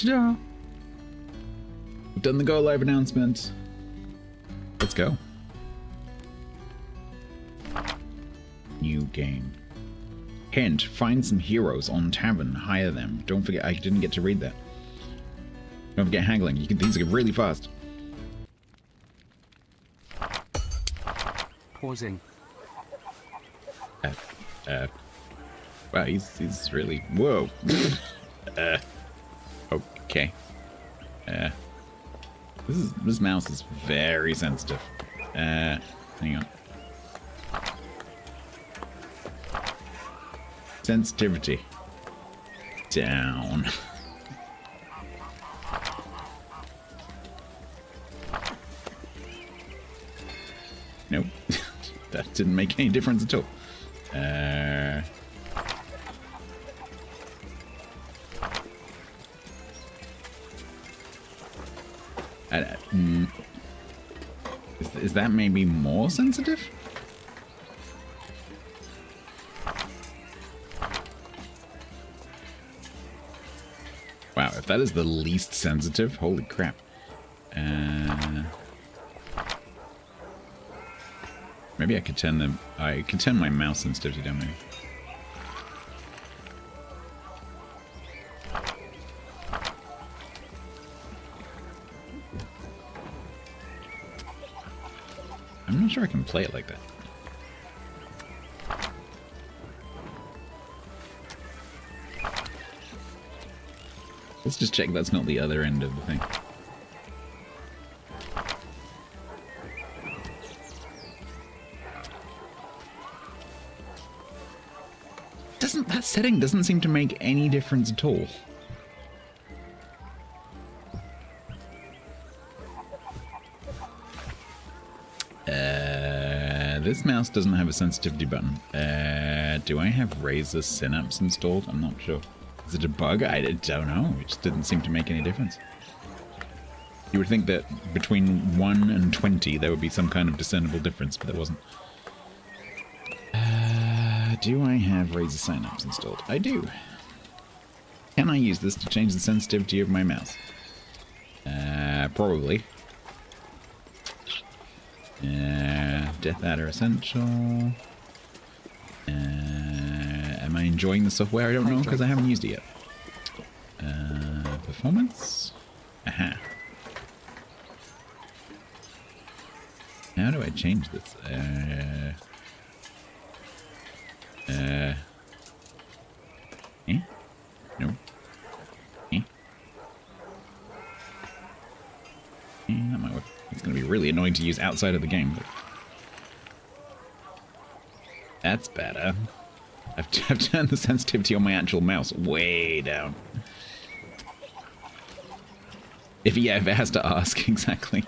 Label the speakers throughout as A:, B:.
A: Ta-da! We've done the go live announcement. Let's go. New game. Hint, find some heroes on tavern, hire them. Don't forget, I didn't get to read that. Don't forget haggling. These are really fast.
B: Pausing.
A: Wow, he's really... Whoa. Okay. This mouse is very sensitive. Hang on. Sensitivity. Down. Nope. That didn't make any difference at all. Is that maybe more sensitive? Wow, if that is the least sensitive, holy crap. Maybe I could turn my mouse sensitivity down maybe. I'm not sure I can play it like that. Let's just check that's not the other end of the thing. That setting doesn't seem to make any difference at all. This mouse doesn't have a sensitivity button. Do I have Razer Synapse installed? I'm not sure. Is it a bug? I don't know. It just didn't seem to make any difference. You would think that between 1 and 20 there would be some kind of discernible difference, but there wasn't. Do I have Razer Synapse installed? I do. Can I use this to change the sensitivity of my mouse? Probably. Death Adder Essential. Am I enjoying the software? I don't know because I haven't used it yet. Performance? Aha. How do I change this? No. That might work. It's going to be really annoying to use outside of the game, but... That's better. I've turned the sensitivity on my actual mouse way down. If it has to ask, exactly.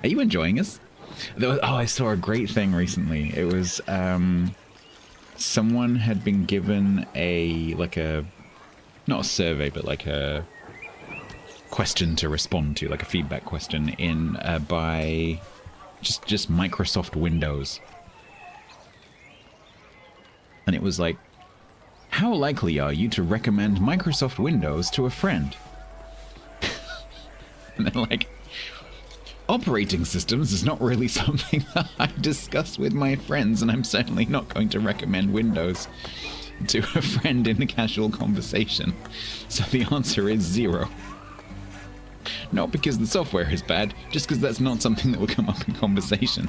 A: Are you enjoying us? I saw a great thing recently. It was, someone had been given not a survey, but like a question to respond to, like a feedback question by just Microsoft Windows. And it was like, how likely are you to recommend Microsoft Windows to a friend? And they're like, operating systems is not really something that I discuss with my friends, and I'm certainly not going to recommend Windows to a friend in a casual conversation. So the answer is 0. Not because the software is bad, just because that's not something that will come up in conversation.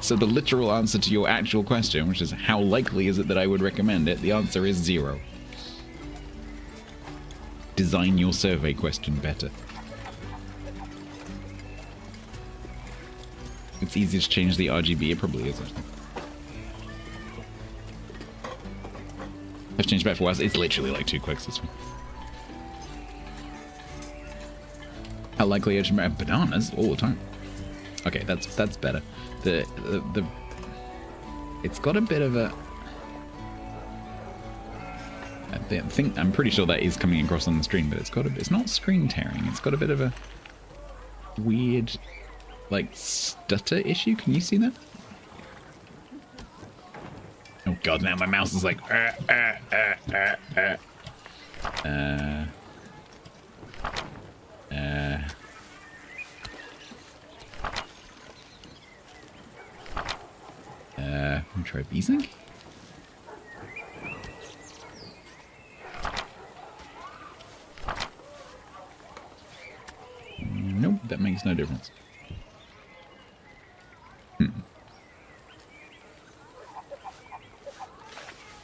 A: So the literal answer to your actual question, which is how likely is it that I would recommend it, the answer is 0. Design your survey question better. It's easy to change the RGB, it probably is. I've changed back for a while, it's literally like 2 clicks this one. How likely are you to have bananas all the time? Okay, that's better. It's got a bit of a... I'm pretty sure that is coming across on the screen, but it's not screen tearing. It's got a bit of a weird, like, stutter issue. Can you see that? Oh god, now my mouse is like... VSync? Nope, that makes no difference.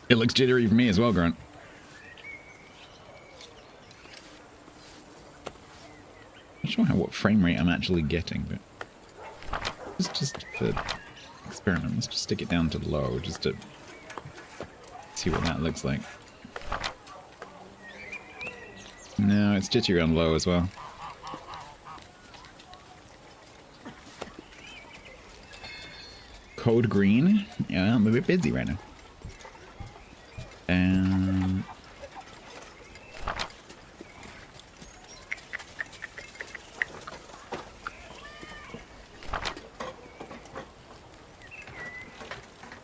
A: It looks jittery for me as well, Grunt. Not sure what frame rate I'm actually getting, but just for experiment, let's just stick it down to low just to see what that looks like. No, it's jittery on low as well. Code green? Yeah, I'm a bit busy right now.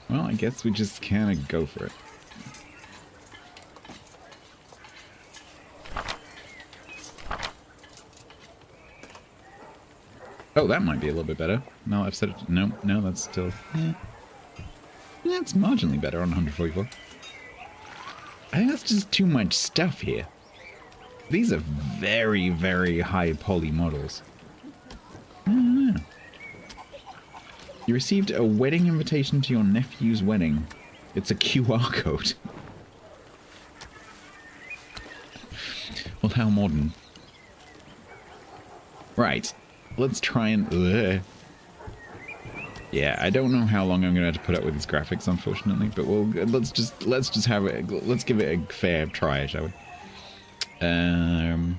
A: Well, I guess we just kind of go for it. Oh, that might be a little bit better. No, I've said it. No, that's still... That's marginally better on 144. I think that's just too much stuff here. These are very, very high poly models. I don't know. You received a wedding invitation to your nephew's wedding. It's a QR code. Well, how modern. Right. Let's try and... Yeah, I don't know how long I'm gonna have to put up with these graphics, unfortunately, but let's just have it. Let's give it a fair try, shall we? And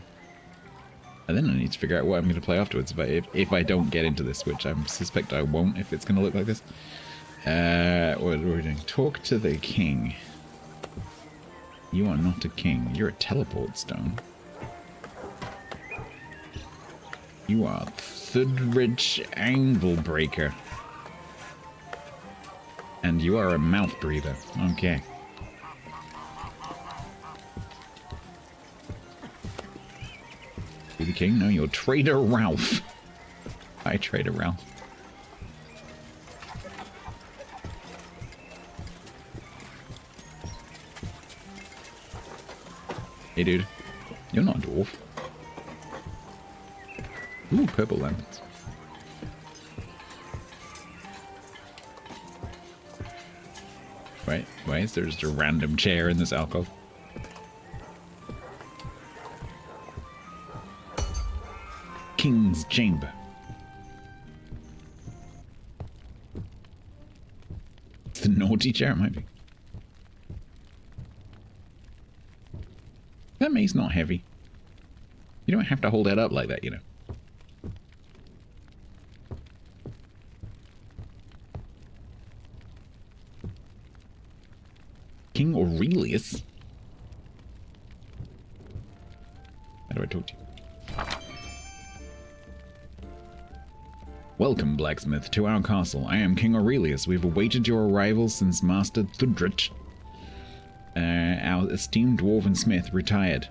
A: then I need to figure out what I'm going to play afterwards. If I don't get into this, which I suspect I won't, if it's going to look like this. What are we doing? Talk to the king. You are not a king. You're a teleport stone. You are Thudrich Anvilbreaker. And you are a mouth breather. Okay. You the king? No, you're Trader Ralph. Hi, Trader Ralph. Hey, dude. You're not a dwarf. Ooh, purple lamps. Wait, why is there just a random chair in this alcove? King's Chamber. It's the naughty chair, it might be. That mace not heavy. You don't have to hold that up like that, you know. King Aurelius? How do I talk to you? Welcome, Blacksmith, to our castle. I am King Aurelius. We've awaited your arrival since Master Thudrich, our esteemed dwarven smith, retired.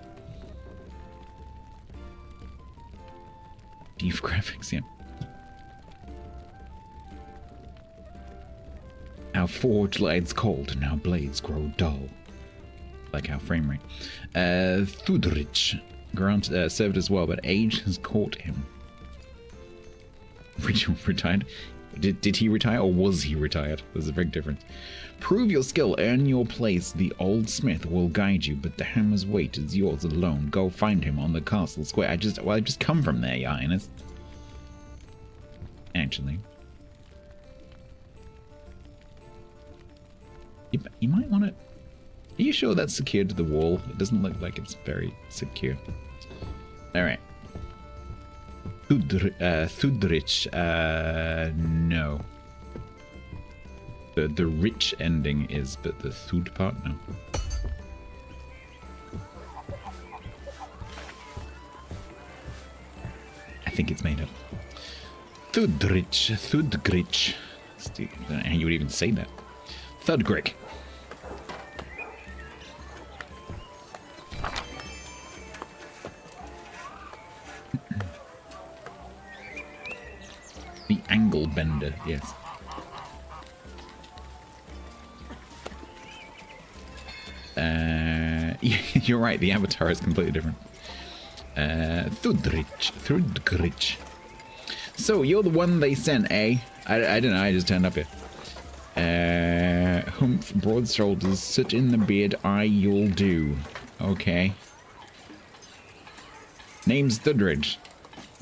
A: Deep graphics, yeah. Our forge lies cold and our blades grow dull. Like our frame rate. Thudrich served as well, but age has caught him. Retired? Did he retire or was he retired? There's a big difference. Prove your skill, earn your place. The old smith will guide you, but the hammer's weight is yours alone. Go find him on the castle square. I just come from there, Your Highness. Actually. You might want to... Are you sure that's secured to the wall? It doesn't look like it's very secure. Alright. Thudrich, no. The rich ending is, but the Thud part, no. I think it's made up. Thudgrich. I don't know how you would even say that. Thudgrick. The angle bender, yes. You're right, the avatar is completely different. Thudrich. So, you're the one they sent, eh? I don't know, I just turned up here. Humph, broad shoulders, soot in the beard, you'll do. Okay. Name's Thudridge.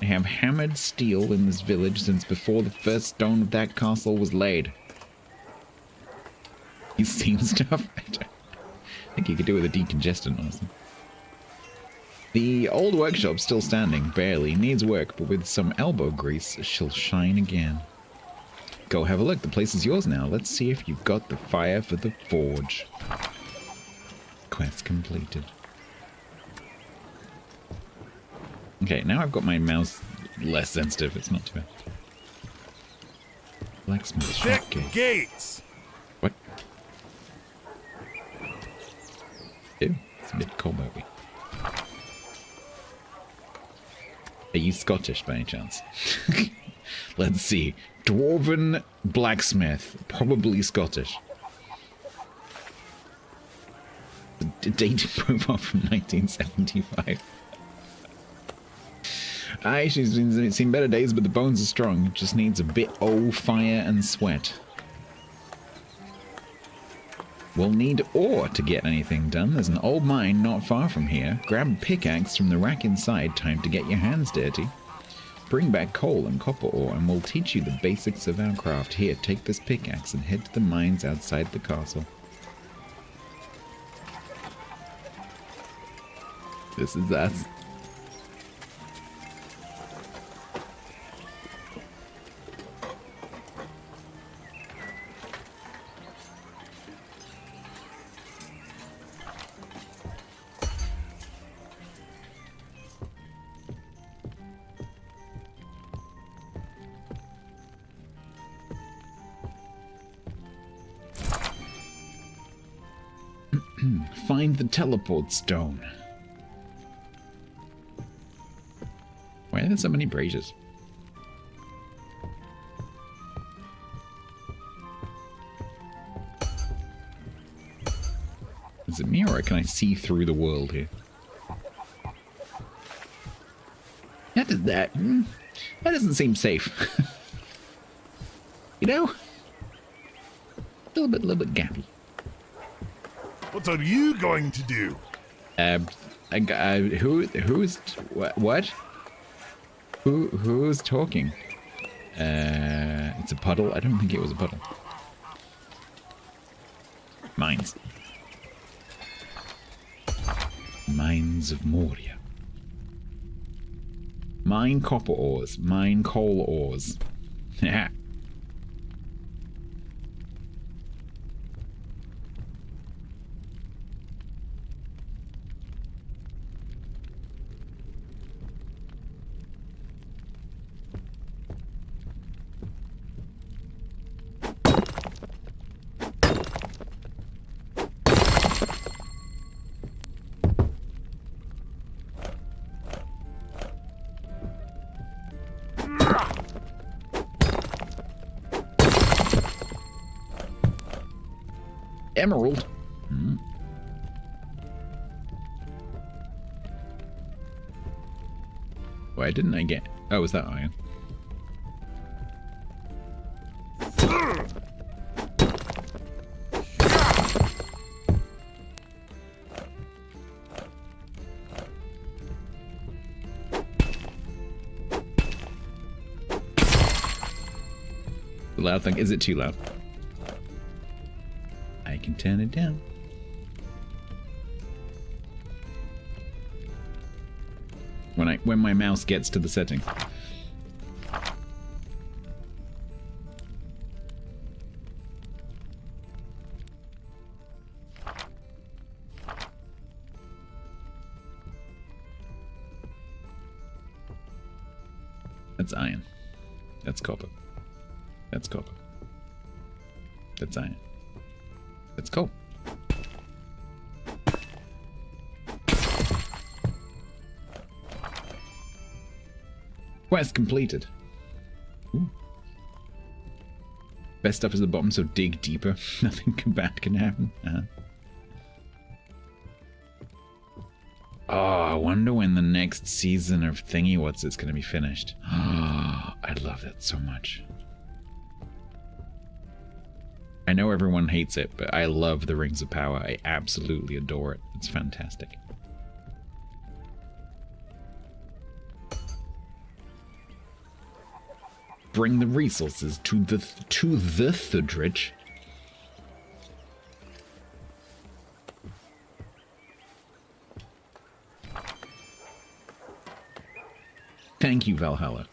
A: I have hammered steel in this village since before the first stone of that castle was laid. He's seen stuff? I think you could do with a decongestant, honestly. The old workshop's still standing, barely. Needs work, but with some elbow grease, she'll shine again. Go have a look. The place is yours now. Let's see if you've got the fire for the forge. Quest completed. Okay, now I've got my mouse less sensitive. It's not too bad. Blacksmith.
B: Check the gates.
A: What? Ew, it's a bit cobwebby. Are you Scottish by any chance? Let's see. Dwarven blacksmith. Probably Scottish. Dating profile from 1975. Aye, she's seen better days, but the bones are strong. It just needs a bit of fire and sweat. We'll need ore to get anything done. There's an old mine not far from here. Grab a pickaxe from the rack inside. Time to get your hands dirty. Bring back coal and copper ore, and we'll teach you the basics of our craft. Here, take this pickaxe and head to the mines outside the castle. This is us. Find the teleport stone. Why are there so many braziers? Is it me, or can I see through the world here? That doesn't seem safe. You know? A little bit gappy.
B: What are you going to do?
A: Who's talking? It's a puddle? I don't think it was a puddle. Mines. Mines of Moria. Mine copper ores. Mine coal ores. Yeah. Emerald. Why didn't I get... Oh, was that iron? The loud thing. Is it too loud? I can turn it down. When my mouse gets to the setting. That's iron. That's copper. That's copper. That's iron. That's cool. Quest completed. Ooh. Best stuff is at the bottom, so dig deeper. Nothing bad can happen. Oh, I wonder when the next season of Thingy What's It's going to be finished. Oh, I love that so much. I know everyone hates it, but I love the Rings of Power. I absolutely adore it. It's fantastic. Bring the resources to the Thudridge. Thank you, Valhalla.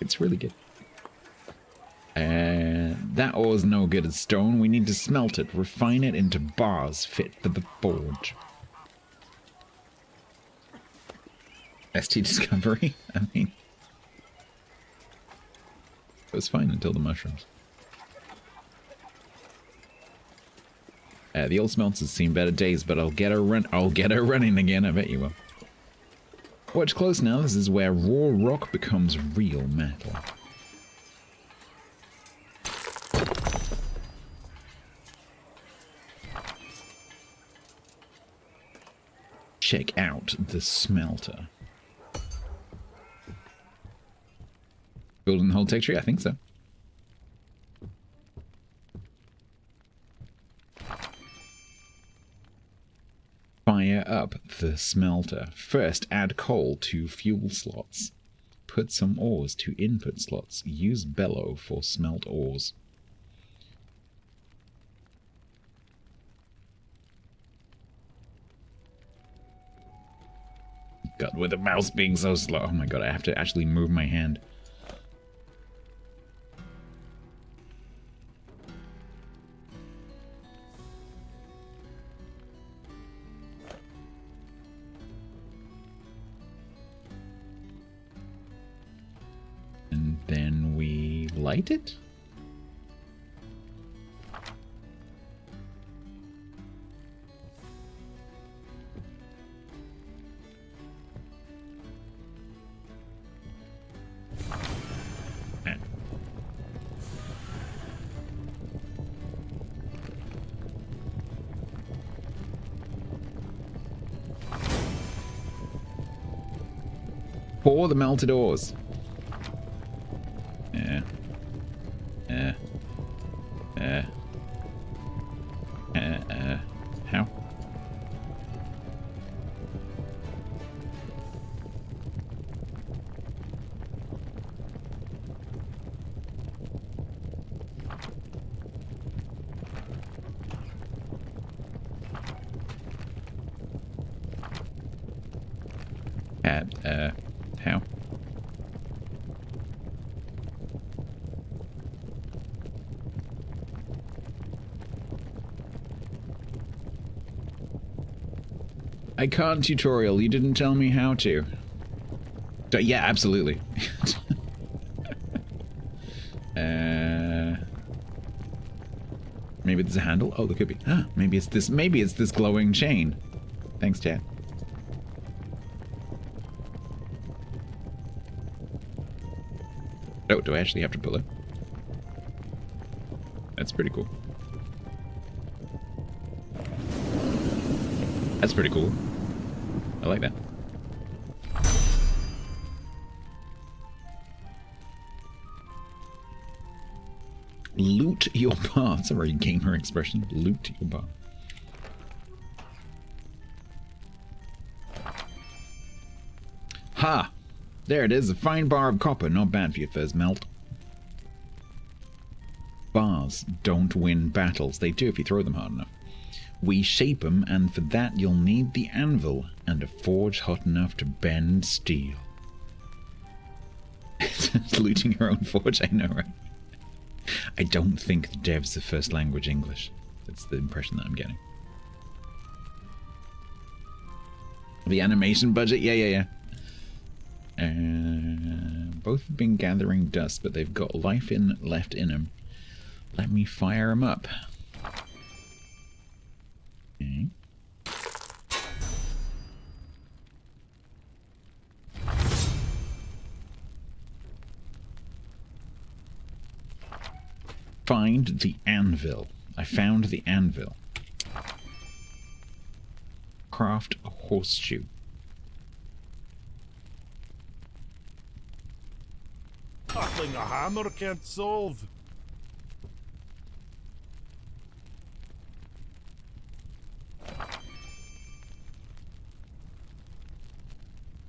A: It's really good. That ore's no good as stone. We need to smelt it, refine it into bars fit for the forge. ST Discovery? I mean, it was fine until the mushrooms. The old smelters seen better days, but I'll get her running again. I bet you will. Watch close now. This is where raw rock becomes real metal. Check out the smelter. Building the whole tech tree? I think so. Fire up the smelter. First, add coal to fuel slots. Put some ores to input slots. Use bellow for smelt ores. God, with the mouse being so slow. Oh my god, I have to actually move my hand. And then we light it? Pour the melted ores. How? How? I can't tutorial. You didn't tell me how to. So, yeah, absolutely. Maybe there's a handle. Oh, there could be. Ah, maybe it's this. Maybe it's this glowing chain. Thanks, chat. Oh, do I actually have to pull it? That's pretty cool. That's pretty cool. I like that. Loot your bar. It's a very gamer expression. Loot your bar. Ha! There it is. A fine bar of copper. Not bad for your first melt. Bars don't win battles. They do if you throw them hard enough. We shape them, and for that you'll need the anvil and a forge hot enough to bend steel. Looting your own forge, I know, right? I don't think the devs are first language English. That's the impression that I'm getting. The animation budget? Yeah. Both have been gathering dust, but they've got life left in them. Let me fire them up. Okay. Find the anvil. I found the anvil. Craft a horseshoe.
B: halfling a hammer can't solve.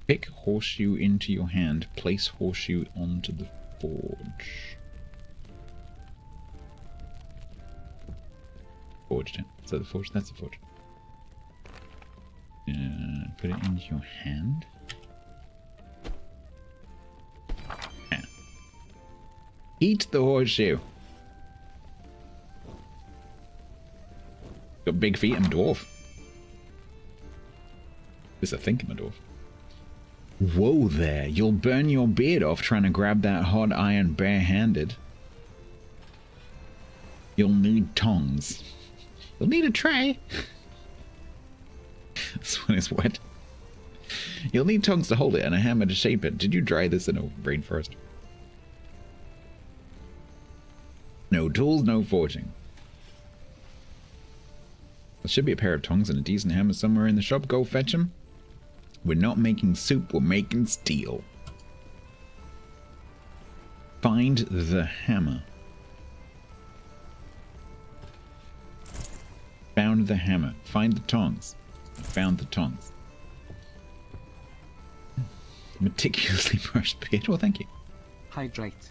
A: Pick horseshoe into your hand. Place horseshoe onto the forge. Forged it. Is that the forge? That's the forge. Put it into your hand. Yeah. Eat the horseshoe. Got big feet and dwarf. This I think I'm a dwarf. Whoa there, you'll burn your beard off trying to grab that hot iron barehanded. You'll need tongs. You'll need a tray. This one is wet. You'll need tongs to hold it and a hammer to shape it. Did you dry this in a rainforest? No tools, no forging. There should be a pair of tongs and a decent hammer somewhere in the shop. Go fetch them. We're not making soup, we're making steel. Find the hammer. Found the hammer. Find the tongs. Found the tongs. Meticulously brushed beard. Well, thank you.
C: Hydrate.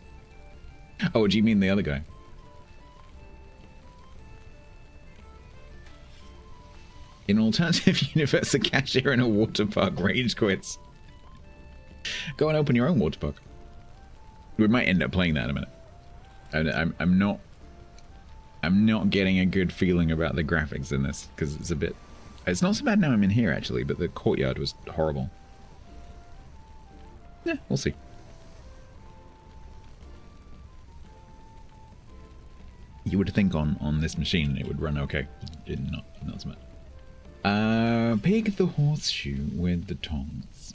A: Oh, do you mean the other guy? In alternative universe, a cashier in a water park rage quits. Go and open your own water park. We might end up playing that in a minute. I'm not getting a good feeling about the graphics in this because it's a bit. It's not so bad now I'm in here actually, but the courtyard was horrible. Yeah, we'll see. You would think on this machine it would run okay. It did not so much. Pick the horseshoe with the tongs.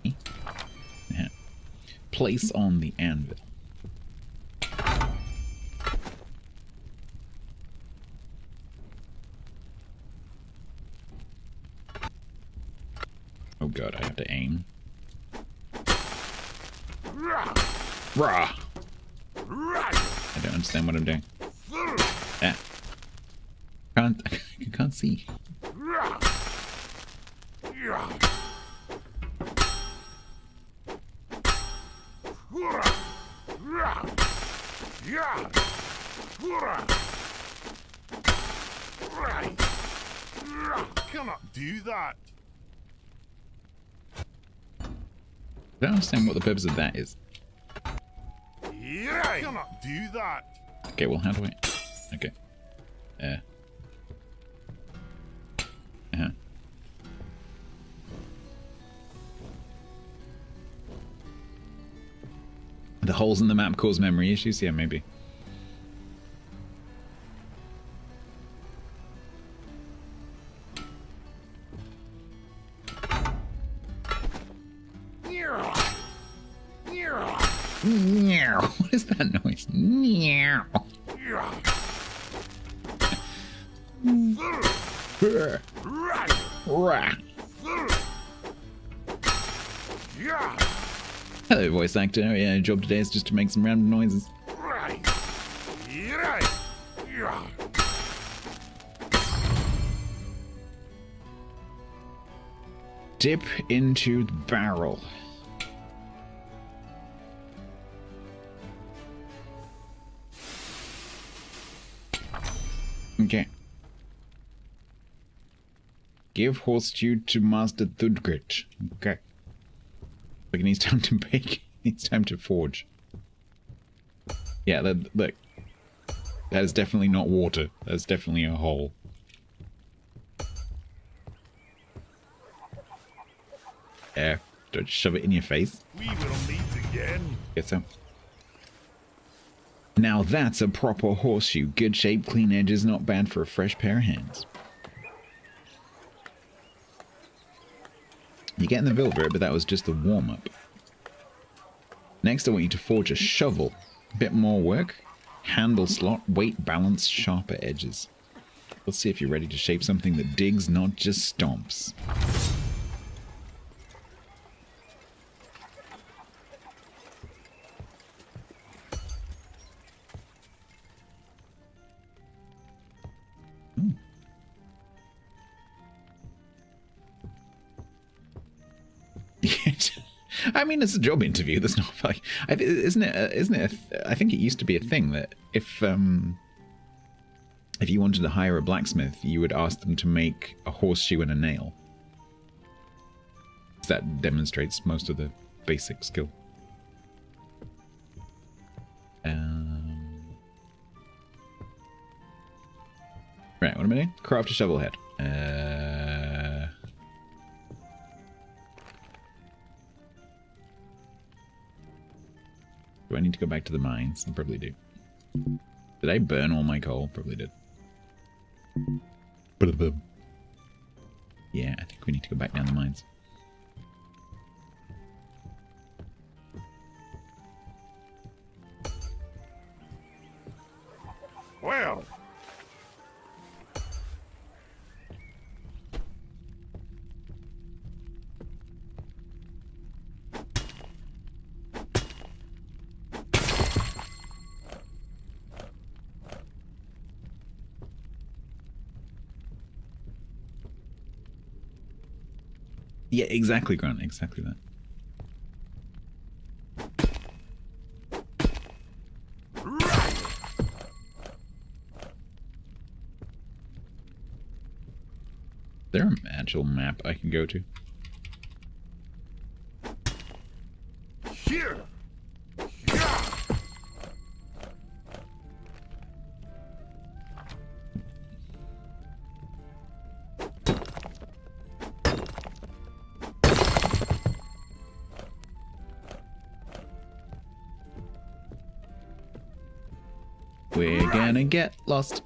A: Yeah. Place on the anvil. Oh god, I have to aim. Rah! I don't understand what I'm doing. Ah. I can't see.
B: Cannot do that.
A: I don't understand what the purpose of that is.
B: I cannot do that.
A: Okay, well, how do I... Okay. The holes in the map cause memory issues? Yeah, maybe. What is that noise? Hello, voice actor. Yeah, your job today is just to make some random noises. Dip into the barrel. Okay. Give horseshoe to Master Thudgrit. Okay. Look, it needs time to bake. It needs time to forge. Yeah, look. That is definitely not water. That's definitely a hole. There. Don't shove it in your face.
B: We will meet again.
A: Get some. Now that's a proper horseshoe. Good shape, clean edges, not bad for a fresh pair of hands. You're getting the feel for it, but that was just the warm-up. Next I want you to forge a shovel. Bit more work. Handle slot, weight balance, sharper edges. Let's see if you're ready to shape something that digs, not just stomps. I mean, it's a job interview. There's not like, isn't it? I think it used to be a thing that if you wanted to hire a blacksmith, you would ask them to make a horseshoe and a nail. That demonstrates most of the basic skill. Right, what am I doing? Craft a shovel head. Do I need to go back to the mines? I probably do. Did I burn all my coal? Probably did. Yeah, I think we need to go back down the mines.
B: Well.
A: Yeah, exactly, Grant. Exactly that. Is there an actual map I can go to?
B: Here.
A: We're gonna get lost.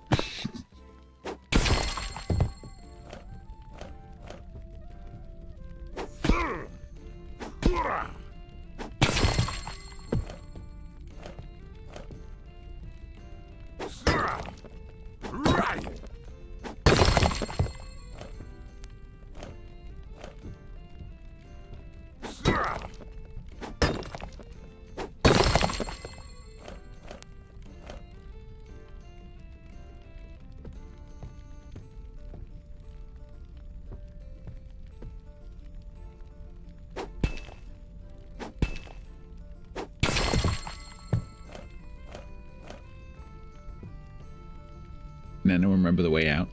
A: I don't remember the way out.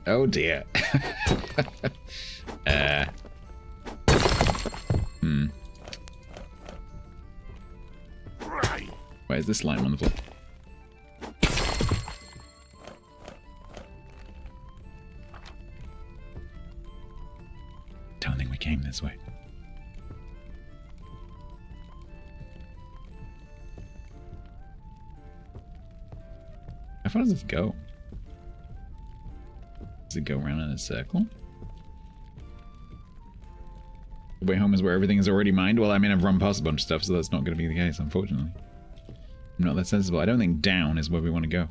A: Oh dear. Why is this slime on the floor? Don't think we came this way. How far does this go? Does it go around in a circle? The way home is where everything is already mined? Well, I mean, I've run past a bunch of stuff, so that's not going to be the case, unfortunately. I'm not that sensible. I don't think down is where we want to go.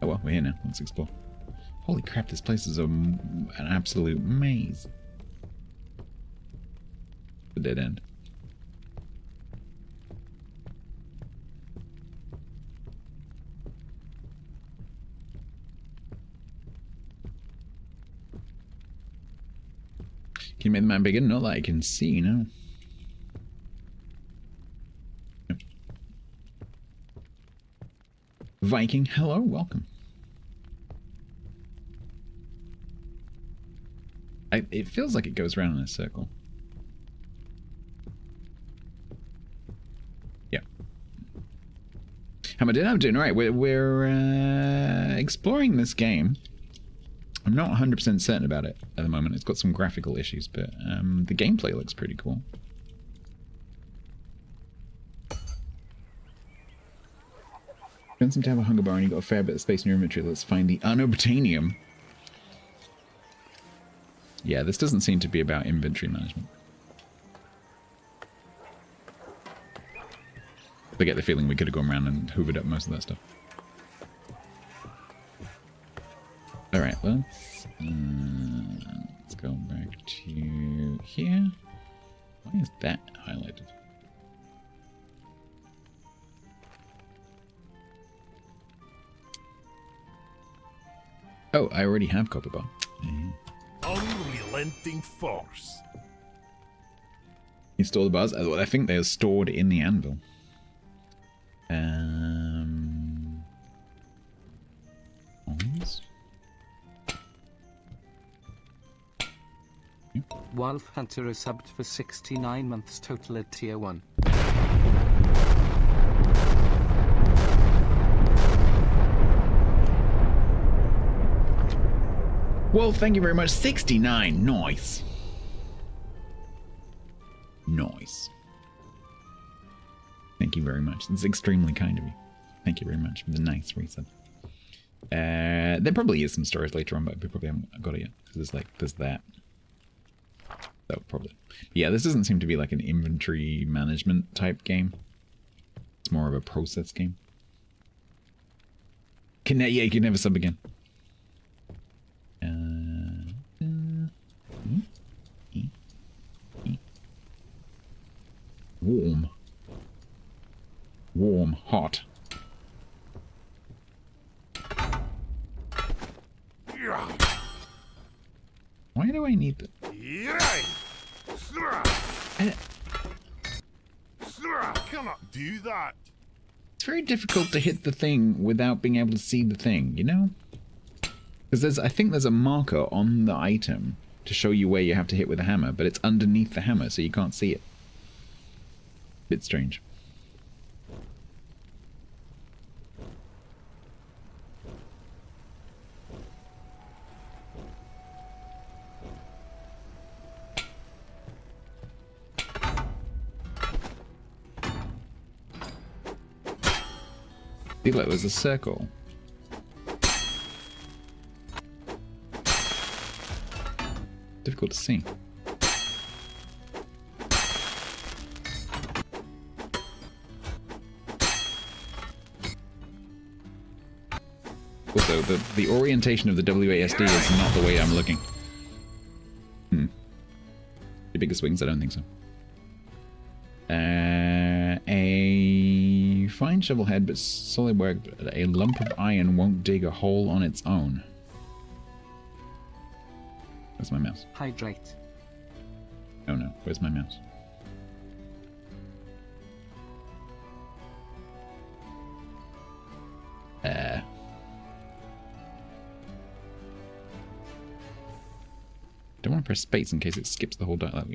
A: Oh well, we're here now. Let's explore. Holy crap, this place is an absolute maze. A dead end. Can you make the map bigger? Not that I can see, no. Viking, hello, welcome. It feels like it goes around in a circle. Yeah. How am I doing? I'm doing all right. We're exploring this game. I'm not 100% certain about it at the moment. It's got some graphical issues, but the gameplay looks pretty cool. You don't seem to have a hunger bar and you got a fair bit of space in your inventory. Let's find the unobtainium. Yeah, this doesn't seem to be about inventory management. I get the feeling we could have gone around and hoovered up most of that stuff. Alright, let's go back to here. Why is that highlighted? Oh, I already have copper bar.
B: Unrelated. unrelenting force.
A: You store the bars? I think they're stored in the anvil. Arms?
C: Wolf Hunter is subbed for 69 months total at tier 1.
A: Well, thank you very much. 69. Nice. Nice. Thank you very much. It's extremely kind of you. Thank you very much for the nice resub. There probably is some storage later on, but we probably haven't got it yet. There's that. So probably. But yeah, this doesn't seem to be like an inventory management type game. It's more of a process game. Yeah, you can never sub again. Warm. Warm, hot. Why do I need that?
B: Cannot do that.
A: It's very difficult to hit the thing without being able to see the thing, you know? Because I think there's a marker on the item to show you where you have to hit with a hammer, but it's underneath the hammer, so you can't see it. Bit strange. See, like, there's a circle. Difficult to see. Also, the orientation of the WASD is not the way I'm looking. The biggest wings? I don't think so. A fine shovel head, but solid work. But a lump of iron won't dig a hole on its own. Where's my mouse?
C: Hydrate.
A: Oh no, where's my mouse? Don't want to press space in case it skips the whole dialogue.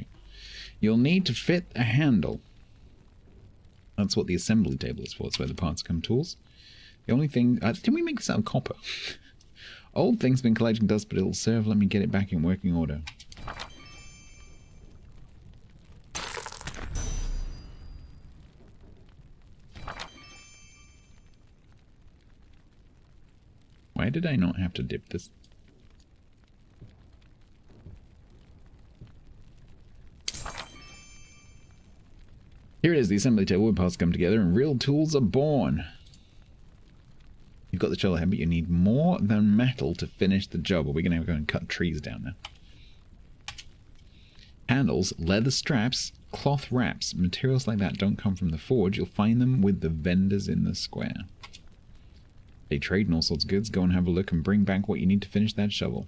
A: You'll need to fit a handle. That's what the assembly table is for. It's where the parts come tools. The only thing... didn't we make this out of copper? Old thing's been collecting dust, but it'll serve. Let me get it back in working order. Why did I not have to dip this? Here it is, the assembly table where parts come together and real tools are born. You've got the shovel head, but you need more than metal to finish the job. Are we going to go and cut trees down now? Handles, leather straps, cloth wraps. Materials like that don't come from the forge. You'll find them with the vendors in the square. They trade in all sorts of goods. Go and have a look and bring back what you need to finish that shovel.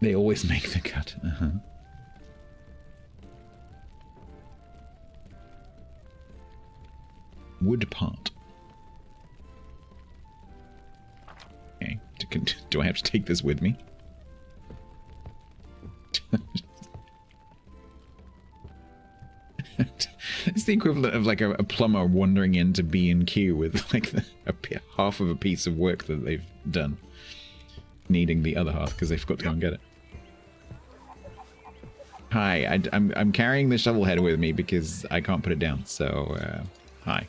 A: They always make the cut. Wood part. Okay. Do I have to take this with me? It's the equivalent of like a plumber wandering into B&Q with like half of a piece of work that they've done, needing the other half because they forgot to go and get it. Hi, I'm carrying the shovel head with me because I can't put it down. So hi.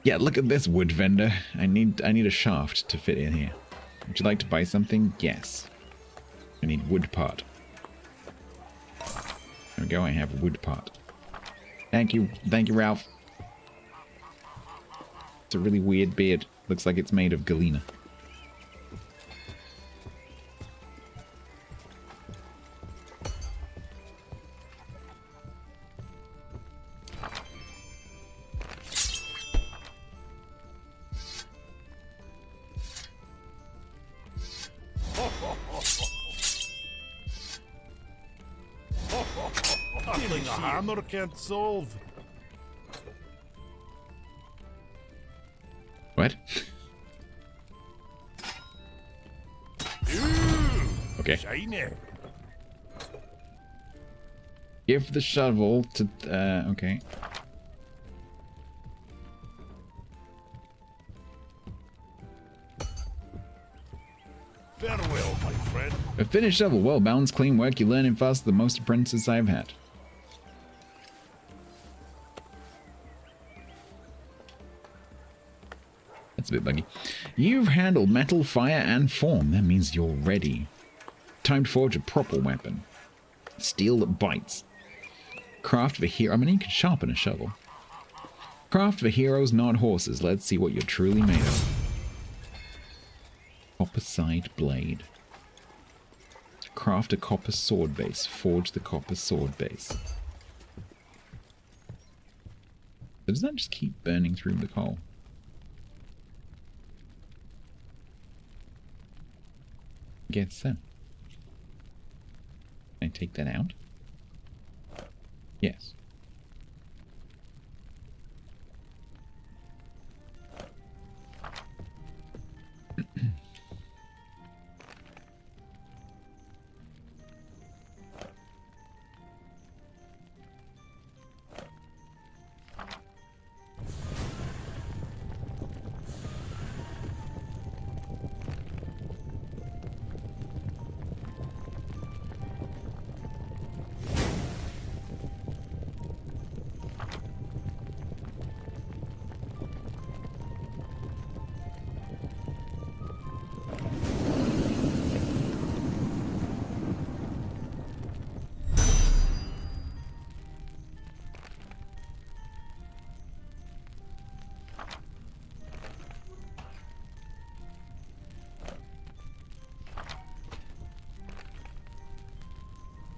A: Yeah, look at this wood vendor. I need a shaft to fit in here. Would you like to buy something? Yes. I need wood part. There we go, I have a wood part. Thank you, Ralph. It's a really weird beard. Looks like it's made of galena.
B: hammer can't solve.
A: What?
B: Ooh,
A: Okay.
B: shiny.
A: Give the shovel to... okay.
B: Farewell, my friend.
A: A finished shovel. Well balanced, clean work. You're learning faster than most apprentices I've had. That's a bit buggy. You've handled metal, fire, and form. That means you're ready. Time to forge a proper weapon. Steel that bites. Craft for hero. I mean, you could sharpen a shovel. Craft for heroes, not horses. Let's see what you're truly made of. Copper side blade. Craft a copper sword base. Forge the copper sword base. So does that just keep burning through the coal? I guess so. Can I take that out? Yes.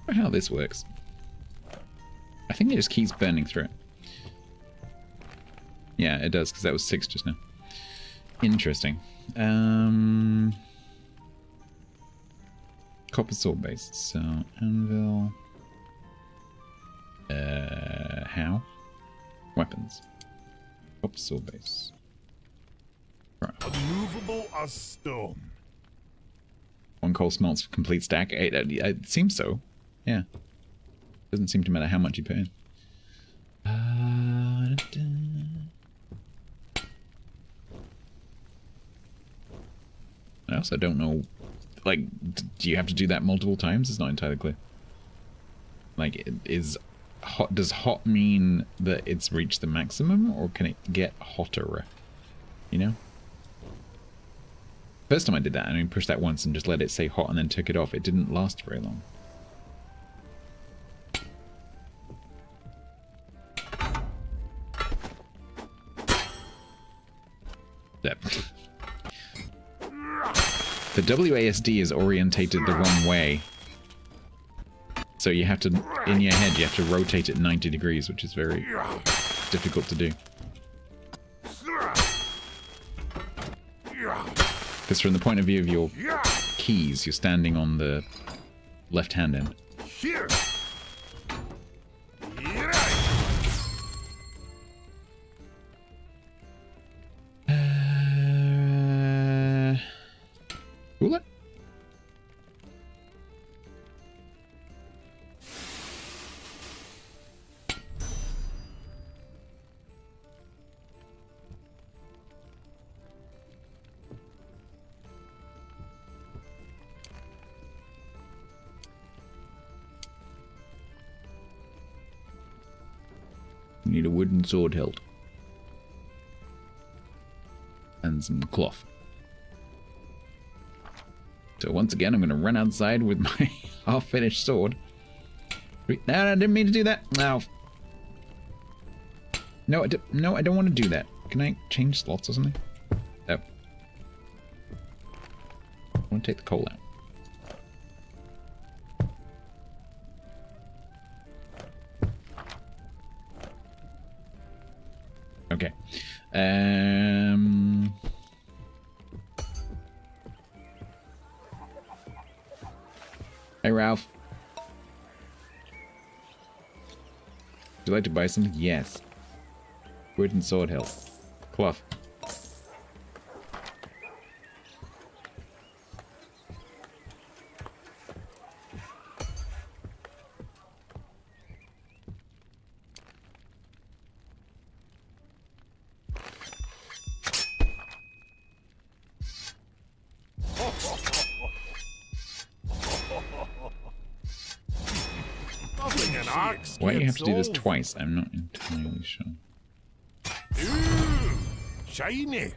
A: I wonder how this works. I think it just keeps burning through it. Yeah, it does, because that was 6 just now. Interesting. Copper sword base. So, anvil. How? Weapons. Copper sword base. Right.
B: Unmovable as stone.
A: One coal smelts complete stack. It seems so. Yeah. Doesn't seem to matter how much you put in. I also don't know, like, do you have to do that multiple times? It's not entirely clear. Like, is hot? Does hot mean that it's reached the maximum, or can it get hotter? You know? First time I did that, I mean, pushed that once and just let it say hot and then took it off. It didn't last very long. The WASD is orientated the wrong way. So you have to, in your head, you have to rotate it 90 degrees, which is very difficult to do. Because from the point of view of your keys, you're standing on the left-hand end.
B: Here.
A: Cooler? Need a wooden sword hilt. And some cloth. So once again, I'm going to run outside with my half-finished sword. No, I didn't mean to do that. No. No, I don't want to do that. Can I change slots or something? No. I want to take the coal out. Okay. Hey, Ralph. you like to buy something? Yes. Wood and sword hill. Cloth.
B: Nothing an axe
A: Why do you have to do this
B: solve.
A: twice? I'm not entirely sure.
B: Ooh, shiny.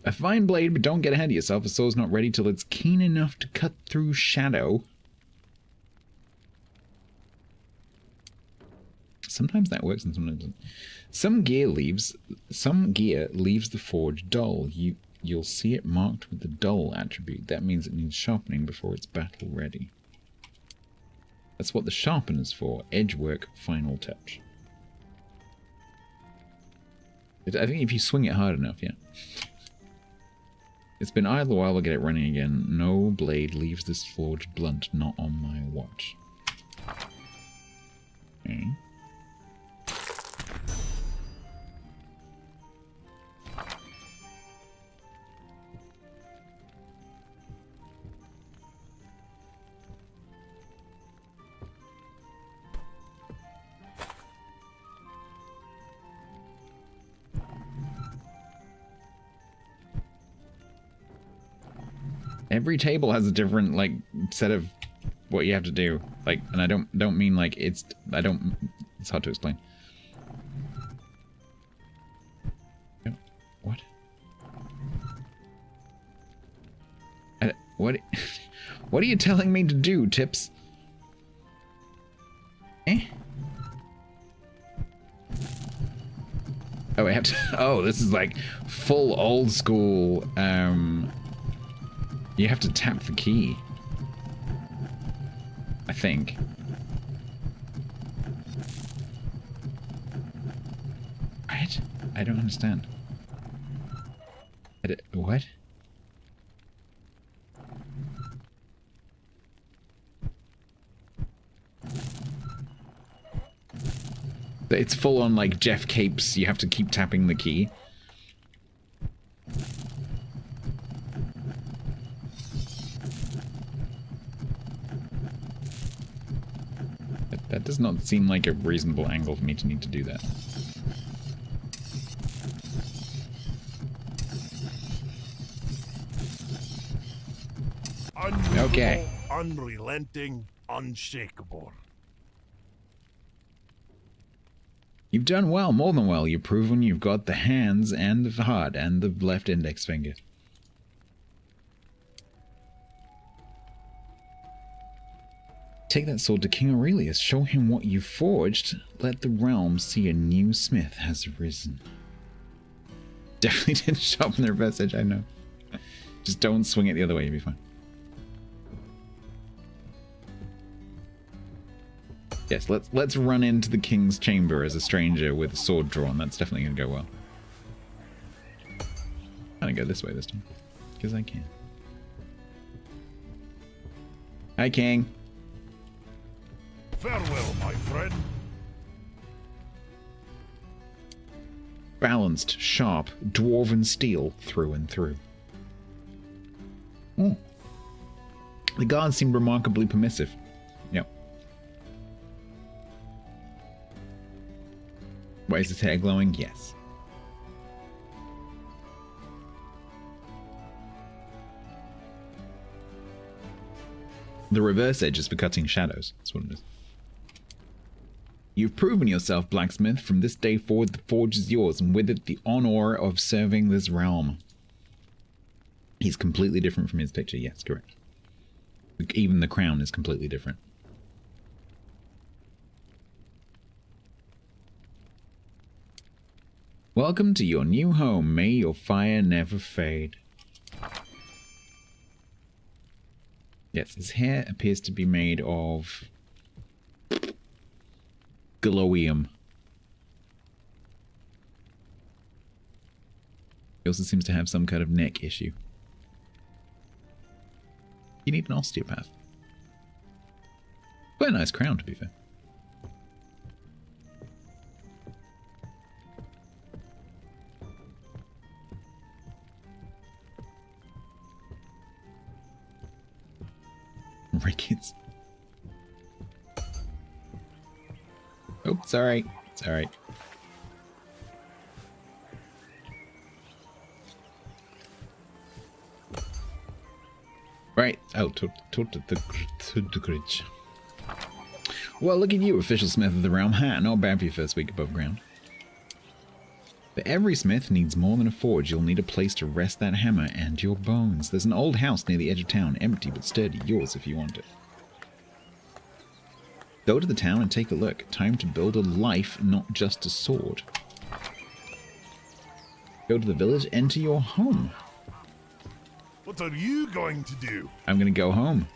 A: A fine blade, but don't get ahead of yourself. A sword's not ready till it's keen enough to cut through shadow. Sometimes that works and sometimes doesn't. Some gear leaves the forge dull. You'll see it marked with the dull attribute. That means it needs sharpening before it's battle ready. That's what the sharpener's for. Edge work, final touch. I think if you swing it hard enough, yeah. It's been idle a while, we'll get it running again. No blade leaves this forge blunt, not on my watch. Okay. Every table has a different, like, set of what you have to do. Like, and I don't mean like it's hard to explain. What? What? What are you telling me to do, Tips? Eh? Oh, I have to. Oh, this is like full old school. You have to tap the key. I think. What? I don't understand. What? It's full on like Jeff Capes. You have to keep tapping the key. That does not seem like a reasonable angle for me to need to do that. Okay.
B: Unrelenting, unshakable.
A: You've done well, more than well. You've proven you've got the hands and the heart and the left index finger. Take that sword to King Aurelius. Show him what you forged. Let the realm see a new smith has arisen. Definitely didn't sharpen the reverse edge, I know. Just don't swing it the other way, you'll be fine. Yes, let's run into the king's chamber as a stranger with a sword drawn. That's definitely going to go well. I'm going to go this way this time. Because I can. Hi, King.
B: Farewell, my friend.
A: Balanced, sharp, dwarven steel through and through. Ooh. The guards seemed remarkably permissive. Yep. Why is his hair glowing? Yes. The reverse edge is for cutting shadows. That's what it is. You've proven yourself, Blacksmith. From this day forward, the forge is yours, and with it the honor of serving this realm. He's completely different from his picture. Yes, correct. Even the crown is completely different. Welcome to your new home. May your fire never fade. Yes, his hair appears to be made of glowium. He also seems to have some kind of neck issue. You need an osteopath. Quite a nice crown, to be fair. Rickets. Oh, sorry. It's alright. Right. Oh, to the bridge. Well, look at you, official smith of the realm. Ha, not bad for your first week above ground. But every smith needs more than a forge. You'll need a place to rest that hammer and your bones. There's an old house near the edge of town, empty but sturdy. Yours if you want it. Go to the town and take a look. Time to build a life, not just a sword. Go to the village, enter your home.
B: What are you going to do?
A: I'm gonna go home.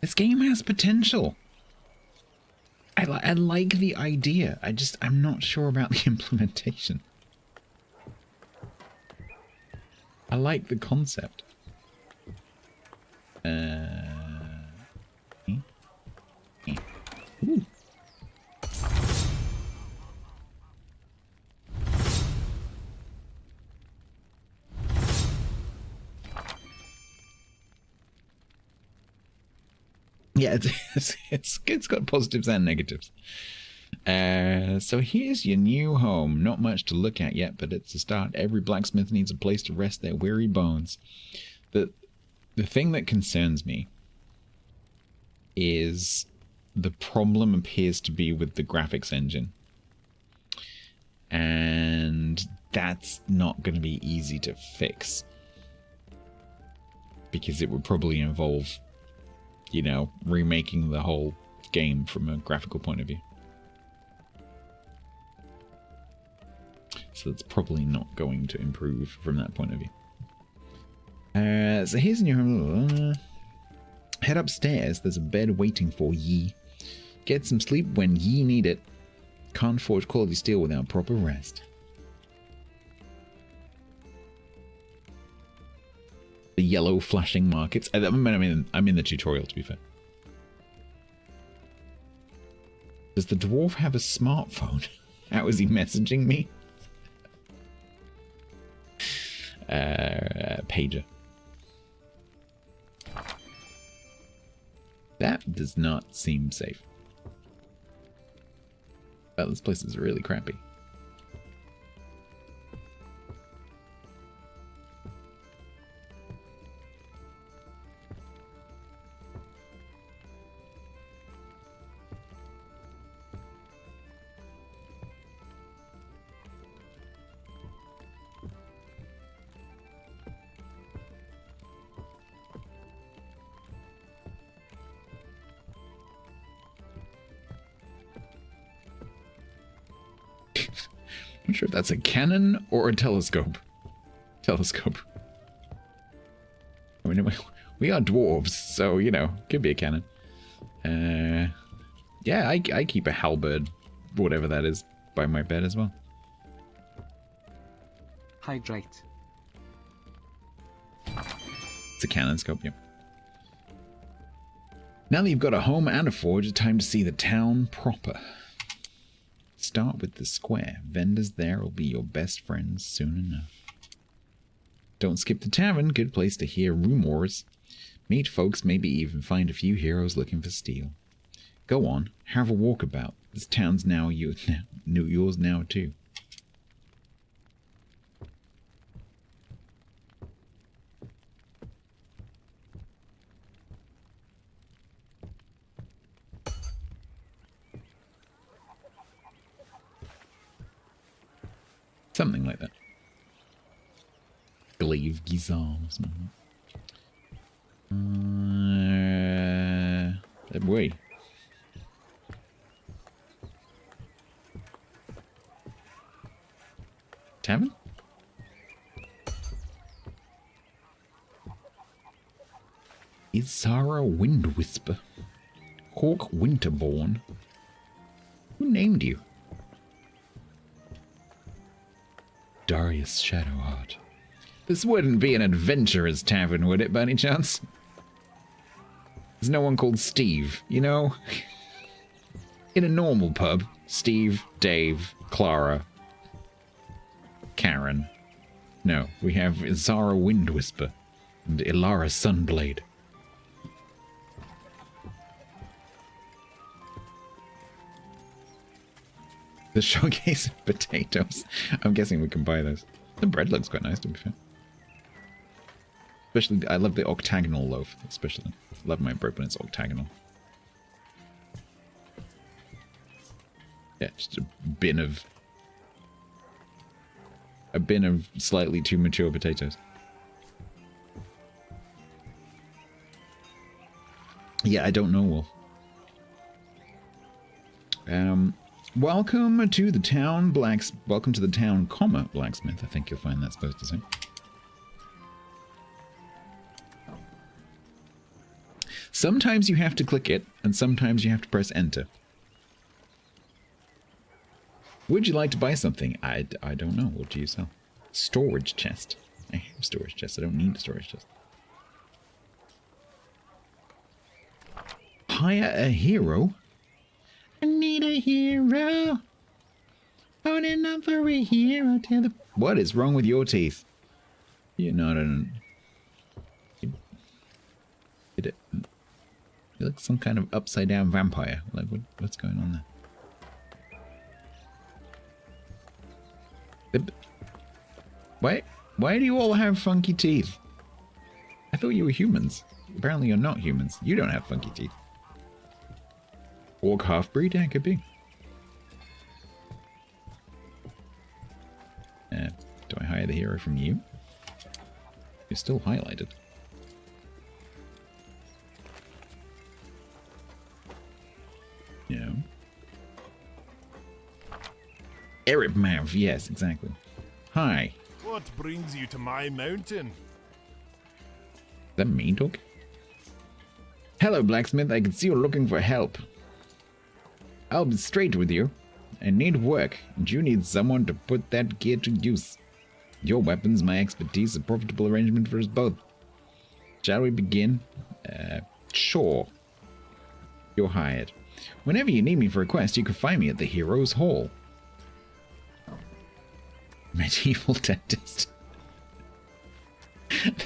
A: This game has potential. I like the idea. I'm not sure about the implementation. I like the concept. Ooh. Yeah, it's got positives and negatives. So here's your new home. Not much to look at yet, but it's a start. Every blacksmith needs a place to rest their weary bones. The thing that concerns me is the problem appears to be with the graphics engine. And that's not going to be easy to fix. Because it would probably involve, you know, remaking the whole game from a graphical point of view. So it's probably not going to improve from that point of view. So here's in your home. Head upstairs. There's a bed waiting for ye. Get some sleep when ye need it. Can't forge quality steel without proper rest. The yellow flashing markets. I'm in the tutorial, to be fair. Does the dwarf have a smartphone? How is he messaging me? Pager. That does not seem safe. Well, this place is really crappy. I'm not sure if that's a cannon or a telescope. Telescope. I mean, we are dwarves, so, you know, could be a cannon. Yeah, I keep a halberd, whatever that is, by my bed as well.
C: Hydrate.
A: It's a cannon scope, yeah. Now that you've got a home and a forge, it's time to see the town proper. Start with the square. Vendors there will be your best friends soon enough. Don't skip the tavern. Good place to hear rumors. Meet folks, maybe even find a few heroes looking for steel. Go on, have a walkabout. This town's now yours now too. Something like that. Glaive Gizar or something. Wait. Tavern? Isara Windwhisper. Hawk Winterborn. Who named you? Darius Shadowheart. This wouldn't be an adventurer's tavern, would it, by any chance? There's no one called Steve, you know? In a normal pub, Steve, Dave, Clara, Karen. No, we have Zara Windwhisper and Ilara Sunblade. The showcase of potatoes. I'm guessing we can buy those. The bread looks quite nice, to be fair. Especially, I love the octagonal loaf, especially. Love my bread when it's octagonal. Yeah, just a bin of slightly too mature potatoes. Yeah, I don't know, Wolf. Welcome to the town, welcome to the town, comma, Blacksmith. I think you'll find that's supposed to say. Sometimes you have to click it, and sometimes you have to press enter. Would you like to buy something? I don't know. What do you sell? Storage chest. I have storage chest. I don't need a storage chest. Hire a hero? I need a hero. Holding up for a hero till the... What is wrong with your teeth? You're not an... You look like some kind of upside down vampire. Like, what's going on there? Why do you all have funky teeth? I thought you were humans. Apparently you're not humans. You don't have funky teeth. Orc half-breed? Yeah, could be. Do I hire the hero from you? You're still highlighted. No. Arab mouth, yes, exactly. Hi.
B: What brings you to my mountain?
A: Is that me talking? Hello, Blacksmith. I can see you're looking for help. I'll be straight with you. I need work, and you need someone to put that gear to use. Your weapons, my expertise, a profitable arrangement for us both. Shall we begin? Sure. You're hired. Whenever you need me for a quest, you can find me at the Heroes Hall. Medieval dentist.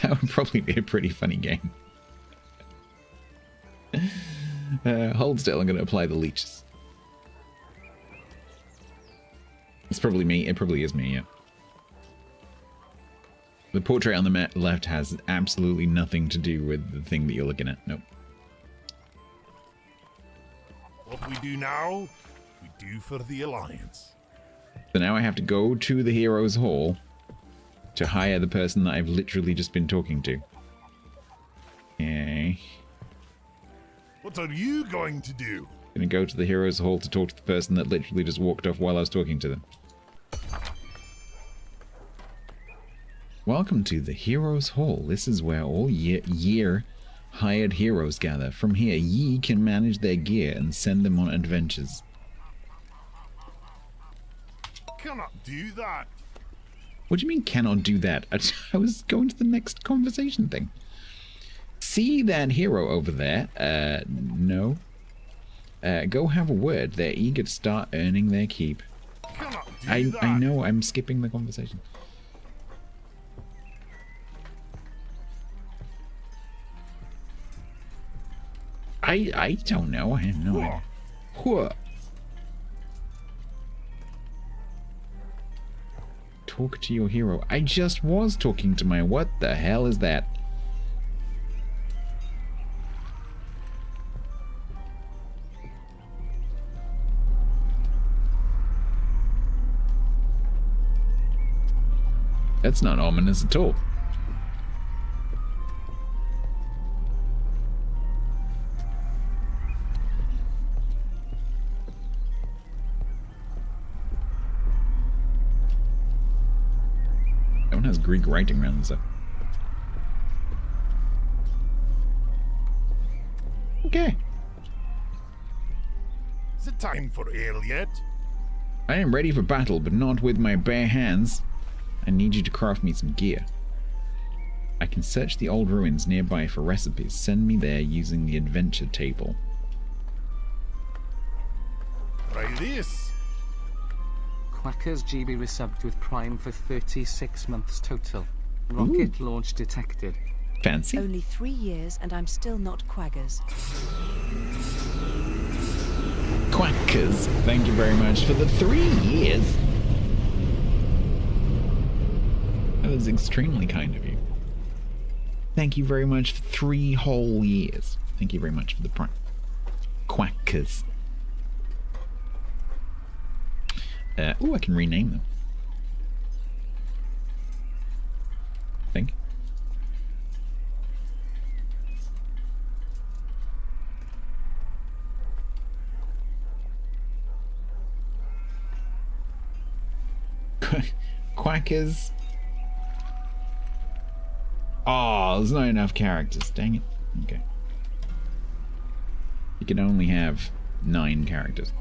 A: That would probably be a pretty funny game. Hold still, I'm going to apply the leeches. It's probably me. It probably is me, yeah. The portrait on the left has absolutely nothing to do with the thing that you're looking at. Nope.
B: What we do now, we do for the Alliance.
A: So now I have to go to the Heroes Hall to hire the person that I've literally just been talking to. Okay.
B: What are you going to do?
A: Gonna go to the Heroes Hall to talk to the person that literally just walked off while I was talking to them. Welcome to the Heroes Hall. This is where all year hired heroes gather. From here, ye can manage their gear and send them on adventures.
B: Cannot do that.
A: What do you mean cannot do that? I was going to the next conversation thing. See that hero over there? No. Go have a word. They're eager to start earning their keep.
B: Cannot do that.
A: I know, I'm skipping the conversation. I don't know. I have no idea. What? Talk to your hero. I just was talking to my... What the hell is that? That's not ominous at all. That one has Greek writing around this up. Okay.
B: Is it time for ale yet?
A: I am ready for battle, but not with my bare hands. I need you to craft me some gear. I can search the old ruins nearby for recipes. Send me there using the adventure table.
B: Try this.
C: Quackers GB resubbed with Prime for 36 months total. Rocket launch detected.
A: Fancy.
D: Only 3 years and I'm still not quaggers.
A: Quackers, thank you very much for the 3 years. That was extremely kind of you. Thank you very much for 3 whole years. Thank you very much for the prime. Quackers. Oh, I can rename them. I think. Quackers. Oh, there's not enough characters. Dang it. Okay. You can only have 9 characters.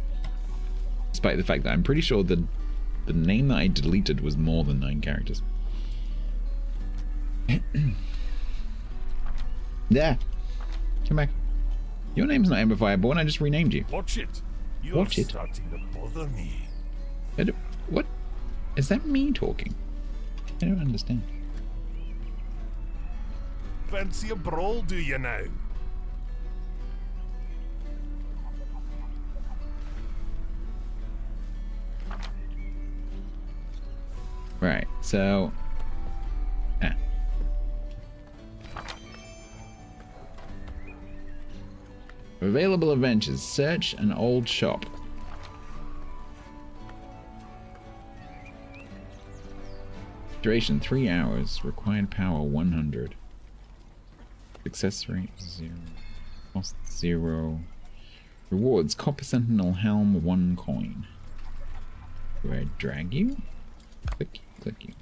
A: Despite the fact that I'm pretty sure the name that I deleted was more than 9 characters. There. Come back. Your name's not Ember Fireborn, I just renamed you.
B: Watch it. You're
A: Watch it.
B: starting to bother me.
A: What? Is that me talking? I don't understand.
B: Fancy a brawl, do you now?
A: Right, so... Available adventures. Search an old shop. Duration 3 hours. Required power 100. Success rate 0. Cost 0. Rewards. Copper Sentinel Helm 1 coin. Do I drag you? Click you.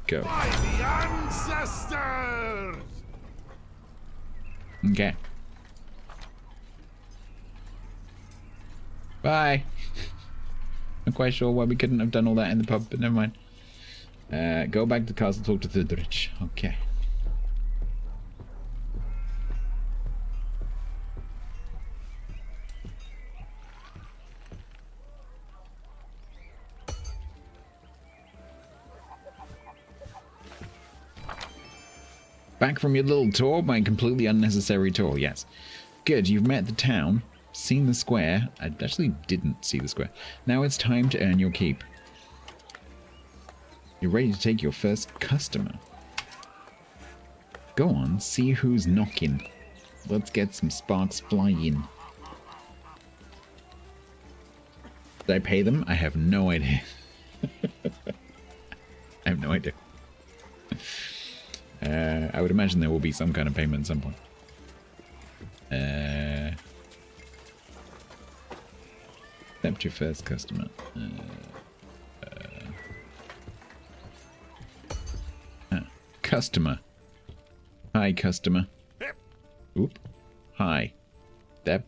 A: Go.
B: By the ancestors!
A: Okay. Bye. Not quite sure why we couldn't have done all that in the pub, but never mind. Go back to the castle, talk to Thudrich. Okay. Back from your little tour, my completely unnecessary tour, yes. Good, you've met the town, seen the square. I actually didn't see the square. Now it's time to earn your keep. You're ready to take your first customer. Go on, see who's knocking. Let's get some sparks flying. Did I pay them? I have no idea. I have no idea. I would imagine there will be some kind of payment at some point. Accept your first customer. Customer. Hi, customer. Oop. Hi. That.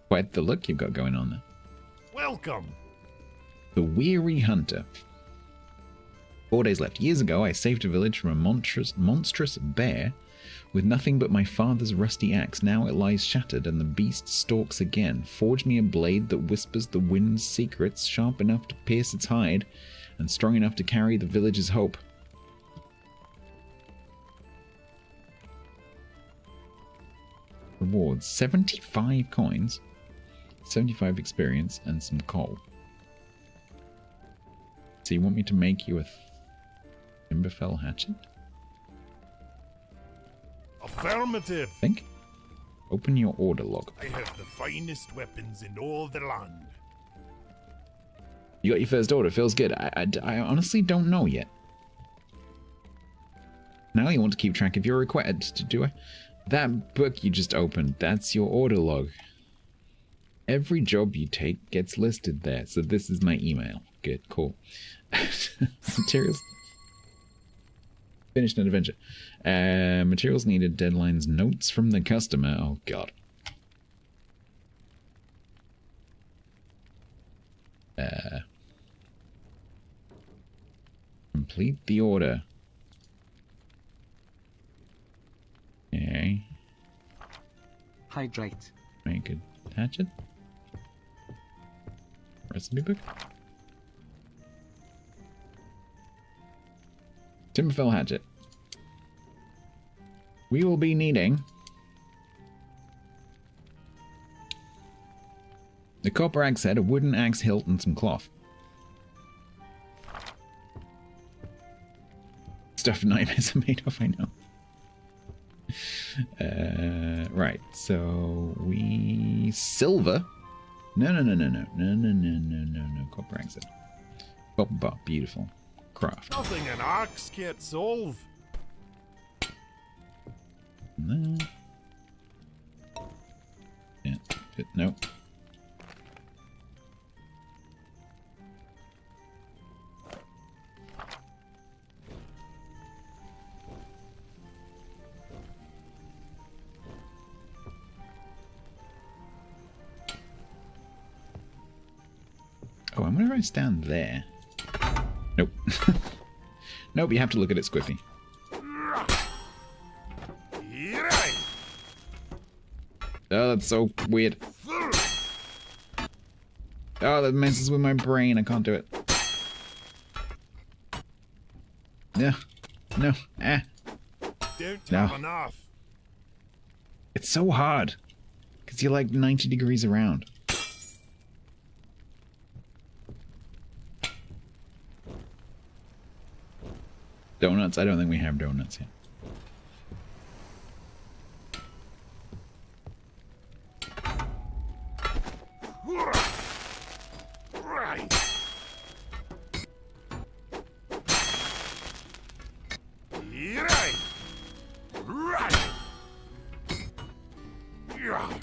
A: Quite the look you've got going on there.
B: Welcome.
A: The Weary Hunter. 4 days left. Years ago, I saved a village from a monstrous bear with nothing but my father's rusty axe. Now it lies shattered, and the beast stalks again. Forge me a blade that whispers the wind's secrets, sharp enough to pierce its hide, and strong enough to carry the village's hope. Rewards. 75 coins, 75 experience, and some coal. So you want me to make you a Timberfell hatchet?
B: Affirmative.
A: Think. Open your order log.
B: I have the finest weapons in all the land.
A: You got your first order. Feels good. I honestly don't know yet. Now you want to keep track of your request. Do I? That book you just opened, that's your order log. Every job you take gets listed there. So this is my email. Good, cool. Materials. Finished an adventure. Materials needed, deadlines, notes from the customer. Oh, God. Complete the order. Okay.
C: Hydrate.
A: Make a hatchet. Recipe book. Timberfell hatchet. We will be needing the copper axe head, a wooden axe hilt, and some cloth. Stuff nightmares are made of, I know. Right, so we... Silver? No, copper axe head. Copper bar, beautiful. Craft.
B: Nothing an axe can't solve.
A: No. Yeah, no. Oh, I'm gonna write down there. Nope. Nope, you have to look at it squiffy. Oh, that's so weird. Oh, that messes with my brain. I can't do it. Yeah. No. Ah.
B: Don't
A: No.
B: have enough.
A: It's so hard. Because you're like 90 degrees around. Donuts? I don't think we have donuts yet.
B: Right. Right. Right. Yeah.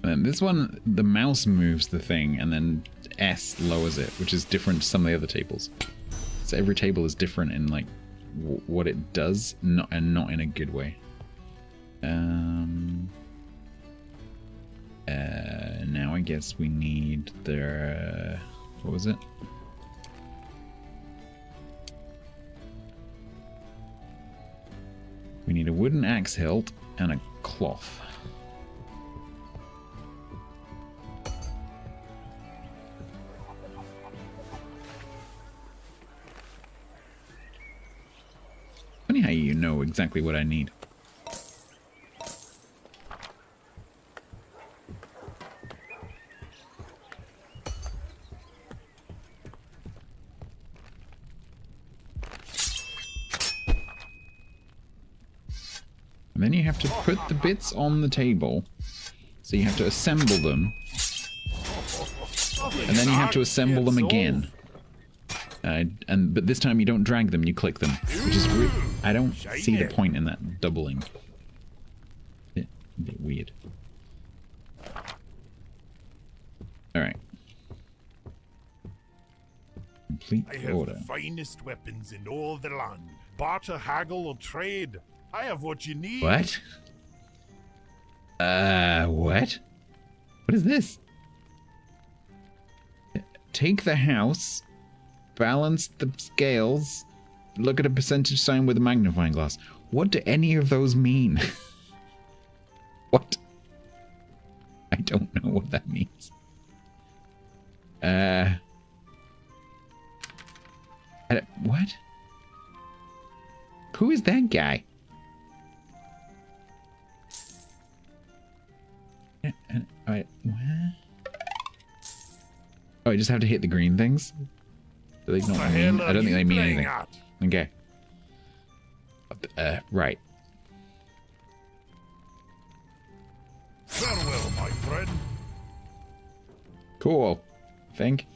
A: And this one, the mouse moves the thing, and then S lowers it, which is different to some of the other tables. So every table is different in like what it does, and not in a good way. Now I guess we need the what was it? We need a wooden axe hilt and a cloth. Funny how you know exactly what I need. And then you have to put the bits on the table. So you have to assemble them. And then you have to assemble them again. But this time you don't drag them, you click them. Which is I don't see the point in that doubling. A bit weird. Alright. Complete
B: I have
A: order.
B: the finest weapons in all the land. Barter, haggle, or trade. I have what you need.
A: What? What? What is this? Take the house, balance the scales, look at a percentage sign with a magnifying glass. What do any of those mean? What? I don't know what that means. What? Who is that guy? What? Oh, I just have to hit the green things? Do they not mean? I don't think they mean anything. Okay. Right.
B: Farewell, my friend.
A: Cool. Think.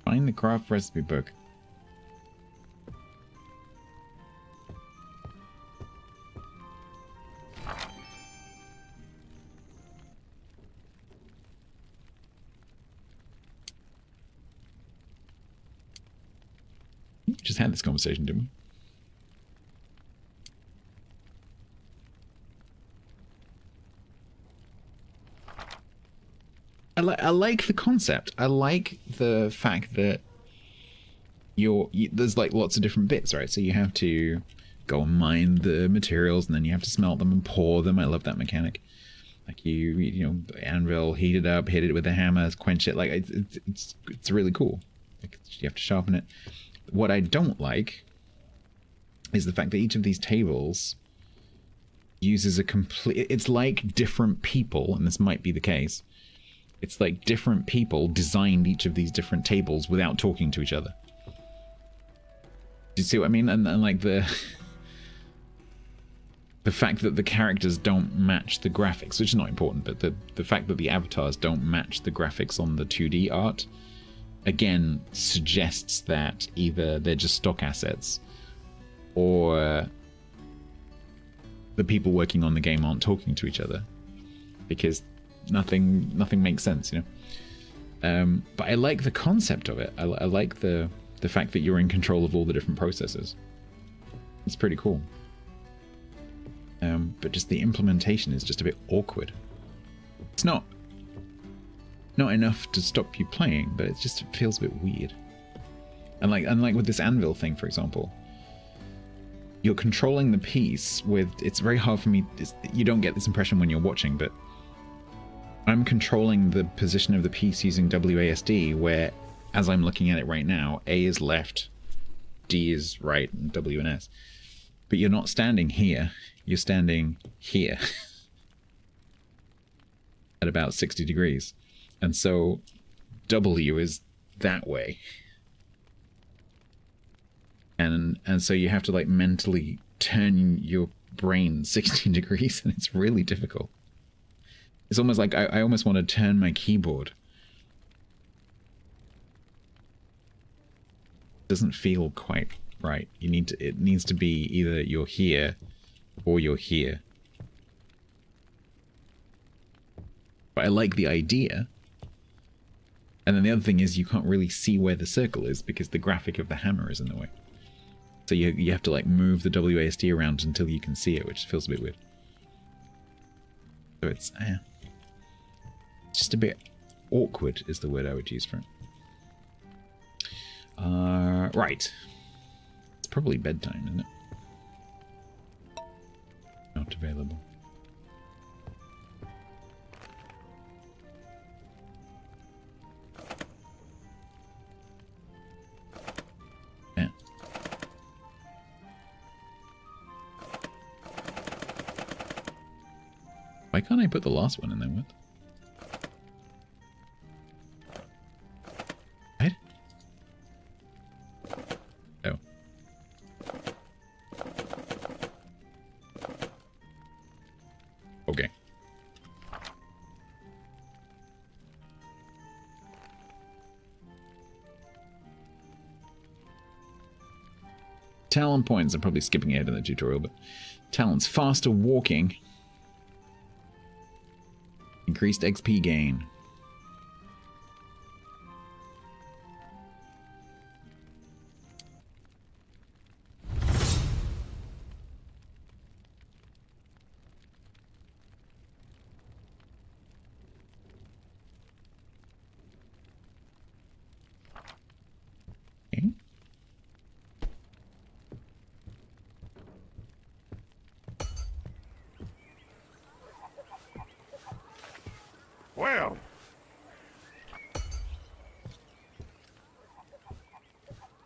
A: Find the craft recipe book. just had this conversation, didn't we? I like the concept. I like the fact that there's like lots of different bits, right? So you have to go and mine the materials, and then you have to smelt them and pour them. I love that mechanic. Like you know, anvil, heat it up, hit it with a hammer, quench it. Like it's really cool. Like, you have to sharpen it. What I don't like is the fact that each of these tables uses a complete... It's like different people, and this might be the case. It's like different people designed each of these different tables without talking to each other. Do you see what I mean? And like the fact that the characters don't match the graphics, which is not important, but the fact that the avatars don't match the graphics on the 2D art, again, suggests that either they're just stock assets, or the people working on the game aren't talking to each other, because nothing makes sense, you know. But I like the concept of it. I like the fact that you're in control of all the different processes. It's pretty cool. But just the implementation is just a bit awkward. It's not enough to stop you playing, but it feels a bit weird. And like with this anvil thing, for example, you're controlling the piece with... It's very hard for me... You don't get this impression when you're watching, but I'm controlling the position of the piece using WASD, where, as I'm looking at it right now, A is left, D is right, and W and S. But you're not standing here. You're standing here. At about 60 degrees. And so W is that way. And so you have to like mentally turn your brain 60 degrees, and it's really difficult. It's almost like I almost want to turn my keyboard. It doesn't feel quite right. It needs to be either you're here or you're here. But I like the idea. And then the other thing is you can't really see where the circle is because the graphic of the hammer is in the way. So you have to like move the WASD around until you can see it, which feels a bit weird. So it's just a bit awkward is the word I would use for it. Right. It's probably bedtime, isn't it? Not available. Yeah. Why can't I put the last one in there with? Right? Oh. Okay. Talent points. I'm probably skipping ahead in the tutorial, but talents: faster walking, increased XP gain. Okay.
B: Well,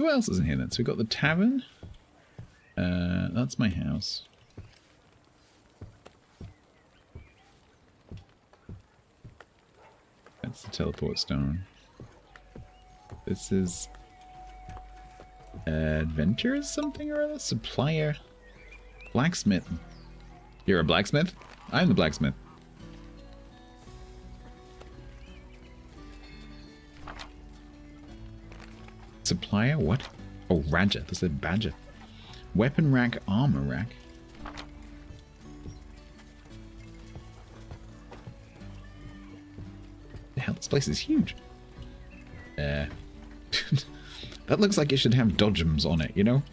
A: Who else is in here then? So we've got the tavern. That's my house. That's the teleport stone. This is adventures something or other? Supplier. Blacksmith. You're a blacksmith? I'm the blacksmith. Supplier? What? Oh, Raja. This is Badger. Weapon rack, armor rack. The hell, this place is huge. That's That looks like it should have dodgems on it, you know?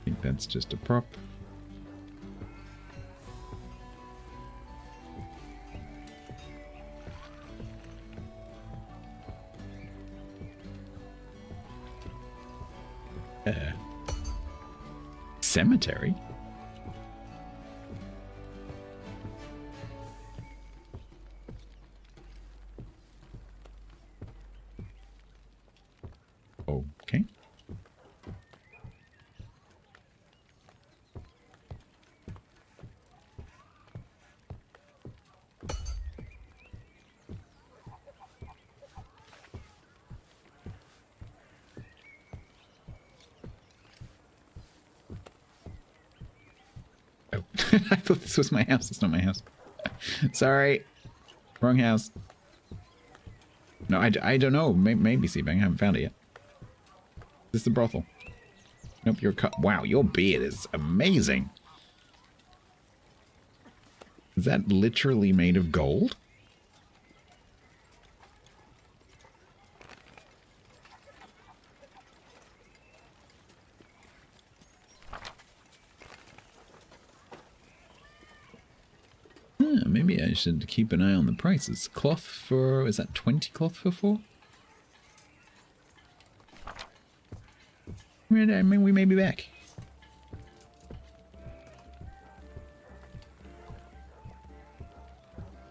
A: I think that's just a prop. Cemetery? Okay. Oh, I thought this was my house. It's not my house. Sorry. Wrong house. No, I don't know. Maybe Seabang. I haven't found it yet. Is this the brothel? Nope, you're cut. Wow, your beard is amazing. Is that literally made of gold? Maybe I should keep an eye on the prices. Cloth for... is that 20 cloth for 4? I mean, we may be back.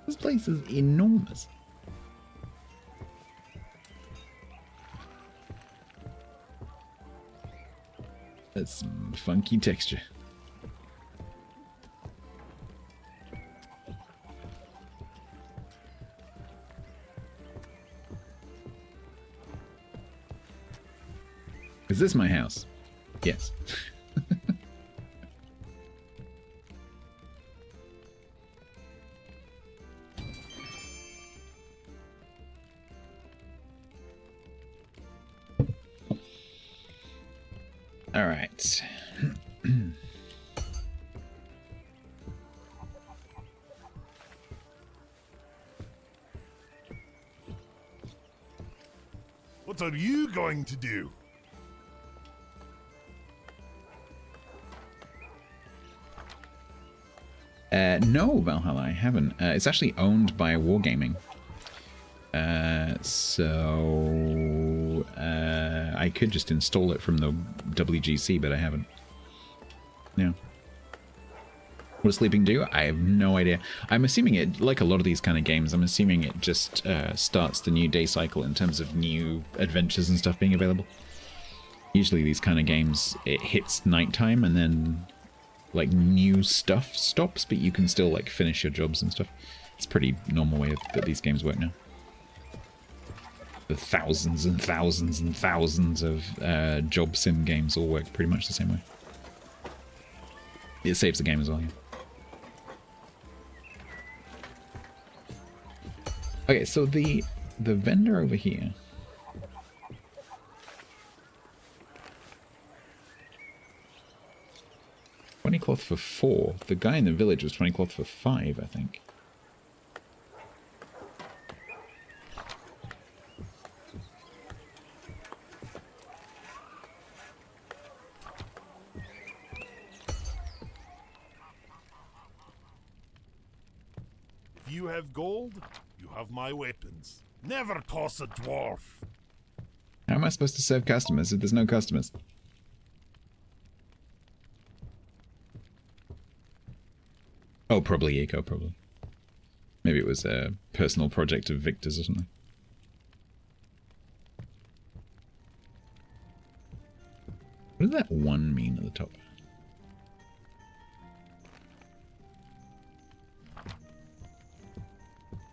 A: This place is enormous. That's some funky texture. Is this my house? Yes. All right.
B: What are you going to do?
A: No, Valhalla, I haven't. It's actually owned by Wargaming. So I could just install it from the WGC, but I haven't. Yeah. What does sleeping do? I have no idea. I'm assuming it, like a lot of these kind of games, I'm assuming it just starts the new day cycle in terms of new adventures and stuff being available. Usually these kind of games, it hits nighttime and then like new stuff stops, but you can still like finish your jobs and stuff. It's a pretty normal way that these games work now. The thousands and thousands and thousands of job sim games all work pretty much the same way. It saves the game as well, yeah. Okay, so the vendor over here. $20 cloth for 4. The guy in the village was 20 cloth for 5, I think.
B: If you have gold, you have my weapons. Never toss a dwarf.
A: How am I supposed to serve customers if there's no customers? Oh, probably Eco, probably. Maybe it was a personal project of Victor's or something. What does that 1 mean at the top?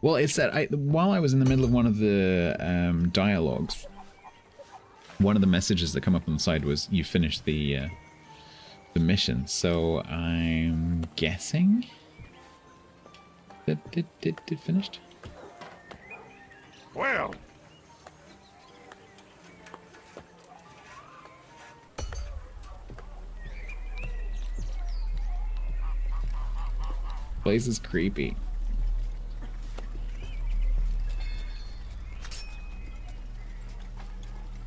A: Well, it said, while I was in the middle of one of the dialogues, one of the messages that come up on the side was, you finished the mission. So I'm guessing that it finished.
B: Well,
A: Place is creepy.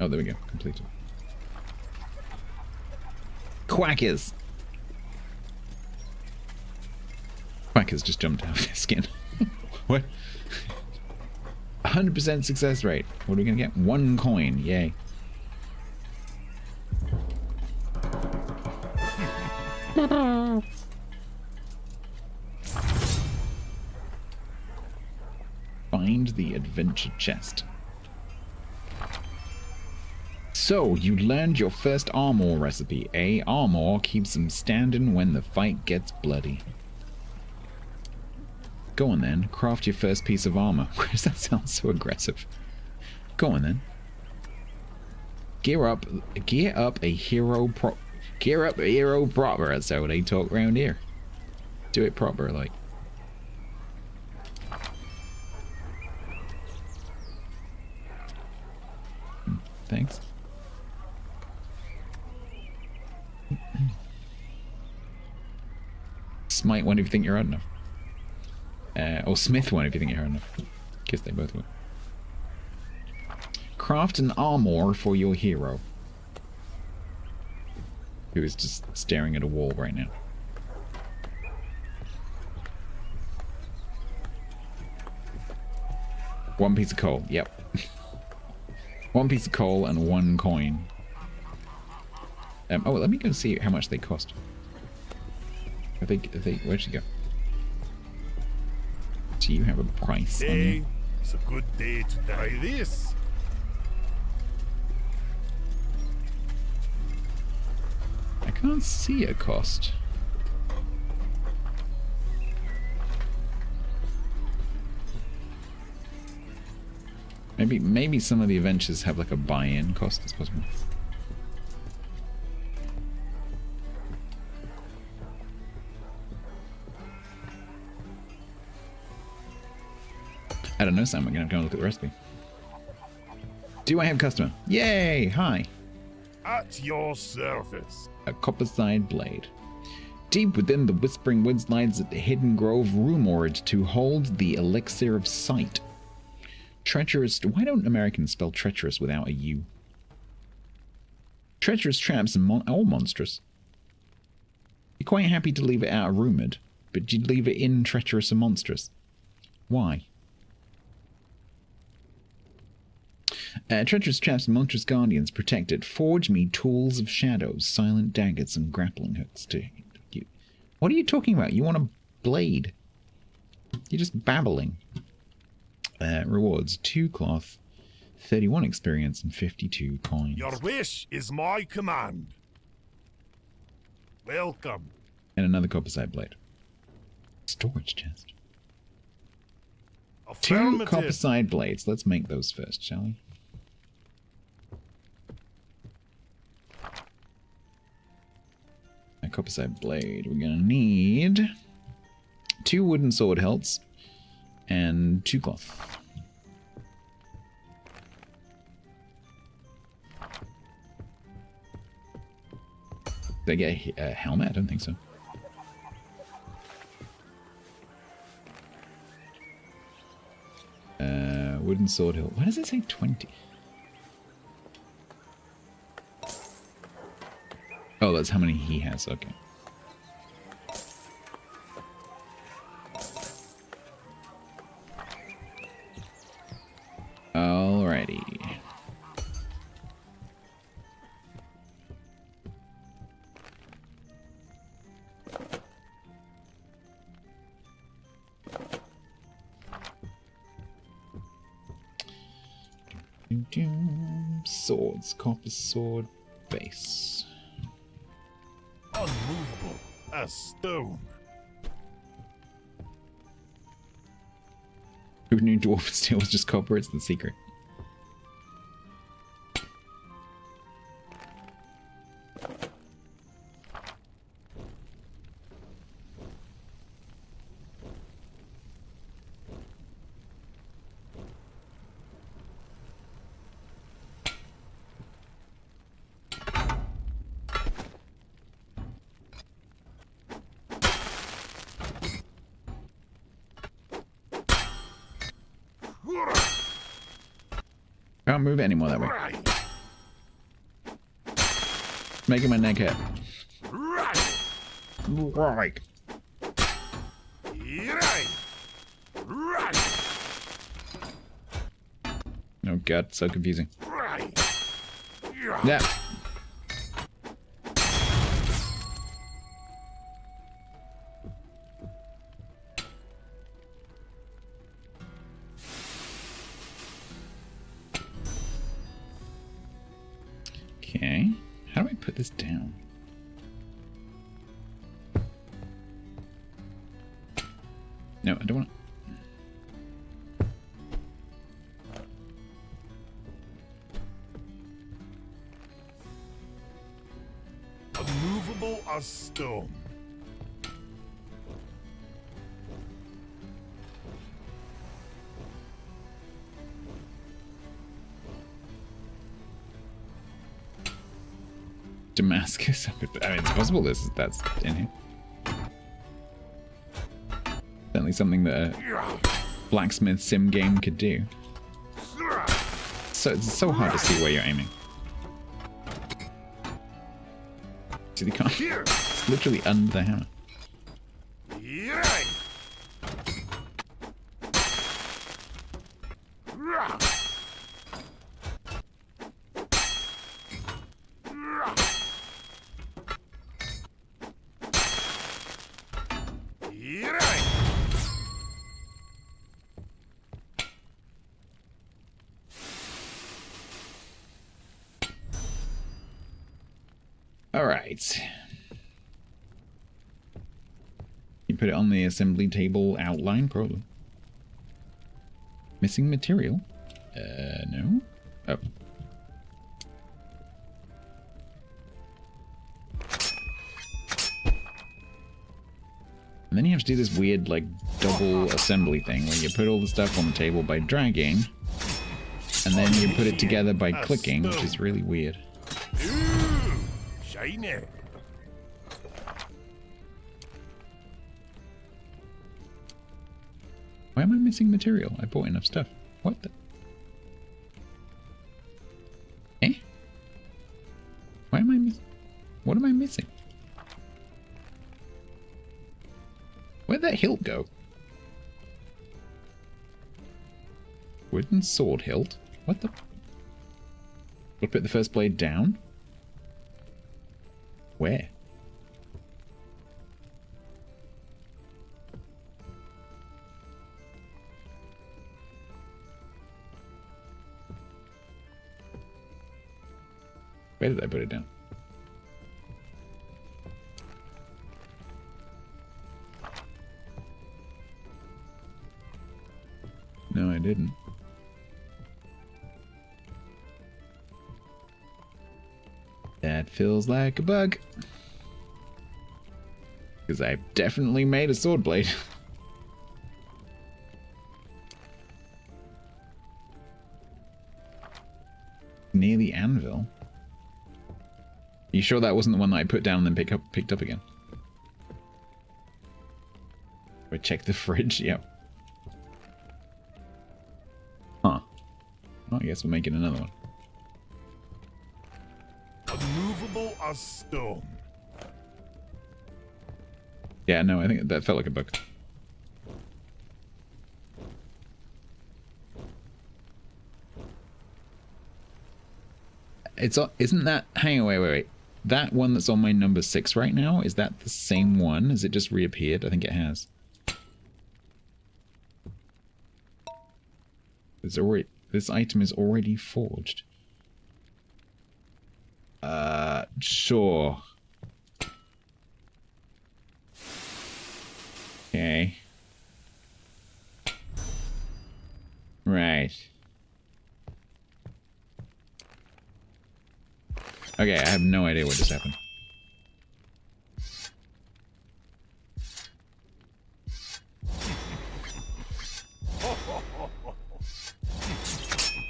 A: Oh, there we go. Completed. Quackers! Quackers just jumped out of their skin. What? 100% success rate. What are we going to get? 1 coin. Yay. Find the adventure chest. So, you learned your first armor recipe. Armor keeps them standing when the fight gets bloody. Go on then, craft your first piece of armor. Why does that sound so aggressive? Go on then. Gear up a hero proper, that's how they talk around here. Do it proper, like. Thanks. Smite one if you think you're hard enough. Or Smith one if you think you're hard enough. Guess they both will. Craft an armor for your hero. Who is just staring at a wall right now. One piece of coal, yep. 1 piece of coal and 1 coin. Oh, let me go see how much they cost. Where'd she go? Do you have a price on you?
B: It's a good day to try this.
A: I can't see a cost. Maybe some of the adventures have like a buy-in cost. It's possible. I don't know, Sam. We're gonna have to go and look at the recipe. Do I have a customer? Yay! Hi.
B: At your service.
A: A copper-side blade. Deep within the Whispering Woods lies a hidden grove rumored to hold the elixir of sight. Treacherous. Why don't Americans spell treacherous without a U? Treacherous traps and all monstrous. You're quite happy to leave it out of rumored, but you'd leave it in treacherous and monstrous. Why? Treacherous traps and monstrous guardians protected. Forge me tools of shadows, silent daggers, and grappling hooks to you. What are you talking about? You want a blade? You're just babbling. Rewards 2 cloth, 31 experience, and 52 coins.
B: Your wish is my command. Welcome.
A: And another copper-side blade. Storage chest. 2 copper-side blades. Let's make those first, shall we? A copper-side blade. We're gonna need 2 wooden sword hilts and 2 cloth. Did I get a helmet? I don't think so. Wooden sword hilt. Why does it say 20? Oh, that's how many he has. Okay. Alrighty. Swords, copper sword, base.
B: Unmovable as stone.
A: Who knew dwarf steel was just copper? It's the secret. Can't move it anymore that way. Making my neck hurt.
B: Right.
A: Right.
B: Right. Right.
A: Oh god, so confusing.
B: Right.
A: Yeah. Okay. How do I put this down? No, I don't want to.
B: Unmovable as stone.
A: Damascus. I mean, it's possible that's in here. Certainly something that a Blacksmith sim game could do. So it's so hard to see where you're aiming. See, they can't. It's literally under the hammer.
B: Right.
A: All right. You put it on the assembly table outline, probably. Missing material? No. Oh. And then you have to do this weird, like, double assembly thing where you put all the stuff on the table by dragging, and then you put it together by clicking, which is really weird.
B: Ooh, shiny.
A: Why am I missing material? I bought enough stuff. What the? Eh? Why am I missing? What am I missing? Where'd that hilt go? Wooden sword hilt? What the? Would put the first blade down? Where? Where did I put it down? No, I didn't. That feels like a bug. Because I've definitely made a sword blade. Near the anvil. You sure that wasn't the one that I put down and then picked up again? I check the fridge. Yep. Huh. Well, I guess we're making another one.
B: Unmovable as stone.
A: Yeah, no, I think that felt like a bug. Isn't that... Hang on, wait. That one that's on my number 6 right now, is that the same one? Has it just reappeared? I think it has. This item is already forged. Sure. Okay. Right. Okay, I have no idea what just happened.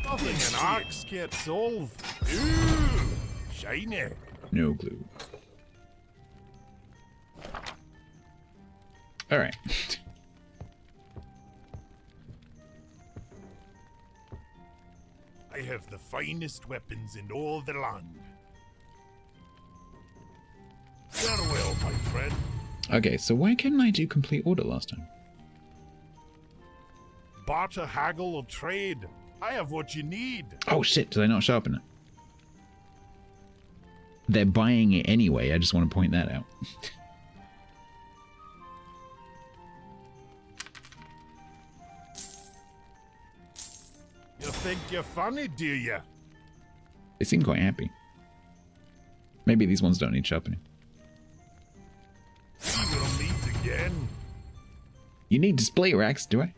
B: Nothing an axe can't solve. Ooh, shiny.
A: No clue. Alright.
B: I have the finest weapons in all the land.
A: Okay, so why couldn't I do complete order last time?
B: Barter, haggle, or trade. I have what you need.
A: Oh shit, did I not sharpen it? They're buying it anyway, I just want to point that out.
B: You think you're funny, do you?
A: They seem quite happy. Maybe these ones don't need sharpening.
B: We'll meet again.
A: You need display racks, do I?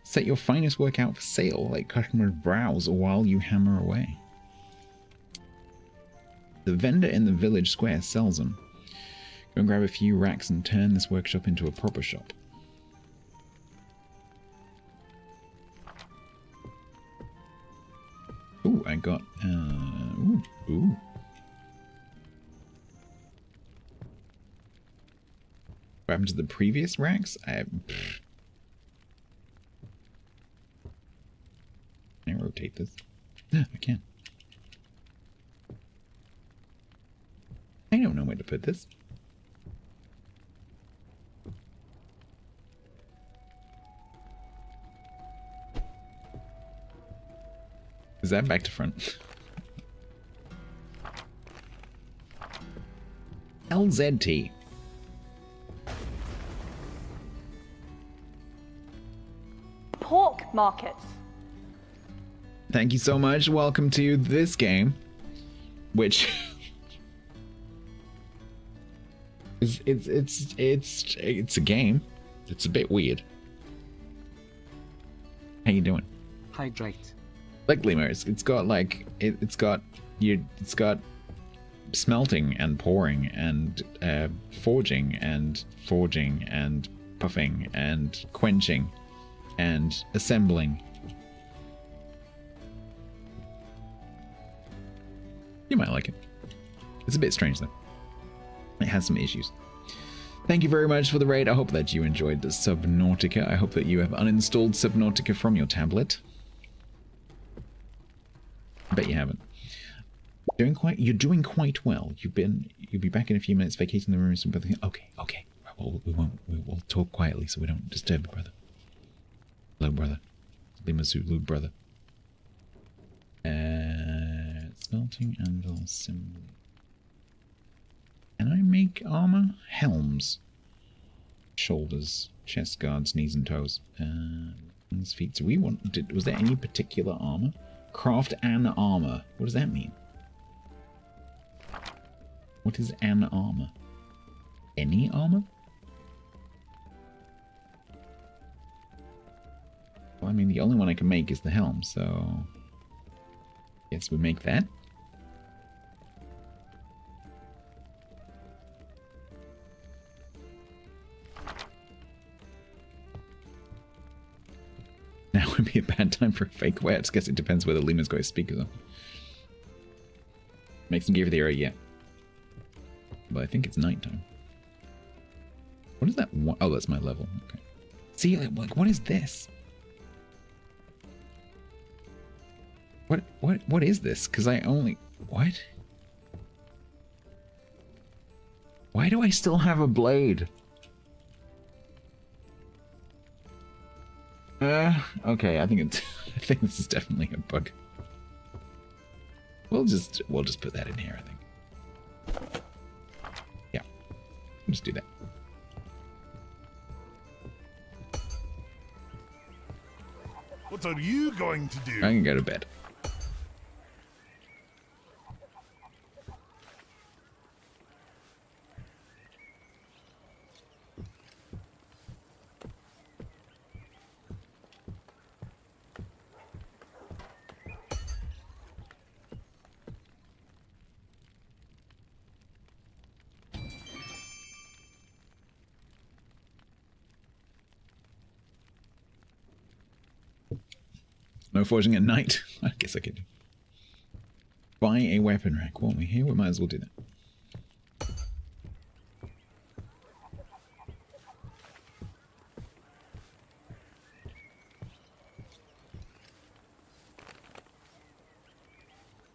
A: Set your finest work out for sale, like customers browse while you hammer away. The vendor in the village square sells them. Go and grab a few racks and turn this workshop into a proper shop. Ooh, I got, ooh. What happened to the previous racks? Can I rotate this? Yeah, I can. I don't know where to put this. Is that back to front? LZT.
E: Pork markets.
A: Thank you so much. Welcome to this game, which it's a game. It's a bit weird. How you doing?
C: Hydrate.
A: Like lemurs, it's got like it's got smelting and pouring and forging and puffing and quenching and assembling. You might like it. It's a bit strange though. It has some issues. Thank you very much for the raid. I hope that you enjoyed the Subnautica. I hope that you have uninstalled Subnautica from your tablet. I bet you haven't. You're doing quite well. You'll be back in a few minutes, vacating the room. Okay. We'll talk quietly so we don't disturb you, brother. Hello, brother. Lima Zulu, brother. Smelting and assembly. Can I make armor? Helms. Shoulders, chest guards, knees and toes. Hands, feet. So was there any particular armor? Craft an armor. What does that mean? What is an armor? Any armor? Well, I mean, the only one I can make is the helm, so... Guess we make that. Now would be a bad time for a fake wet. I guess it depends whether Lima's got his speakers on. Makes him give the error yet. But I think it's nighttime. What is that? Oh, that's my level. Okay. See, like, what is this? What is this? Because I only... What? Why do I still have a blade? Okay, I think this is definitely a bug. We'll just put that in here, I think. Yeah. We'll just do that.
B: What are you going to do?
A: I can go to bed. No forging at night. I guess I could do. Buy a weapon rack. While we're here, we might as well do that.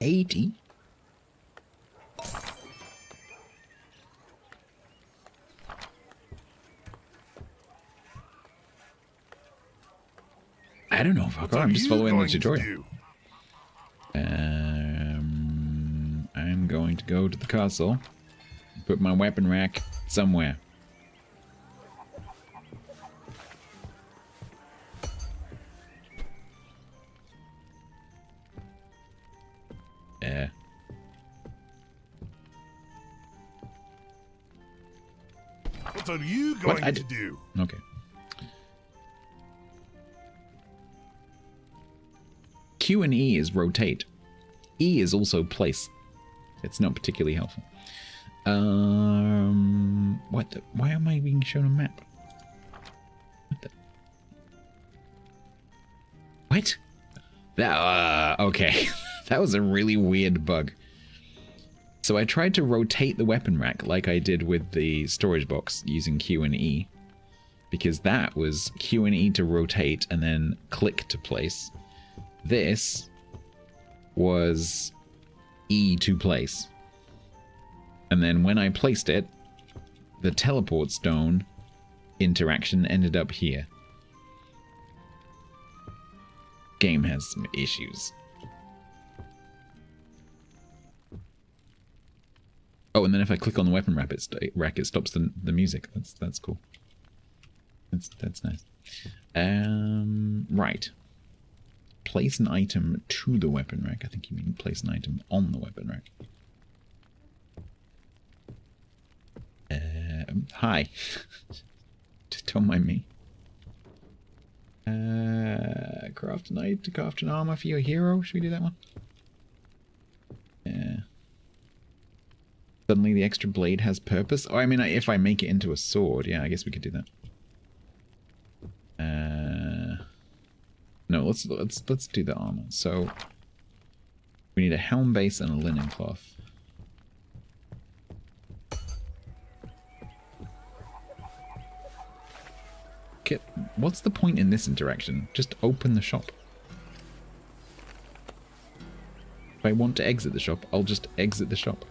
A: $80? I don't know. Fuck, I'm just following the tutorial.
B: Do?
A: I'm going to go to the castle. Put my weapon rack somewhere. Yeah.
B: What are you going
A: What?
B: to do?
A: Okay. Q and E is rotate. E is also place. It's not particularly helpful. What the? Why am I being shown a map? What the? What? That, okay. That was a really weird bug. So I tried to rotate the weapon rack like I did with the storage box using Q and E. Because that was Q and E to rotate and then click to place. This was E to place. And then when I placed it, the teleport stone interaction ended up here. Game has some issues. Oh, and then if I click on the weapon rack, it stops the music. That's cool. That's nice. Right. Place an item to the weapon rack. I think you mean place an item on the weapon rack. Hi. Just don't mind me. Craft an item to craft an armor for your hero. Should we do that one? Yeah. Suddenly the extra blade has purpose. Oh, I mean, if I make it into a sword, yeah, I guess we could do that. No, let's do the armor. So we need a helm base and a linen cloth. Okay, what's the point in this interaction? Just open the shop. If I want to exit the shop, I'll just exit the shop.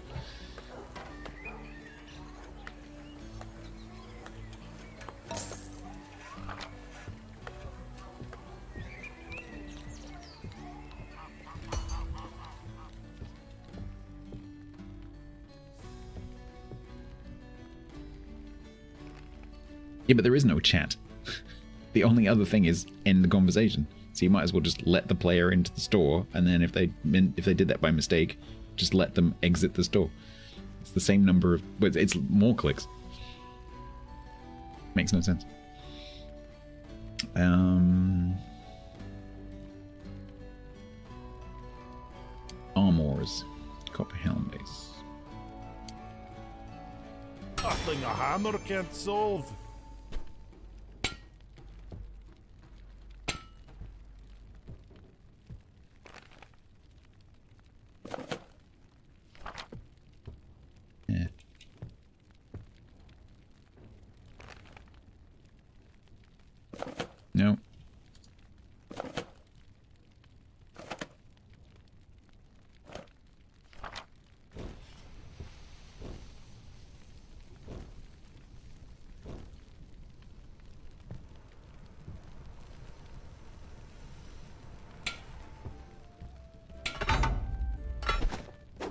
A: Yeah, but there is no chat. The only other thing is end the conversation. So you might as well just let the player into the store, and then if they did that by mistake, just let them exit the store. It's the same number of... But it's more clicks. Makes no sense. Armors. Copper helm base.
B: Nothing a hammer can't solve.
A: Yeah. No.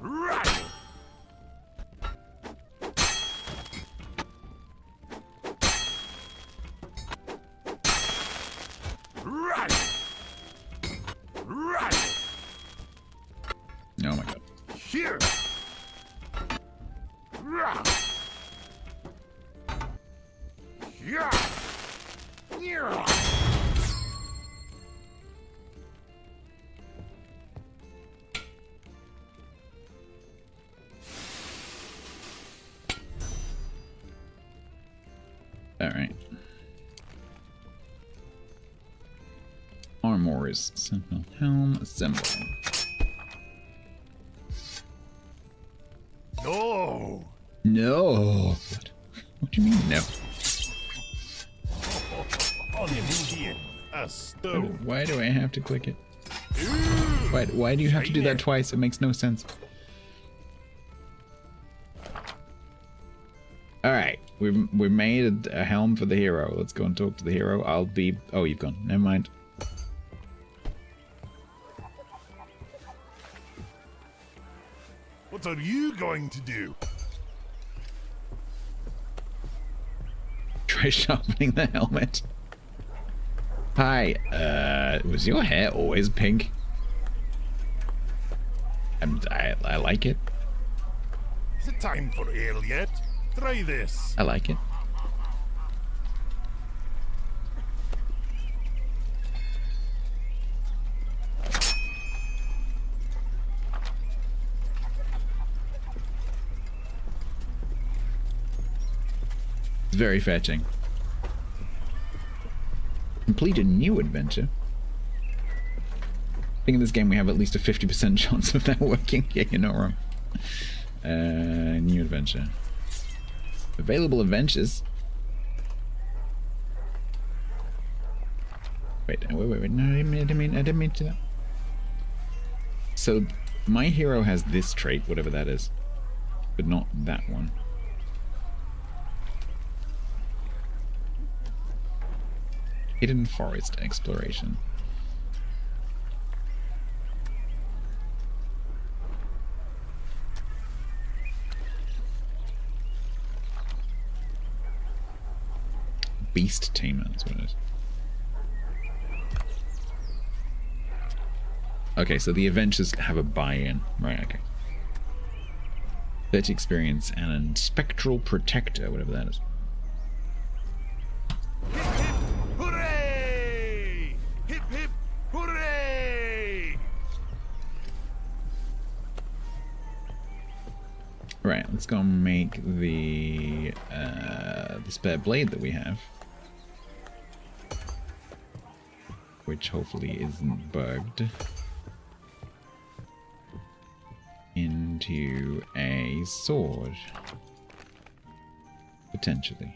B: Right. Right. Right.
A: Oh my god.
B: Here. Right. Yeah. Yeah.
A: Alright. Armors. Sentinel helm. Assemble.
B: No.
A: No. What do you mean no?
B: On immediate. A stone.
A: Why do I have to click it? Why do you have to do that twice? It makes no sense. Alright. We've made a helm for the hero. Let's go and talk to the hero. I'll be... Oh, you've gone. Never mind.
B: What are you going to do?
A: Try sharpening the helmet. Hi, was your hair always pink? I like it.
B: Is it time for ale yet? Try this.
A: I like it. It's very fetching. Complete a new adventure. I think in this game we have at least a 50% chance of that working. Yeah, you're not wrong. New adventure. Available adventures. Wait. No, I didn't mean to that. So, my hero has this trait, whatever that is, but not that one. Hidden forest exploration. Beast tamer, that's what it is. Okay, so the adventures have a buy-in. Right, okay. 30 experience and a spectral protector, whatever that is.
B: Hooray! Hip hip hooray!
A: Right, let's go and make the spare blade that we have. Which hopefully isn't bugged. Into a sword. Potentially.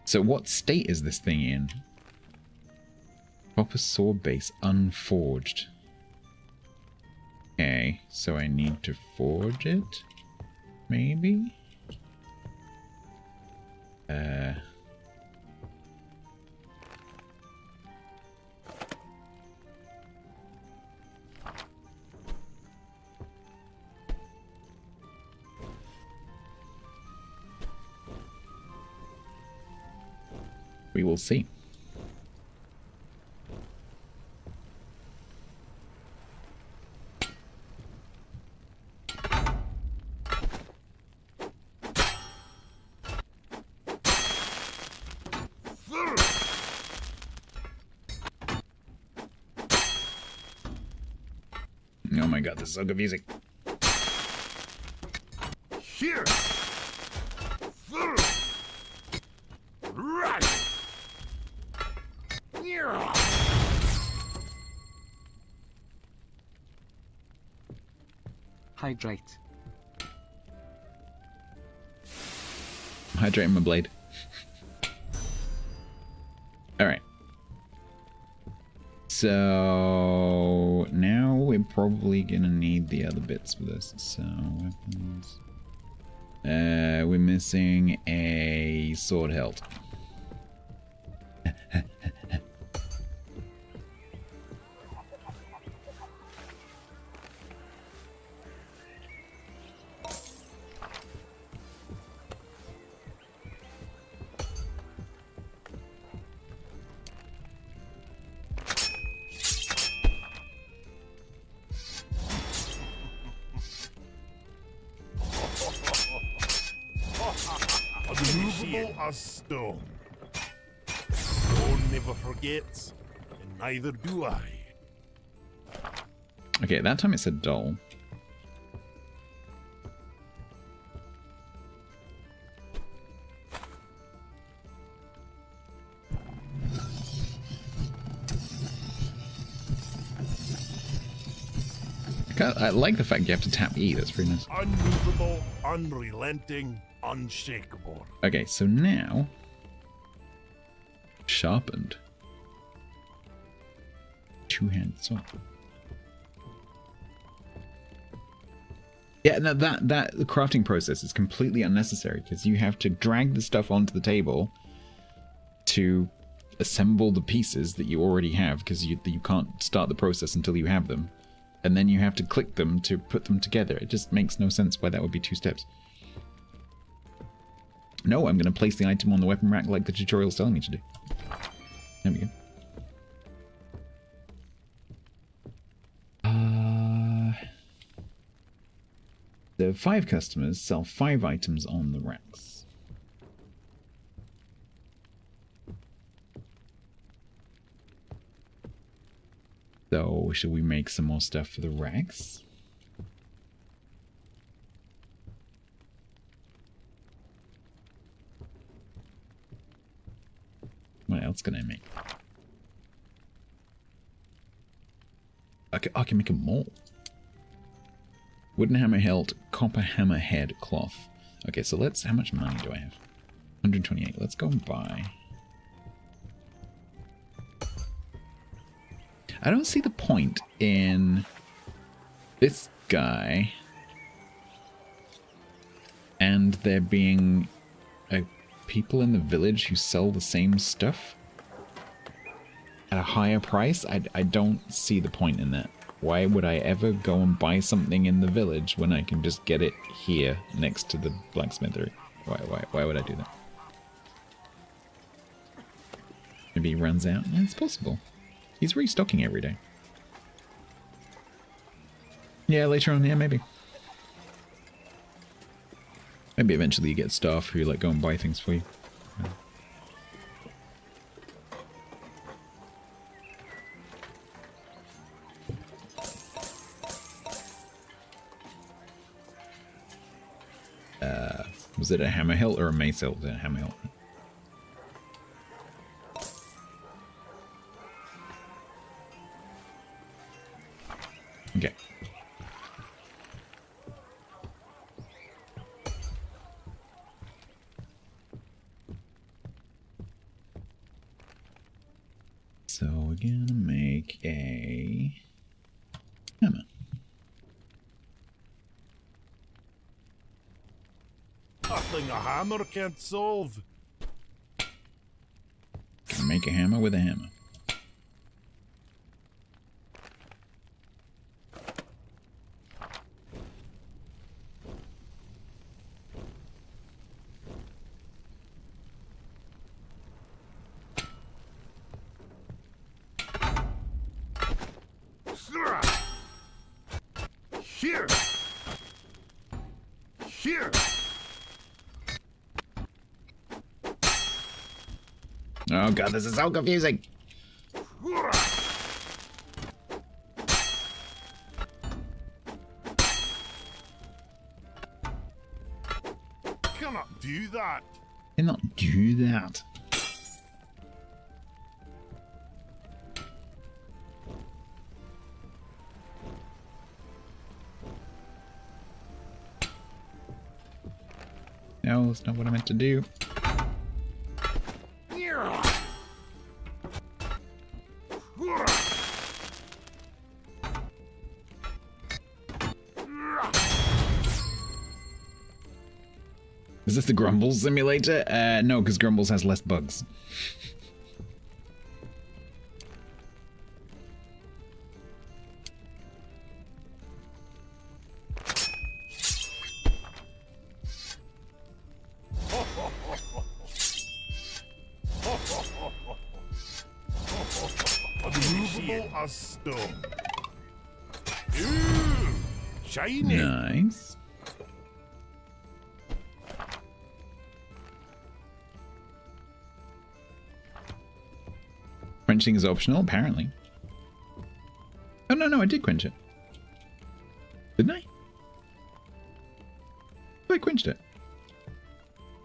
A: So what state is this thing in? Copper sword base unforged. Okay, so I need to forge it? Maybe? We will see. Oh my god, this is so confusing.
B: Here. Right.
C: Hydrate.
A: I'm hydrating my blade. Alright. So now we're probably gonna need the other bits for this. So weapons. We're missing a sword hilt.
B: Unmovable as stone. Stone never forgets, and neither do I.
A: Okay, that time it said dull. I like the fact you have to tap E, that's pretty nice.
B: Unmovable, unrelenting, unshakable.
A: Okay, so now... Sharpened. Two-handed sword. Yeah, no, that the crafting process is completely unnecessary because you have to drag the stuff onto the table to assemble the pieces that you already have, because you can't start the process until you have them. And then you have to click them to put them together. It just makes no sense why that would be 2 steps. No, I'm going to place the item on the weapon rack like the tutorial's telling me to do. There we go. The 5 customers sell 5 items on the racks. So, should we make some more stuff for the racks? What else can I make? I can make a mole. Wooden hammer hilt, copper hammer head cloth. Okay, so let's... How much money do I have? 128. Let's go and buy. I don't see the point in this guy and there being people in the village who sell the same stuff at a higher price. I don't see the point in that. Why would I ever go and buy something in the village when I can just get it here next to the blacksmithery? Why would I do that? Maybe he runs out? Yeah, it's possible. He's restocking every day. Yeah, later on, yeah, maybe. Maybe eventually you get staff who like go and buy things for you. Was it a hammer hilt or a mace hilt? A hammer hilt. Okay. So we're gonna make a hammer.
B: Nothing a hammer can't solve.
A: Gonna make a hammer with a hammer.
B: Here. Here.
A: Oh god, this is so confusing.
B: Cannot do that.
A: Cannot do that. No, that's not what I meant to do. Is this the Grumbles simulator? No, because Grumbles has less bugs.
B: Unmovable as stone. Ooh, shiny.
A: Nice. Quenching is optional, apparently. Oh, no, I did quench it. Didn't I? I quenched it.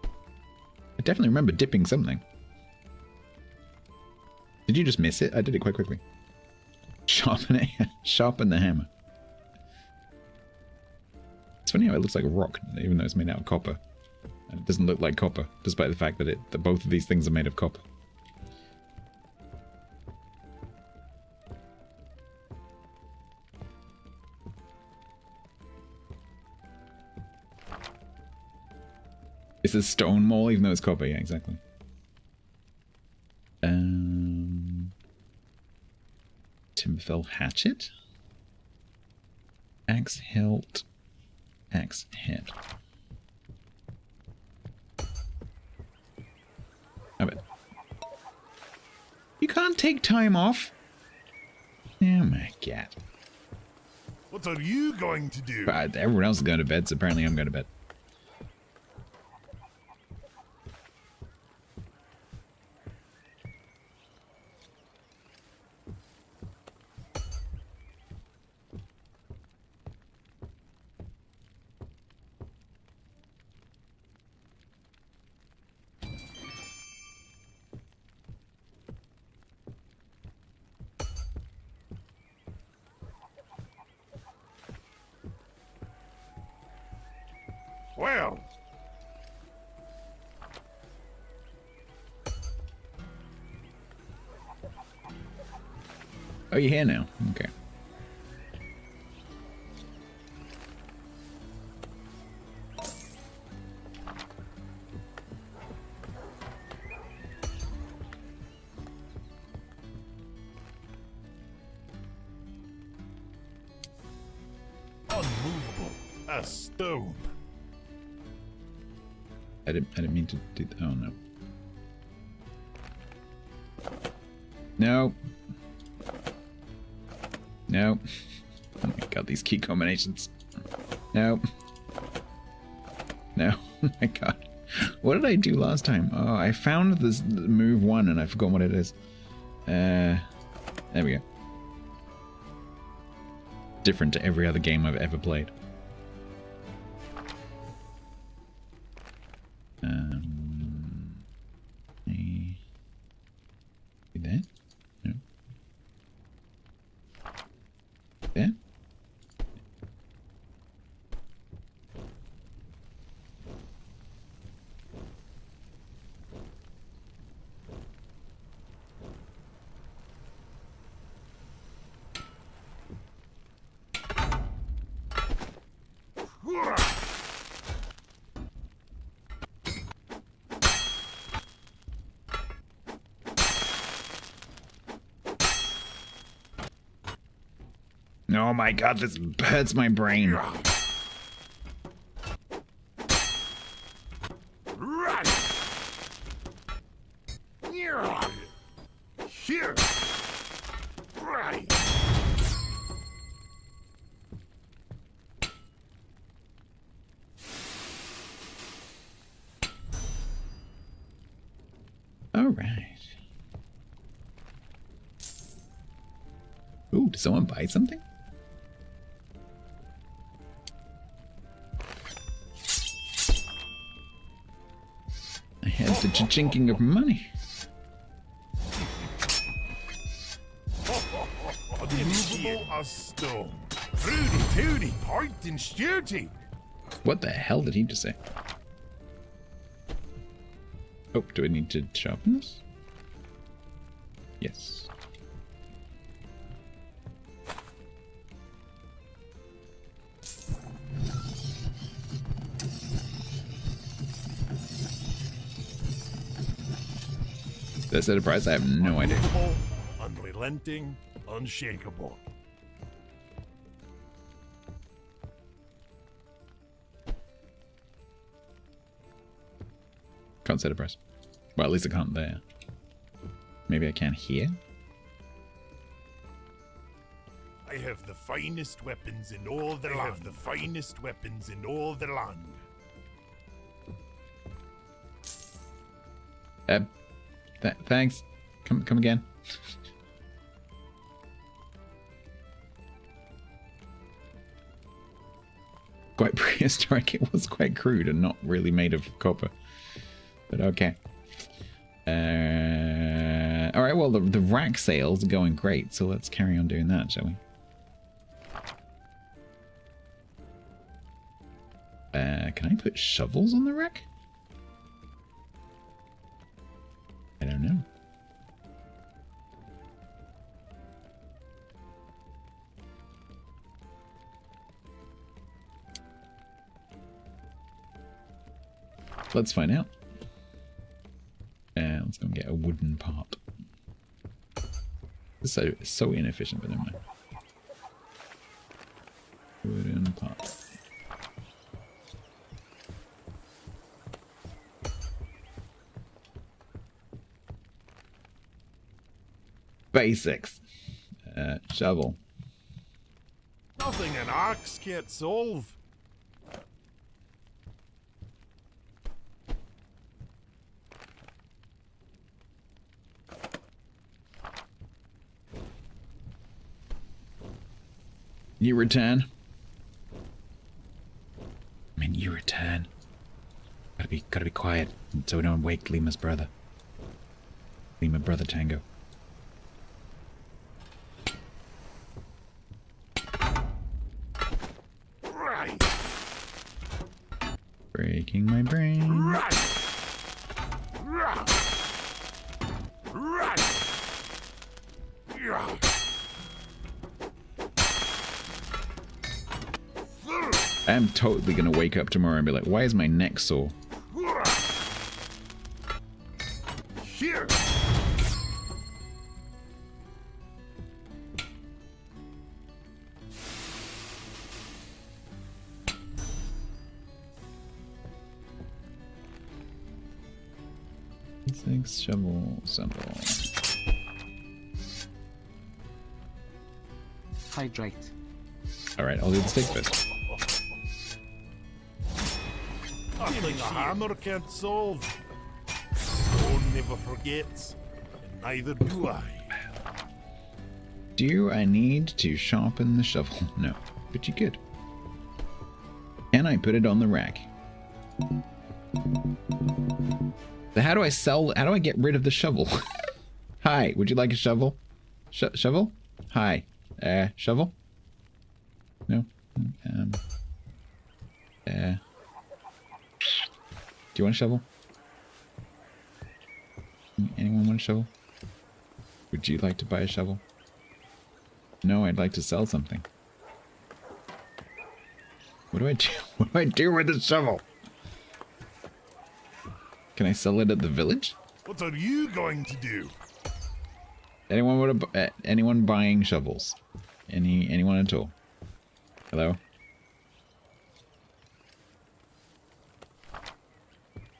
A: I definitely remember dipping something. Did you just miss it? I did it quite quickly. Sharpen it. Sharpen the hammer. It's funny how it looks like a rock, even though it's made out of copper. And it doesn't look like copper, despite the fact that both of these things are made of copper. It's a stone mole, even though it's copper. Yeah, exactly. Timberfell hatchet? Axe hilt. Axe head. I bet. You can't take time off. Oh my god.
B: What are you going to do?
A: But everyone else is going to bed, so apparently I'm going to bed.
B: Well,
A: Oh, you're here now? Okay.
B: unmovable, a stone.
A: I didn't mean to do that. Oh no. No. No. Oh my god, these key combinations. No. No. Oh my god. What did I do last time? Oh, I found this move 1 and I forgot what it is. There we go. Different to every other game I've ever played. There? No. There? Oh my god, this hurts my brain.
B: Right. Here. Right.
A: All right. Ooh, did someone buy something? I had the chinking of money.
B: Unmovable, a stone. Fruity, tooty, point and shooty.
A: What the hell did he just say? Oh, do I need to sharpen this? Yes. Did I set a price? I have no idea.
B: Unmovable, unrelenting, unshakable.
A: Can't set a price. Well, at least I can't there. Maybe I can here?
B: I have the finest weapons in all the land. I have the finest weapons in all the land.
A: Thanks. Come again. Quite prehistoric. It was quite crude and not really made of copper. But okay. Alright, well, the rack sales are going great, so let's carry on doing that, shall we? Can I put shovels on the rack? I don't know. Let's find out. Let's go and get a wooden part. So inefficient, but never mind. Wooden pot. Basics. Shovel.
B: Nothing an axe can't solve.
A: You return. I mean, you return. Gotta be quiet, so we don't wake Lima's brother. Lima brother Tango.
B: Right.
A: Breaking my brain.
B: Right. Right. Right. Yeah.
A: I'm totally gonna wake up tomorrow and be like, why is my neck sore?
B: Here.
A: Six shovel symbol.
C: Hydrate.
A: Alright, I'll do the stick first.
B: Nothing a hammer can't solve. Stone never forgets, and neither do I.
A: Do I need to sharpen the shovel? No, but you could. Can I put it on the rack? So how do I get rid of the shovel? Hi, would you like a shovel? Shovel? Hi. Shovel? No? Do you want a shovel? Anyone want a shovel? Would you like to buy a shovel? No, I'd like to sell something. What do I do? What do I do with the shovel? Can I sell it at the village?
B: What are you going to do?
A: Anyone buying shovels? Anyone at all? Hello?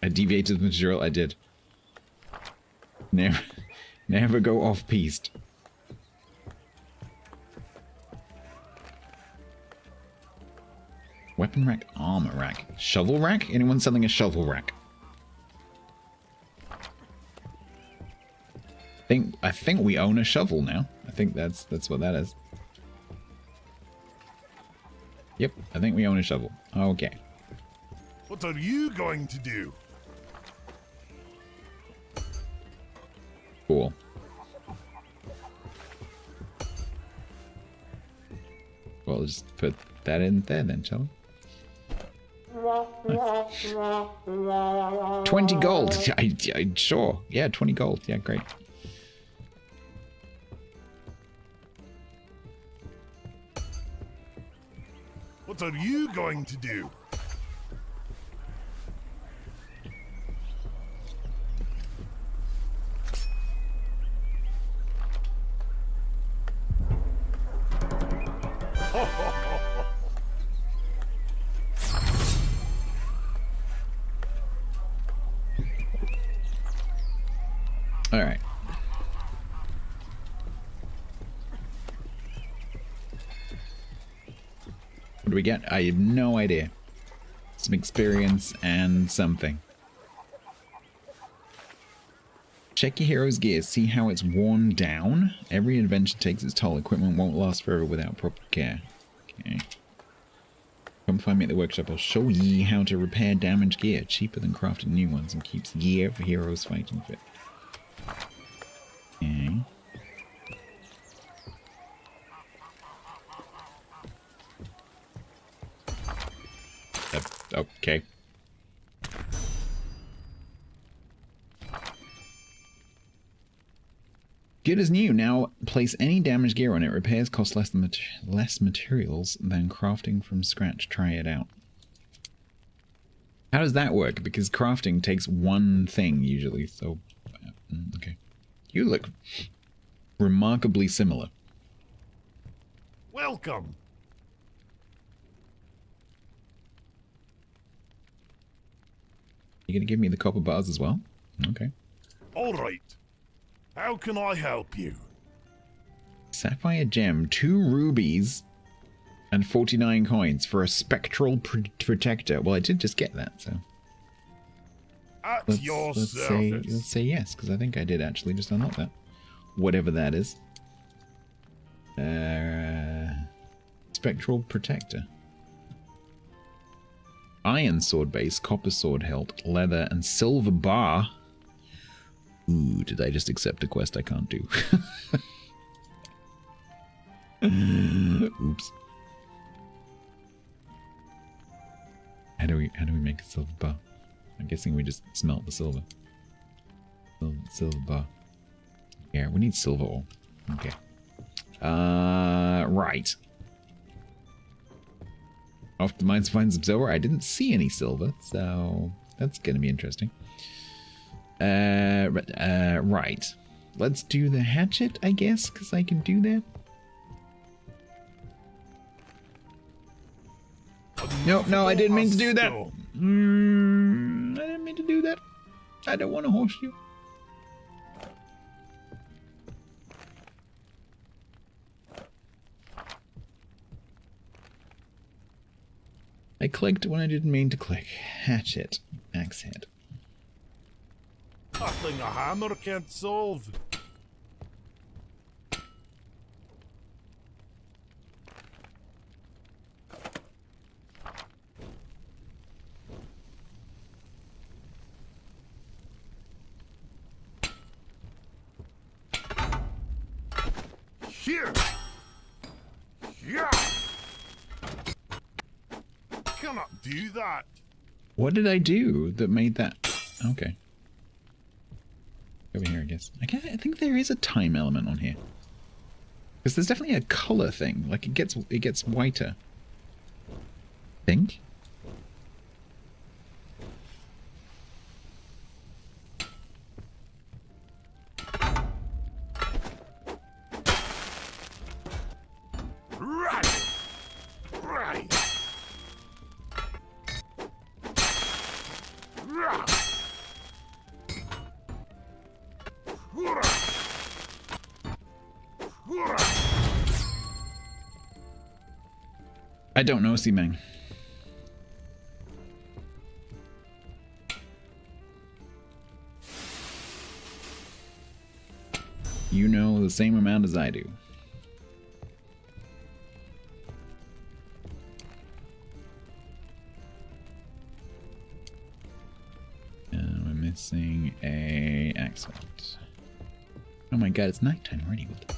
A: I deviated the material. I did. Never go off piste. Weapon rack, armor rack, shovel rack. Anyone selling a shovel rack? I think we own a shovel now. I think that's what that is. Yep, I think we own a shovel. Okay.
B: What are you going to do?
A: Cool. Well, just put that in there then, shall we? Nice. 20 gold. Sure. Yeah, 20 gold. Yeah, great.
B: What are you going to do?
A: All right. What do we get? I have no idea. Some experience and something. Check your hero's gear. See how it's worn down? Every adventure takes its toll. Equipment won't last forever without proper care. Okay. Come find me at the workshop. I'll show ye how to repair damaged gear. Cheaper than crafting new ones and keeps gear for heroes fighting fit. Okay. Okay. Good as new. Now place any damaged gear on it. Repairs cost less materials than crafting from scratch. Try it out. How does that work? Because crafting takes one thing usually. So, okay. You look remarkably similar.
B: Welcome.
A: You gonna give me the copper bars as well? Okay.
B: All right. How can I help you?
A: Sapphire gem, 2 rubies, and 49 coins for a spectral protector. Well, I did just get that, so
B: At your
A: let's
B: service.
A: say yes, because I think I did actually just unlock that. Whatever that is. Spectral protector. Iron sword base, copper sword hilt, leather, and silver bar. Ooh, did I just accept a quest I can't do? Oops. How do we make a silver bar? I'm guessing we just smelt the silver. Silver bar. Yeah, we need silver ore. Okay. Right. Off the mines to find some silver. I didn't see any silver, so that's gonna be interesting. Right. Let's do the hatchet, I guess, because I can do that. No, I didn't mean to do that. I didn't mean to do that. I don't want to horse you. I clicked when I didn't mean to click. Hatchet. Axe head.
B: Nothing a hammer can't solve. Here. Yeah. Cannot do that.
A: What did I do that made that? Okay. Over here, I guess. I think there is a time element on here. Because there's definitely a color thing. Like it gets whiter. Think?
B: Right. Right. Right.
A: I don't know, Simang. You know the same amount as I do. And we're missing a accent. Oh my god, it's nighttime already. What the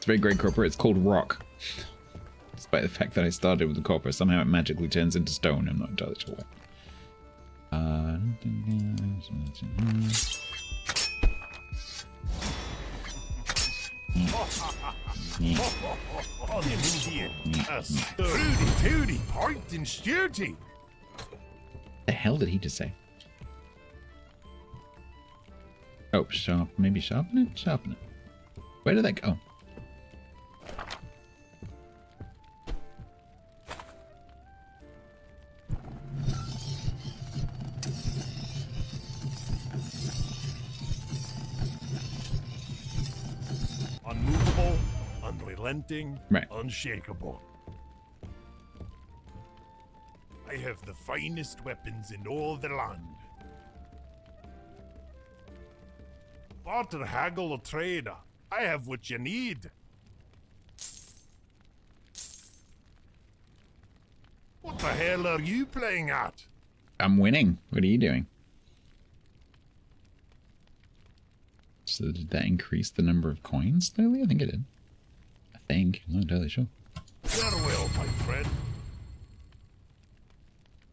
A: It's very great copper. It's called rock. Despite the fact that I started with the copper, somehow it magically turns into stone. I'm not entirely sure why.
B: Tooty, point and shooty.
A: What the hell did he just say? Oh, maybe sharpen it? Sharpen it. Where did that go?
B: Unmovable, unrelenting,
A: Right.
B: unshakable. I have the finest weapons in all the land. Barter, haggle, or trade, I have what you need. What the hell are you playing at?
A: I'm winning. What are you doing? So did that increase the number of coins slowly? I think it did. I think. I'm not entirely sure.
B: Farewell, my friend.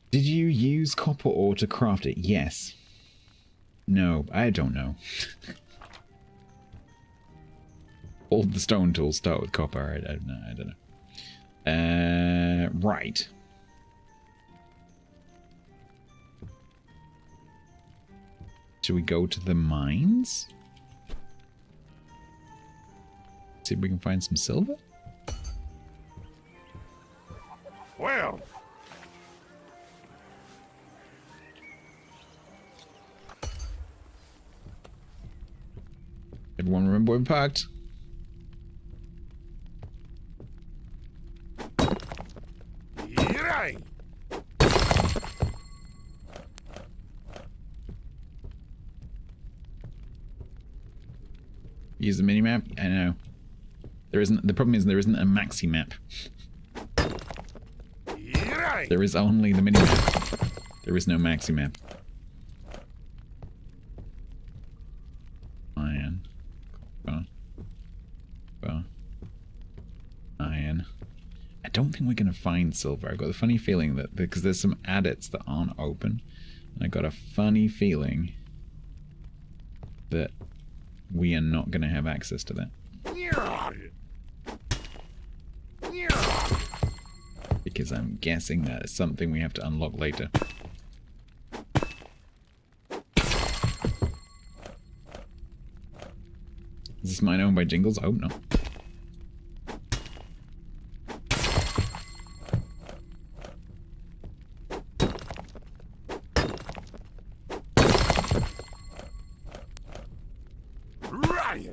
A: Did you use copper ore to craft it? Yes. No, I don't know. All the stone tools start with copper. I don't know. Right. Should we go to the mines? See if we can find some silver?
B: Well,
A: Everyone remember where we parked?
B: right.
A: Use the minimap? I know. There isn't. The problem is there isn't a maxi map.
B: Right.
A: There is only the minimap. There is no maxi map. Iron. Copper. Copper. Iron. I don't think we're going to find silver. I've got a funny feeling that because there's some adits that aren't open. And I got a funny feeling that we are not going to have access to that. Because I'm guessing that is something we have to unlock later. Is this mine owned by Jingles? I hope not.
B: Right.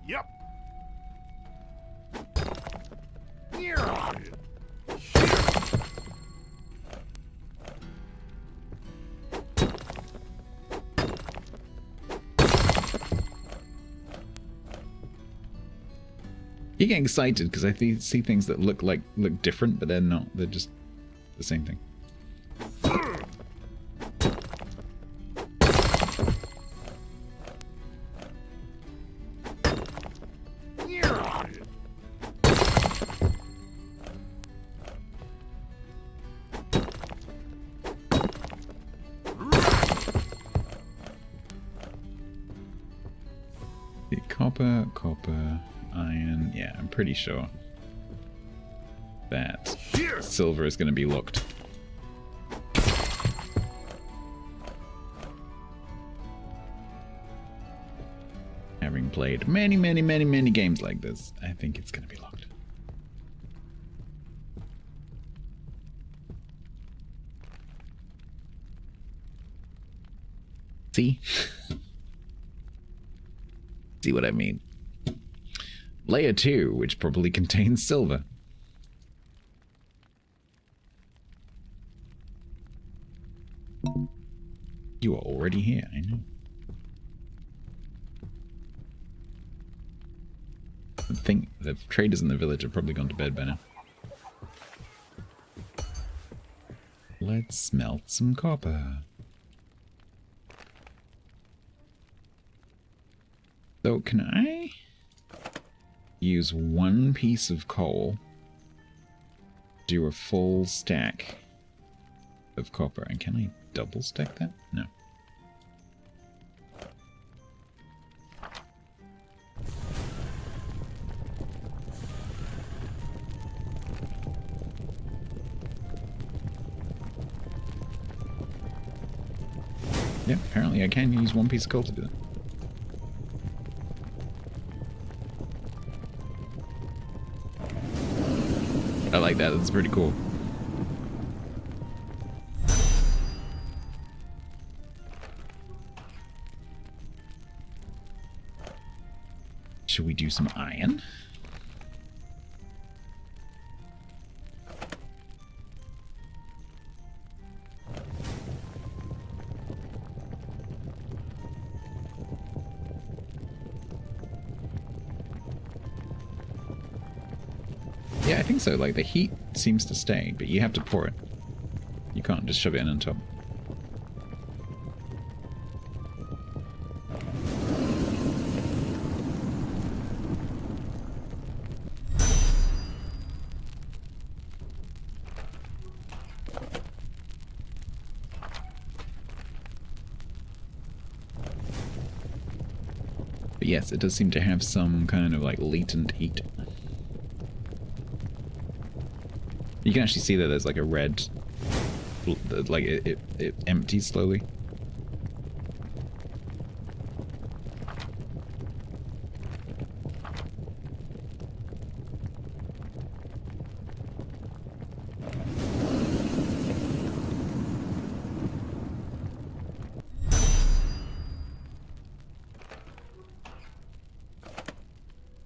B: Yep.
A: You get excited because I see things that look different, but they're not. They're just the same thing. The copper, iron. Yeah, I'm pretty sure that silver is going to be looked. Having played many games like this, I think it's going to be locked. See? See what I mean? Layer 2, which probably contains silver. You are already here, I know. I think the traders in the village have probably gone to bed by now. Let's smelt some copper. So can I use one piece of coal, do a full stack of copper, and can I double stack that? No. Yeah, apparently I can use one piece of coal to do that. I like that, that's pretty cool. Should we do some iron? Yeah, I think so. Like, the heat seems to stay, but you have to pour it. You can't just shove it in on top. But yes, it does seem to have some kind of like latent heat. You can actually see that there's like a red, like it empties slowly.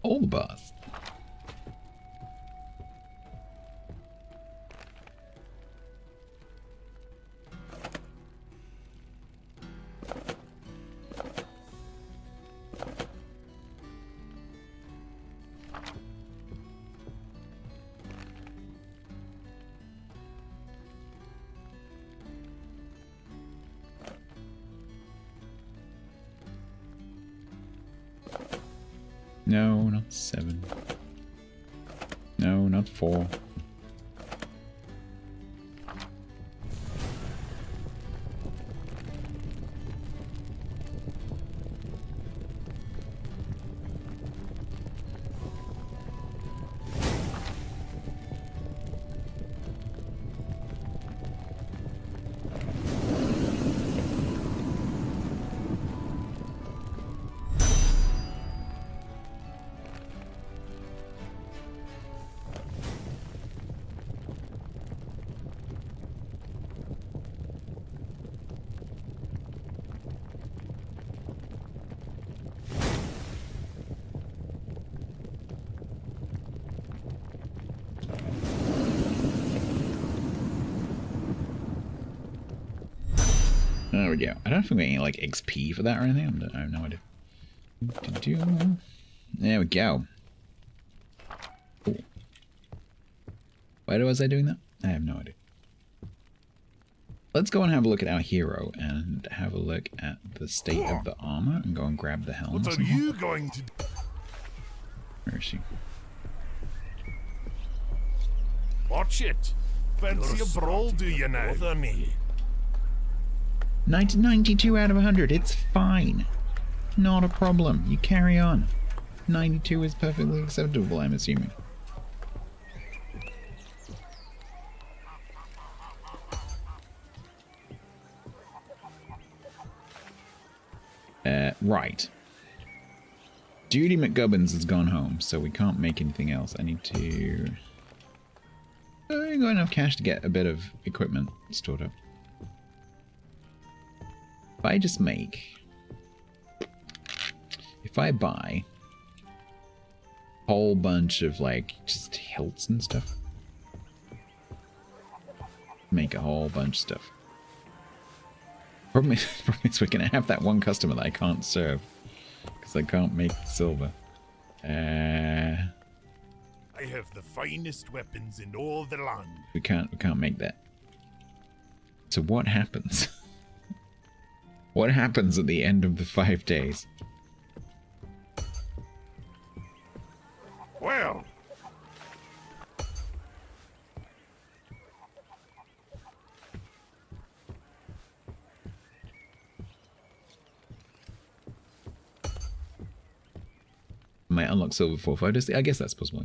A: All the bars. No, not 7. No, not 4. There we go. I don't know if I'm getting like XP for that or anything. I have no idea. There we go. Cool. Why was I doing that? I have no idea. Let's go and have a look at our hero and have a look at the state of the armor and go and grab the helm.
B: What are you going to do?
A: Where is she?
B: Watch it. Fancy a brawl, do you now? Bother me.
A: 92 out of 100. It's fine. Not a problem. You carry on. 92 is perfectly acceptable, I'm assuming. Right. Judy McGubbins has gone home, so we can't make anything else. I need to... I got enough cash to get a bit of equipment stored up. If I just make... If I buy a whole bunch of, like, just hilts and stuff. Make a whole bunch of stuff. Problem is we're going to have that one customer that I can't serve. Because I can't make silver.
B: I have the finest weapons in all the land.
A: We can't make that. So what happens? What happens at the end of the 5 days?
B: Well,
A: Might unlock silver for photos. I guess that's possible.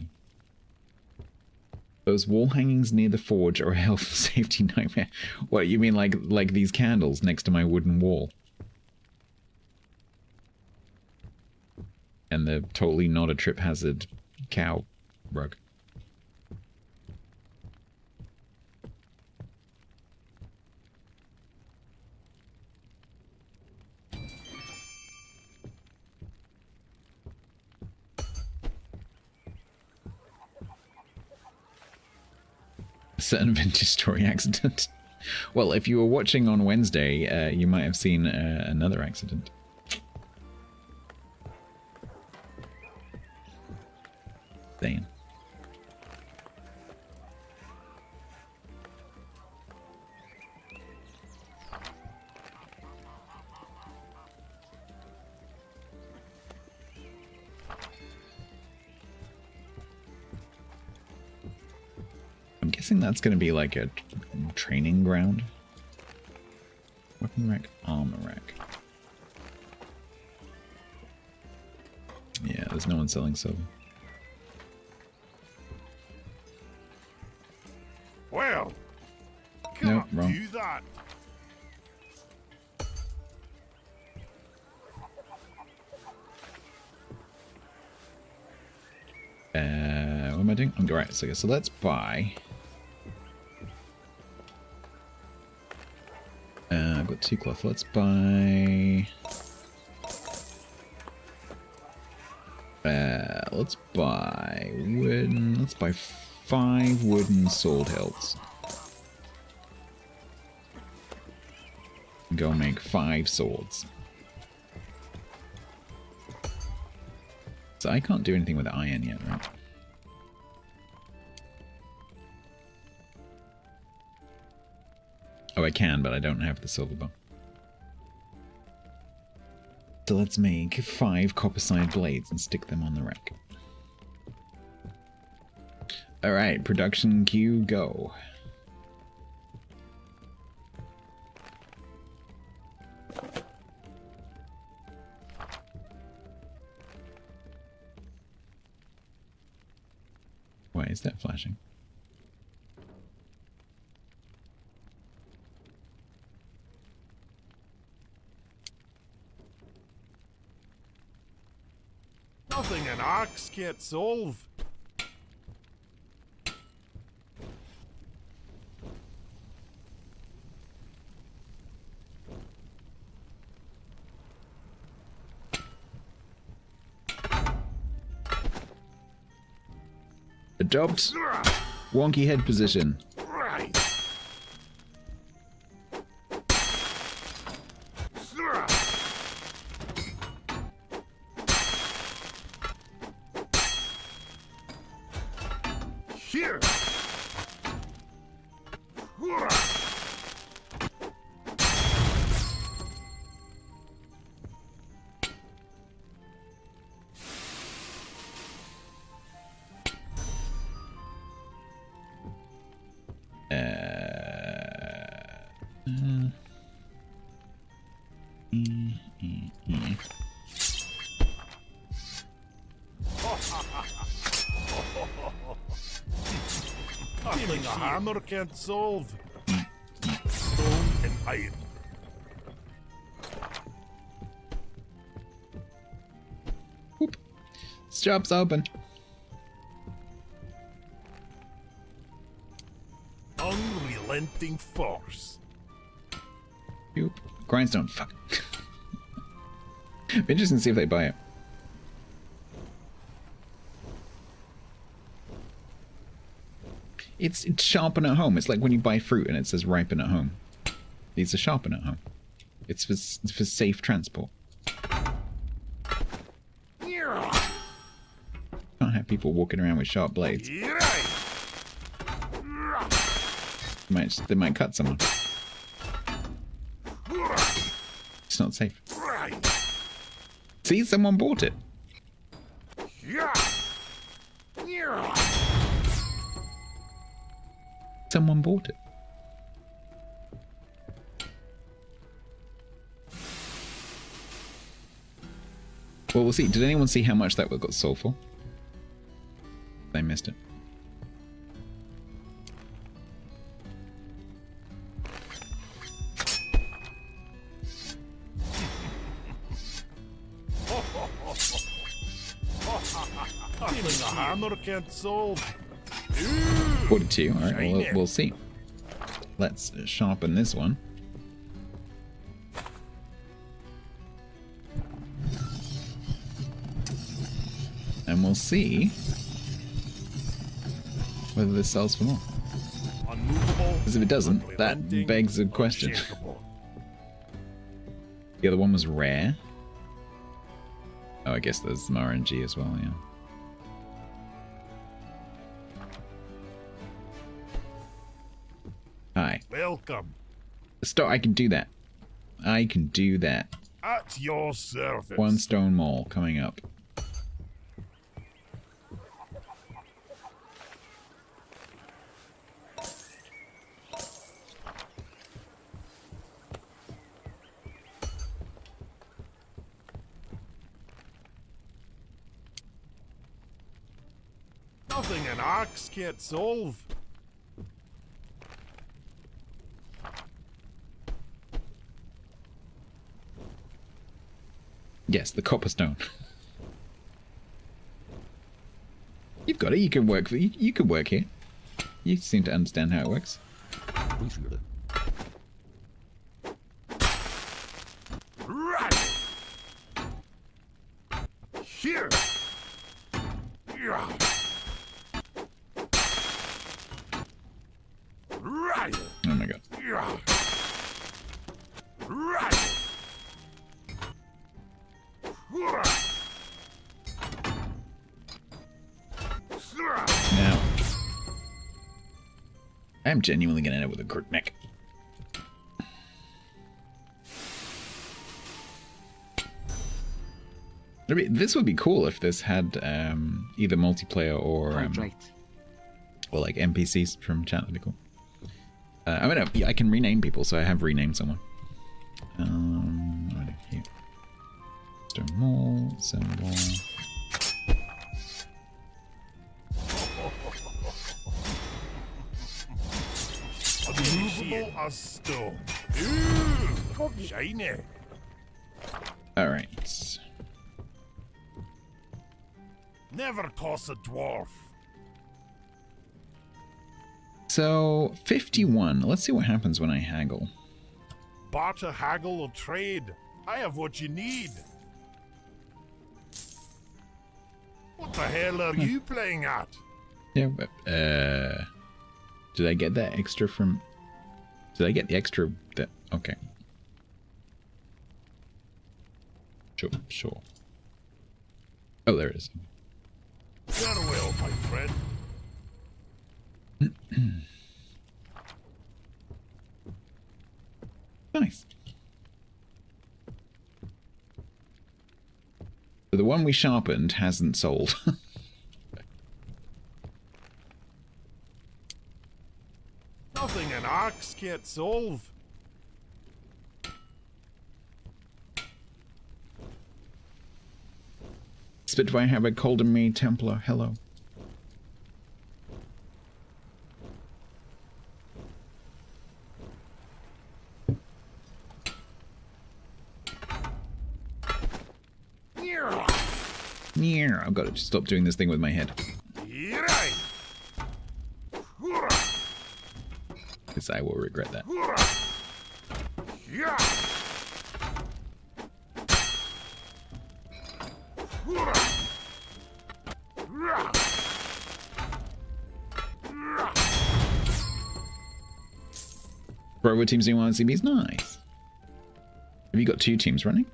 A: Those wall hangings near the forge are a health and safety nightmare. What, you mean like these candles next to my wooden wall? And the totally not a trip hazard cow rug. A certain vintage story accident. Well, if you were watching on Wednesday, you might have seen another accident. Insane. I'm guessing that's going to be like a training ground. Weapon rack, armor rack. there's no one selling silver.
B: Well,
A: Nope,
B: can't
A: wrong.
B: do that.
A: What am I doing? I'm right. So let's buy. I've got 2 cloth. Let's buy. Let's buy wooden. Let's buy 5 wooden sword hilts. Go make 5 swords. So I can't do anything with iron yet, right? Oh, I can, but I don't have the silver bow. So let's make 5 copper-side blades and stick them on the rack. Alright, production queue, go. Why is that flashing?
B: Nothing an axe can't solve.
A: Adopt wonky head position.
B: Right. Here. Feeling a hammer can't solve. Stone and iron.
A: Whoop. This job's open.
B: Unrelenting force.
A: Whoop. Grindstone. Fuck. Be interesting to see if they buy it. It's sharpen at home. It's like when you buy fruit and it says ripen at home. These are sharpen at home. It's for safe transport. Can't have people walking around with sharp blades. They might cut someone. It's not safe. See, someone bought it. Someone bought it. Well, we'll see. Did anyone see how much that got sold for? They missed it.
B: Feeling a hammer can't solve.
A: 42. All right, well, we'll see. Let's sharpen this one. And we'll see whether this sells for more.
B: Unmovable.
A: Because if it doesn't, that begs a question. The other one was rare. Oh, I guess there's some RNG as well, yeah. Hi.
B: Welcome.
A: Stop, I can do that. I can do that.
B: At your service.
A: 1 stone mall coming up.
B: Nothing an axe can't solve.
A: Yes, the copper stone. You've got it. You can work. You can work here. You seem to understand how it works.
B: Right. Here. Yeah. Right.
A: Oh my god.
B: Yeah. Right.
A: Now, I'm genuinely gonna end up with a crook neck. I mean, this would be cool if this had either multiplayer or like NPCs from chat. That'd be cool. I mean, I can rename people, so I have renamed someone. Right here. Stone Mall, symbol.
B: Unmovable as stone. Ooh, shiny.
A: All right.
B: Never toss a dwarf.
A: So 51. Let's see what happens when I haggle.
B: Barter, haggle, or trade. I have what you need. What the hell are you playing at?
A: Yeah, but, did I get that extra from... Did I get the extra... That, okay. Sure, sure. Oh, there it is.
B: Farewell, my friend.
A: Nice. So the one we sharpened hasn't sold.
B: Nothing an axe can't solve.
A: Spitfire have a called me Templar. Hello. Yeah, I've got to stop doing this thing with my head. Because I will regret that. Bro, what teams do you want to see? He's nice. Have you got 2 teams running?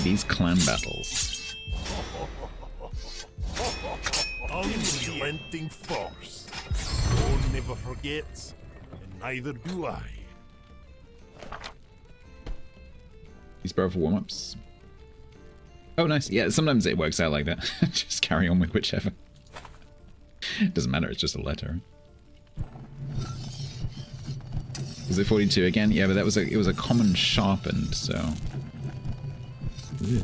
A: These clan battles.
B: Unrelenting force. One never forgets, and neither do I.
A: These powerful warm-ups. Oh, nice. Yeah, sometimes it works out like that. Just carry on with whichever. Doesn't matter, it's just a letter. Was it 42 again? Yeah, but that was it was a common sharpened, so... Yeah.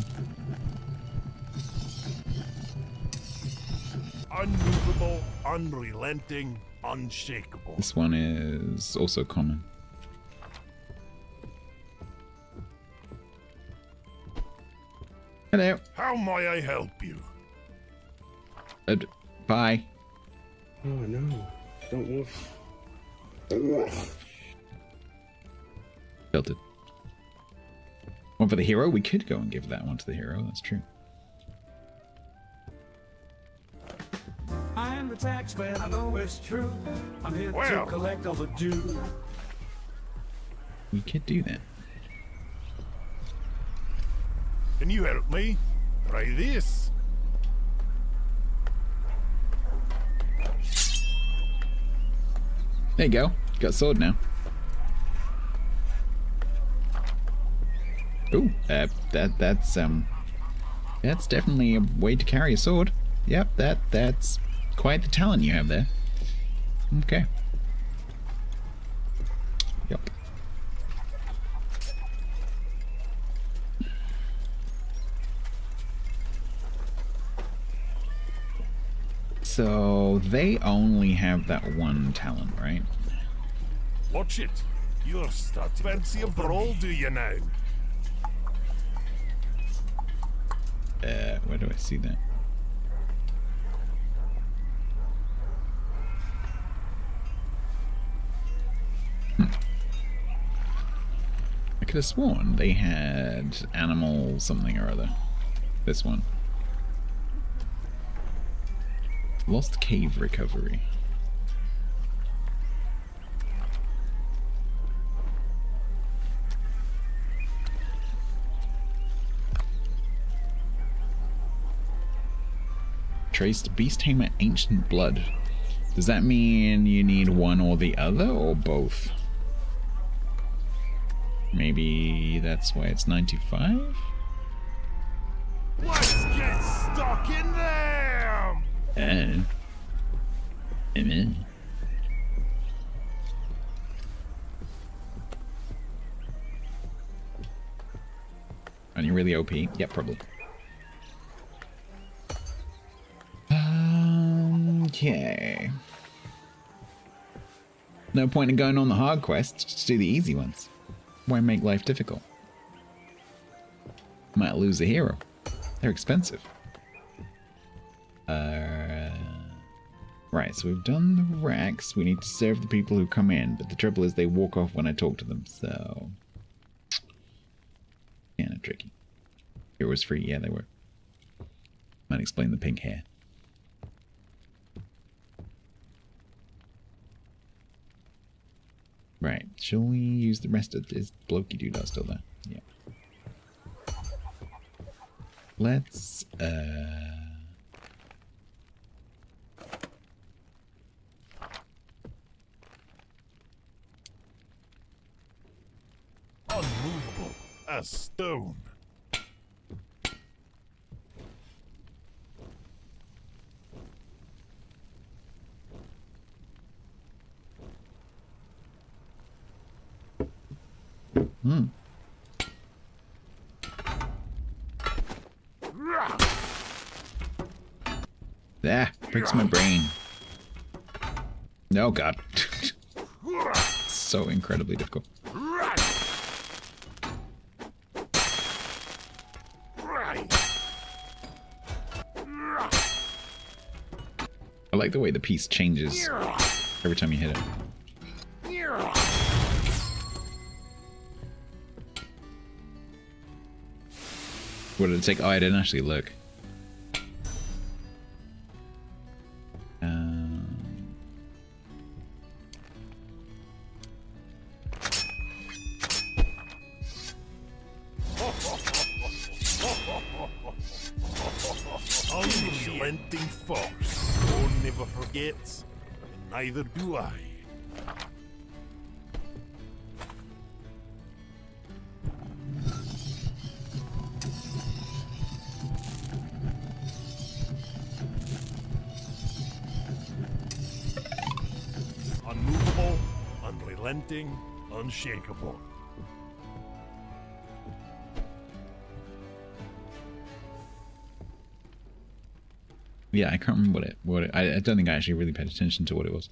B: Unmovable, unrelenting, unshakable.
A: This one is also common. Hello.
B: How may I help you?
A: Bye.
F: Oh no, don't move.
A: Tilted. One for the hero? We could go and give that one to the hero, that's true.
G: I am the taxman, I know it's true. I'm here
B: Well.
G: to collect all the dues.
A: We could do that.
B: Can you help me? Try this.
A: There you go. Got a sword now. Ooh, that's definitely a way to carry a sword. Yep, that's Quite the talent you have there. Okay. Yep. So they only have that one talent, right?
B: Watch it. You're starting to fancy a brawl, do you now?
A: Where do I see that? I could have sworn they had animal something or other. This one. Lost cave recovery. Traced beast tamer ancient blood. Does that mean you need one or the other or both? Maybe that's why it's 95?
B: Let's get stuck in there!
A: Amen. Are you really OP? Yeah, probably. Okay. No point in going on the hard quests, just do the easy ones. Why make life difficult? Might lose a hero. They're expensive. Right, so we've done the racks. We need to serve the people who come in, but the trouble is they walk off when I talk to them, so... Kinda tricky. It was free, yeah, they were. Might explain the pink hair. Right, shall we use the rest of this blokey doodah still there? Yeah. Let's,
B: Unmovable as stone.
A: Ah, breaks my brain. No, God. So incredibly difficult. I like the way the piece changes every time you hit it. What did it take? Oh, I didn't actually look.
B: Unrelenting force. One never forgets, and neither do I. Unmovable, unrelenting, unshakable.
A: Yeah, I can't remember I don't think I actually really paid attention to what it was.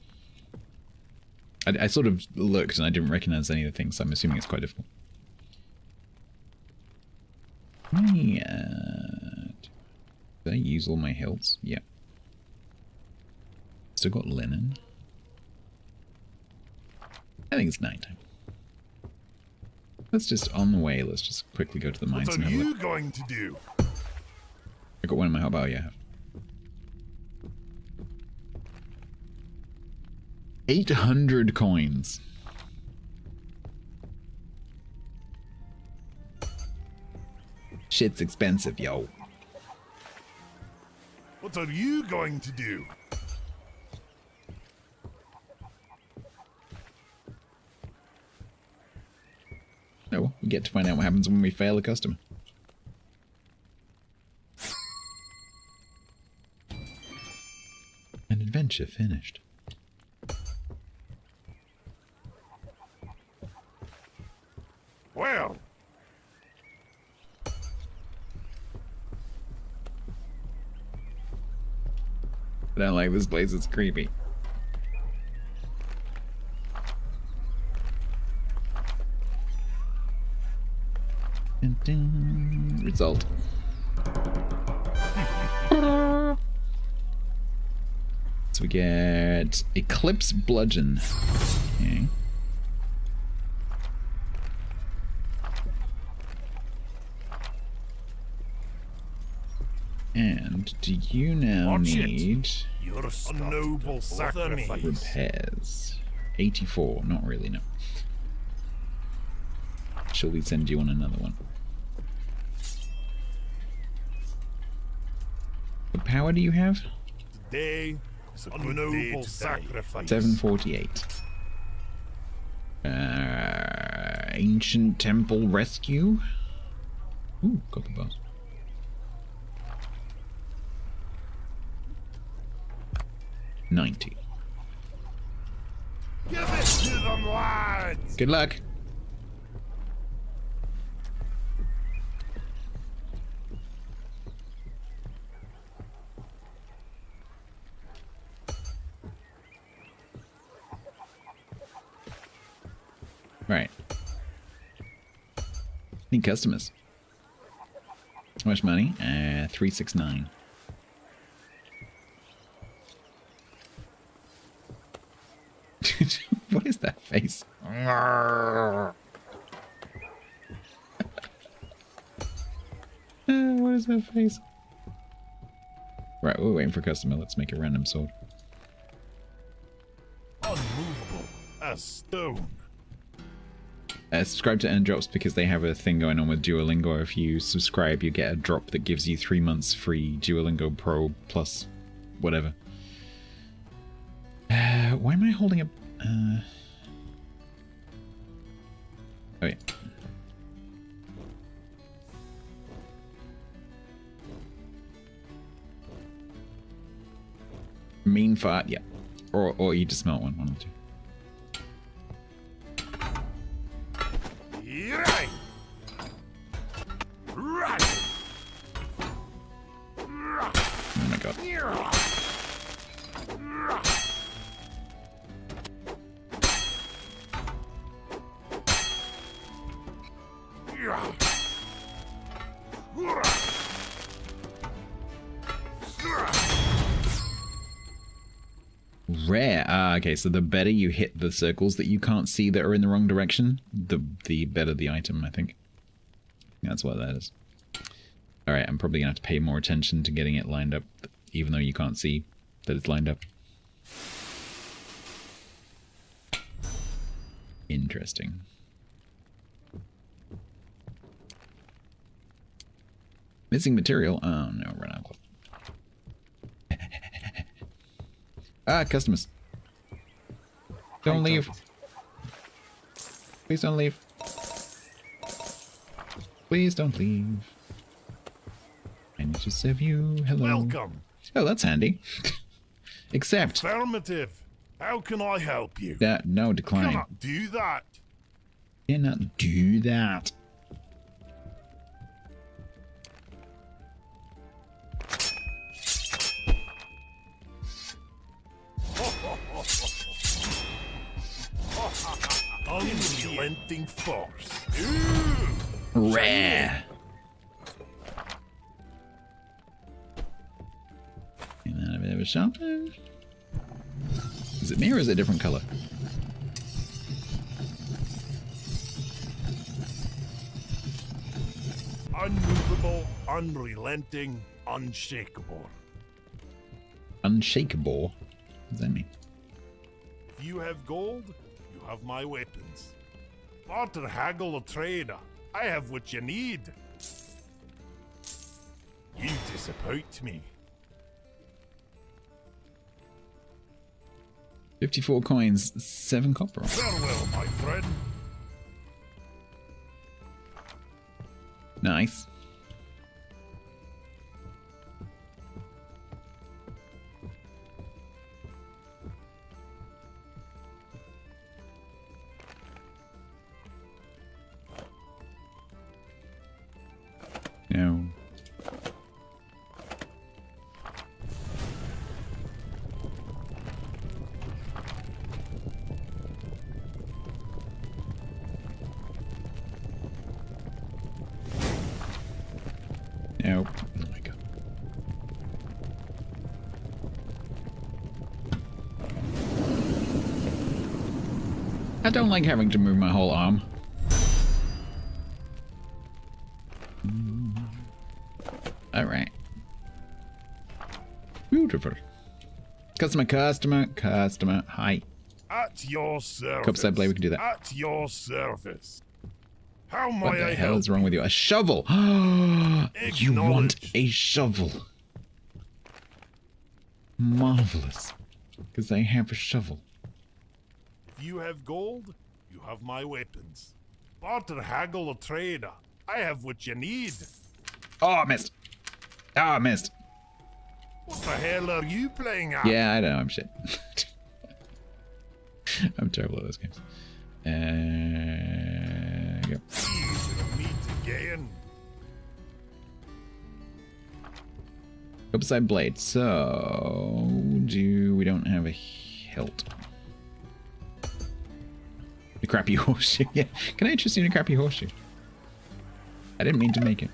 A: I sort of looked and I didn't recognize any of the things, so I'm assuming it's quite difficult. Yeah. Did I use all my hilts? Yeah. Still got linen. I think it's nighttime. Let's just, on the way, let's just quickly go to the mines
B: What
A: and
B: are
A: have a
B: you
A: look.
B: going to do?
A: I got one in my hotbar, yeah. 800 coins. Shit's expensive, yo.
B: What are you going to do?
A: Oh, we get to find out what happens when we fail a customer. And a Adventure finished.
B: Well,
A: I don't like this place, it's creepy. Dun, dun. Result. So we get Eclipse Bludgeon. Okay. And do you now
B: Watch it.
A: need
B: you're a noble sacrifice.
A: repairs? 84, not really, no. Shall we send you on another one? What power do you have?
B: Today is a noble sacrifice.
A: 748. Ancient Temple Rescue. Ooh, got the boss. $90.
B: Give it to them, lads!
A: Good luck. Right. Need customers. How much money? 369. What is that face? What is that face? Right, we're waiting for a customer. Let's make a random sword.
B: Unmovable as stone.
A: Subscribe to earn drops because they have a thing going on with Duolingo. If you subscribe, you get a drop that gives you 3 months free Duolingo Pro plus whatever. Why am I holding a... oh, yeah. Mean fart, yeah. Or you just smell one or two.
B: Right. Right.
A: Oh my god. Rare. Ah, okay, so the better you hit the circles that you can't see that are in the wrong direction, the better the item, I think. That's what that is. Alright, I'm probably going to have to pay more attention to getting it lined up, even though you can't see that it's lined up. Interesting. Missing material? Oh no, run out. Ah, customers. Don't leave. Please don't leave. Please don't leave. I need to serve you. Hello.
B: Welcome.
A: Oh, that's handy. Accept.
B: Affirmative. How can I help you?
A: No, decline.
B: Cannot do that.
A: Cannot do that.
B: Unrelenting force.
A: Rare. And then a bit of a shopping. Is it me or is it a different color?
B: Unmovable, unrelenting, unshakable.
A: Unshakable? What does that mean?
B: If you have gold, you have my weapons. Barter, haggle, or trade, I have what you need. You disappoint me.
A: 54 coins, 7 copper.
B: Farewell, my friend.
A: Nice. Nope. Oh my god. I don't like having to move my whole arm. Alright. Beautiful. Customer. Hi.
B: At your service.
A: Curbside blade, we can do that.
B: At your service. How
A: What
B: may
A: the
B: I
A: hell
B: help
A: is wrong with you? A shovel! You want
B: Acknowledge.
A: a shovel. Marvelous. Because I have a shovel.
B: If you have gold, you have my weapons. Barter, haggle, or trader. I have what you need.
A: Oh, I missed. Oh, I missed.
B: What the hell are you playing at?
A: Yeah, I know. I'm shit. I'm terrible at those games. Yep.
B: Easy to meet again.
A: Upside blade. So, we don't have a hilt. A crappy horseshoe. Yeah. Can I interest you in a crappy horseshoe? I didn't mean to make it.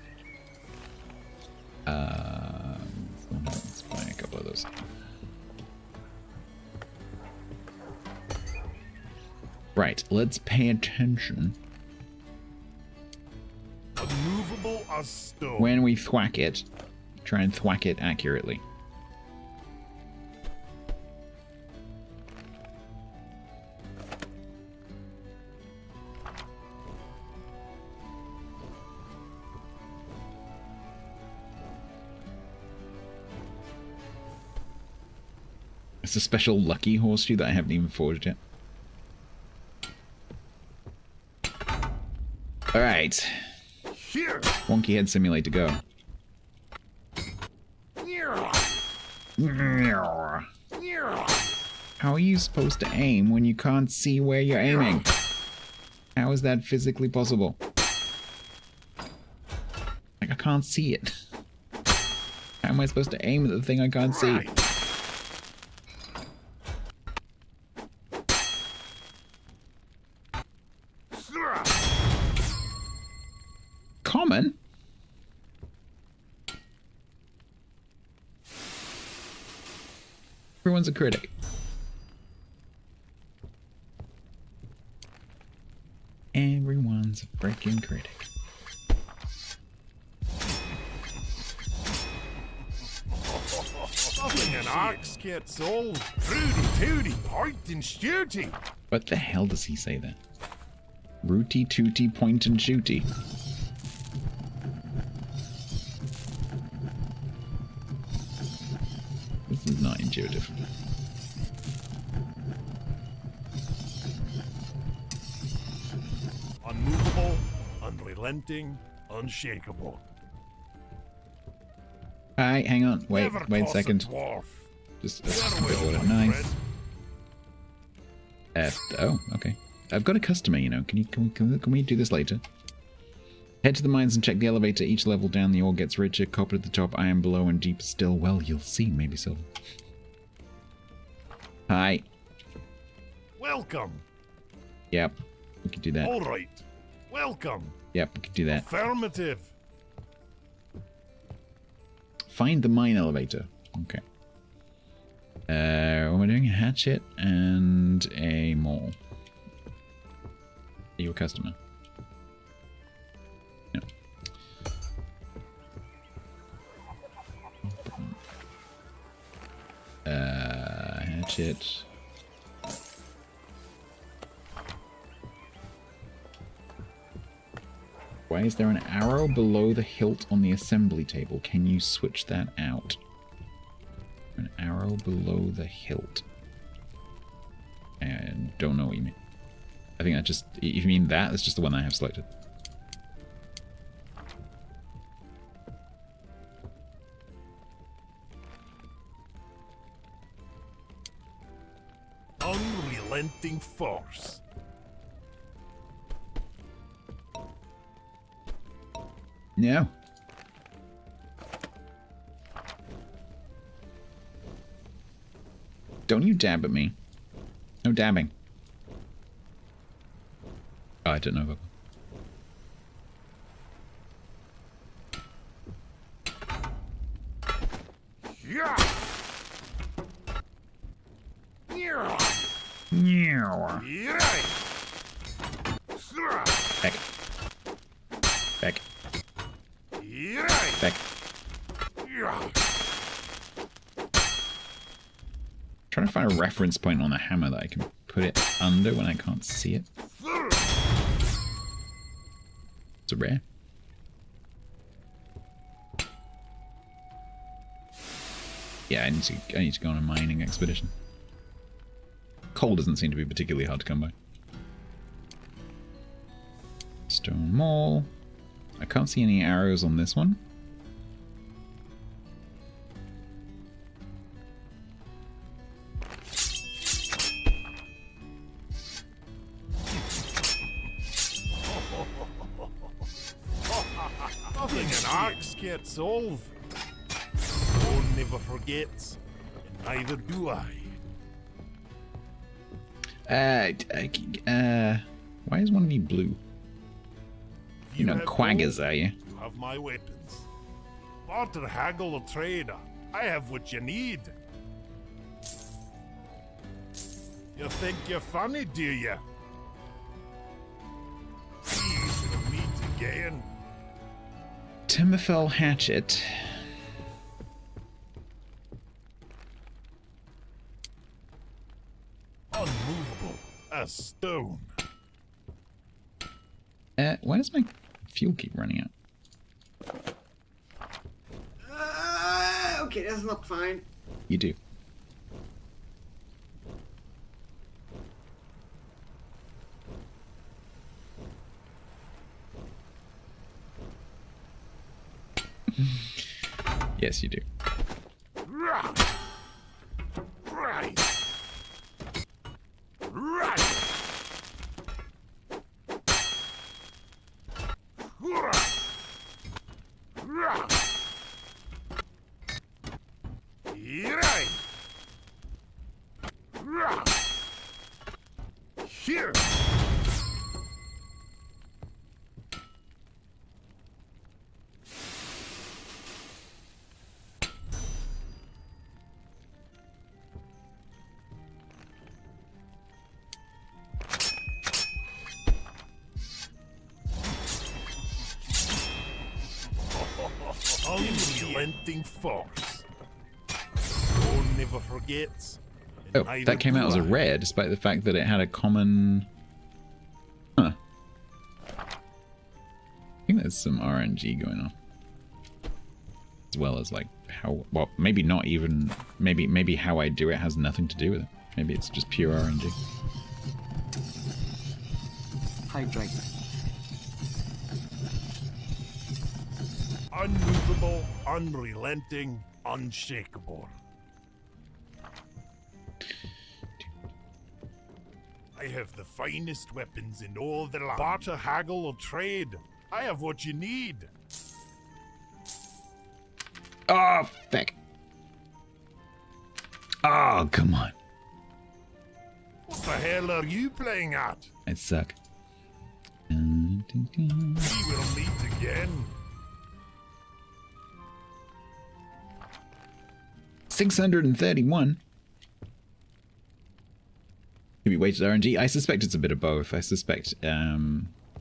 A: Let's buy a couple of those. Right, let's pay attention.
B: Unmovable as stone.
A: When we thwack it, try and thwack it accurately. It's a special lucky horseshoe that I haven't even forged yet. Alright.
B: Here.
A: Wonky Head Simulator, go. How are you supposed to aim when you can't see where you're aiming? How is that physically possible? Like, I can't see it. How am I supposed to aim at the thing I can't see? Common? Everyone's a critic. Everyone's a freaking critic.
B: Nothing an axe gets old. Rudy tooty, point and shooty.
A: What the hell does he say there? Rooty tooty point and shooty. This is not intuitive.
B: Unmovable, unrelenting, unshakable.
A: Alright, hang on. Wait
B: Never
A: a
B: toss
A: second.
B: dwarf.
A: Just
B: Get away,
A: order.
B: my
A: Nice.
B: friend.
A: Oh, okay. I've got a customer, you know. Can we do this later? Head to the mines and check the elevator. Each level down, the ore gets richer. Copper at the top, iron below, and deeper still. Well, you'll see. Maybe silver. Hi.
B: Welcome.
A: Yep. We could do that.
B: All right. Welcome.
A: Yep, we could do that.
B: Affirmative.
A: Find the mine elevator. Okay. What am I doing? A hatchet and a maul. Are you a customer? No. Hatchet. Why is there an arrow below the hilt on the assembly table? Can you switch that out? An arrow below the hilt. I don't know what you mean. I think that just... If you mean that, that's just the one I have selected.
B: Unrelenting force.
A: No. Don't you dab at me. No dabbing. Oh, I don't know.
B: Yeah. Yeah.
A: Meow.
B: Yeah.
A: Back. Back.
B: Yeah.
A: Back.
B: Yeah.
A: Trying to find a reference point on the hammer that I can put it under when I can't see it. It's a rare. Yeah, I need to go on a mining expedition. Coal doesn't seem to be particularly hard to come by. Stone Mall. I can't see any arrows on this one.
B: Nothing an axe can't solve. One never forgets, and neither do I.
A: Why is one of you blue? You're not
B: have
A: quaggers,
B: gold,
A: are you?
B: You have my weapons. Barter, haggle, or trade. I have what you need. You think you're funny, do you? Please, we'll meet again.
A: Timberfell hatchet.
B: Unmovable as stone.
A: Why does my fuel keep running out?
F: Okay, that's not fine.
A: You do. Yes, you do.
B: Right. Right. Right. Here. Unrelenting force. One never forgets.
A: Oh,
B: Neither
A: that came out
B: do
A: as a
B: I.
A: rare, despite the fact that it had a common... Huh. I think there's some RNG going on. As well as, like, how... Well, maybe not even... Maybe how I do it has nothing to do with it. Maybe it's just pure RNG.
C: Hydrate.
B: Unmovable, unrelenting, unshakable. I have the finest weapons in all the land. Barter, haggle, or trade. I have what you need.
A: Oh, feck. Oh, come on.
B: What the hell are you playing at?
A: I suck.
B: We will meet again.
A: 631. Maybe weighted RNG. I suspect it's a bit of both. I suspect,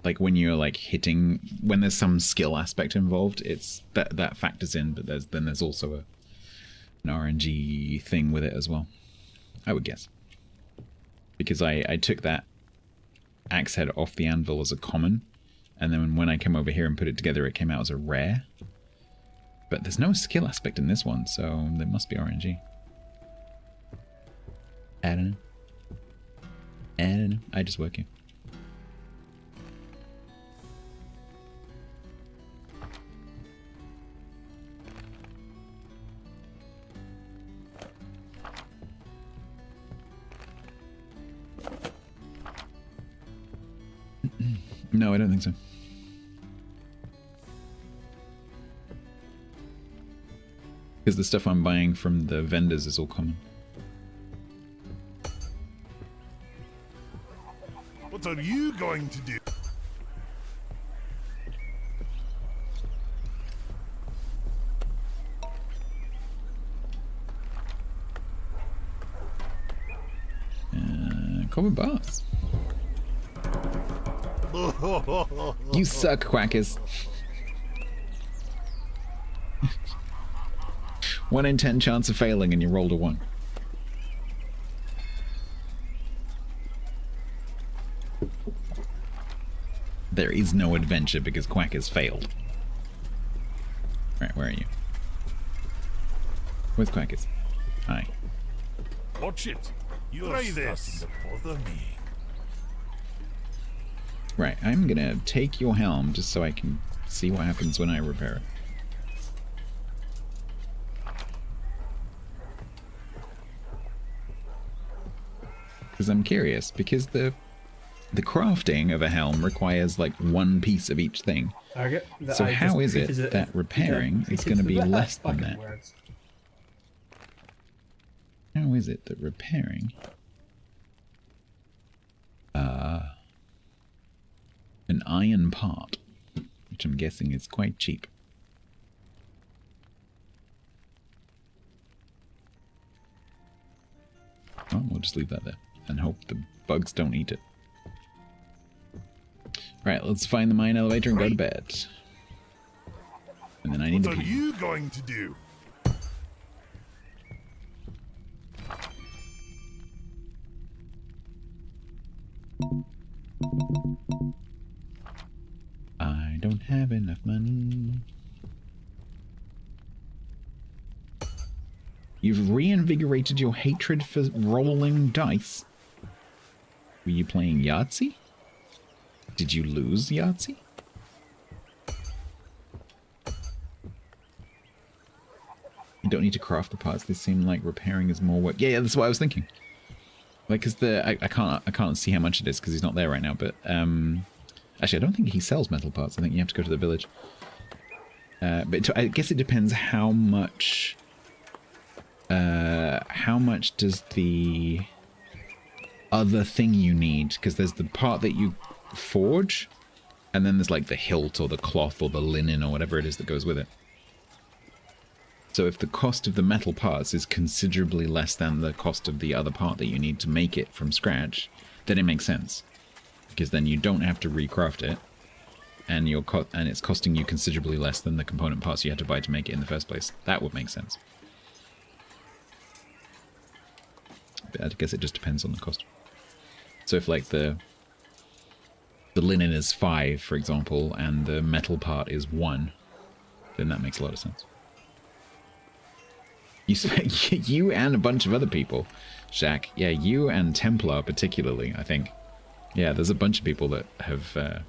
A: like when you're like hitting, when there's some skill aspect involved, it's that factors in. But there's also an RNG thing with it as well. I would guess, because I took that axe head off the anvil as a common, and then when I came over here and put it together, it came out as a rare. But there's no skill aspect in this one, so there must be RNG. I don't know. I don't know. I just work here. No, I don't think so. Because the stuff I'm buying from the vendors is all common.
B: What are you going to do?
A: Common boss. You suck, Quackers. 1 in 10 chance of failing and you rolled a 1. There is no adventure because Quackers failed. Right, where are you? Where's Quackers? Hi.
B: Watch it. Try this. Bother me.
A: Right, I'm gonna take your helm just so I can see what happens when I repair it. Because I'm curious, because the crafting of a helm requires like 1 piece of each thing. So how is it that repairing is going to be less than that? How is it that repairing an iron part, which I'm guessing is quite cheap. Oh, we'll just leave that there and hope the bugs don't eat it. Right, let's find the mine elevator and go to bed. And then I need to pee.
B: What are you going to do?
A: I don't have enough money. You've reinvigorated your hatred for rolling dice. Were you playing Yahtzee? Did you lose Yahtzee? You don't need to craft the parts. They seem like repairing is more work. Yeah, that's what I was thinking. Like, cause I can't see how much it is because he's not there right now. But actually, I don't think he sells metal parts. I think you have to go to the village. But I guess it depends how much. How much does the other thing you need? Because there's the part that you forge, and then there's like the hilt or the cloth or the linen or whatever it is that goes with it. So if the cost of the metal parts is considerably less than the cost of the other part that you need to make it from scratch, then it makes sense. Because then you don't have to recraft it, and it's costing you considerably less than the component parts you had to buy to make it in the first place. That would make sense. But I guess it just depends on the cost. So if like the linen is 5, for example, and the metal part is 1, then that makes a lot of sense. You and a bunch of other people, Shaq. Yeah, you and Templar particularly, I think. Yeah, there's a bunch of people that have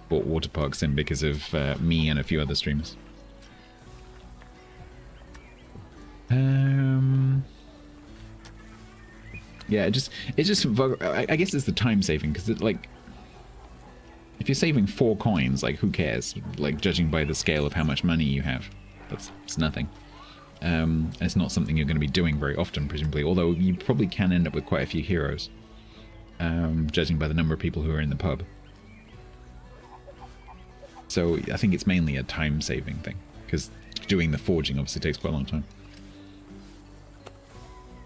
A: bought water parks in because of me and a few other streamers. Yeah, I guess it's the time saving, because it, like, if you're saving 4 coins, like, who cares? Like, judging by the scale of how much money you have, it's nothing. And it's not something you're going to be doing very often, presumably, although you probably can end up with quite a few heroes, judging by the number of people who are in the pub. So I think it's mainly a time saving thing, because doing the forging obviously takes quite a long time.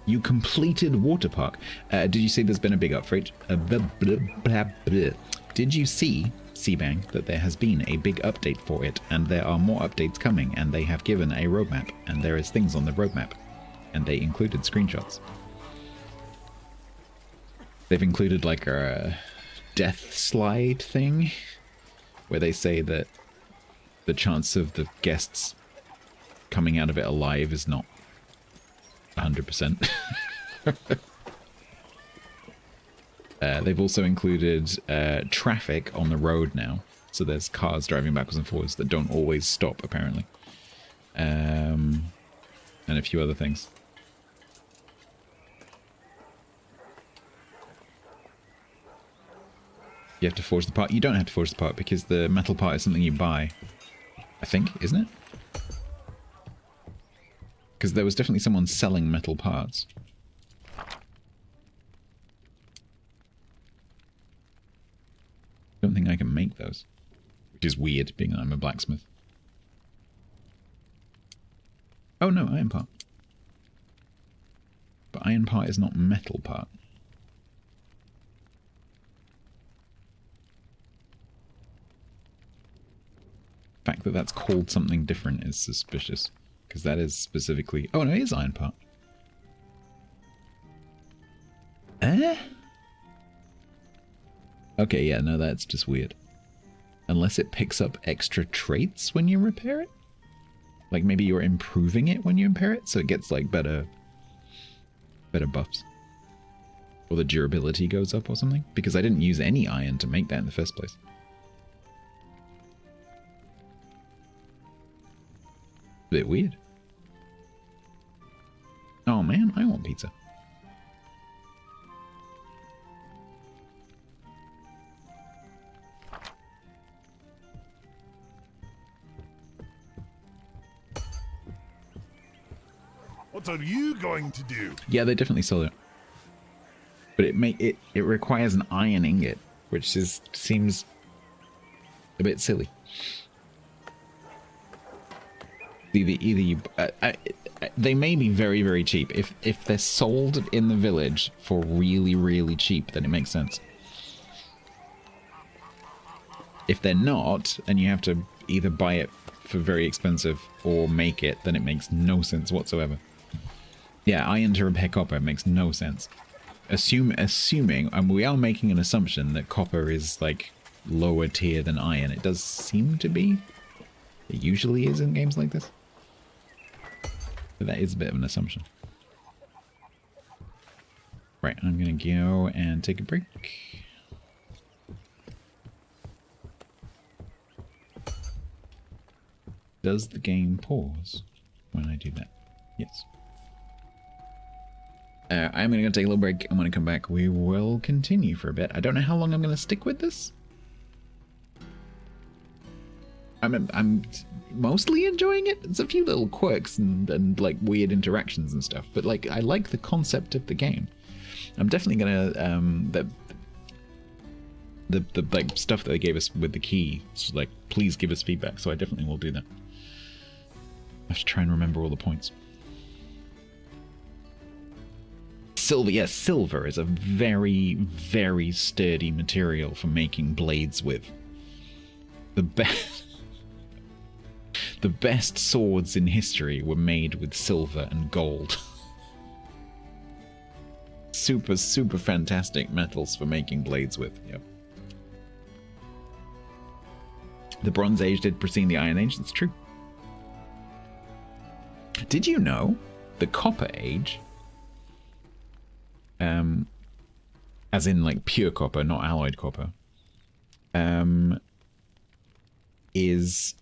A: You completed Water Park. Did you see there's been a big update? Did you see, Seabang, that there has been a big update for it, and there are more updates coming, and they have given a roadmap, and there is things on the roadmap, and they included screenshots. They've included like a death slide thing, where they say that the chance of the guests coming out of it alive is not 100%. They've also included traffic on the road now, so there's cars driving backwards and forwards that don't always stop, apparently, and a few other things. You have to forge the part. You don't have to forge the part because the metal part is something you buy, I think, isn't it? Because there was definitely someone selling metal parts. Don't think I can make those. Which is weird, being that I'm a blacksmith. Oh no, iron part. But iron part is not metal part. fact that that's called something different is suspicious. Because that is specifically... Oh, no, it is iron part. Eh? Okay, yeah, no, that's just weird. Unless it picks up extra traits when you repair it? Like maybe you're improving it when you repair it, so it gets like better buffs. Or the durability goes up or something. Because I didn't use any iron to make that in the first place. A bit weird. Oh man, I want pizza.
B: What are you going to do?
A: Yeah, they definitely sell it. But it requires an iron ingot, which seems a bit silly. Either you, they may be very, very cheap. If they're sold in the village for really, really cheap, then it makes sense. If they're not, and you have to either buy it for very expensive or make it, then it makes no sense whatsoever. Yeah, iron to repair copper makes no sense. Assuming, and we are making an assumption that copper is like lower tier than iron. It does seem to be. It usually is in games like this. But that is a bit of an assumption. Right, I'm gonna go and take a break. Does the game pause when I do that? Yes. I'm going to take a little break. I'm going to come back. We will continue for a bit. I don't know how long I'm going to stick with this. I'm mostly enjoying it. There's a few little quirks and like weird interactions and stuff. But like I like the concept of the game. I'm definitely going to... the like stuff that they gave us with the key. It's like, please give us feedback. So I definitely will do that. I have to try and remember all the points. Silver, yes, silver is a very, very sturdy material for making blades with. The best swords in history were made with silver and gold. Super, super fantastic metals for making blades with, yep. The Bronze Age did precede the Iron Age, that's true. Did you know the Copper Age... as in like pure copper, not alloyed copper, is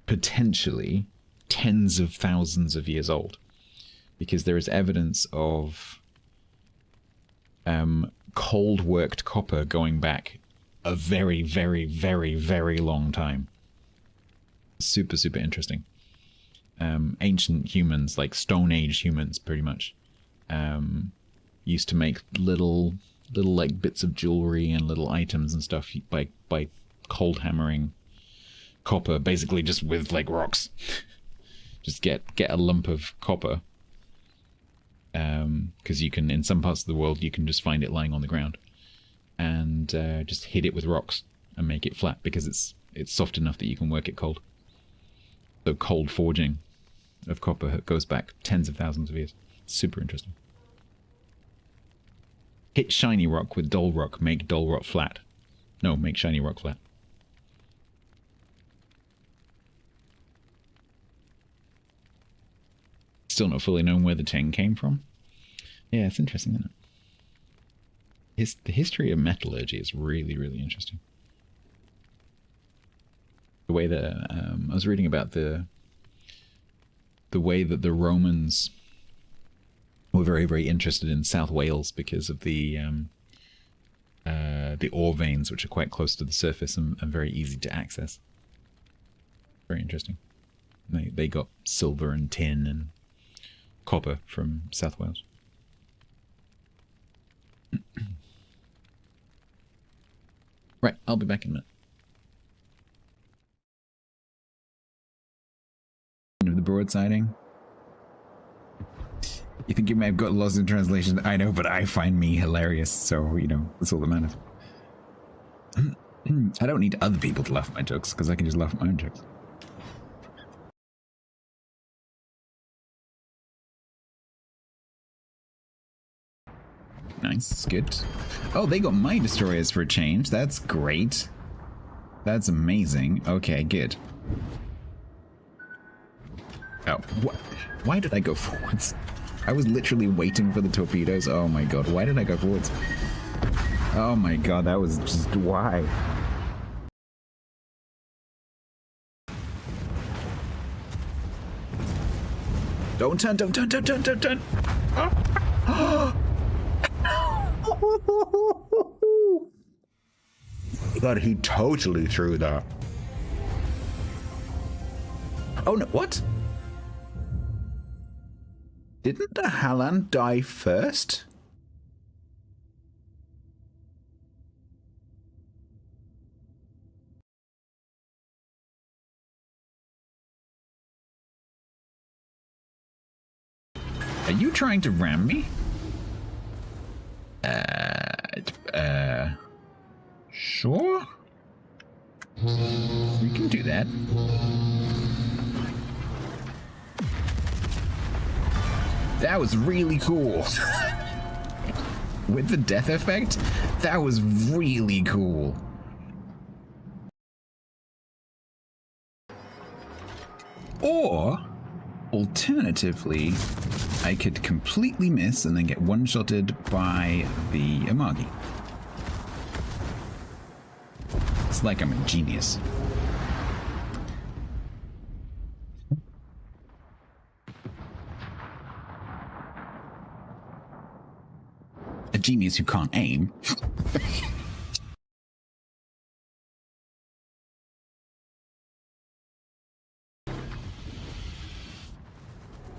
A: potentially tens of thousands of years old, because there is evidence of cold worked copper going back a very, very, very, very long time. Super, super interesting. Ancient humans, like Stone Age humans, pretty much, used to make little like bits of jewelry and little items and stuff by cold hammering copper, basically just with like rocks. Just get a lump of copper, because you can, in some parts of the world, you can just find it lying on the ground, and just hit it with rocks and make it flat, because it's soft enough that you can work it cold. So cold forging of copper goes back tens of thousands of years. Super interesting. Hit shiny rock with dull rock, make dull rock flat. No, make shiny rock flat. Still not fully known where the tin came from. Yeah, it's interesting, isn't it? The history of metallurgy is really, really interesting. The way that I was reading about the way that the Romans were very, very interested in South Wales because of the ore veins, which are quite close to the surface and very easy to access. Very interesting. They got silver and tin and copper from South Wales. Right, I'll be back in a minute. The broadsiding. You think you may have got lost in translation? I know, but I find me hilarious, so, you know, that's all that matters. I don't need other people to laugh at my jokes, because I can just laugh at my own jokes. Nice, good. Oh, they got my destroyers for a change. That's great. That's amazing. Okay, good. Oh, why did I go forwards? I was literally waiting for the torpedoes. Oh my god, why did I go forwards? Oh my god, that was just why? Don't turn, don't turn, don't turn, don't turn! God, he totally threw that. Oh no, what? Didn't the Halland die first? Are you trying to ram me? Sure? We can do that. That was really cool. With the death effect, that was really cool. Or, alternatively, I could completely miss and then get one-shotted by the Amagi. It's like I'm a genius. A genius who can't aim.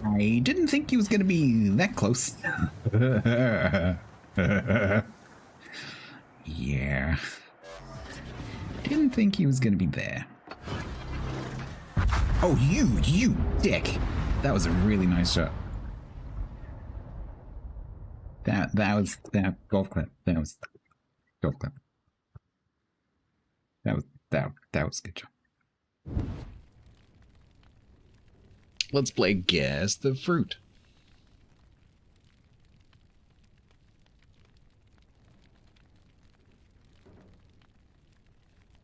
A: I didn't think he was going to be that close. Yeah. Didn't think he was going to be there. Oh, you dick. That was a really nice shot. That golf clap. That was golf clap. That was a good job. Let's play Guess the Fruit.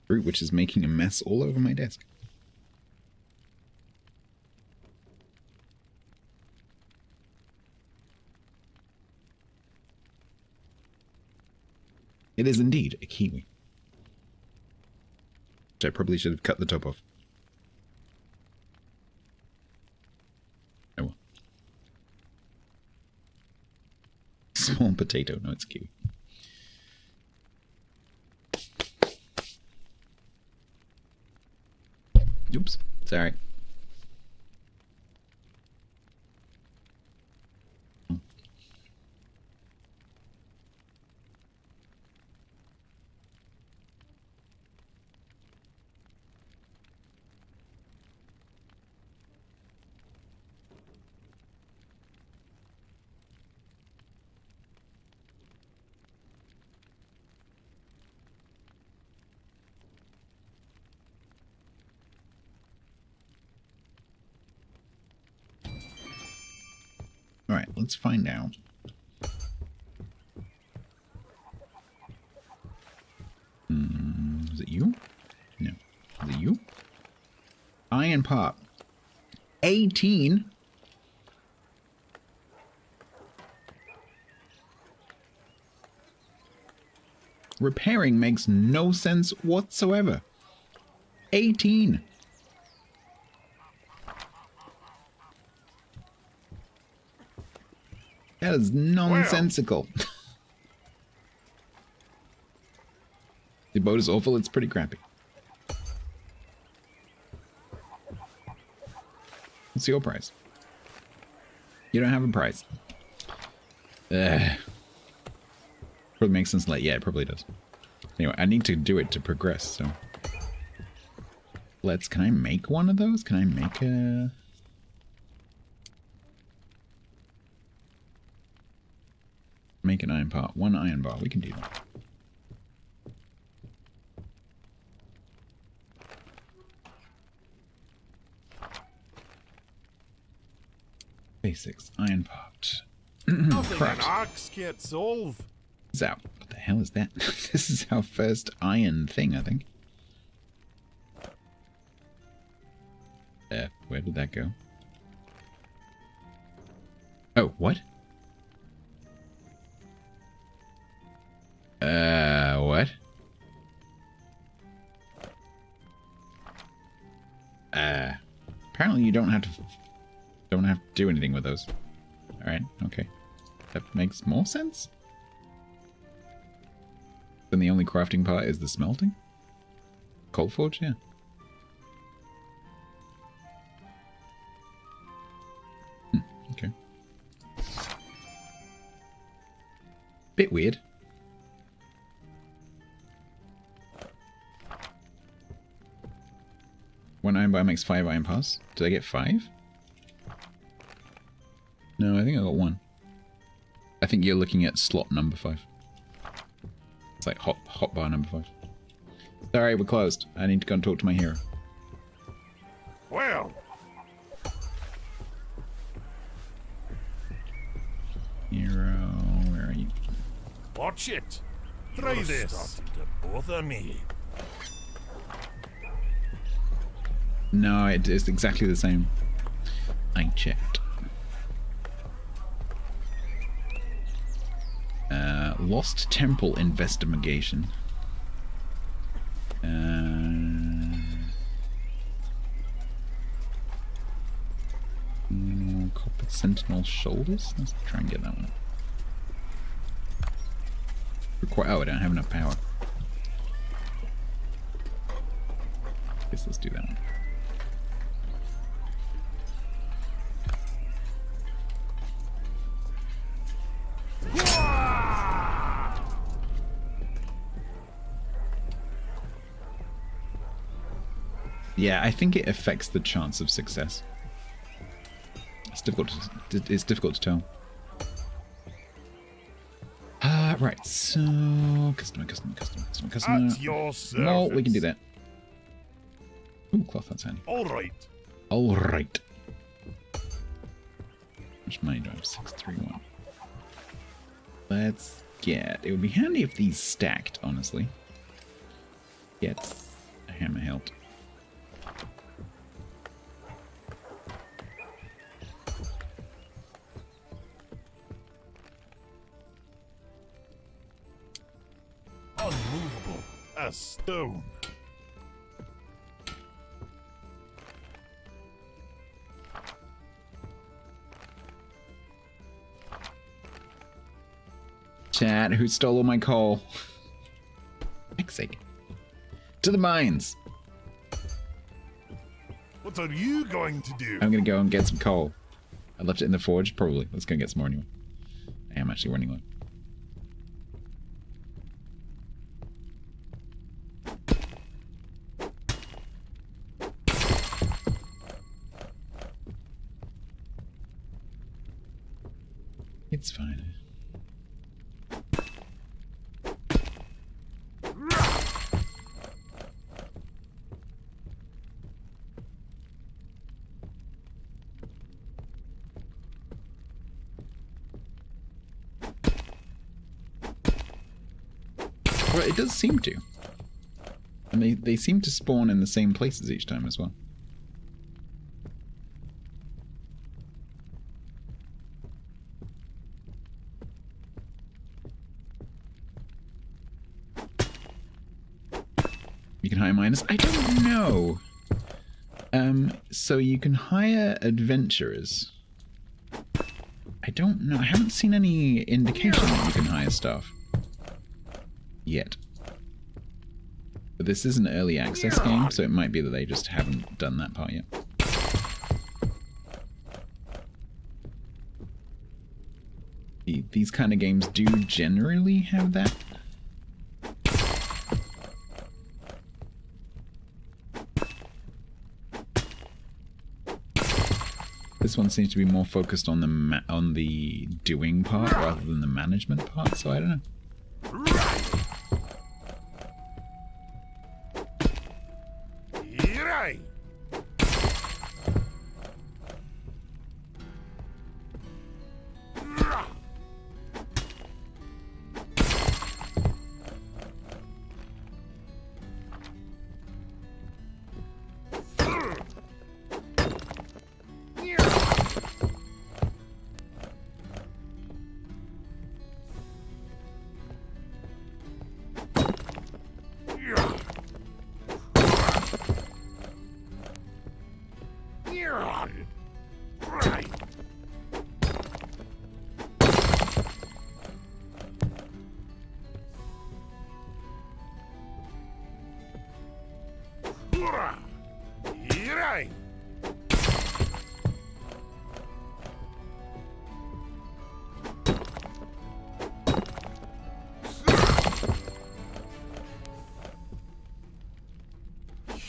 A: Fruit which is making a mess all over my desk. It is indeed a kiwi. Which I probably should have cut the top off. Oh well. Small potato, no, it's kiwi. Oops, sorry. Alright, let's find out. Is it you? No. Is it you? Iron Pop. 18? Repairing makes no sense whatsoever. 18. That is nonsensical. Well. The boat is awful, it's pretty crappy. What's your price? You don't have a price. Probably makes sense like, yeah, it probably does. Anyway, I need to do it to progress, so. Can I make one of those? Can I make a... Make an iron part. One iron bar. We can do that. Basics. Iron part.
B: Nothing an
A: Craft.
B: axe can't solve.
A: Is that, what the hell is that? This is our first iron thing, I think. Where did that go? Oh, what? What? Apparently you don't have to do anything with those. Alright, okay. That makes more sense? Then the only crafting part is the smelting? Coal forge, yeah. Okay. Bit weird. One iron bar makes 5 iron bars. Did I get 5? No, I think I got 1. I think you're looking at slot number 5. It's like hot bar number 5. Sorry, we're closed. I need to go and talk to my hero.
B: Well,
A: Hero, where are you?
B: watch it. Try this. Starting to bother me.
A: No, it is exactly the same. I checked. Lost Temple investigation. Copper Sentinel shoulders. Let's try and get that one. Oh, I don't have enough power. Guess let's do that one. Yeah, I think it affects the chance of success. It's difficult to tell. Right, so customer.
B: At your service.
A: No, we can do that. Ooh, cloth, that's handy.
B: All right.
A: Alright. How much money do I have? 631. Let's get... It would be handy if these stacked, honestly. Get a hammer hilt.
B: Unmovable as stone.
A: Chat, who stole all my coal? Heck's sake. To the mines!
B: What are you going to do?
A: I'm gonna go and get some coal. I left it in the forge, probably. Let's go and get some more anyway. I am actually running low. It's fine. Well, it does seem to. And they seem to spawn in the same places each time as well. You can hire miners? I don't know. So you can hire adventurers. I don't know. I haven't seen any indication that you can hire staff. Yet. But this is an early access game, so it might be that they just haven't done that part yet. These kind of games do generally have that. This one seems to be more focused on the doing part rather than the management part, so I don't know.
B: Right. Right. Right.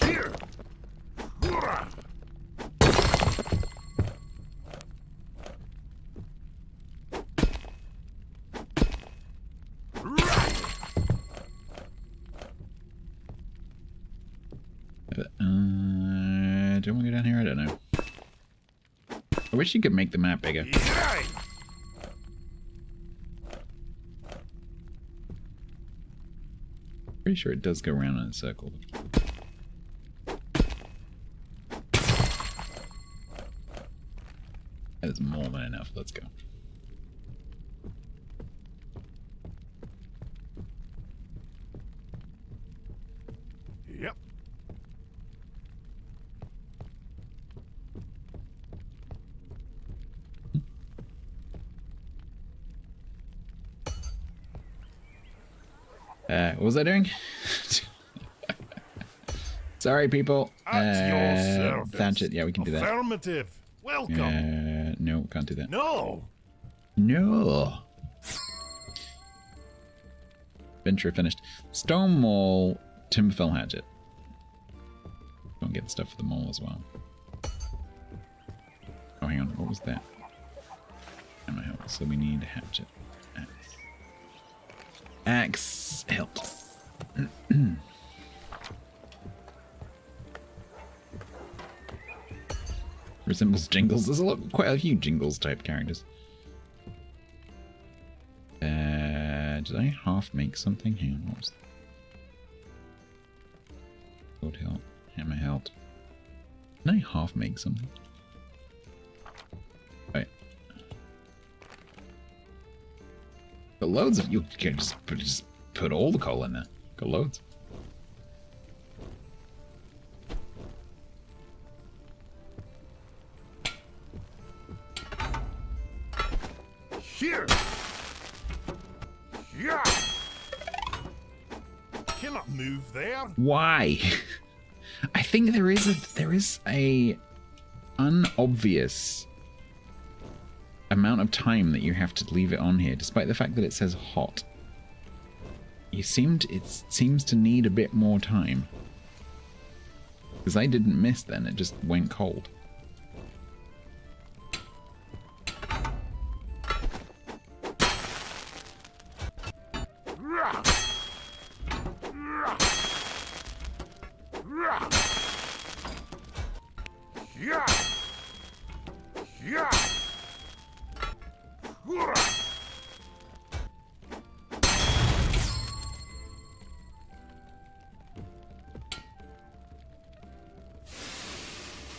B: Here.
A: Do you want to go down here? I don't know. I wish you could make the map bigger.
B: Right.
A: Pretty sure it does go around in a circle. That is more than enough. Let's go.
B: Yep.
A: What was I doing? Sorry, people.
B: At your service.
A: Thatch it. Yeah, we can do that.
B: Affirmative. Welcome.
A: No, can't do that.
B: No.
A: No. Venture finished. Stone Mall, Timberfell Hatchet. Don't get stuff for the mall as well. Oh, hang on. What was that? Hammer hilt. So we need hatchet. Axe. Axe hilt. Resembles Jingles. There's quite a few Jingles type characters. Did I half make something? Hang on, what was that? Sword hilt, hammer hilt. Did I half make something? Right. Got loads of you can just put all the coal in there. Got loads.
B: Here. Yeah. Cannot move there.
A: Why? I think there is a unobvious amount of time that you have to leave it on here, despite the fact that it says hot. It seems to need a bit more time. Because I didn't miss then, it just went cold.
B: Yeah. Yeah.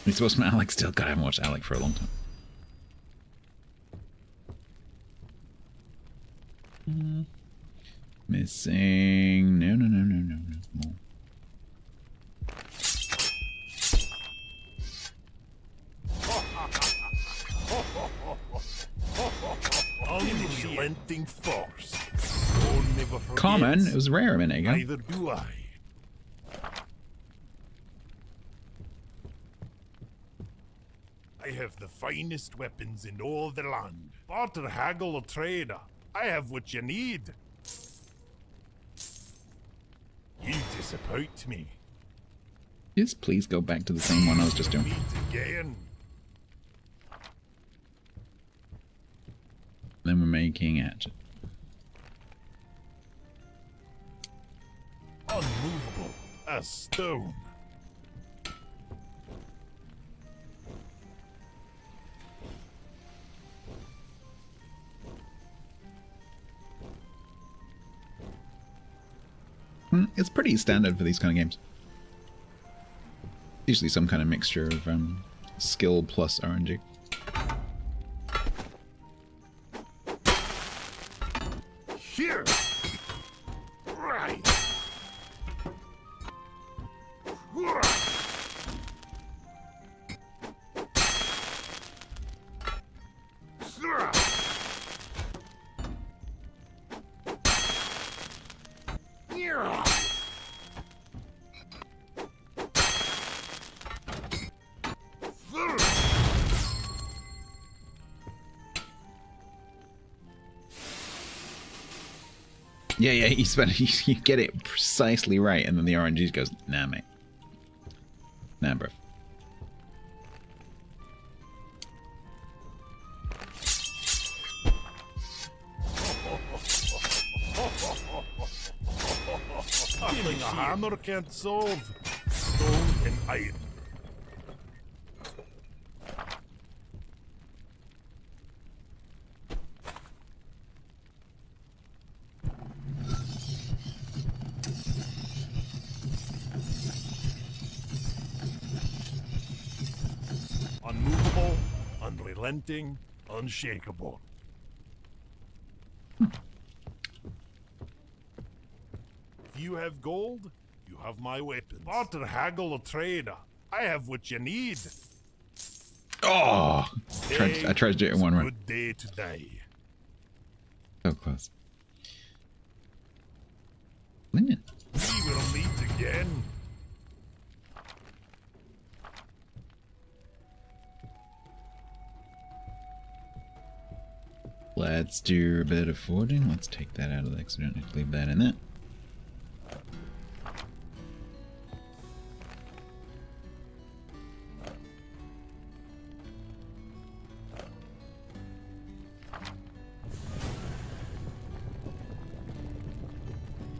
A: You're supposed to Alec still. God, I haven't watched Alec for a long time. Missing. No. More.
B: Unrelenting force. Oh, never forgets.
A: Common. It was rare a minute ago.
B: Neither do I. I have the finest weapons in all the land. Barter, haggle, or trade. I have what you need. You disappoint me.
A: Just please go back to the same one I was just doing.
B: Meet again.
A: Then we're making hatchet.
B: Unmovable as stone.
A: It's pretty standard for these kind of games. Usually some kind of mixture of skill plus RNG.
B: Here. Right.
A: Yeah, you get it precisely right, and then the RNG goes, nah, mate. Nah, bro.
B: Feeling a hammer can't solve. Stone and iron. Unmovable, unrelenting, unshakable. If you have gold, you have my weapons. Barter, haggle, or trade. I have what you need.
A: Oh! I tried to do it in one run.
B: Good day today.
A: So close. Linen.
B: We will meet again.
A: Let's do a bit of forwarding. Let's take that out of the accident. Leave that in there.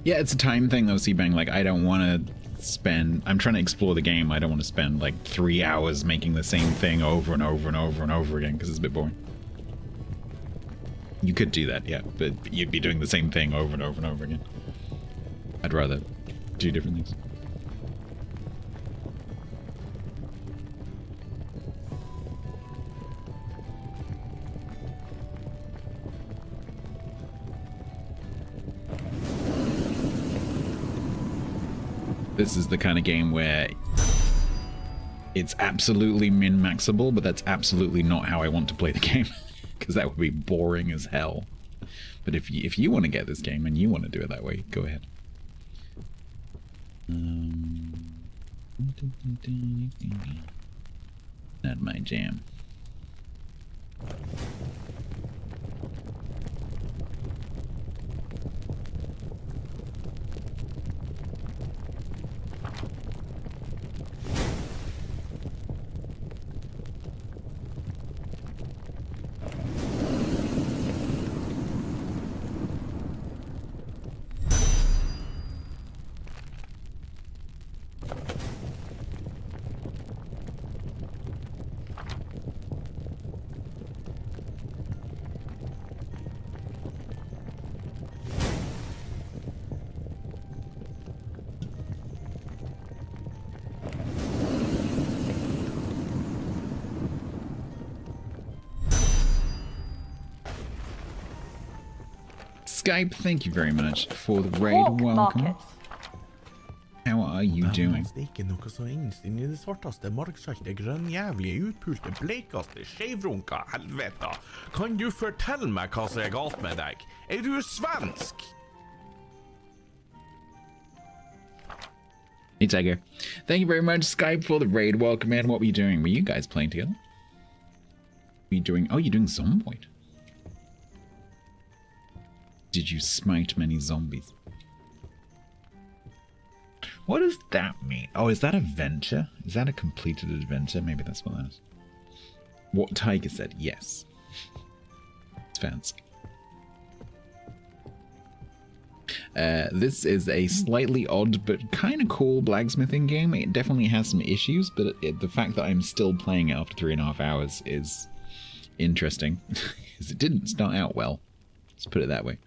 A: Yeah, it's a time thing though, Seabang. Like, I don't want to spend... I'm trying to explore the game. I don't want to spend like 3 hours making the same thing over and over and over and over again, because it's a bit boring. You could do that, yeah, but you'd be doing the same thing over and over and over again. I'd rather do different things. This is the kind of game where it's absolutely min-maxable, but that's absolutely not how I want to play the game. Because that would be boring as hell. But if you want to get this game and you want to do it that way, go ahead. Not my jam. Skype, thank you very much for the raid.
E: Pork
A: Welcome.
E: markets.
A: How are you doing?
H: Det er ikke noe så innst inn i det svarteste, markskjelte, grønnjævlige, utpulte, bleikaste, skjevrunka, helvete. Kan du fortelle meg hva som er galt med deg? Er du svensk?
A: Hey Tiger. Thank you very much, Skype, for the raid. Welcome, man. What were you doing? Were you guys playing together? Were you doing... Oh, you're doing Zomboid. Did you smite many zombies? What does that mean? Oh, is that a venture? Is that a completed adventure? Maybe that's what that is. What Tiger said, yes. It's fancy. This is a slightly odd but kind of cool blacksmithing game. It definitely has some issues, but the fact that I'm still playing it after 3.5 hours is interesting. Because it didn't start out well. Let's put it that way.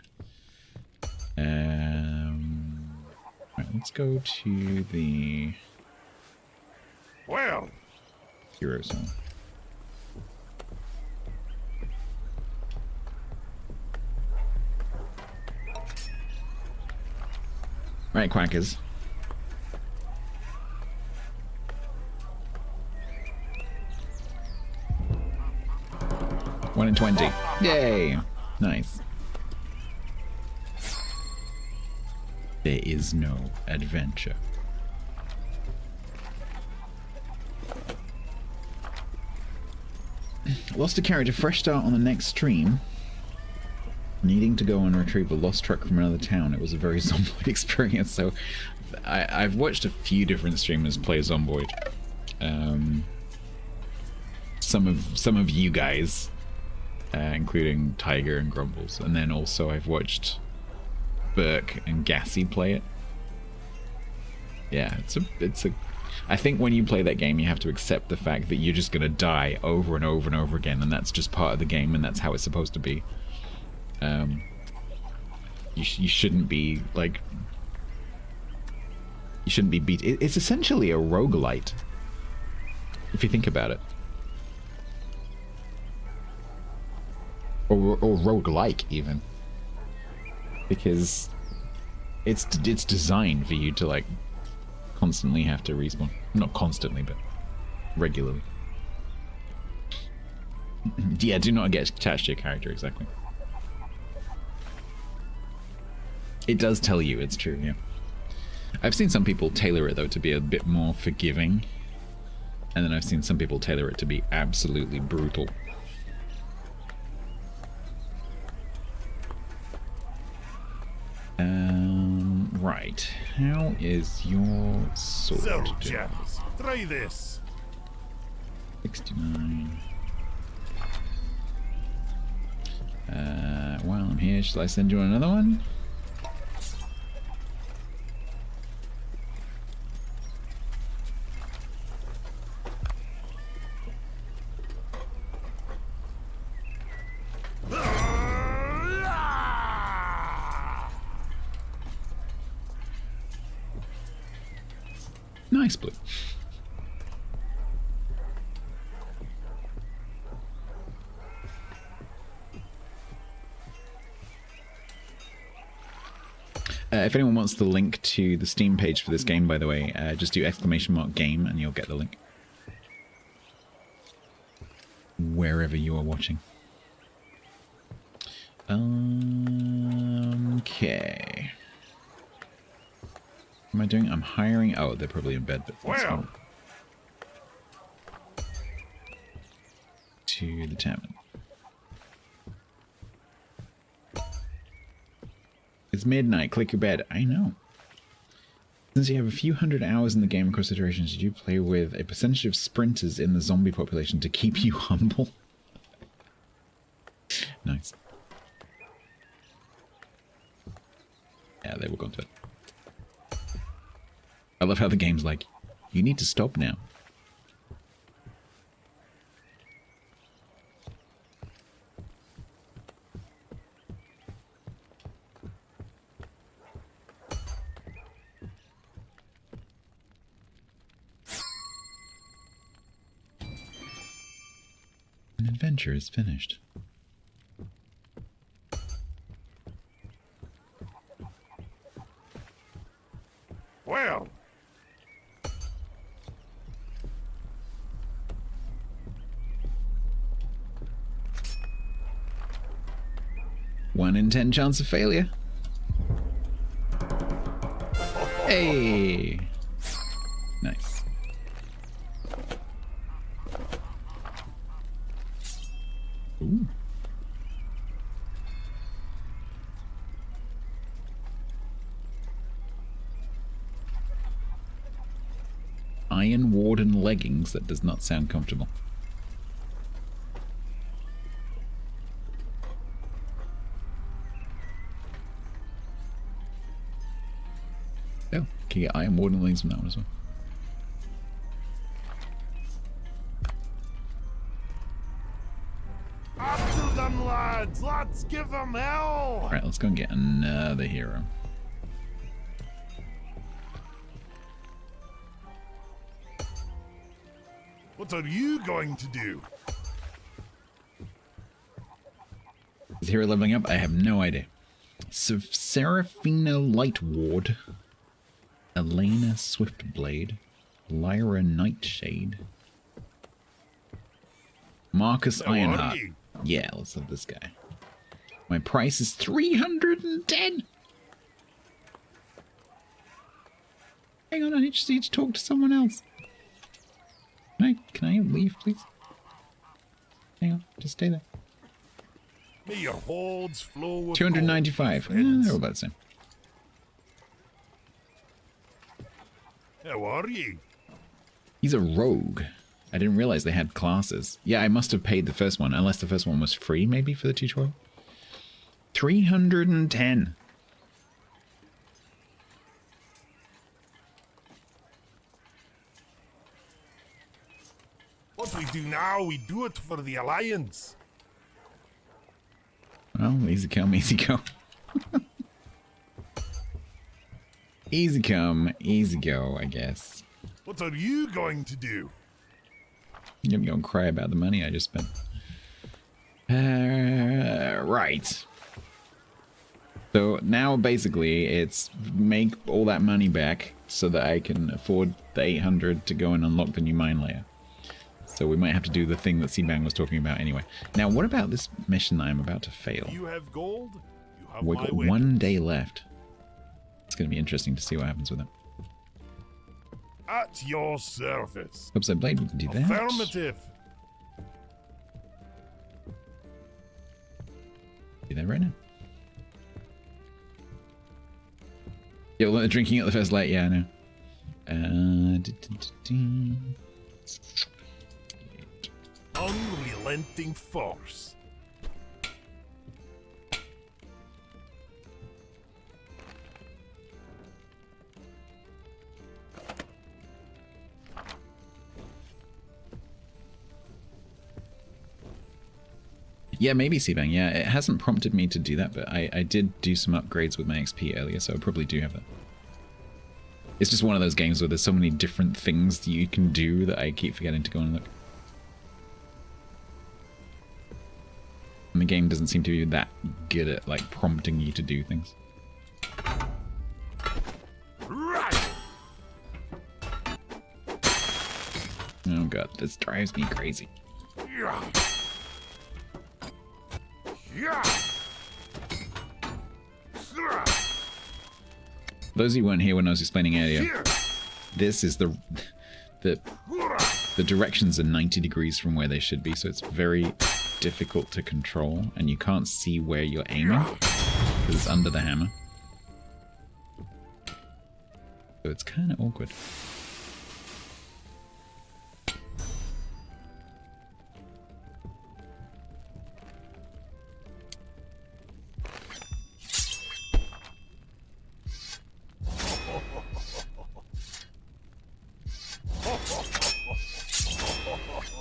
A: Right, let's go to the
B: Well,
A: hero zone. Right, Quackers. One in 20. Yay! Nice. There is no adventure. Lost a character, fresh start on the next stream. Needing to go and retrieve a lost truck from another town. It was a very Zomboid experience. So I've watched a few different streamers play Zomboid. Some of you guys, including Tiger and Grumbles, and then also I've watched Burke and Gassy play it. Yeah, it's a. I think when you play that game, you have to accept the fact that you're just gonna die over and over and over again, and that's just part of the game, and that's how it's supposed to be. You shouldn't be like. You shouldn't be beat. It's essentially a roguelite, if you think about it, or roguelike even, because it's designed for you to like constantly have to respawn. Not constantly, but regularly. Yeah, do not get attached to your character, exactly. It does tell you it's true, yeah. I've seen some people tailor it, though, to be a bit more forgiving. And then I've seen some people tailor it to be absolutely brutal. Right. How is your sword
B: So,
A: doing?
B: chaps, try this.
A: 69. While I'm here, shall I send you another one? Nice, Blue. If anyone wants the link to the Steam page for this game, by the way, just do !game and you'll get the link. Wherever you are watching. Okay. What am I doing? I'm hiring... Oh, they're probably in bed, but let's go to the tavern. It's midnight. Click your bed. I know. Since you have a few hundred hours in the game across iterations, did you play with a percentage of sprinters in the zombie population to keep you humble? Nice. Yeah, they will go to it. I love how the game's like, you need to stop now. An adventure is finished.
B: Well,
A: One in 10 chance of failure. Hey! Nice. Ooh. Iron Warden leggings. That does not sound comfortable. Oh, can you get Iron Warden leggings from that one as well?
B: after them, lads! Let's give them hell!
A: Alright, let's go and get another hero.
B: What are you going to do?
A: Is hero leveling up? I have no idea. So, Seraphina Light Ward. Elena Swiftblade. Lyra Nightshade. Marcus
B: How are
A: Ironheart.
B: you?
A: Yeah, let's have this guy. My price is 310. Hang on, I just need to talk to someone else. Can I leave, please? Hang on, just stay there.
B: May your hordes flow with
A: 295.
B: gold,
A: Yeah,
B: friends.
A: they're all about the same.
B: How are you?
A: He's a rogue. I didn't realize they had classes. Yeah, I must have paid the first one, unless the first one was free, maybe, for the tutorial. 310.
B: What we do now, we do it for the Alliance.
A: Well, easy come, easy go. Easy come, easy go, I guess.
B: What are you going to do?
A: I'm gonna go and cry about the money I just spent. Right. So now basically it's make all that money back so that I can afford the 800 to go and unlock the new mine layer. So we might have to do the thing that Seabang was talking about anyway. Now, what about this mission that I'm about to fail?
B: You have gold, you have
A: We've
B: my
A: got
B: weapons.
A: 1 day left. It's going to be interesting to see what happens with it.
B: At your service.
A: Upside blade, we can do that.
B: Affirmative.
A: Do that right now. Yeah, well, drinking at the first light, yeah, I know.
B: Unrelenting force.
A: Yeah, maybe Seabang. Yeah, it hasn't prompted me to do that, but I did do some upgrades with my XP earlier, so I probably do have that. It's just one of those games where there's so many different things that you can do that I keep forgetting to go and look. And the game doesn't seem to be that good at, like, prompting you to do things.
B: Right.
A: Oh god, this drives me crazy.
B: Yeah. Yeah.
A: Those of you who weren't here when I was explaining earlier,
B: Here.
A: this is the directions are 90 degrees from where they should be, so it's very difficult to control, and you can't see where you're aiming because it's under the hammer. So it's kind of awkward.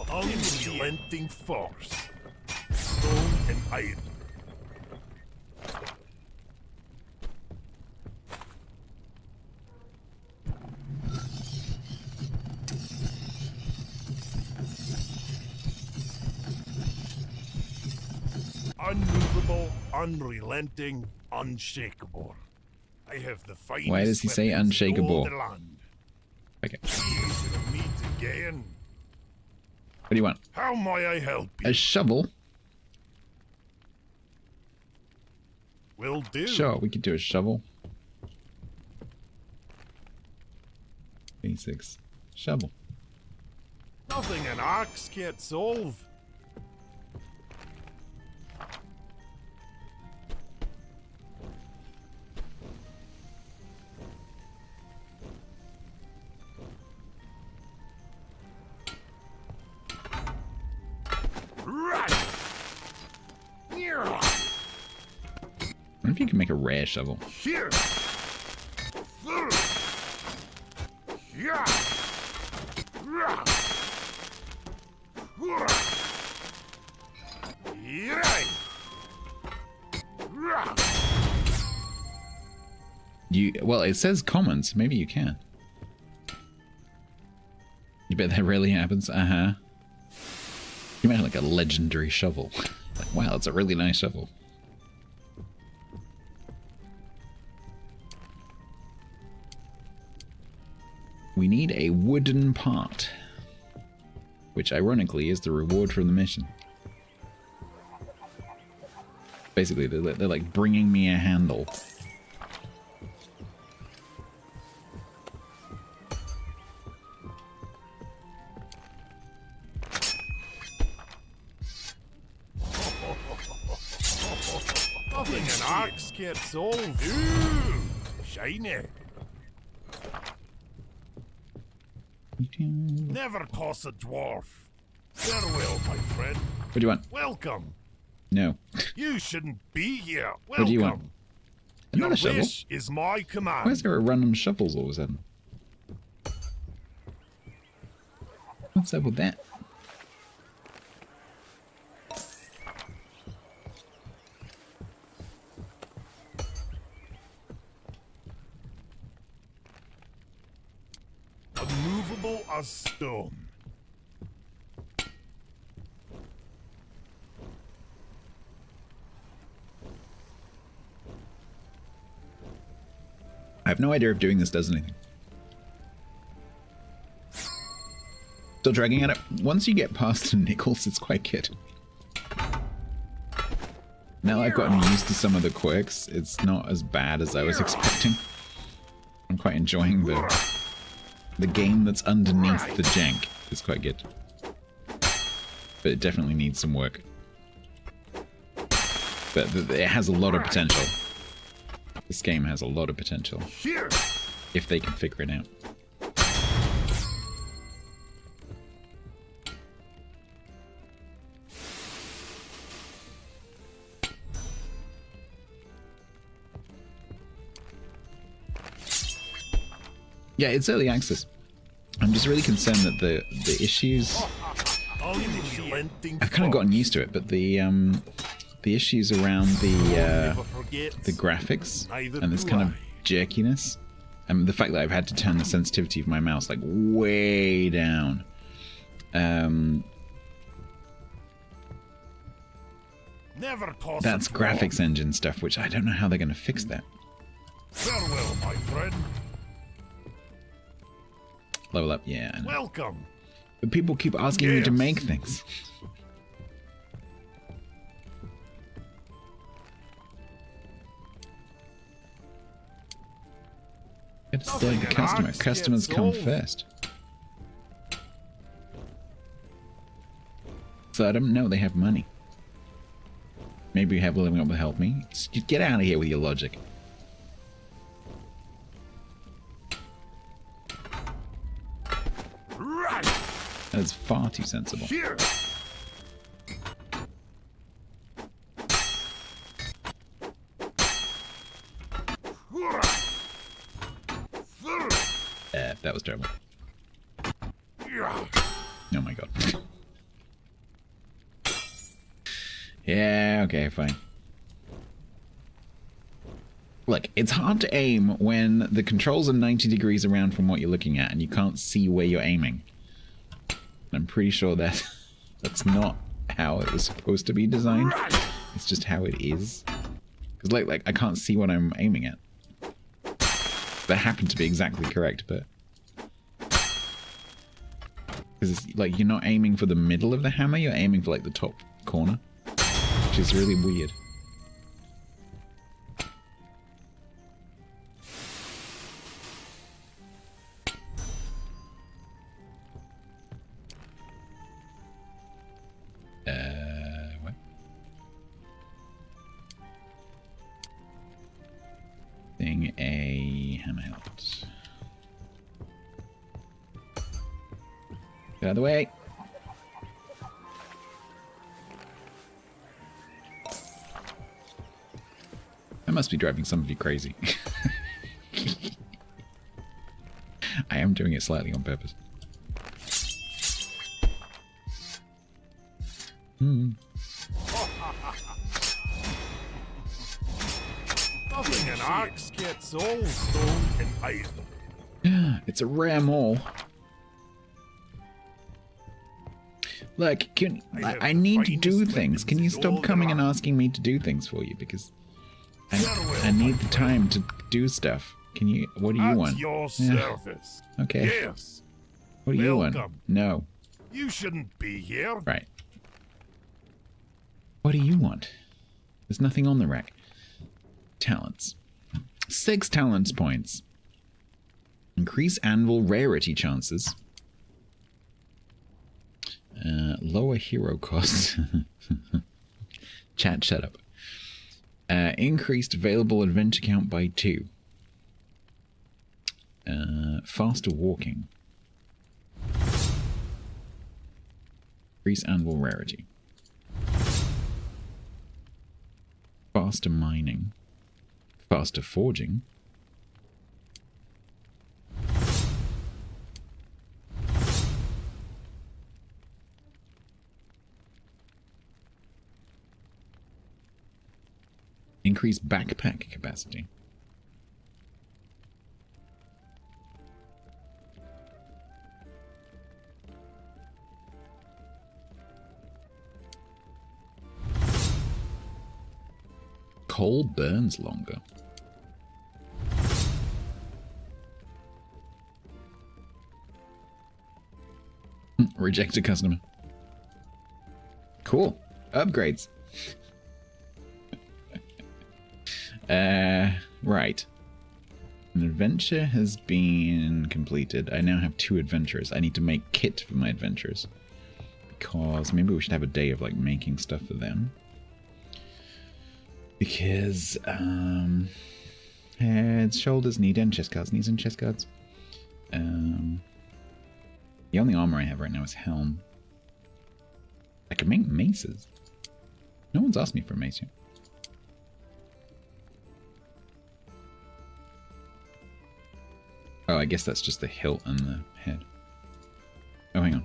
B: Unrelenting force. Stone and iron. Unmovable, unrelenting, unshakable. I have the finest.
A: Why does he say
B: weapons in
A: unshakable?
B: all the land.
A: Okay.
B: Easy to meet again.
A: What do you want?
B: How may I help you?
A: A shovel?
B: Will do.
A: Sure, we could do a shovel. B6. Shovel.
B: Nothing an axe can't solve. Right. Here.
A: I wonder if you can make a rare shovel.
B: Here. Yeah.
A: Well, it says commons. Maybe you can. You bet that rarely happens. Uh-huh. You imagine like a legendary shovel. Like, wow, it's a really nice shovel. We need a wooden part, which ironically is the reward from the mission. Basically, they're like bringing me a handle.
B: Nothing an axe can't solve. Ooh, shiny. Never toss a dwarf. Farewell, my friend.
A: What do you want?
B: Welcome.
A: No.
B: You shouldn't be here. Welcome.
A: What do you want?
B: Your
A: Another shovel?
B: wish is my command.
A: Why is there a random shovels all of a sudden? What's up with that?
B: Unmovable as stone.
A: I have no idea if doing this does anything. Still dragging at it. Once you get past the nickels, it's quite good. Now that I've gotten used to some of the quirks, it's not as bad as I was expecting. I'm quite enjoying the game that's underneath the jank. It's quite good. But it definitely needs some work. But it has a lot of potential. This game has a lot of potential. If they can figure it out. Yeah, it's early access. I'm just really concerned that the issues... I've kind of gotten used to it, but the issues around the graphics and this kind of jerkiness, and the fact that I've had to turn the sensitivity of my mouse like way down. That's graphics engine stuff, which I don't know how they're going to fix that.
B: Farewell, my friend.
A: Level up, yeah. I know.
B: Welcome.
A: But people keep asking me to make things. It's like the customer. Customers come first. So I don't know they have money. Maybe you have Living Up will help me. Just get out of here with your logic. That is far too sensible. That was terrible. Oh my god. Yeah, okay, fine. Look, it's hard to aim when the controls are 90 degrees around from what you're looking at and you can't see where you're aiming. I'm pretty sure that that's not how it was supposed to be designed. It's just how it is. Because like I can't see what I'm aiming at. That happened to be exactly correct, but because it's like you're not aiming for the middle of the hammer, you're aiming for like the top corner, which is really weird. What? Thing a hammer hilt. Get out of the way. I must be driving some of you crazy. I am doing it slightly on purpose.
B: Nothing an axe gets all stone and iron.
A: It's a rare mole. Look, I need to do things. Can you stop coming and asking me to do things for you? Because I need the time to do stuff. Can you? What do you
B: At
A: want?
B: your
A: Yeah.
B: service.
A: Okay.
B: Yes.
A: What do you want?
B: Welcome.
A: No.
B: You shouldn't be here.
A: Right. What do you want? There's nothing on the rack. Talents. 6 talents points. Increase anvil rarity chances. Lower hero costs. Chat, shut up. Increased available adventure count by 2. Faster walking. Increase anvil rarity. Faster mining. Faster forging. Increase backpack capacity. Coal burns longer. Reject a customer. Cool. Upgrades. Right. An adventure has been completed. I now have 2 adventurers. I need to make kit for my adventurers. Because maybe we should have a day of like making stuff for them. Because heads, shoulders, knee, and chest guards. Knees and chest guards. The only armor I have right now is helm. I can make maces. No one's asked me for a mace yet. Oh, I guess that's just the hilt and the head. Oh, hang on.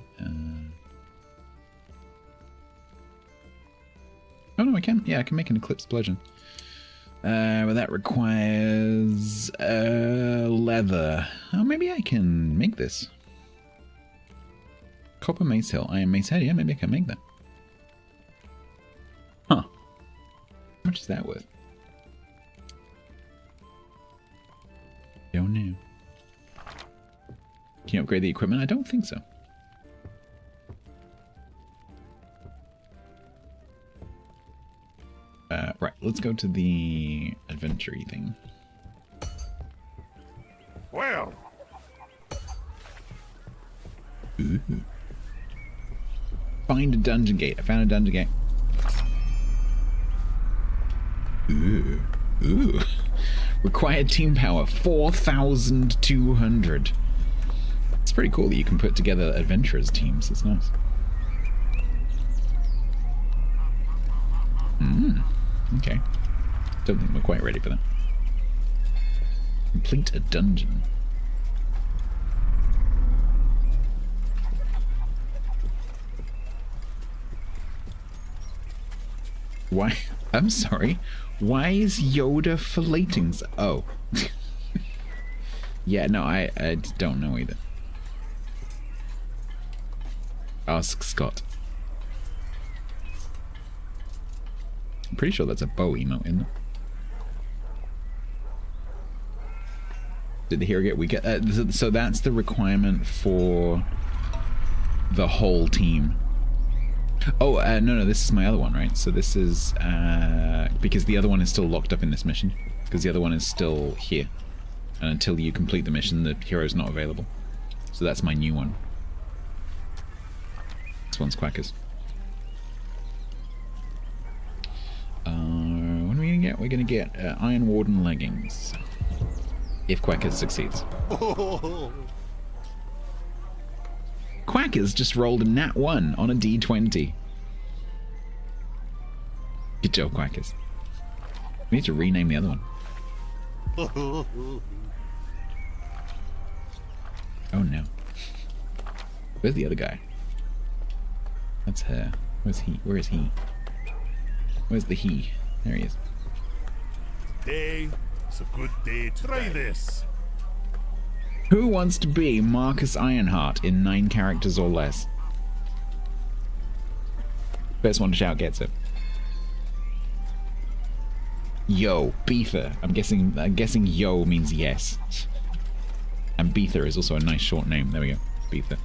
A: Oh no, I can. Yeah, I can make an eclipse bludgeon. But that requires leather. Oh, maybe I can make this. Copper mace hilt, iron mace head. Yeah, maybe I can make that. Huh? How much is that worth? Don't know. Can you upgrade the equipment? I don't think so. Right, let's go to the adventure-y thing.
B: Well,
A: Ooh. Find a dungeon gate. I found a dungeon gate. Ooh. Ooh. Required team power, 4,200. It's pretty cool that you can put together adventurers teams. It's nice. Okay. Don't think we're quite ready for that. Complete a dungeon. Why? I'm sorry. Why is Yoda filleting? Oh. Yeah, no, I don't know either. Ask Scott. I'm pretty sure that's a bow emote, isn't it? Did the hero get? We get. So that's the requirement for the whole team. Oh, no, this is my other one, right? So this is because the other one is still locked up in this mission, because the other one is still here, and until you complete the mission, the hero is not available. So that's my new one. This one's Quackers. What are we gonna get? We're gonna get Iron Warden leggings. If Quackers succeeds. Quackers just rolled a nat 1 on a d20. Good job, Quackers. We need to rename the other one. Oh no. Where's the other guy? That's her. Where's he? Where is he? Where's the he? There he is.
B: day. It's a good day. Try this.
A: Who wants to be Marcus Ironheart in 9 characters or less? First one to shout gets it. Yo, Beether. I'm guessing yo means yes. And Beether is also a nice short name. There we go. Beether.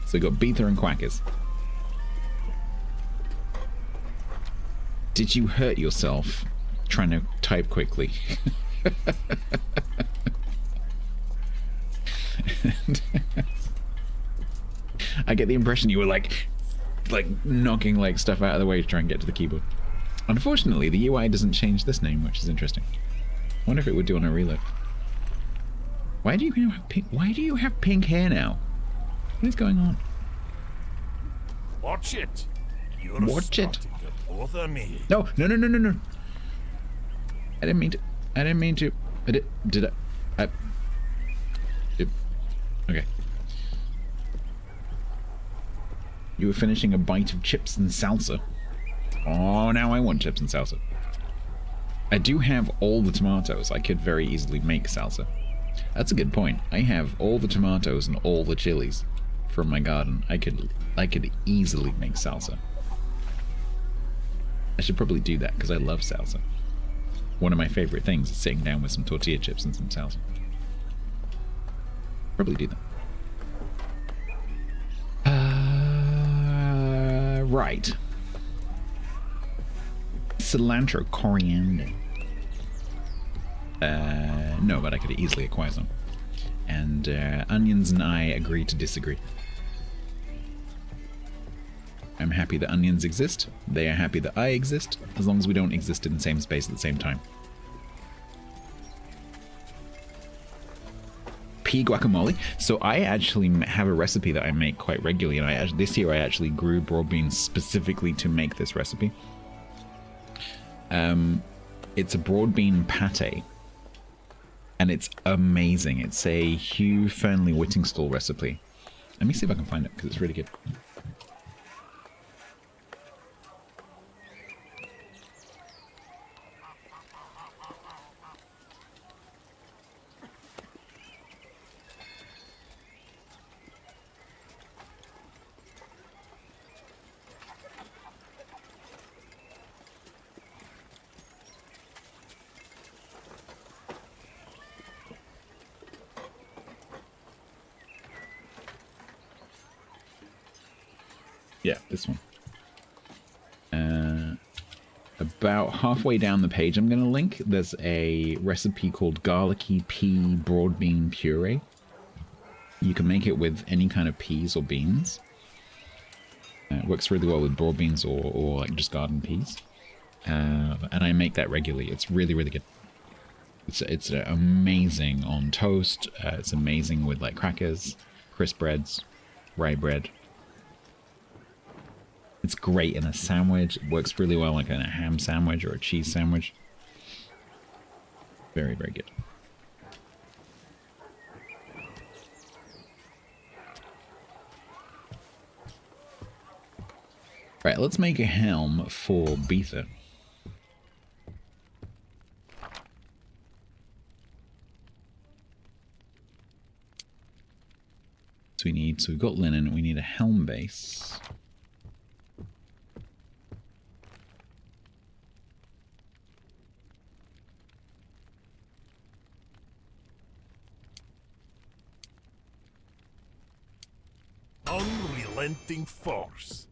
A: So we got Beether and Quackers. Did you hurt yourself trying to type quickly? I get the impression you were like knocking like stuff out of the way to try and get to the keyboard. Unfortunately, the UI doesn't change this name, which is interesting. I wonder if it would do on a reload. Why do you have pink? Why do you have pink hair now? What is going on?
B: Watch it. You're
A: Watch it.
B: starting to bother me.
A: No. I didn't mean to. I didn't mean to. Did I? Okay. You were finishing a bite of chips and salsa. Oh, now I want chips and salsa. I do have all the tomatoes. I could very easily make salsa. That's a good point. I have all the tomatoes and all the chilies from my garden. I could easily make salsa. I should probably do that because I love salsa. One of my favorite things is sitting down with some tortilla chips and some salsa. Probably do that. Right. Cilantro, coriander. No, but I could easily acquire some. And onions and I agree to disagree. I'm happy that onions exist. They are happy that I exist, as long as we don't exist in the same space at the same time. Pea guacamole. So I actually have a recipe that I make quite regularly, and this year I actually grew broad beans specifically to make this recipe. It's a broad bean pate, and it's amazing. It's a Hugh Fernley Whittingstall recipe. Let me see if I can find it because it's really good. Yeah, this one. About halfway down the page I'm going to link, there's a recipe called garlicky pea broad bean puree. You can make it with any kind of peas or beans. It works really well with broad beans or like just garden peas. And I make that regularly. It's really, really good. It's amazing on toast. It's amazing with like crackers, crisp breads, rye bread. It's great in a sandwich. It works really well like in a ham sandwich or a cheese sandwich. Very, very good. Right, let's make a helm for Beether. So we've got linen, we need a helm base.
B: Unrelenting force.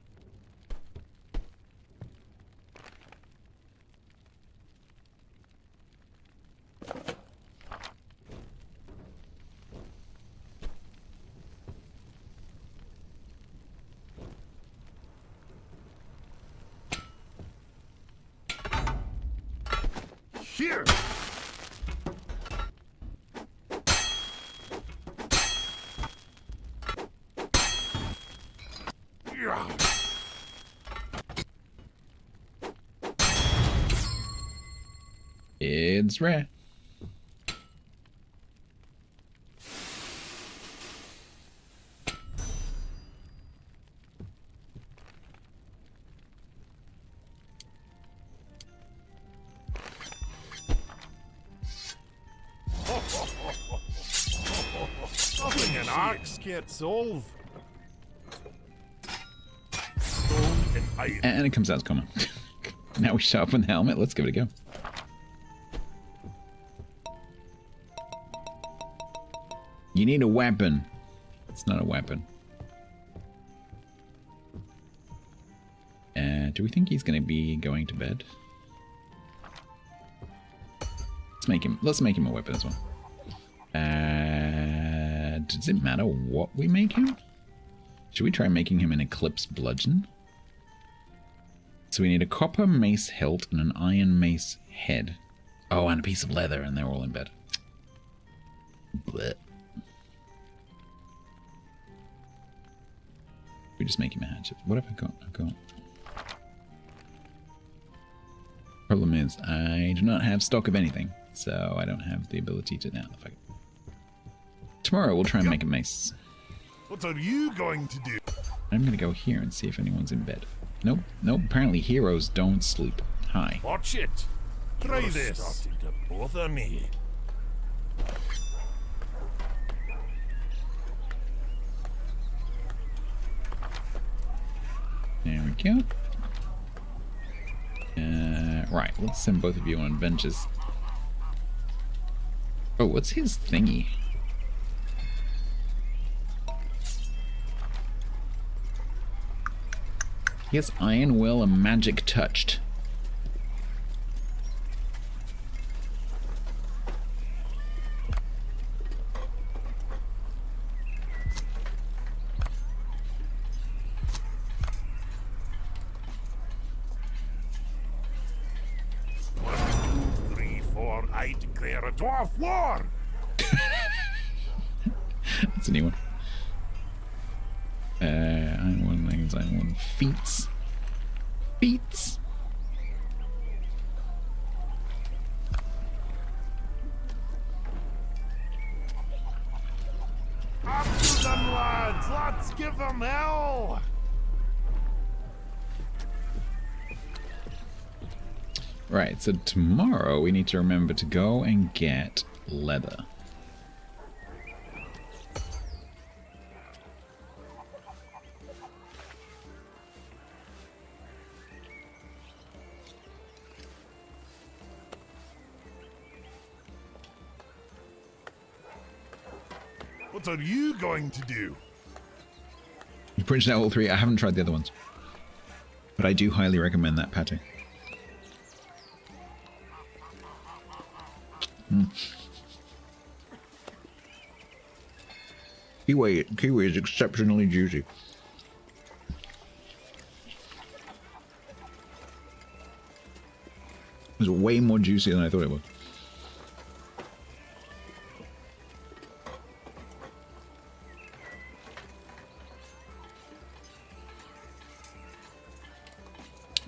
B: Here.
A: It's rare.
B: Nothing an axe can't solve. Stone and iron.
A: And it comes out as common. Now we sharpen the helmet. Let's give it a go. You need a weapon. It's not a weapon. Do we think he's going to be going to bed? Let's make him a weapon as well. Does it matter what we make him? Should we try making him an Eclipse Bludgeon? So we need a copper mace hilt and an iron mace head. Oh, and a piece of leather, and they're all in bed. Blech. We just make him a hatchet. What have I got? I've got... Problem is, I do not have stock of anything, so I don't have the ability to now. Tomorrow we'll try and make a mace.
B: What are you going to do?
A: I'm gonna go here and see if anyone's in bed. Nope, nope. Apparently heroes don't sleep. Hi.
B: Watch it. Try this. Starting to bother me.
A: There we go. Right, let's send both of you on adventures. Oh, what's his thingy? He has Iron Will and Magic Touched.
B: I declare a dwarf war!
A: That's a new one. Iron One legs, Iron One feats. Feats!
B: After them, lads! Let's give them hell!
A: Right, so tomorrow we need to remember to go and get leather.
B: What are you going to do?
A: You printed out all three. I haven't tried the other ones, but I do highly recommend that pate. Kiwi is exceptionally juicy. It's way more juicy than I thought it was.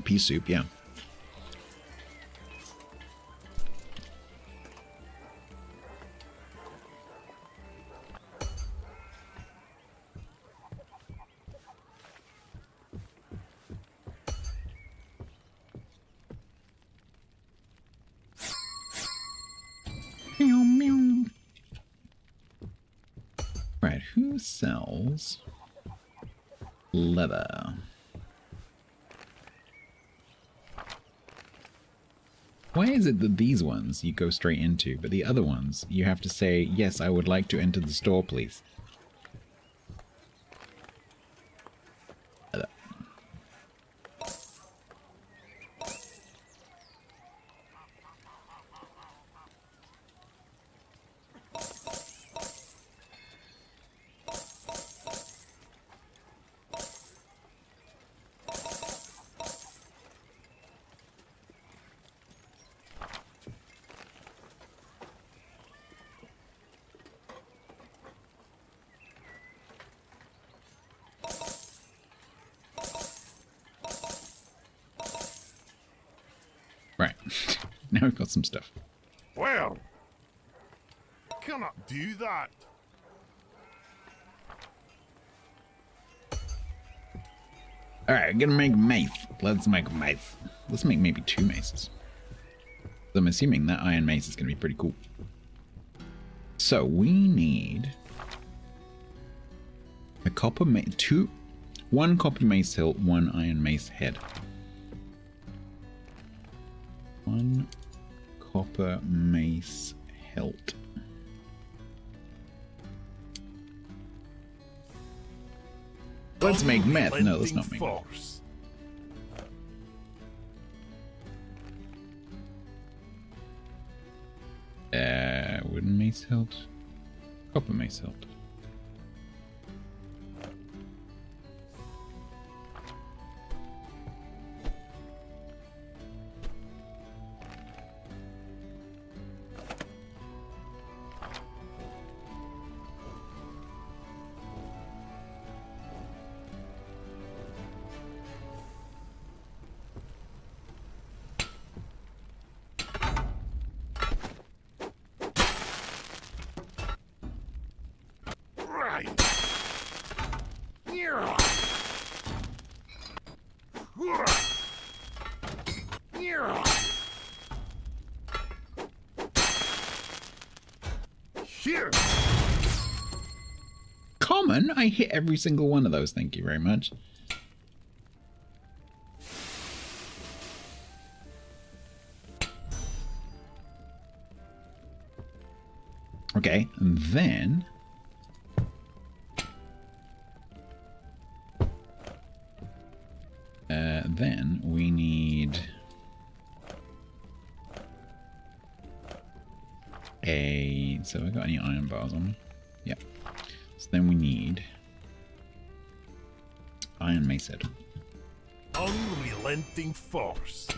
A: Pea soup, yeah. Right, who sells leather? Why is it that these ones you go straight into, but the other ones you have to say, yes, I would like to enter the store, please? Right, now we've got some stuff.
B: Well, cannot do that.
A: Alright, I'm gonna make mace. Let's make a mace. Let's make maybe 2 maces. I'm assuming that iron mace is gonna be pretty cool. So we need a copper mace, 1 copper mace hilt, 1 iron mace head. 1 copper mace hilt. let's make meth. No, let's not make meth.
B: force.
A: Wooden mace hilt. Copper mace hilt. Common? I hit every single one of those, thank you very much. Okay, and then we need a... So I got any iron bars on me? Yep. So then we need iron mace head.
B: Unrelenting force.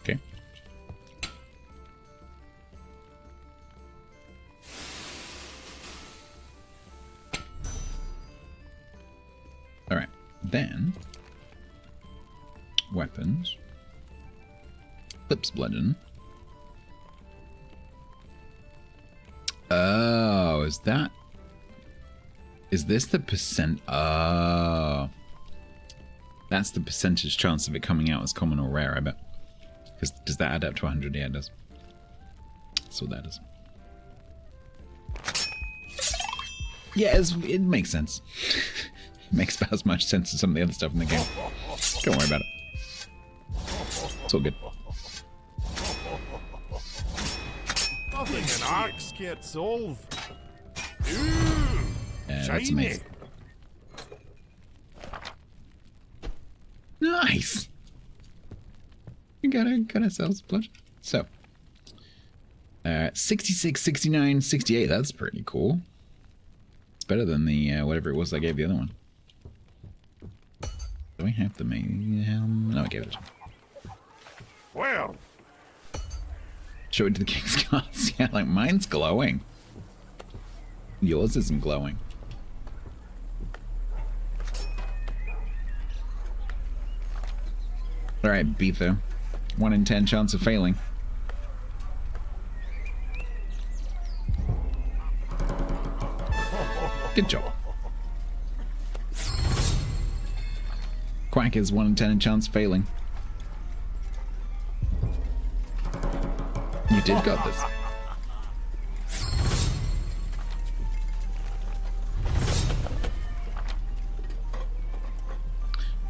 A: Okay. All right. Then weapons. Clips bludgeon. Oh, is that... Is this the percent? Oh. That's the percentage chance of it coming out as common or rare, I bet. Because does that add up to 100? Yeah, it does. That's what that is. Yeah, it makes sense. It makes about as much sense as some of the other stuff in the game. Don't worry about it. It's all good.
B: Nothing an axe can't solve. Ooh,
A: That's
B: shiny.
A: amazing. Nice. We got ourselves a bludgeon. So, 66, 69, 68. That's pretty cool. It's better than the whatever it was I gave the other one. Do we have the main helm? No, I gave it to him.
B: Well,
A: Show it to the king's gods. Yeah, like mine's glowing. Yours isn't glowing. Alright, Beetho. 1 in 10 chance of failing. Good job. Quack is 1 in 10 chance of failing. You did got this.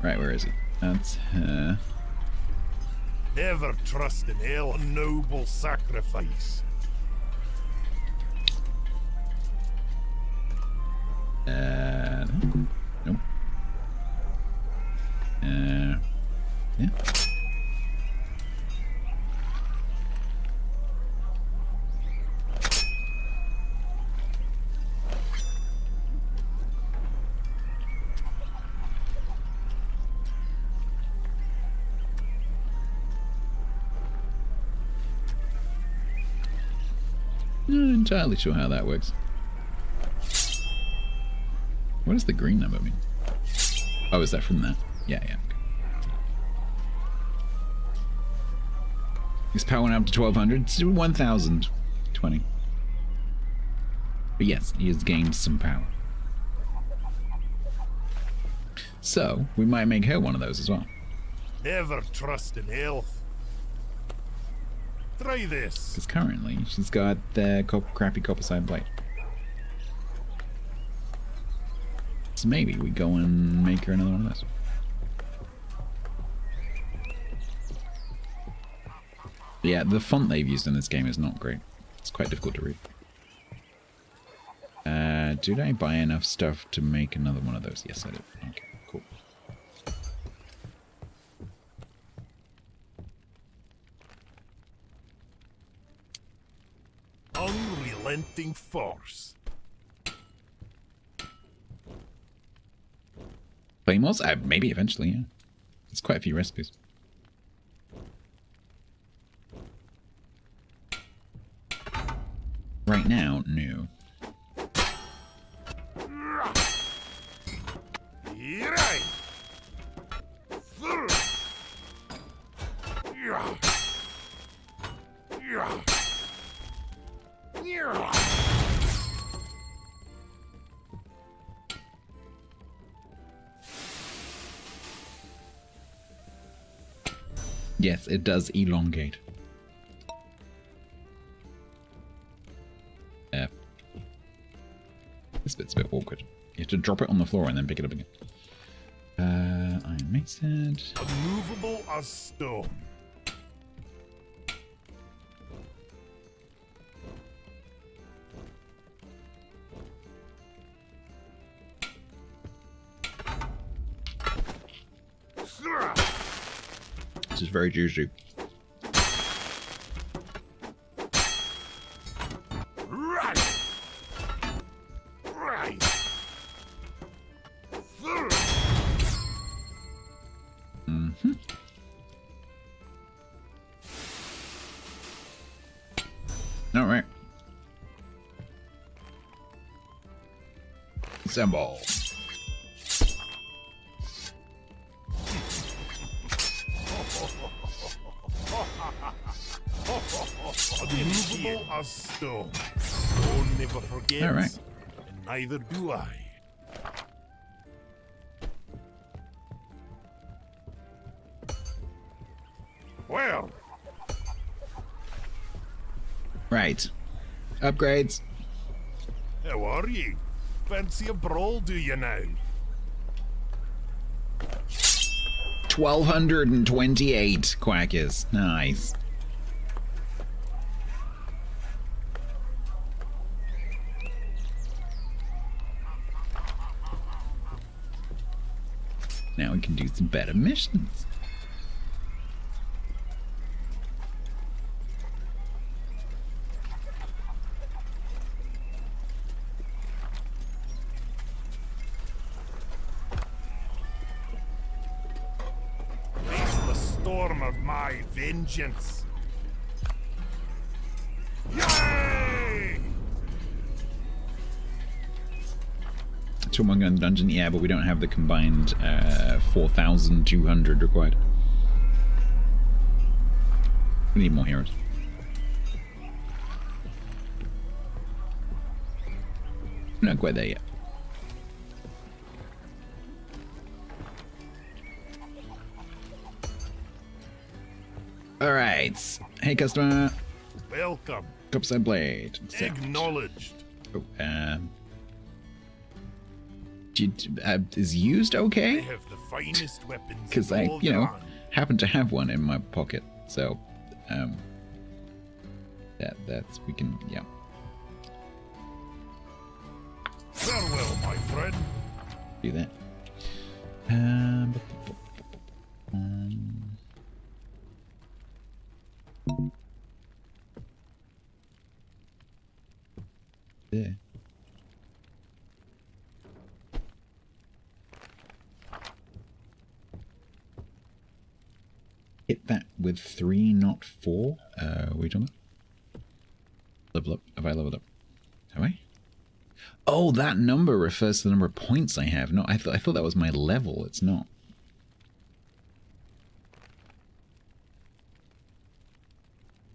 A: Right, where is he? That's
B: never trust in hell, a noble sacrifice.
A: Nope. Yeah. Not entirely sure how that works. What does the green number mean? Oh, is that from that? Yeah, yeah. His power went up to 1200. It's 1020. But yes, he has gained some power. So, we might make her one of those as well.
B: Never trust in health. Try this.
A: Because currently, she's got the crappy copper side blade. So maybe we go and make her another one of those. Yeah, the font they've used in this game is not great. It's quite difficult to read. Did I buy enough stuff to make another one of those? Yes, I did. Okay, cool.
B: Unrelenting force.
A: Claymores? Maybe eventually, yeah. There's quite a few recipes. Right now, no. Yes, it does elongate. This bit's a bit awkward. You have to drop it on the floor and then pick it up again. Iron mason.
B: Unmovable as stone.
A: This is very juicy. All right. Assemble.
B: Unmovable as stone. Stone never forgets.
A: All right.
B: And neither do I. Well.
A: Right. Upgrades.
B: How are you? Fancy a brawl, do you now?
A: 1,228 quackers. Nice. Now we can do some better missions.
B: Face the storm of my vengeance. Yay!
A: Toolmonger in the dungeon, yeah, but we don't have the combined 4,200 required. We need more heroes. We're not quite there yet. Alright. Hey, customer.
B: Welcome.
A: Copside blade. Accept.
B: Acknowledged.
A: Oh, is used
B: I
A: okay?
B: have the finest weapons.
A: Because
B: in
A: I,
B: all
A: you know,
B: the land.
A: happen to have one in my pocket. So, that's, we can, yeah.
B: Farewell, my friend.
A: Do that. There. Hit that with 3, not 4. What are you talking about? Level up. Have I leveled up? Have I? Oh, that number refers to the number of points I have. No, I thought that was my level. It's not.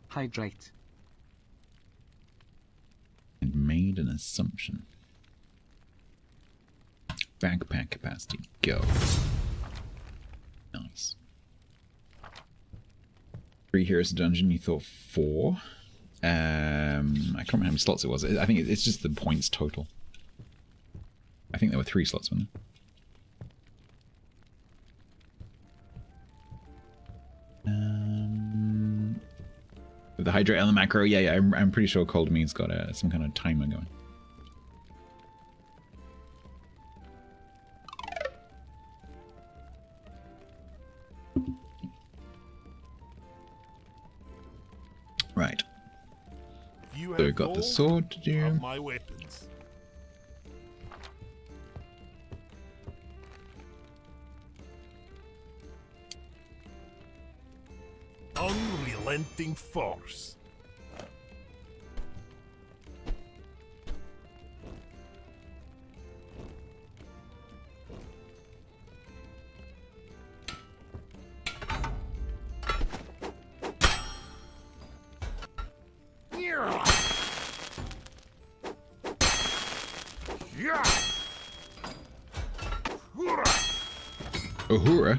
C: Hydrate.
A: And made an assumption. Backpack capacity. Go. Nice. 3 heroes a dungeon. You thought 4. I can't remember how many slots it was. I think it's just the points total. I think there were 3 slots, weren't there? The hydrate and the macro. Yeah. I'm pretty sure Cold Me's got some kind of timer going. Right. So we've got the sword to do.
B: My weapons. Unrelenting force.
A: Uhura.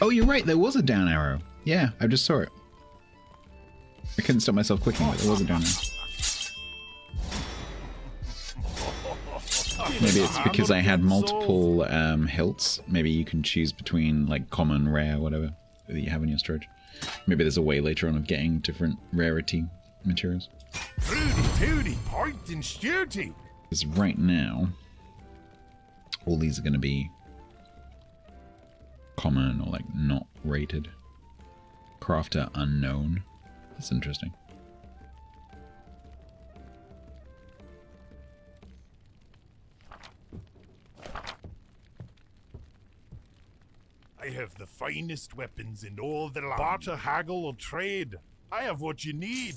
A: Oh, you're right. There was a down arrow. Yeah, I just saw it. I couldn't stop myself clicking, but there was a down arrow. Maybe it's because I had multiple hilts. Maybe you can choose between like common, rare, whatever that you have in your storage. Maybe there's a way later on of getting different rarity materials.
B: Tooty, point and shooty.
A: Because right now, all these are going to be common or like not rated. Crafter unknown. That's interesting.
B: I have the finest weapons in all the land. Barter, haggle, or trade. I have what you need.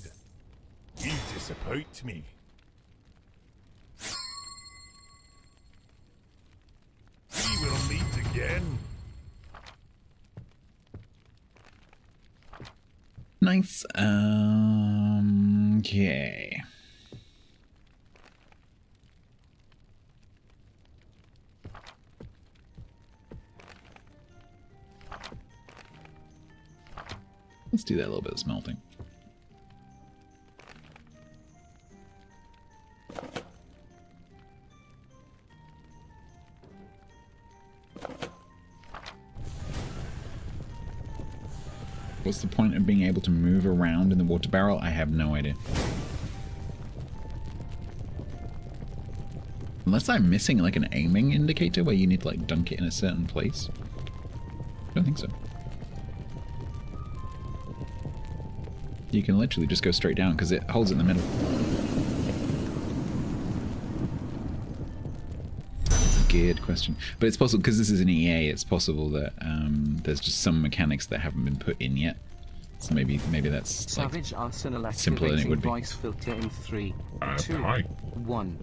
B: You disappoint me. We will meet again.
A: Nice. Okay. Let's do that little bit of smelting. What's the point of being able to move around in the water barrel? I have no idea. Unless I'm missing like an aiming indicator where you need to like dunk it in a certain place. I don't think so. You can literally just go straight down because it holds it in the middle. That's a good question. But it's possible, because this is an EA, it's possible that there's just some mechanics that haven't been put in yet. So maybe that's
C: Savage
A: like,
C: Arsenal
A: simpler than it would be.
C: voice filter in 3, 2,
I: Hi.
C: 1.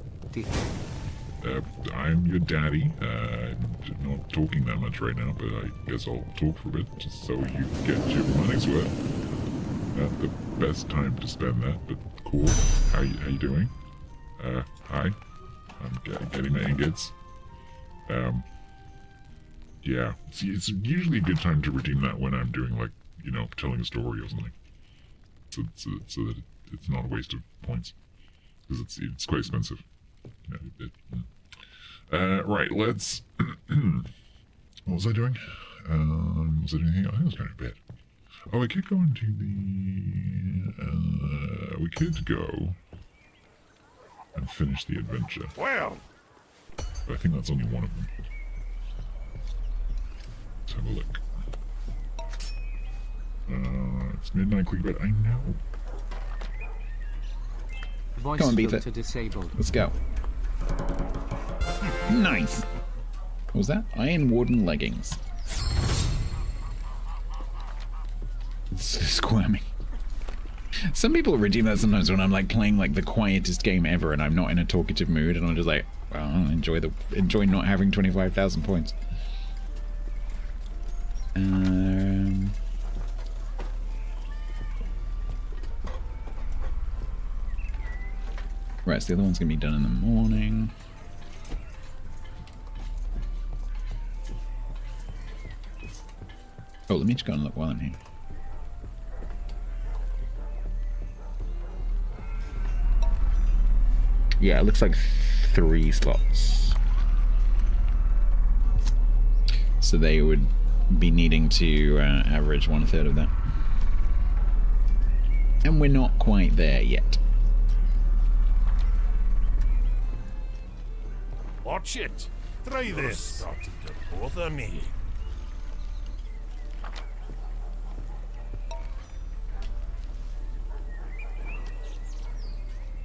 I: I'm your daddy. I'm not talking that much right now, but I guess I'll talk for a bit, just so you get your money's worth. Not the best time to spend that, but cool. How you doing? Hi. I'm getting my ingots. Yeah. See, it's usually a good time to redeem that when I'm doing, like, you know, telling a story or something. So that it's not a waste of points. Because it's quite expensive. Right, let's... What was I doing? Was I doing anything? I think it was kind of bad. Oh, we could go into the... we could go and finish the adventure.
B: Well,
I: But I think that's only one of them. Let's have a look. It's midnight, quick bet. I know.
C: Voice
A: Come on, beef
C: filter
A: it.
C: disabled.
A: Let's go. Nice. What was that? Iron Warden leggings. Squirming. Some people redeem that sometimes when I'm like playing like the quietest game ever and I'm not in a talkative mood and I'm just like, Well, enjoy not having 25,000 points. Right, so the other one's gonna be done in the morning. Oh, let me just go and look while I'm here. Yeah, it looks like 3 slots. So they would be needing to average 1/3 of that. And we're not quite there yet.
B: Watch it. Try this. Starting to bother me.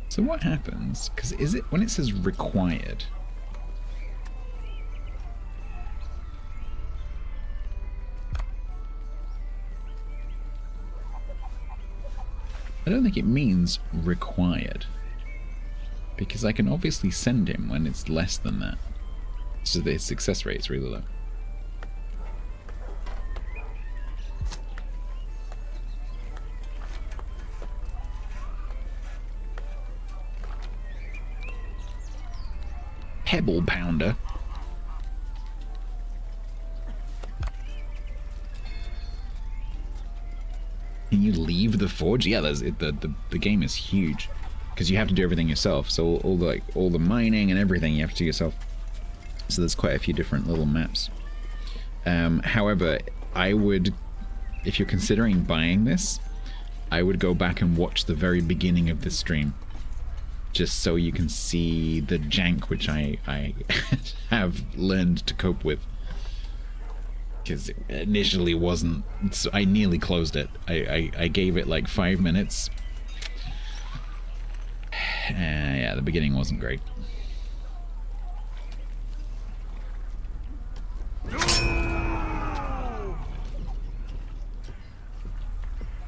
A: So what happens? Because is it when it says required? I don't think it means required. Because I can obviously send him when it's less than that. So the success rate is really low. Pebble pounder. Can you leave the forge? Yeah, the game is huge because you have to do everything yourself. So all the mining and everything you have to do yourself. So there's quite a few different little maps. However, I would, if you're considering buying this, I would go back and watch the very beginning of the stream. Just so you can see the jank which I have learned to cope with. Because it initially wasn't... So I nearly closed it. I gave it like 5 minutes. Yeah, the beginning wasn't great.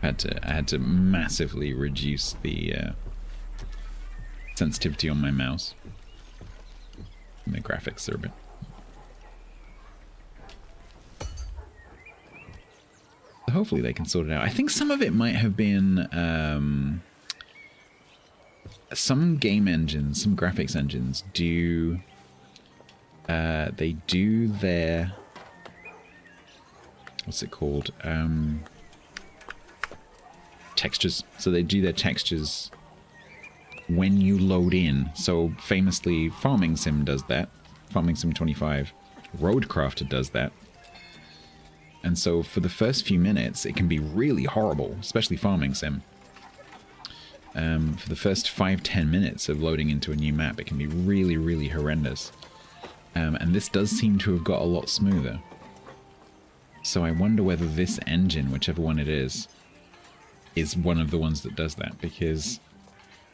A: I had to massively reduce the sensitivity on my mouse. And the graphics are a bit. Hopefully they can sort it out. I think some of it might have been some game engines, some graphics engines do they do their, what's it called, textures. So they do their textures when you load in. So famously Farming Sim does that. Farming Sim 25. Roadcrafter does that. And so for the first few minutes it can be really horrible, especially Farming Sim. For the first 5-10 minutes of loading into a new map it can be really, really horrendous. And this does seem to have got a lot smoother. So I wonder whether this engine, whichever one it is one of the ones that does that, because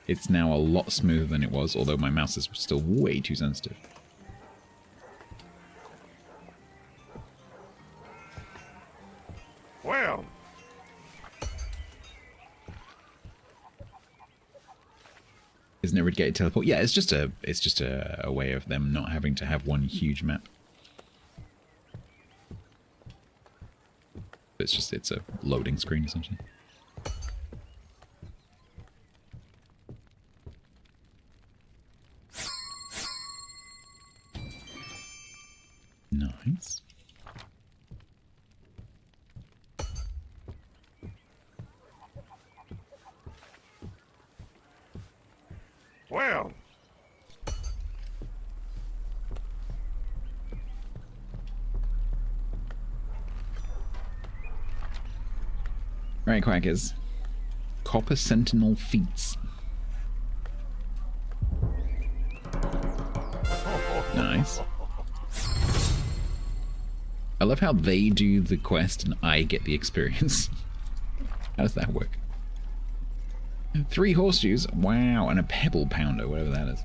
A: it's now a lot smoother than it was, although my mouse is still way too sensitive.
B: Well,
A: Isn't it Redgate Teleport? Yeah, it's just a way of them not having to have one huge map. It's a loading screen essentially. Nice.
B: well.
A: Right, Quackers. Copper Sentinel feats. Nice. I love how they do the quest and I get the experience. How does that work? 3 horseshoes, wow, and a pebble pounder, whatever that is.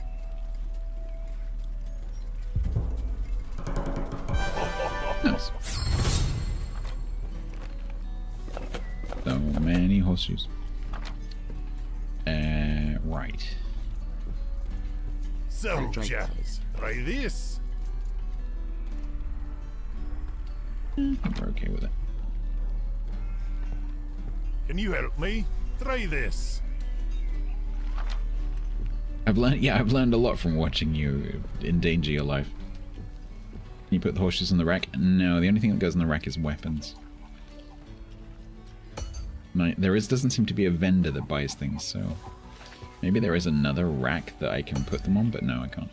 A: Nice. So many horseshoes. Right.
B: So,
C: Hydrate.
B: chaps, try this.
A: I think we're okay with it.
B: Can you help me? Try this.
A: I've learned a lot from watching you endanger your life. Can you put the horseshoes on the rack? No, the only thing that goes on the rack is weapons. Doesn't seem to be a vendor that buys things, so maybe there is another rack that I can put them on, but no, I can't.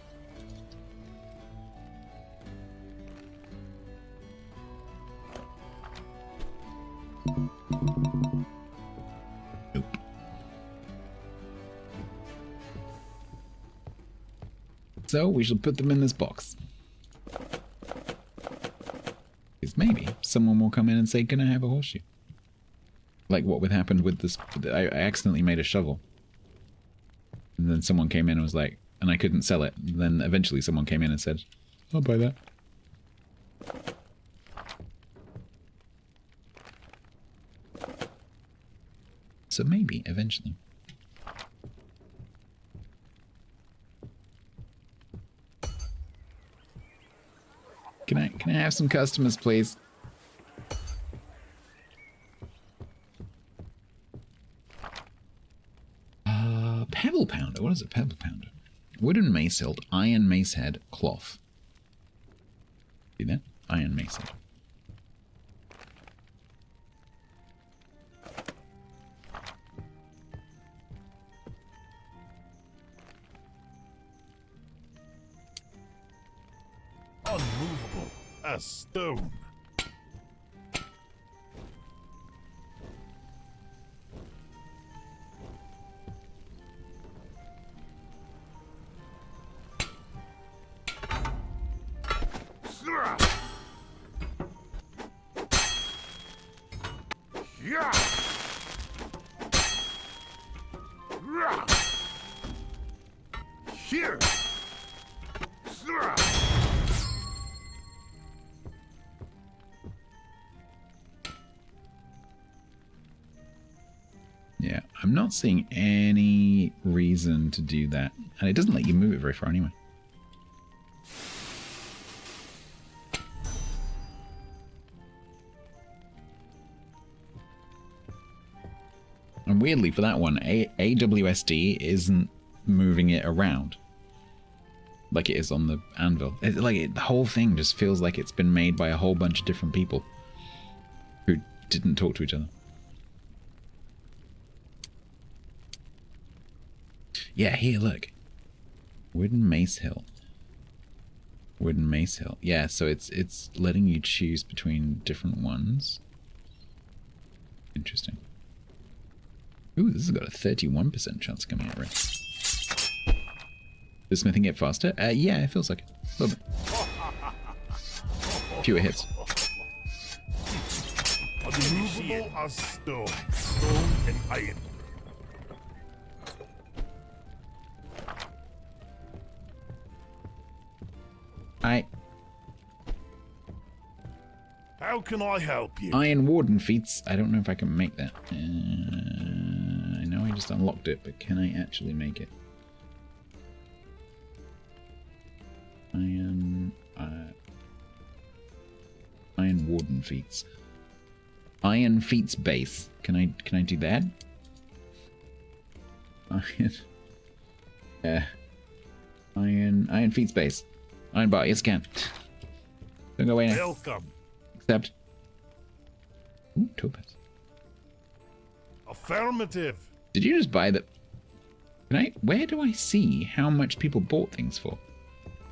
A: Nope. So we shall put them in this box. Because maybe someone will come in and say, "Can I have a horseshoe?" Like what would happen with this? I accidentally made a shovel. And then someone came in and was like, and I couldn't sell it. And then eventually someone came in and said, "I'll buy that." So maybe, eventually. Can I have some customers, please? Pebble pounder. What is a pebble pounder? Wooden mace hilt, iron mace head, cloth. See that? Iron mace head.
B: Unmovable as stone. Here.
A: Yeah, I'm not seeing any reason to do that. And it doesn't let you move it very far anyway. And weirdly for that one, AWSD isn't moving it around like it is on the anvil. The whole thing just feels like it's been made by a whole bunch of different people who didn't talk to each other. Yeah, here, look. Wooden mace hilt. Wooden mace hilt. Yeah, so it's letting you choose between different ones. Interesting. Ooh, this has got a 31% chance of coming out right. Is smithing it faster? Yeah, it feels like it. A little bit. Fewer hits.
B: Unmovable as stone. Stone and iron. How can I help you?
A: Iron Warden feats. I don't know if I can make that. I know I just unlocked it, but can I actually make it? Iron Warden feats. Iron feats base. Can I do that? Iron feats base. Iron bar. Yes, can. Don't go away now.
B: Welcome.
A: Accept. Ooh, topaz.
B: Affirmative.
A: Did you just buy the... Where do I see how much people bought things for?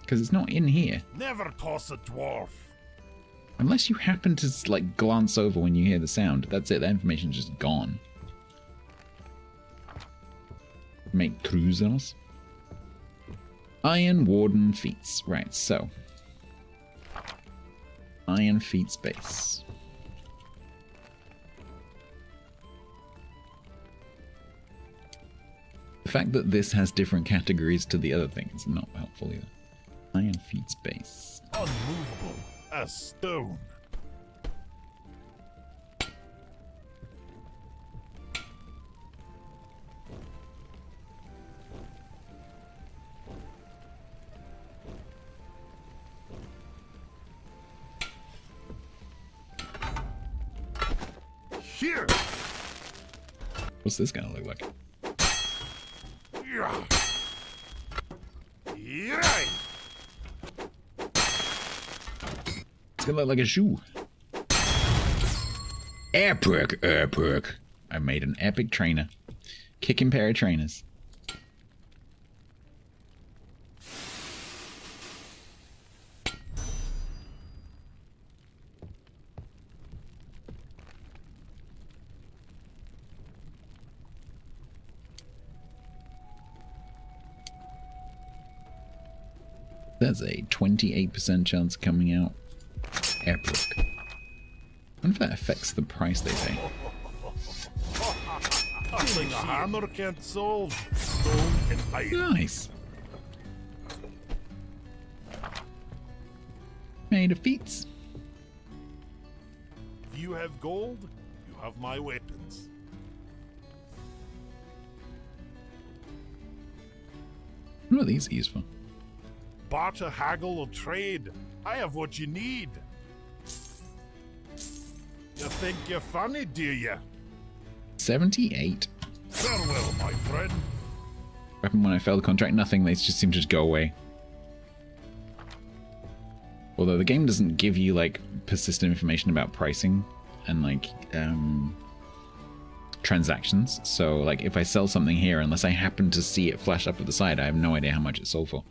A: Because it's not in here.
B: Never toss a dwarf.
A: Unless you happen to, like, glance over when you hear the sound. That's it. That information's just gone. Make cruisers. Iron Warden feats. Right, so... Iron feats base. The fact that this has different categories to the other thing is not helpful either. Iron feats base.
B: Unmovable as stone. Here.
A: What's this gonna look like?
B: Yeah. Yeah.
A: It's gonna look like a shoe. Epic, epic. I made an epic trainer. Kicking pair of trainers. There's a 28% chance of coming out. Epic. I wonder if that affects the price they pay.
B: Nothing a hammer can't solve. Stone and iron.
A: Nice. Made of feats.
B: If you have gold, you have my weapons.
A: What are these used for?
B: Barter, haggle, or trade. I have what you need. You think you're funny, do you?
A: 78.
B: Farewell, my friend.
A: What happened when I failed the contract? Nothing. They just seem to just go away. Although the game doesn't give you like persistent information about pricing and like transactions. So like if I sell something here, unless I happen to see it flash up at the side, I have no idea how much it sold for.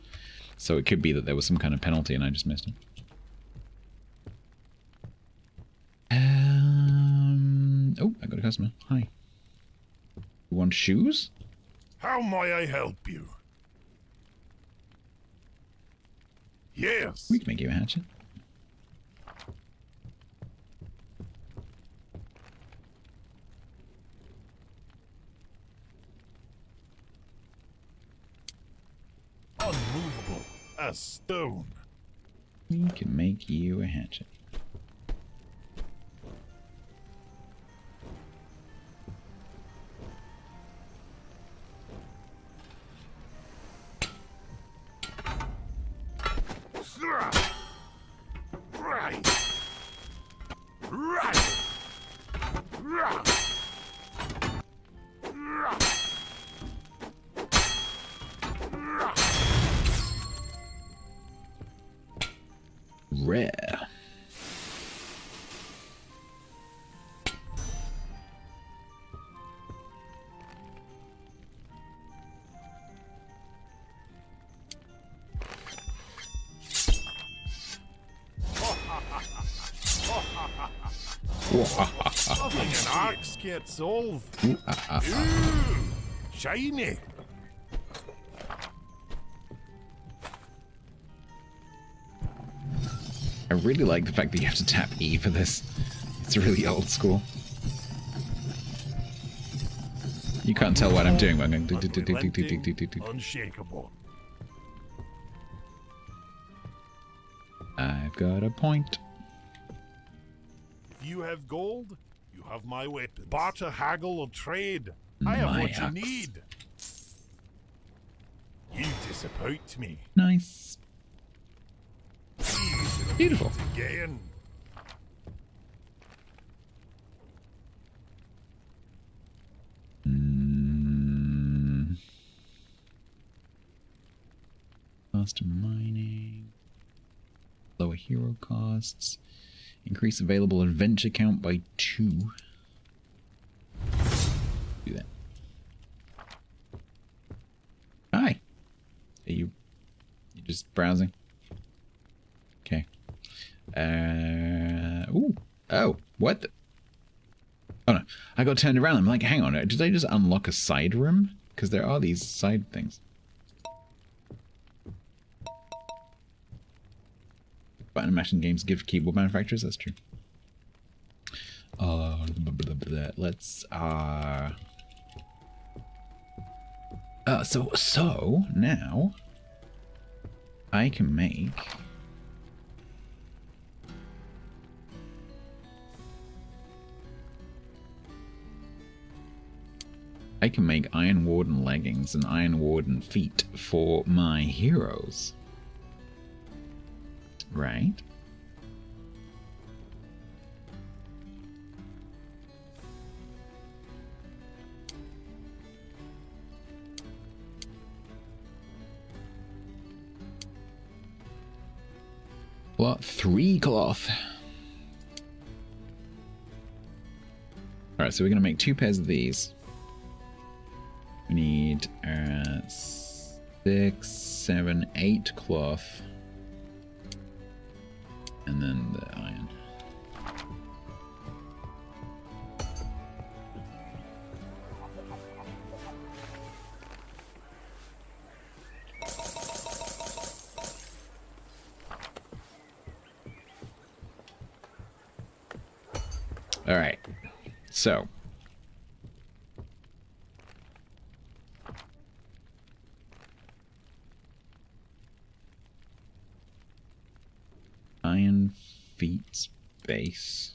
A: So it could be that there was some kind of penalty and I just missed it. Oh, I got a customer. Hi. You want shoes?
B: How may I help you? Yes.
A: We can make you a hatchet.
B: Unmovable as stone.
A: We can make you a hatchet. Rare.
B: Nothing an axe can't solve. Ooh, shiny.
A: I really like the fact that you have to tap E for this. It's really old school. You can't tell what I'm doing, but I'm going
B: Unshakable.
A: I've got a point.
B: If you have gold, you have my weapons. Barter, haggle, or trade. I have what you need. You disappoint me.
A: Nice. Beautiful.
B: Again.
A: Faster mining. Lower hero costs. Increase available adventure count by 2. Do that. Hi. Are you just browsing? Okay. Ooh. Oh, what the? Oh no. I got turned around. I'm like, hang on. Did I just unlock a side room? Because there are these side things. Button mashing games give keyboard manufacturers. That's true. Let's so now I can make Iron Warden leggings and Iron Warden feet for my heroes. Right. Plot 3 cloth. Alright, so we're going to make 2 pairs of these. We need 6, 7, 8 cloth. And then the iron. All right, so Iron Feet's base.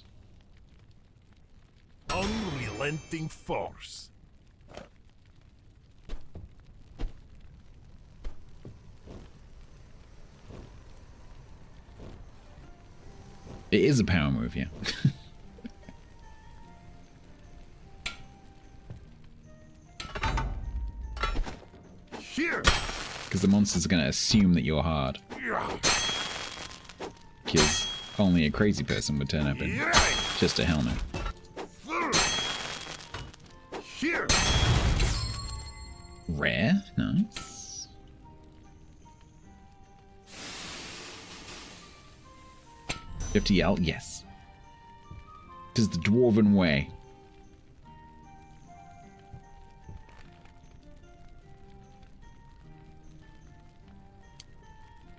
B: Unrelenting force.
A: It is a power move, yeah.
B: Here.
A: Because the monsters are going to assume that you're hard. Because only a crazy person would turn up in just a helmet.
B: Here.
A: Rare? Nice. You have to yell? Yes. It is the dwarven way.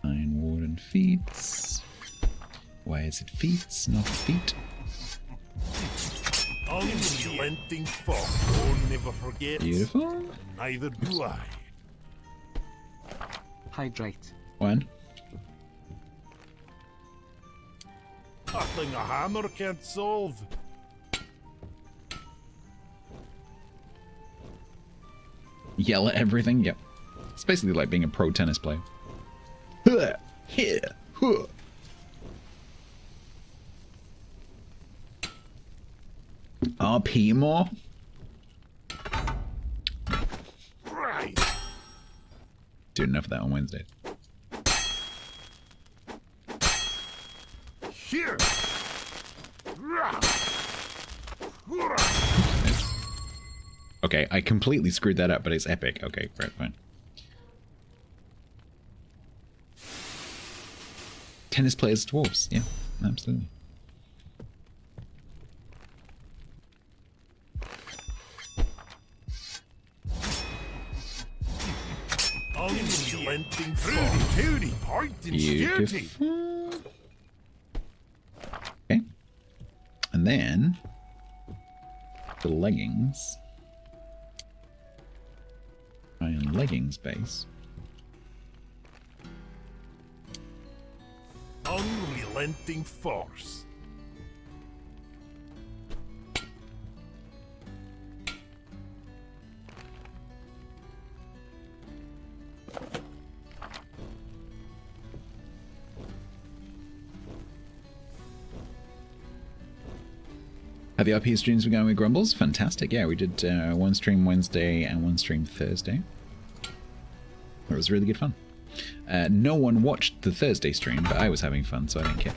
A: Iron Warden feats. Why is it feats, not feet?
B: Unrelenting force. Oh, never forget.
A: Beautiful.
B: Neither do I.
C: Hydrate.
A: When?
B: Nothing a hammer can't solve.
A: Yell at everything? Yep. It's basically like being a pro tennis player. Here. RP more?
B: Right.
A: Do enough of that on Wednesdays.
B: Here.
A: Okay, I completely screwed that up, but it's epic. Okay, right, fine. Tennis players, dwarves. Yeah, absolutely.
B: Unrelenting force. Duty, point and duty.
A: Beautiful. Okay. And then the leggings. Iron leggings base.
B: Unrelenting force.
A: How the RP streams been going with Grumbles? Fantastic. Yeah, we did one stream Wednesday and one stream Thursday. It was really good fun. No one watched the Thursday stream, but I was having fun, so I didn't care.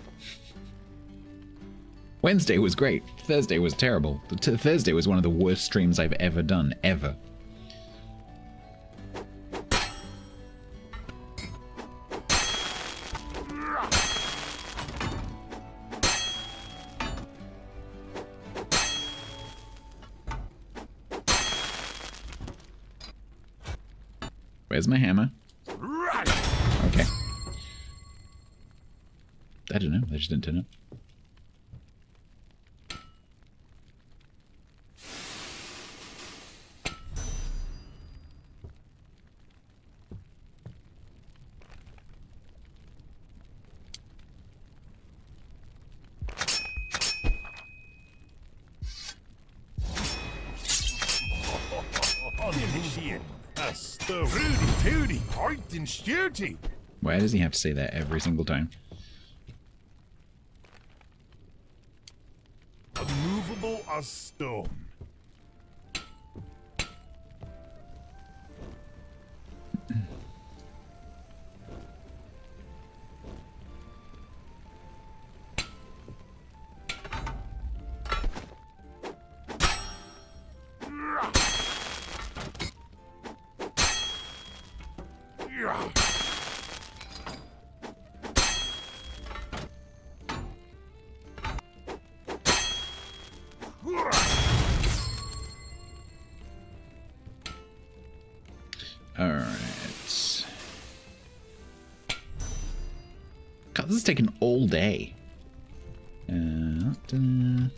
A: Wednesday was great. Thursday was terrible. Thursday was one of the worst streams I've ever done, ever. Where's my hammer?
B: Right.
A: Okay. I don't know. They just didn't turn up.
B: Rudy, point and shooty.
A: Why does he have to say that every single time?
B: Unmovable as stone.
A: Alright. God, this is taking all day.
B: Nothing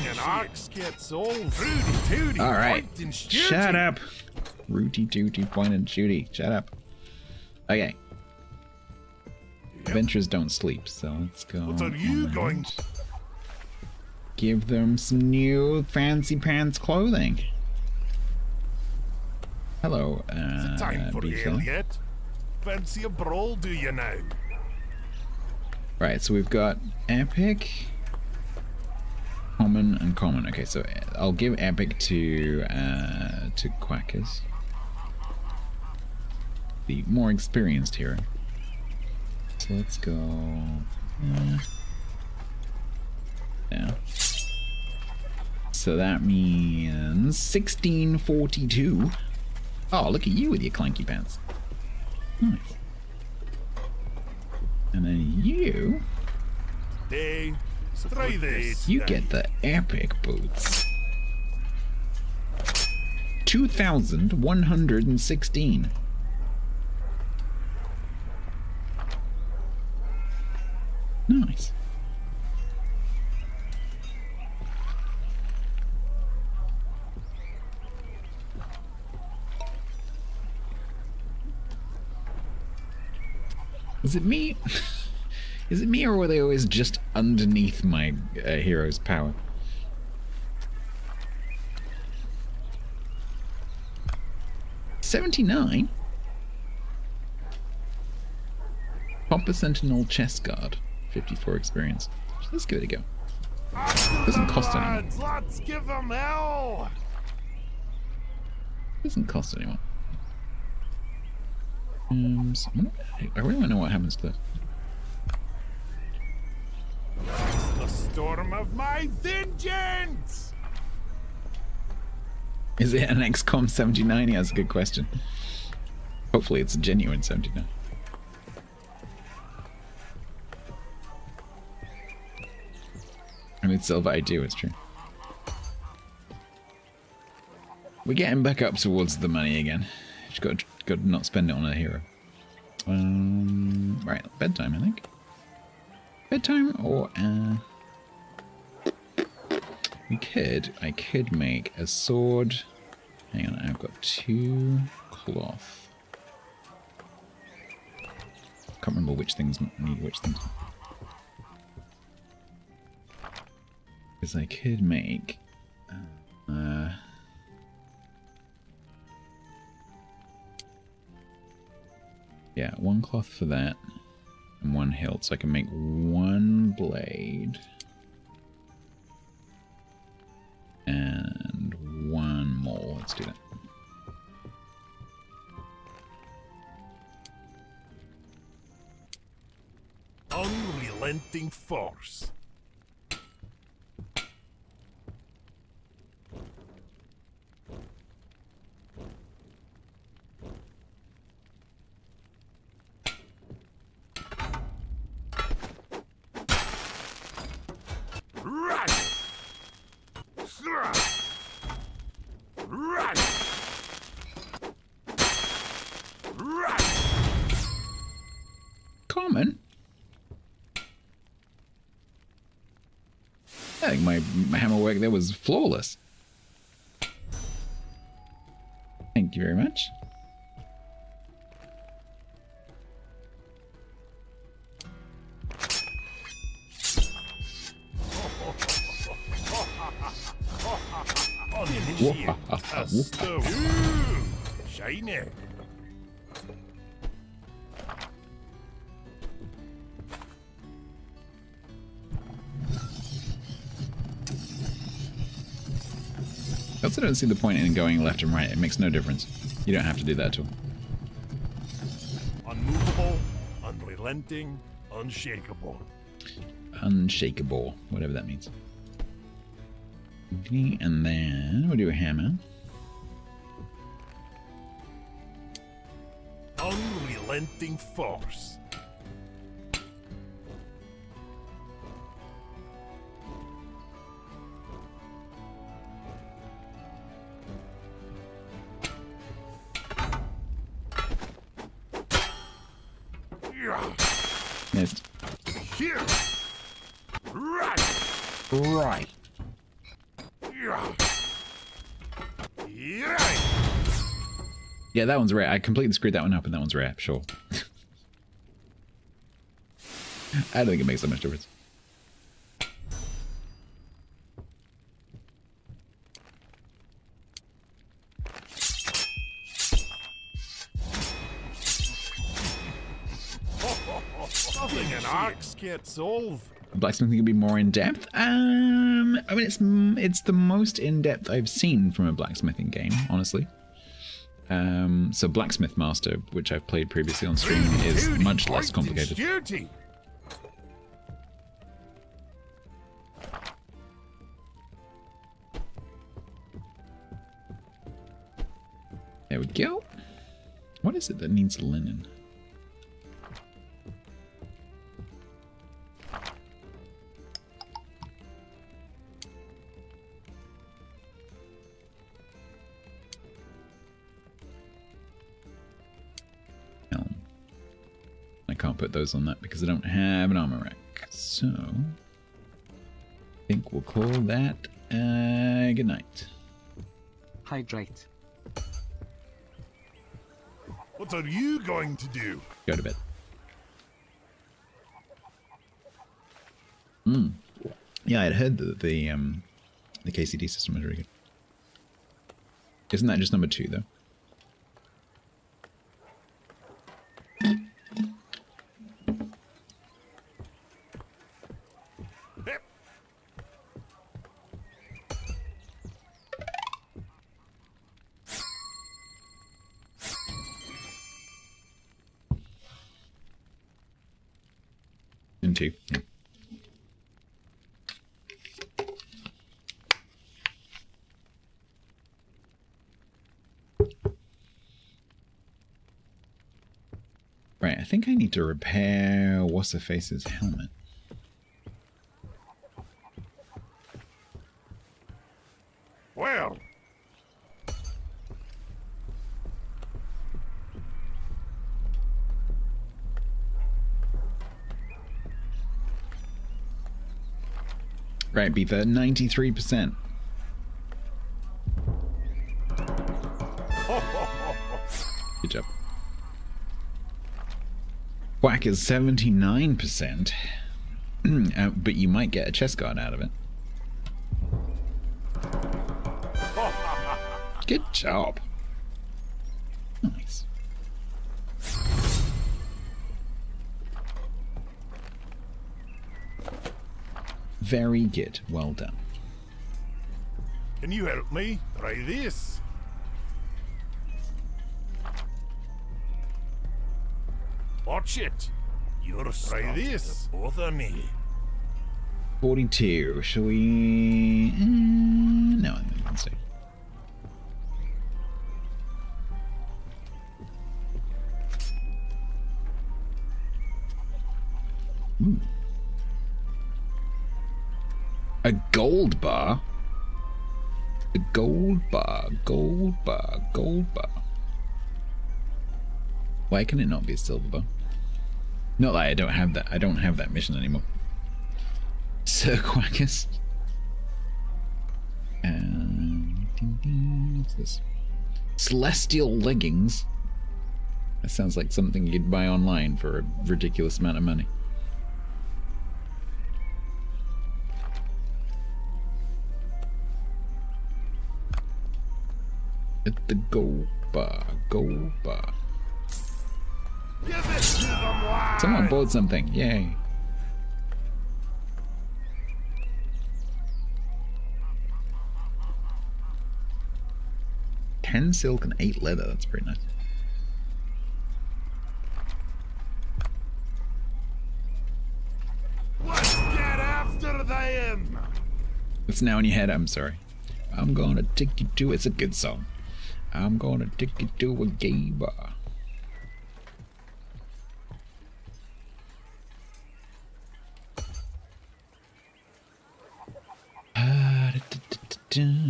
B: an ox gets old. Rudy tooty.
A: Alright.
B: point and shooty.
A: Shut up. Rooty tooty point and shooty. Shut up. Okay. Adventurers don't sleep, so let's go.
B: What are you
A: on.
B: going?
A: Give them some new fancy pants clothing. Hello,
B: Is it time for
A: Beaker.
B: ale yet? Fancy a brawl, do you now?
A: Right, so we've got epic, common, and common. Okay, so I'll give epic to Quackers, the more experienced hero. So let's go there. So that means 1642. Oh, look at you with your clanky pants. Nice. And then you
B: Try this.
A: You get the epic boots. 2,116. Nice. Is it me? Is it me, or were they always just underneath my hero's power? $79? Copper Sentinel Chest Guard. 54 experience. Let's give it a go. Doesn't cost anyone.
B: Let's give them hell.
A: Doesn't cost anyone. So I really want to know what happens to this.
B: The storm of my vengeance.
A: Is it an XCOM 79? Yeah, that's a good question. Hopefully it's a genuine 79. I mean, Silver, I do, it's true. We're getting back up towards the money again. Just got to not spend it on a hero. Right, bedtime, I think. Bedtime, or I could make a sword. Hang on, I've got 2 cloth. Can't remember which things need which things. Because I could make yeah, 1 cloth for that and 1 hilt, so I can make 1 blade and 1 more. Let's do that.
B: Unrelenting force.
A: Common? I think my hammer work there was flawless. Thank you very much.
B: Shiny.
A: I also don't see the point in going left and right. It makes no difference. You don't have to do that at all.
B: Unmovable, unrelenting, unshakable.
A: Unshakable, whatever that means. Okay, and then we'll do a hammer.
B: Unrelenting force.
A: Missed.
B: Here. Right.
A: Right.
B: Yeah.
A: Yeah, that one's rare. I completely screwed that one up, and that one's rare. Sure. I don't think it makes that much difference.
B: Nothing an axe can't solve.
A: Blacksmithing can be more in depth. I mean, it's the most in depth I've seen from a blacksmithing game, honestly. So Blacksmith Master, which I've played previously on stream, is much less complicated. There we go. What is it that needs linen? I can't put those on that because I don't have an armor rack. So, I think we'll call that good night.
C: Hydrate.
B: What are you going to do?
A: Go to bed. Yeah, I'd heard that the KCD system was really good. Isn't that just number 2 though? In 2. Yeah. Right, I think I need to repair What's-Her-Face's helmet.
B: Well.
A: Right, Beether, 93%. Good job. Quack is 79%, but you might get a chest guard out of it. Good job. Nice. Very good. Well done.
B: Can you help me? Try this. Watch it. You're try this. Both of me.
A: 42. Shall we? No, I think we can stay. Ooh. A gold bar? A gold bar, gold bar, gold bar. Why can it not be a silver bar? Not that I don't have that. I don't have that mission anymore. Sir Quackers. What's this? Celestial leggings. That sounds like something you'd buy online for a ridiculous amount of money. At the gold bar, gold bar.
B: Give it to them, lad.
A: Someone bought something, yay. $10 silk and 8 leather, that's pretty nice.
B: Let's get after them.
A: It's now in your head, I'm sorry. I'm gonna take you to, it's a good song. I'm gonna take you to a gay bar.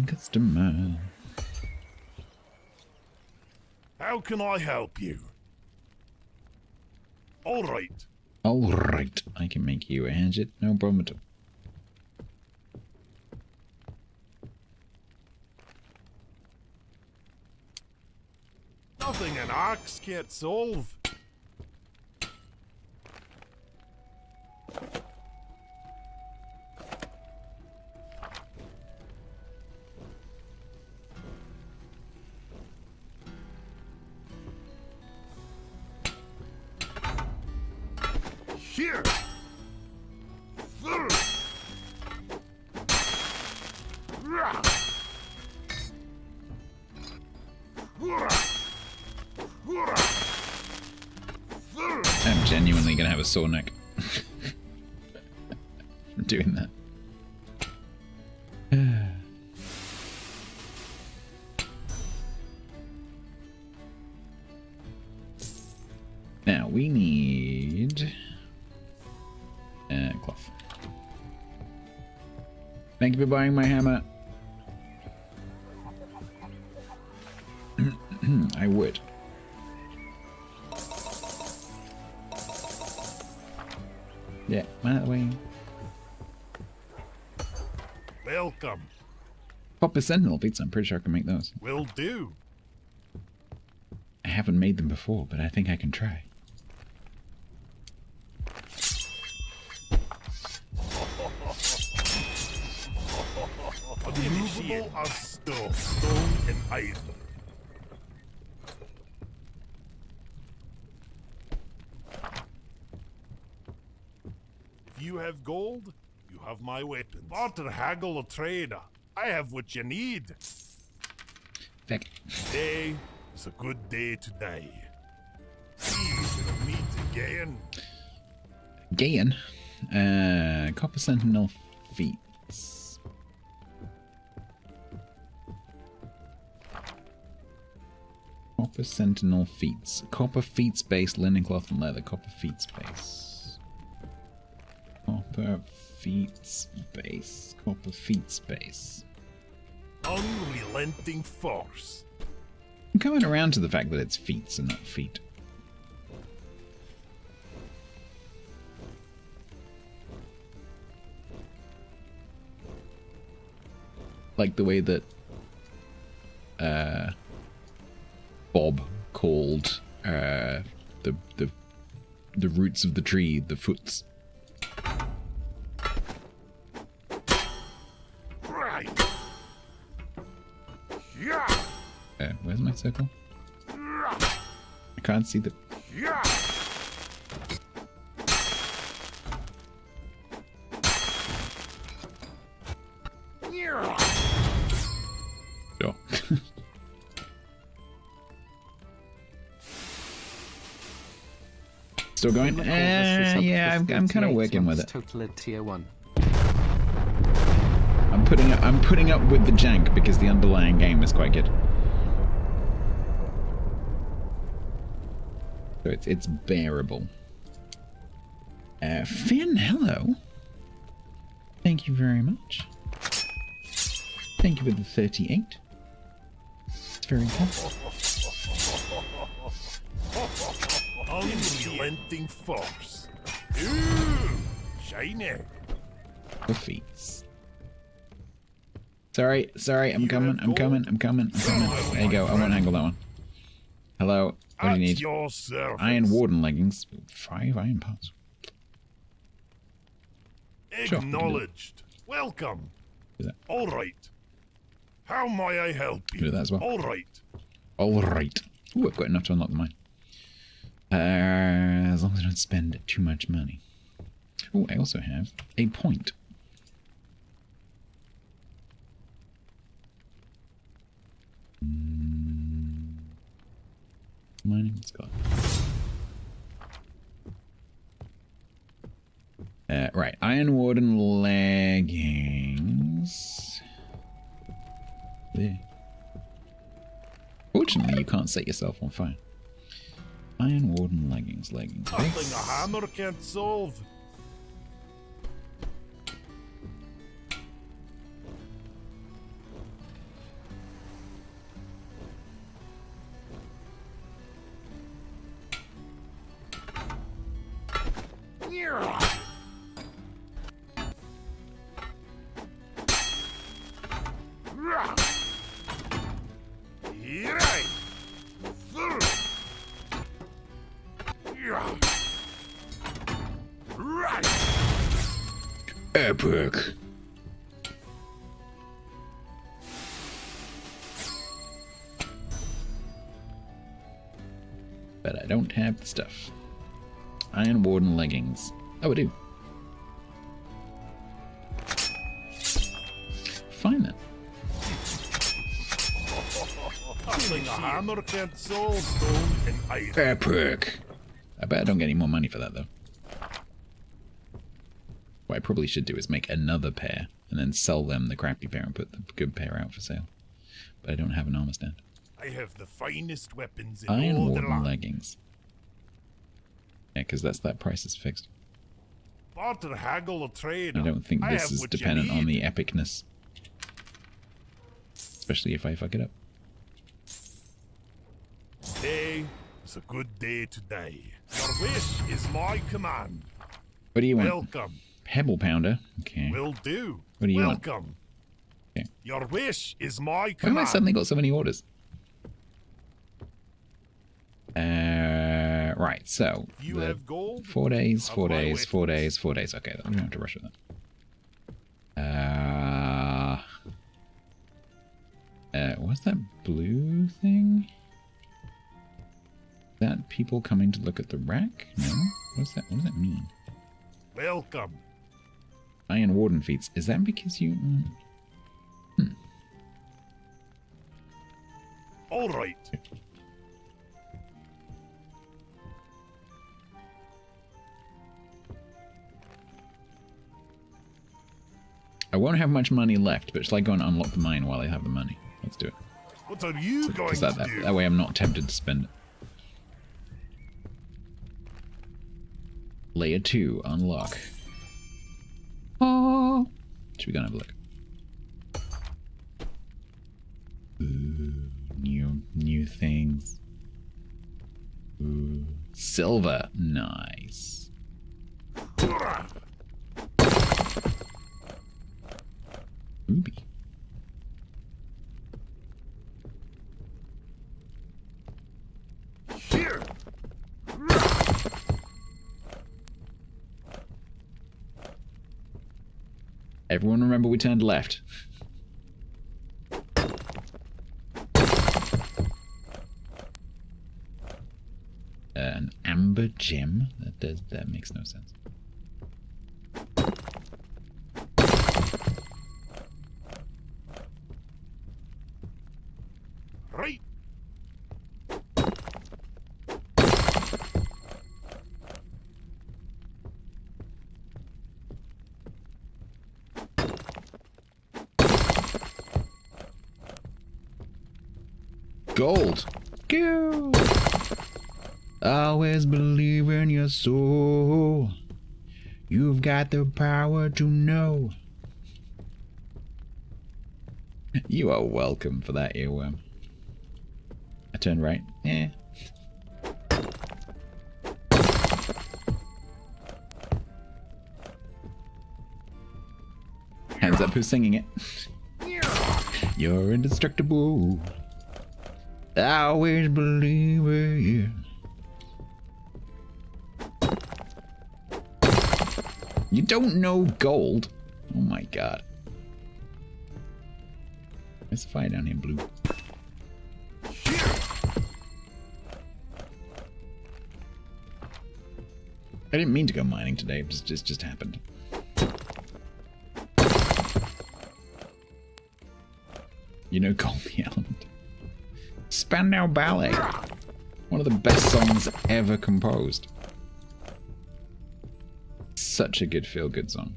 A: Customer.
B: How can I help you? All right.
A: Alright, I can make you a hatchet, no problem at all.
B: Nothing an axe can't solve. Here.
A: I'm genuinely gonna have a sore neck from doing that. Now we need cloth. Thank you for buying my hammer. I would. Yeah, that way.
B: Welcome.
A: Copper Sentinel beats, I'm pretty sure I can make those.
B: Will do.
A: I haven't made them before, but I think I can try.
B: Unmovable as stone and iron. If you have gold, you have my weapons. Barter, haggle, or trade. I have what you need.
A: Feck.
B: Today is a good day to die. We will meet again.
A: Gain. Copper Sentinel feats. Copper Sentinel feats. Copper feats base, linen cloth and leather. Copper feats base. Copper feats base. Copper feats base.
B: Unrelenting force.
A: I'm coming around to the fact that it's feats and not feet. Like the way that Bob called the roots of the tree the foots.
B: Right. Yeah.
A: Where's my circle? I can't see the.
B: Yeah.
A: Sure. Still going? Yeah, I'm kind of working with it.
C: Total at tier 1.
A: I'm putting up with the jank because the underlying game is quite good. So it's bearable. Finn, hello. Thank you very much. Thank you for the 38. It's very good.
B: Unrelenting force. Ooh, shiny.
A: The feats. Sorry, I'm coming. There you go, I won't angle that one. Hello, what do you need?
B: Your service.
A: Iron Warden leggings. 5 iron parts. Sure,
B: Acknowledged. Welcome.
A: Do that.
B: All right. How may I help you?
A: Do that as well.
B: All right.
A: Alright. Ooh, I've got enough to unlock the mine. As long as I don't spend too much money. Oh, I also have a point. Mining, let's go. Right, Iron Warden leggings. There. Fortunately, you can't set yourself on fire. Iron Warden leggings.
B: Nothing a hammer can't solve.
A: Epic. But I don't have the stuff. Iron Warden leggings. Oh, I do. Fine then.
B: Like a hammer can't solve stone and iron.
A: Epic. I bet I don't get any more money for that though. What I probably should do is make another pair and then sell them the crappy pair and put the good pair out for sale. But I don't have an armor stand.
B: I have the finest weapons in
A: Iron
B: all the
A: Warden
B: land.
A: leggings. Yeah, because that price is fixed.
B: Barter, haggle, or trade.
A: I don't think
B: I
A: this
B: have
A: is
B: what you
A: dependent on
B: need.
A: the epicness. Especially if I fuck it up.
B: Today is a good day to die. Your wish is my command.
A: What do you want?
B: Welcome.
A: Pebble Pounder. Okay.
B: Will do.
A: What do you want?
B: Welcome.
A: Okay.
B: Your wish is my
A: Why have
B: command.
A: I suddenly got so many orders? Right, so
B: You
A: the
B: have gold?
A: 4 days,
B: Of
A: 4
B: my
A: days,
B: witness.
A: 4 days, 4 days. Okay, we don't have to rush with that. What's that blue thing? Is that people coming to look at the wreck? No? What's that? What does that mean?
B: Welcome.
A: Iron Warden feats. Is that because you...
B: All right.
A: I won't have much money left, but shall I go and unlock the mine while I have the money? Let's do it.
B: What are you going
A: Because
B: to
A: that
B: do?
A: way I'm not tempted to spend it. Layer 2, unlock. Oh. Should we go and have a look? Ooh, new things. Ooh, silver, nice. Ruby.
B: Here.
A: Everyone remember we turned left. An amber gem? That makes no sense.
B: Right.
A: Gold. Gold. Always believe in your soul. You've got the power to know. You are welcome for that earworm. I turn right. Eh. Hands up, who's singing it? You're indestructible. I always believe in you. You don't know gold? Oh my god. There's a fire down here, blue. I didn't mean to go mining today, it just happened. You know Goldie Element. Spandau Ballet. One of the best songs ever composed. Such a good feel-good song.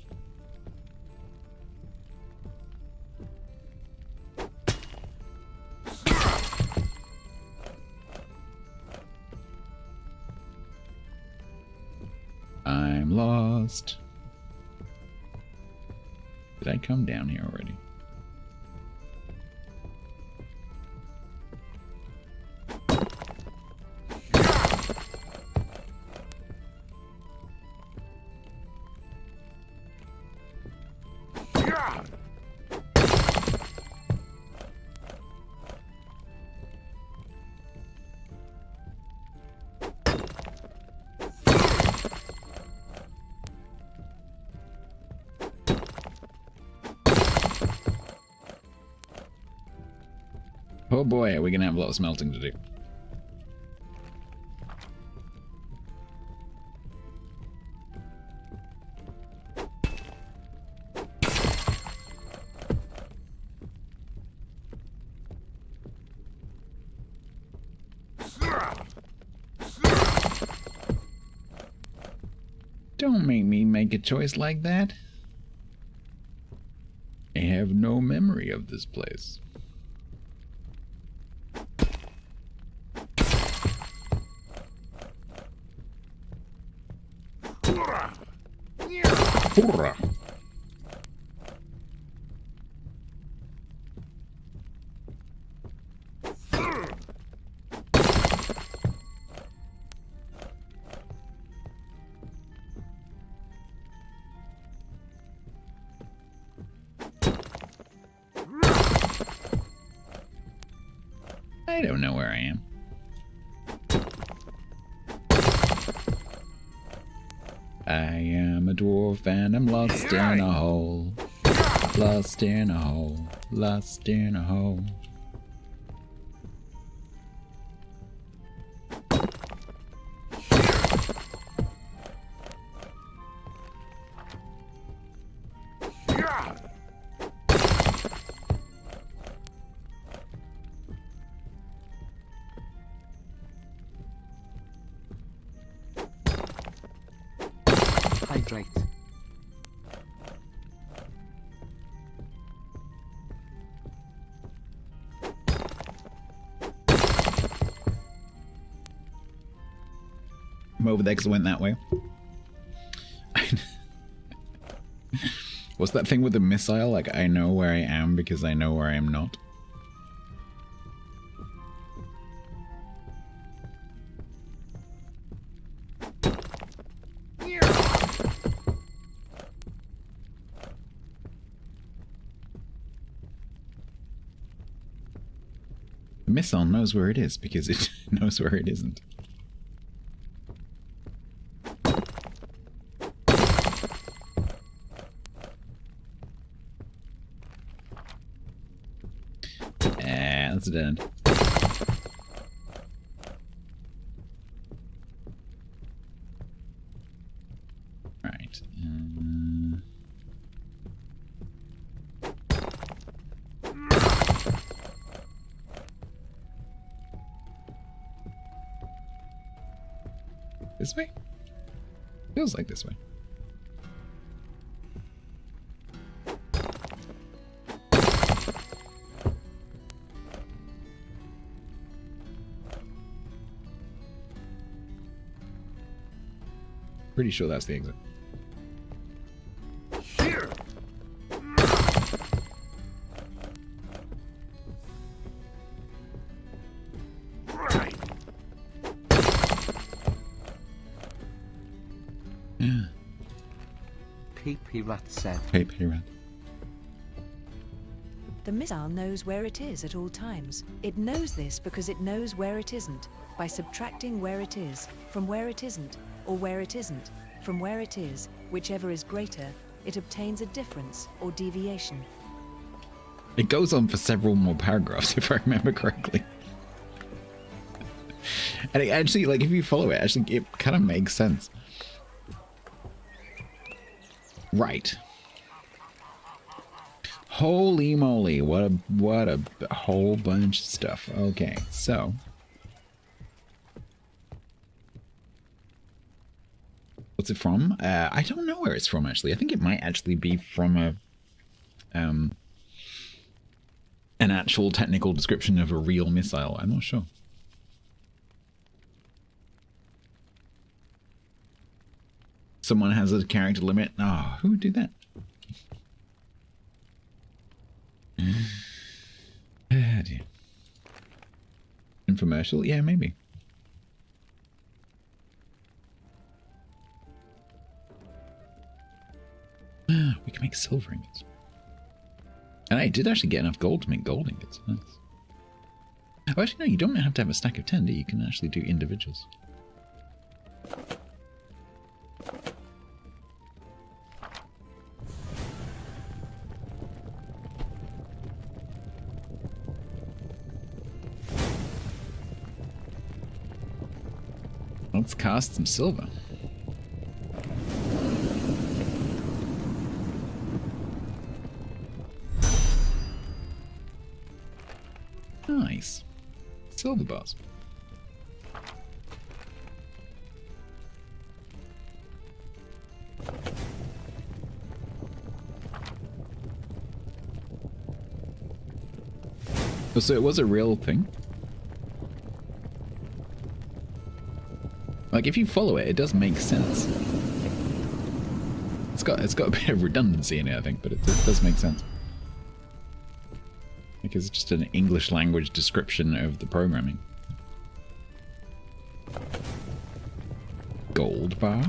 A: I'm lost. Did I come down here already? Oh boy, we're gonna have a lot of smelting to do. Don't make me make a choice like that. I have no memory of this place. Hurrah. I don't know where I am. I am a dwarf and I'm lost in a hole. Lost in a hole. Lost in a hole.
C: Hydrate.
A: I'm over there because I went that way. What's that thing with the missile? Like, I know where I am because I know where I am not. The missile knows where it is because it knows where it isn't. That's a dead end. Right. This way? Feels like this way. Pretty sure that's the exit.
B: Here. Right.
A: Yeah.
C: PP Rat said.
A: Hey, Rat.
D: The missile knows where it is at all times. It knows this because it knows where it isn't, by subtracting where it is, from where it isn't, or where it isn't, from where it is, whichever is greater, it obtains a difference or deviation.
A: It goes on for several more paragraphs, if I remember correctly. And it actually, like, if you follow it, actually, it kind of makes sense. Right. Holy moly, what a whole bunch of stuff. Okay, so what's it from? I don't know where it's from, actually. I think it might actually be from a an actual technical description of a real missile. I'm not sure. Someone has a character limit. Oh, who would do that? Ah, dear. Infomercial? Yeah, maybe. We can make silver ingots. And I did actually get enough gold to make gold ingots. Nice. Oh, actually, no, you don't have to have a stack of 10, do you? You can actually do individuals. Let's cast some silver. Nice. Silver bars. Oh, so it was a real thing? Like, if you follow it, it does make sense. It's got a bit of redundancy in it, I think, but it does make sense. Like, it's just an English language description of the programming. Gold bar?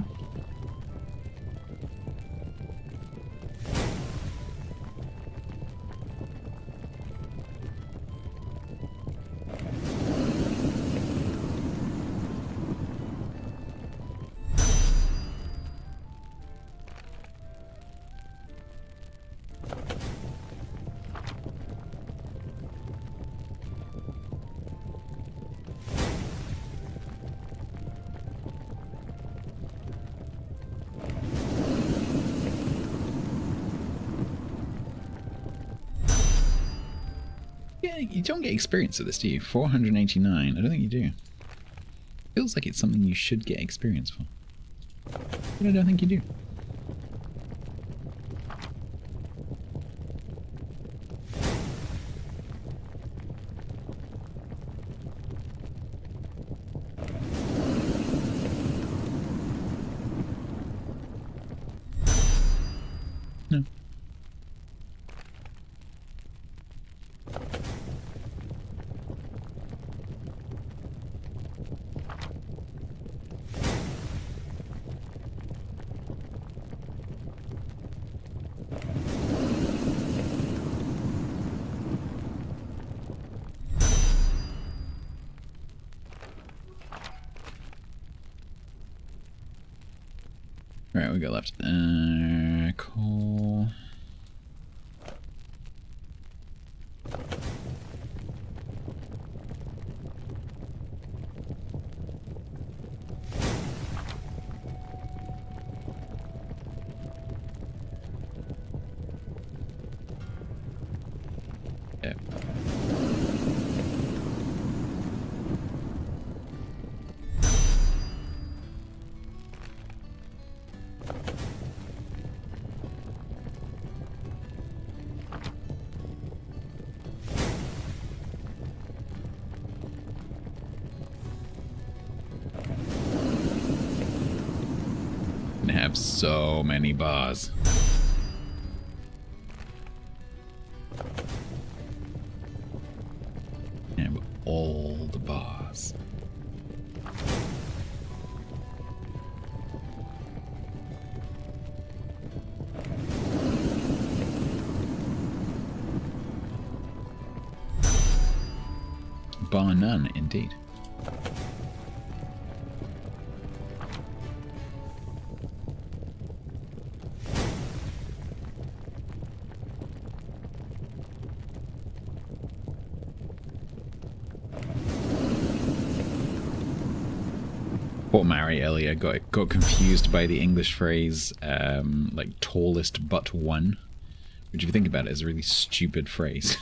A: Yeah, you don't get experience of this, do you? 489. I don't think you do. Feels like it's something you should get experience for. But I don't think you do. No. Right, we got left. Coal. Yep. Have so many bars. Have all the bars. Bar none, indeed. Poor Mary earlier got confused by the English phrase, like tallest but one, which if you think about it is a really stupid phrase.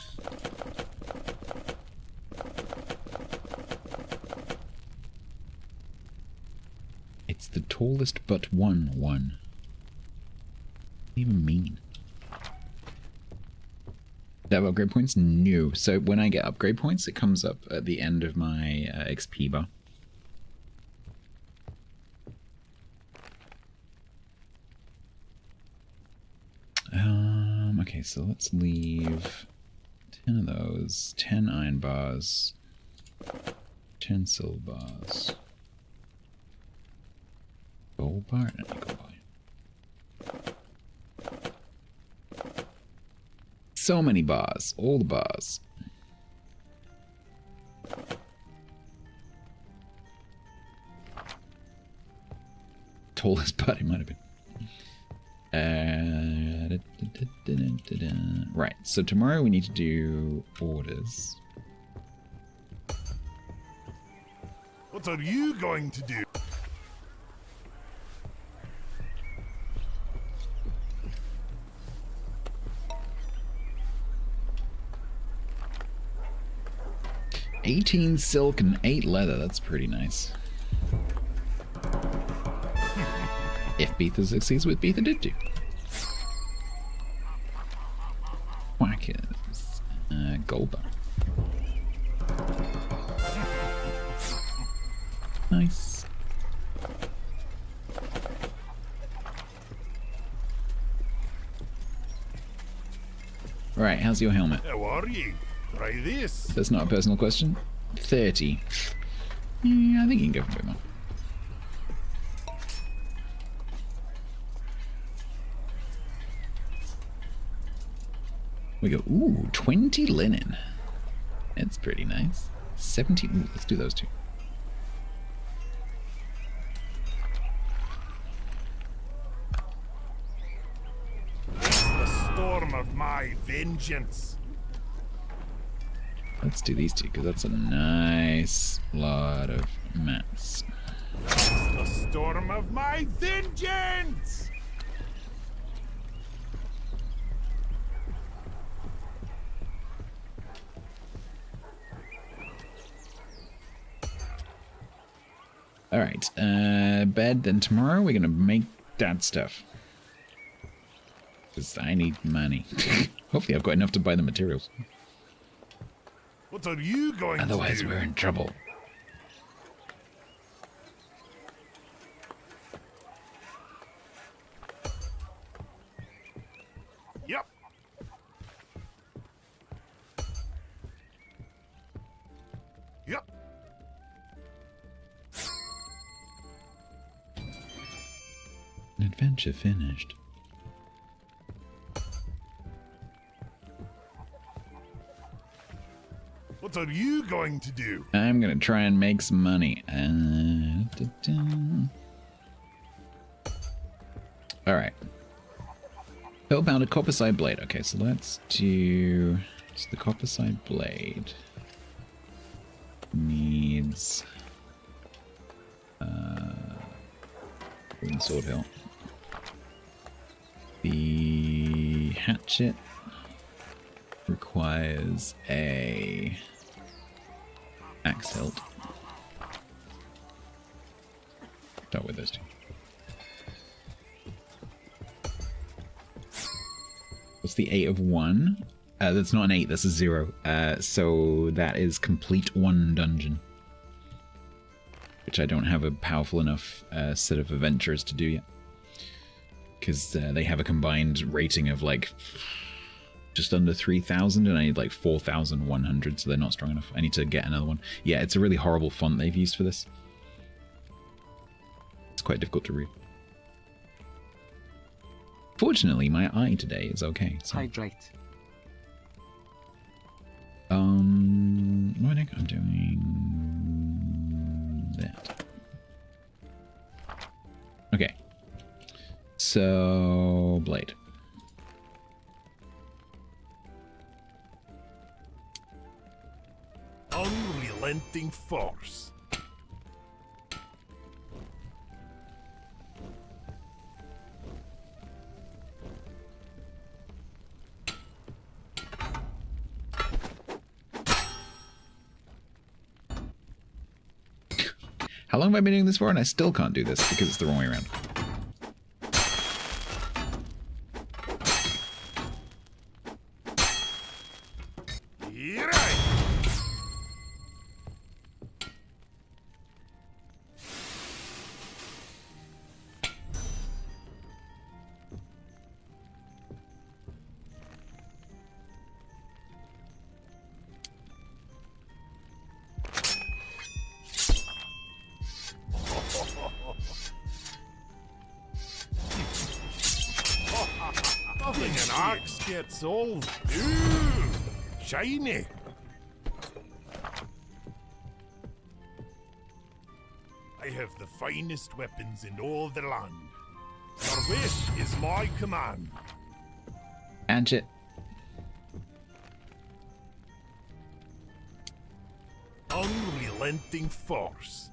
A: It's the tallest but one. What does it even mean? Do I have upgrade points? No. So when I get upgrade points, it comes up at the end of my XP bar. Okay, so let's leave 10 of those, 10 iron bars, 10 silver bars. Gold bar? No, gold bar. So many bars. All the bars. Tallest butt it might have been. Right, so tomorrow we need to do orders.
B: What are you going to do?
A: $18 silk and 8 leather. That's pretty nice. If Beetha succeeds with Beetha did do. Whackers. Gold bar. Nice. Right, how's your helmet?
B: How are you? Try this.
A: That's not a personal question. 30. Yeah, I think you can go for a bit more. We go, ooh, 20 linen. That's pretty nice. 17, ooh, let's do those two.
B: The storm of my vengeance.
A: Let's do these two, because that's a nice lot of mats.
B: The storm of my vengeance.
A: Alright, bed, then tomorrow we're gonna make that stuff. Because I need money. Hopefully I've got enough to buy the materials.
B: What are you going to do?
A: Otherwise we're in trouble.
B: Yep. Yep.
A: An adventure finished.
B: What are you going to do?
A: I'm gonna try and make some money. Alright. Help out a copper side blade. Okay, so let's do... So the copper side blade needs... wooden sword hilt. The hatchet requires a axe hilt. Start with those two. What's the 8 of 1? That's not an 8, that's a 0. So that is complete 1 dungeon. Which I don't have a powerful enough set of adventurers to do yet. Because they have a combined rating of like just under 3,000 and I need like 4,100, so they're not strong enough. I need to get another one. Yeah, it's a really horrible font they've used for this. It's quite difficult to read. Fortunately, my eye today is okay. So.
C: Hydrate.
A: What I think I'm doing that. Okay. So, blade.
B: Unrelenting force.
A: How long have I been doing this for? And I still can't do this because it's the wrong way around.
B: Nothing an axe gets solved. Ooh, shiny. I have the finest weapons in all the land. Your wish is my command.
A: Hatchet.
B: Unrelenting force.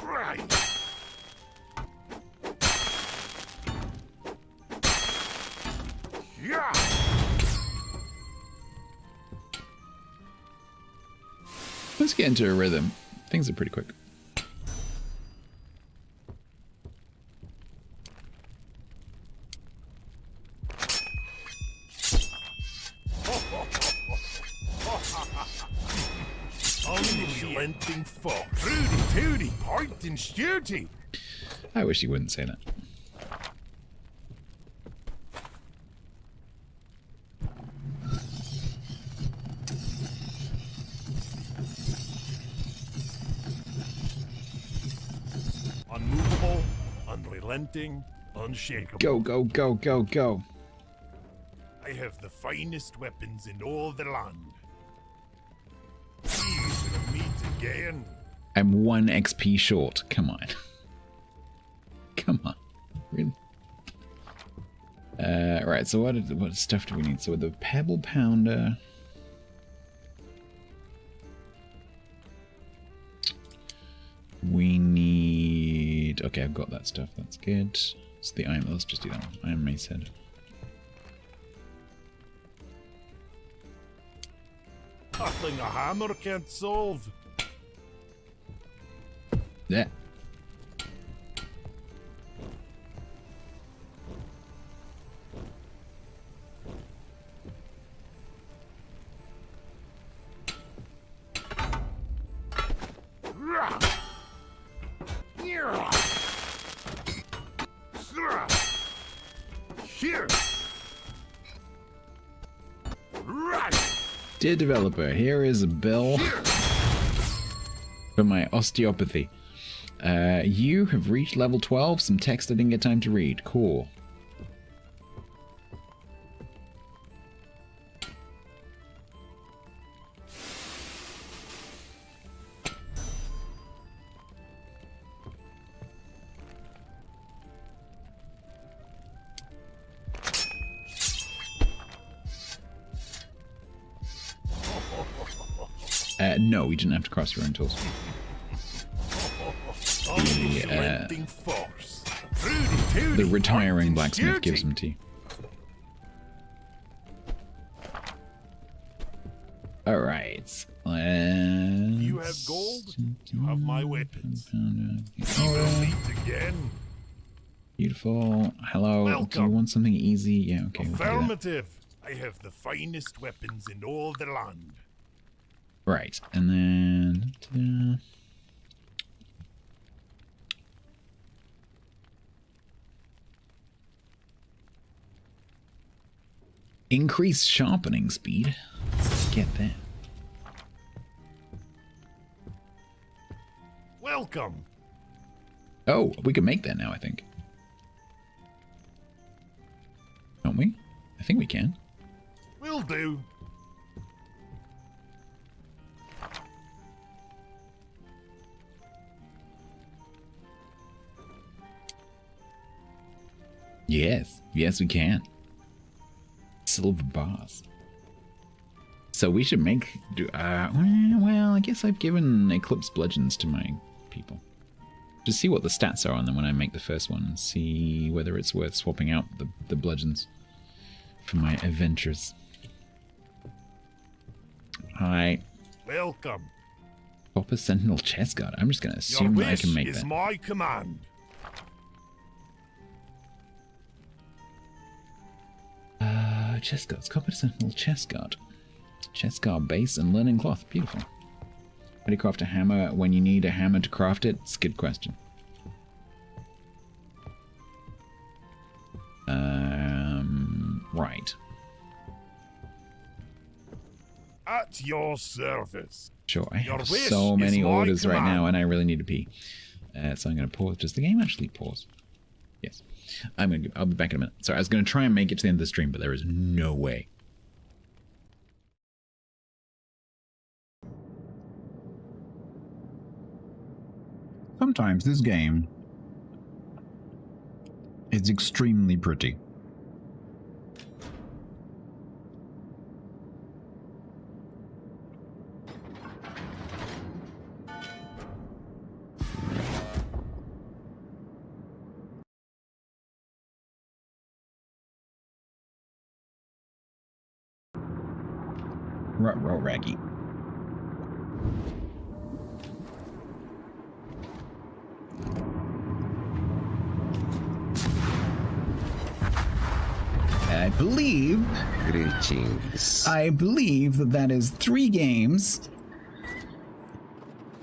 B: Right. Yeah.
A: Let's get into a rhythm. Things are pretty quick.
B: Unrelenting force. Rudy Tooty, point and shooty.
A: I wish you wouldn't say that.
B: Unmovable, unrelenting, unshakable.
A: Go, go, go, go, go.
B: I have the finest weapons in all the land. Please meet again.
A: I'm 1 XP short. Come on. Come on. Really? Right, so what stuff do we need? So with the Pebble Pounder... We need... Okay, I've got that stuff. That's good. It's the iron... Let's just do that one. Iron Mace Head.
B: Nothing a hammer can't solve.
A: Yeah.
B: Here. Right.
A: Dear developer, here is a bill for my osteopathy. You have reached level 12. Some text I didn't get time to read. Cool. No, we didn't have to cross your own tools. The retiring blacksmith gives them to you. Alright.
B: You have gold, you have my weapons. We will meet again.
A: Beautiful. Hello.
B: Welcome.
A: Do you want something easy? Yeah, okay. We'll do that.
B: Affirmative. I have the finest weapons in all the land.
A: Right, and then... Increase sharpening speed. Let's get that.
B: Welcome.
A: Oh, we can make that now, I think. Don't we? I think we can.
B: Will do.
A: Yes, yes we can. Silver bars. So we should make... well, I guess I've given Eclipse Bludgeons to my people. Just see what the stats are on them when I make the first one and see whether it's worth swapping out the Bludgeons for my adventures. Hi.
B: Welcome.
A: Copper Sentinel Chest Guard. I'm just going to assume that I can make
B: Your wish is
A: that.
B: my command.
A: Chest guards. Copper Sentinel Chest Guard. Chest guard base and linen cloth. Beautiful. How do you craft a hammer when you need a hammer to craft it? It's a good question. Right.
B: At your service.
A: Sure, I
B: Your
A: have
B: wish
A: so
B: is
A: many
B: my
A: orders right
B: command.
A: now, and I really need to pee. So I'm going to pause. Does the game actually pause? Yes. I'll be back in a minute. Sorry, I was going to try and make it to the end of the stream, but there is no way. Sometimes this game is extremely pretty. Ruh-roh, Raggy. I believe...
J: Greetings.
A: I believe that that is 3 games.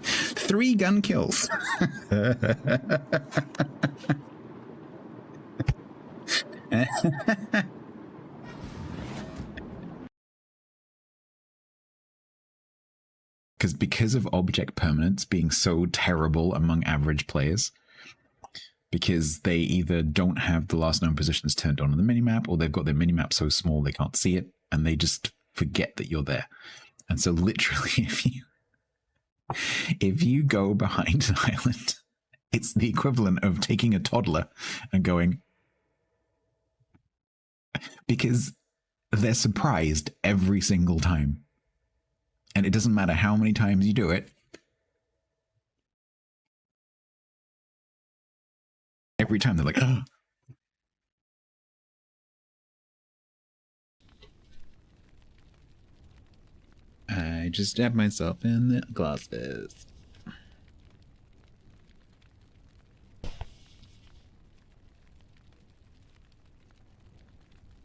A: 3 gun kills. Because of object permanence being so terrible among average players, because they either don't have the last known positions turned on the minimap, or they've got their minimap so small they can't see it, and they just forget that you're there. And so literally, if you go behind an island, it's the equivalent of taking a toddler and going, because they're surprised every single time. And it doesn't matter how many times you do it. Every time they're like, oh. I just stabbed myself in the glasses.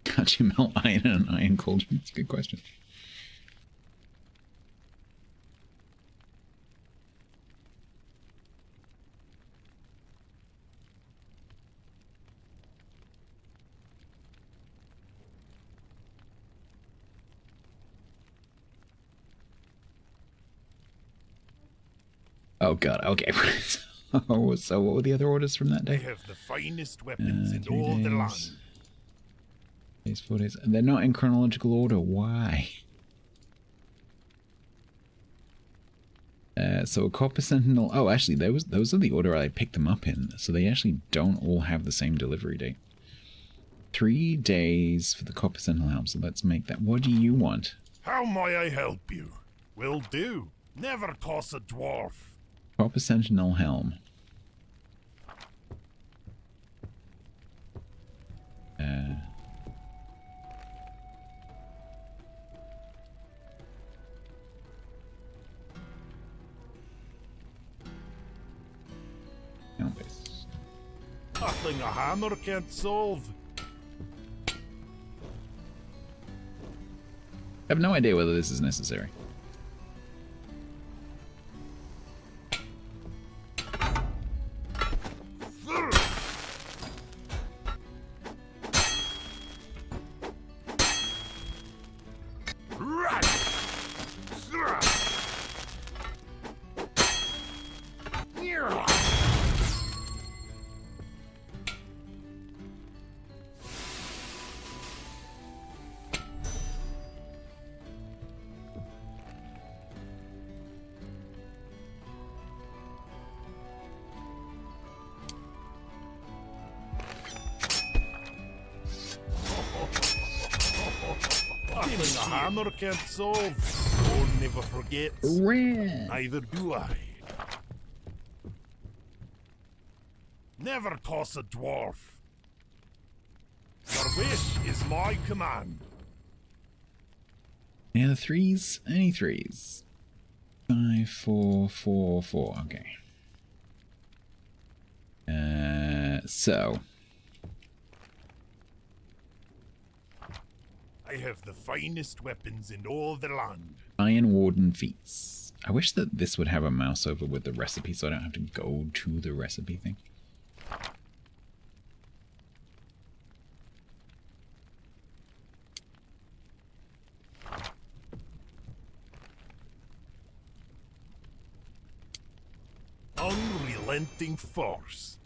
A: How'd you melt iron in an iron cauldron? That's a good question. Oh god, okay. Oh, so what were the other orders from that
B: I
A: day?
B: have the finest weapons in
A: 3
B: all the
A: days.
B: land.
A: Days, 4 days. They're not in chronological order. Why? So a copper sentinel. Oh, actually, those are the order I picked them up in. So they actually don't all have the same delivery date. 3 days for the copper sentinel helm. So let's make that. What do you want?
B: How may I help you? Will do. Never toss a dwarf.
A: Copper sentinel helm. Base.
B: Nothing a hammer can't solve.
A: I have no idea whether this is necessary.
B: Nothing a hammer can't solve. Lord never forgets.
A: Red.
B: Neither do I. Never toss a dwarf. Your wish is my command.
A: Any other 3s? Any 3s? 5, 4, 4, 4. Okay. So.
B: I have the finest weapons in all the land.
A: Iron Warden feats. I wish that this would have a mouse over with the recipe so I don't have to go to the recipe thing.
B: unrelenting force.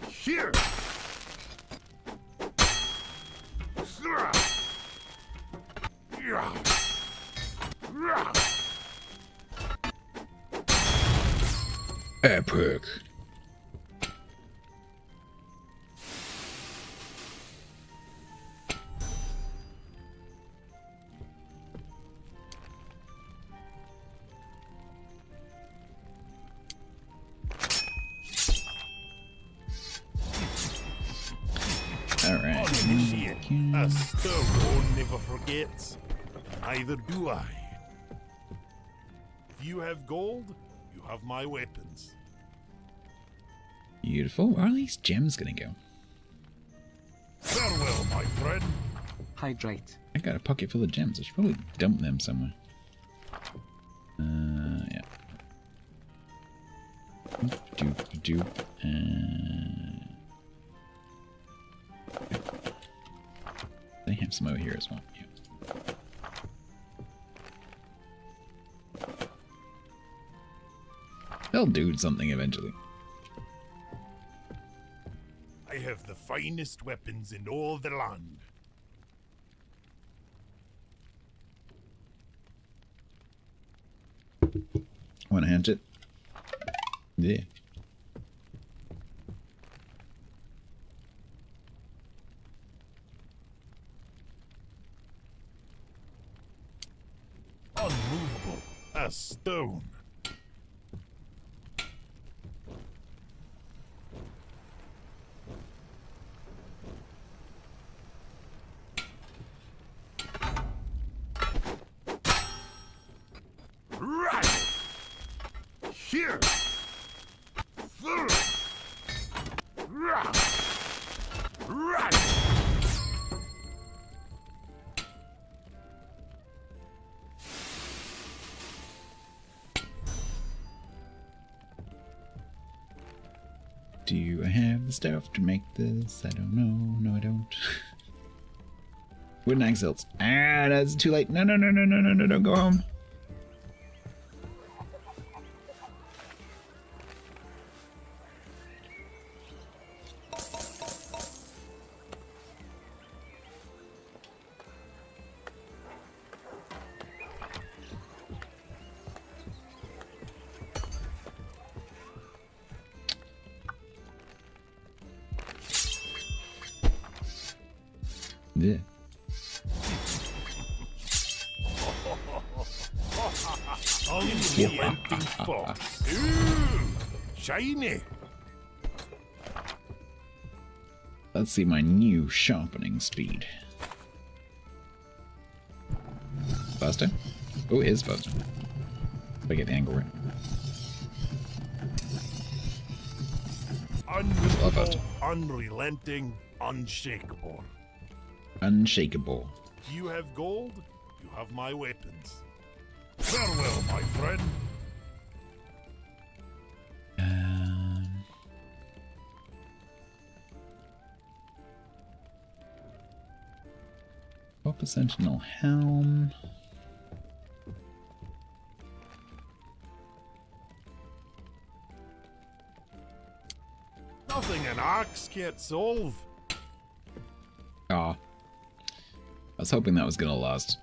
B: Here!
A: Epic. Alright.
B: A stone never forgets. Neither do I. If you have gold, you have my weapons.
A: Beautiful. Where are these gems gonna go?
B: Farewell, my friend.
C: Hydrate.
A: I got a pocket full of gems. I should probably dump them somewhere. Yeah. They have some over here as well. Yeah. They'll do something eventually.
B: I have the finest weapons in all the land.
A: Want to hatch it? Yeah.
B: Unmovable as stone. Right here. Right.
A: Do I have the stuff to make this? I don't know. No, I don't. Wooden axe hilts. Ah, that's too late. No, don't go home. Yeah.
B: Unrelenting force. Ooh, shiny.
A: Let's see my new sharpening speed. Faster? Oh, it is faster. If I get the angle right.
B: Unmovable, unrelenting, unshakable.
A: Unshakable.
B: You have gold, you have my weapons. Farewell, my friend.
A: Copper Sentinel Helm.
B: Nothing an axe can't solve.
A: Aw. I was hoping that was gonna last.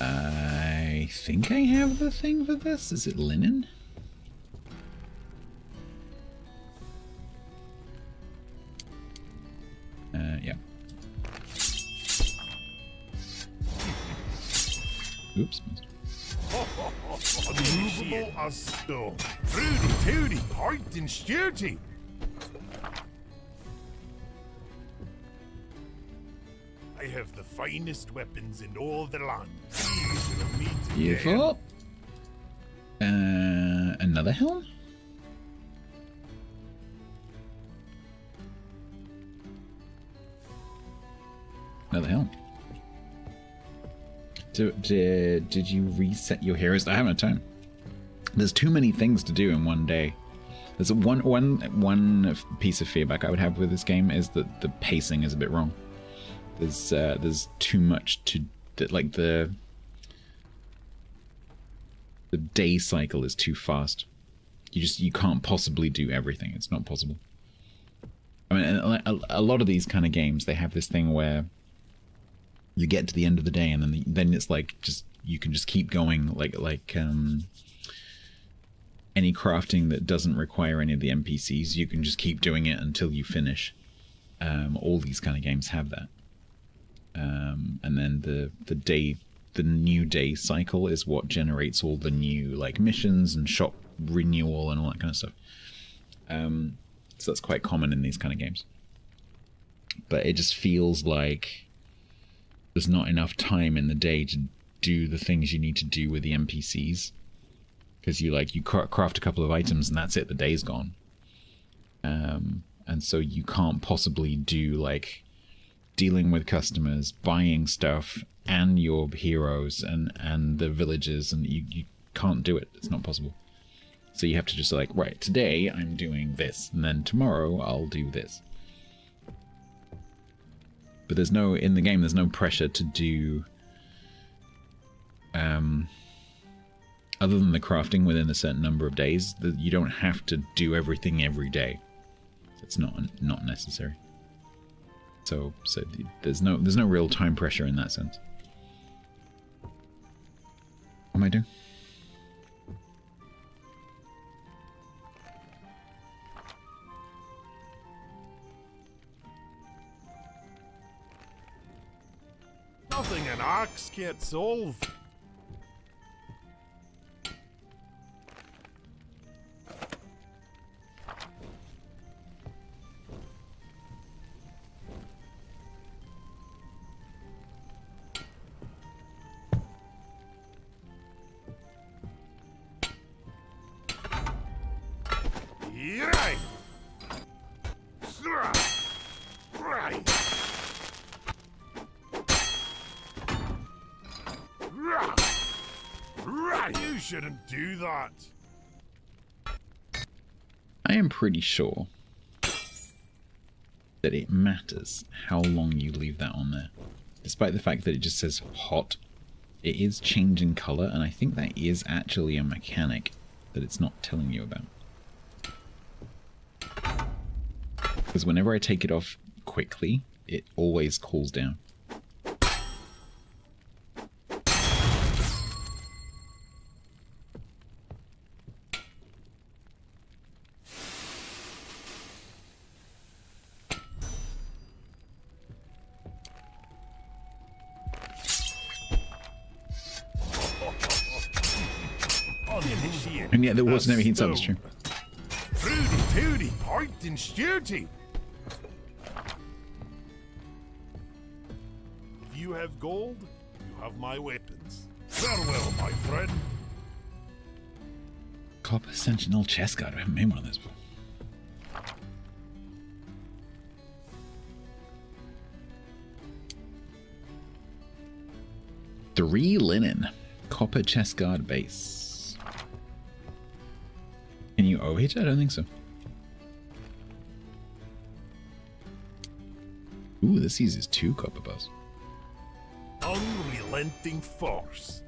A: I think I have the thing for this. Is it linen? Yeah. Oops.
B: Unmovable as stone. Fruity tooty, point and shooty. I have the finest weapons in all the land. Easy to meet again.
A: Beautiful. Another helm? Another helm. Did you reset your heroes? I haven't had time. There's too many things to do in one day. There's one piece of feedback I would have with this game is that the pacing is a bit wrong. There's too much to like the day cycle is too fast. You can't possibly do everything. It's not possible. I mean, a lot of these kind of games, they have this thing where you get to the end of the day and then it's like you can just keep going like any crafting that doesn't require any of the NPCs, you can just keep doing it until you finish. All these kind of games have that. And then the new day cycle is what generates all the new like missions and shop renewal and all that kind of stuff. So that's quite common in these kind of games. But it just feels like there's not enough time in the day to do the things you need to do with the NPCs. Because you craft a couple of items and that's it, the day's gone. And so you can't possibly do like dealing with customers, buying stuff, and your heroes and the villagers, and you can't do it. It's not possible. So you have to just like, right, today I'm doing this, and then tomorrow I'll do this. But in the game there's no pressure to do other than the crafting within a certain number of days. You don't have to do everything every day. It's not necessary. So there's no real time pressure in that sense. What am I doing?
B: Nothing an axe can't solve. Right. Right. Right. You shouldn't do that.
A: I am pretty sure that it matters how long you leave that on there. Despite the fact that it just says hot, it is changing color, and I think that is actually a mechanic that it's not telling you about. Because whenever I take it off quickly, it always cools down. And yet there was no heat substream.
B: Fruity tooty, point and shooty. If you have gold, you have my weapons. Farewell, my friend.
A: Copper Sentinel chest guard. I haven't made one of those before. 3 linen. Copper chest guard base. Can you overheat it? I don't think so. Ooh, this uses 2 copper bars.
B: Unrelenting force.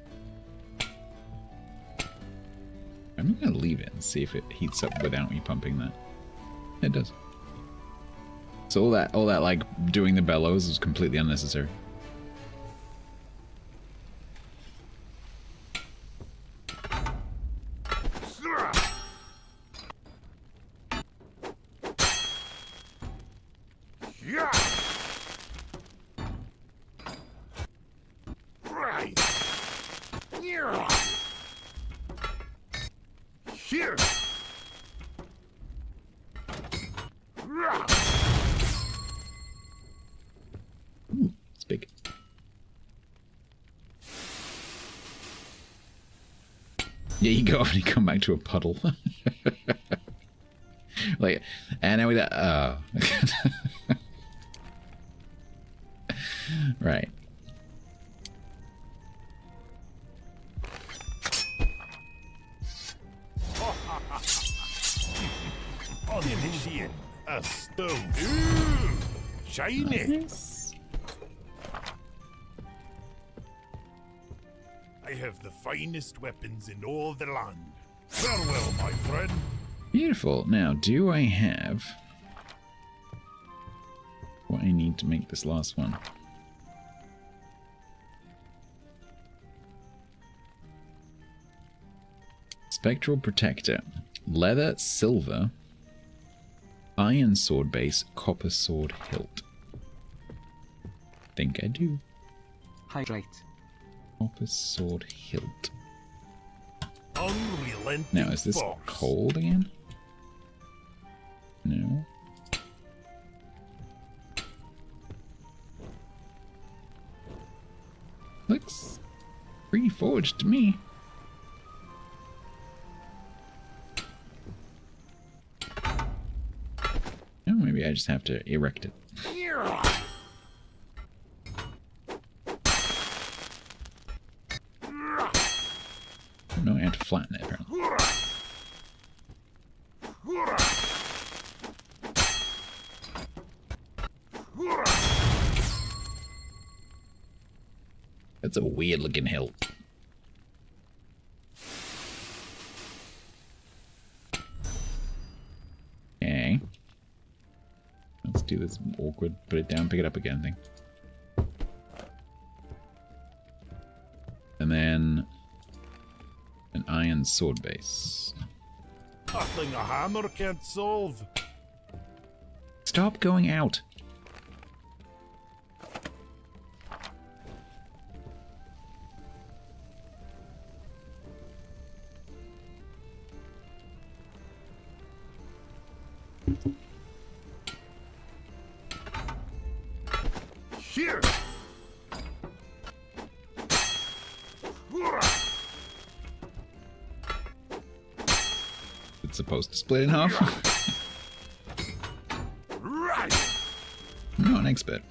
A: I'm gonna leave it and see if it heats up without me pumping that. It does. So all that like doing the bellows is completely unnecessary.
B: Here.
A: Ooh, it's big. Yeah, you go off and you come back to a puddle. Like, and now we got, oh. Right.
B: Uninitiate, a stone. Ooh, shiny.
A: Nice.
B: I have the finest weapons in all the land. Farewell, my friend.
A: Beautiful. Now, do I have what I need to make this last one? Spectral Protector. Leather, silver, iron sword base, copper sword hilt. Think I do.
C: Hydrate.
A: Copper sword hilt.
B: Unrelenting
A: Now, is this
B: force.
A: cold again? No. Looks pretty forged to me. Oh, maybe I just have to erect it. Oh, no, I have to flatten it, apparently. That's a weird looking hilt. Okay. Let's do this awkward, put it down, pick it up again thing. And then an iron sword base.
B: Nothing a hammer can't solve.
A: Stop going out.
B: Here.
A: It's supposed to split in half.
B: Right.
A: I'm not an expert.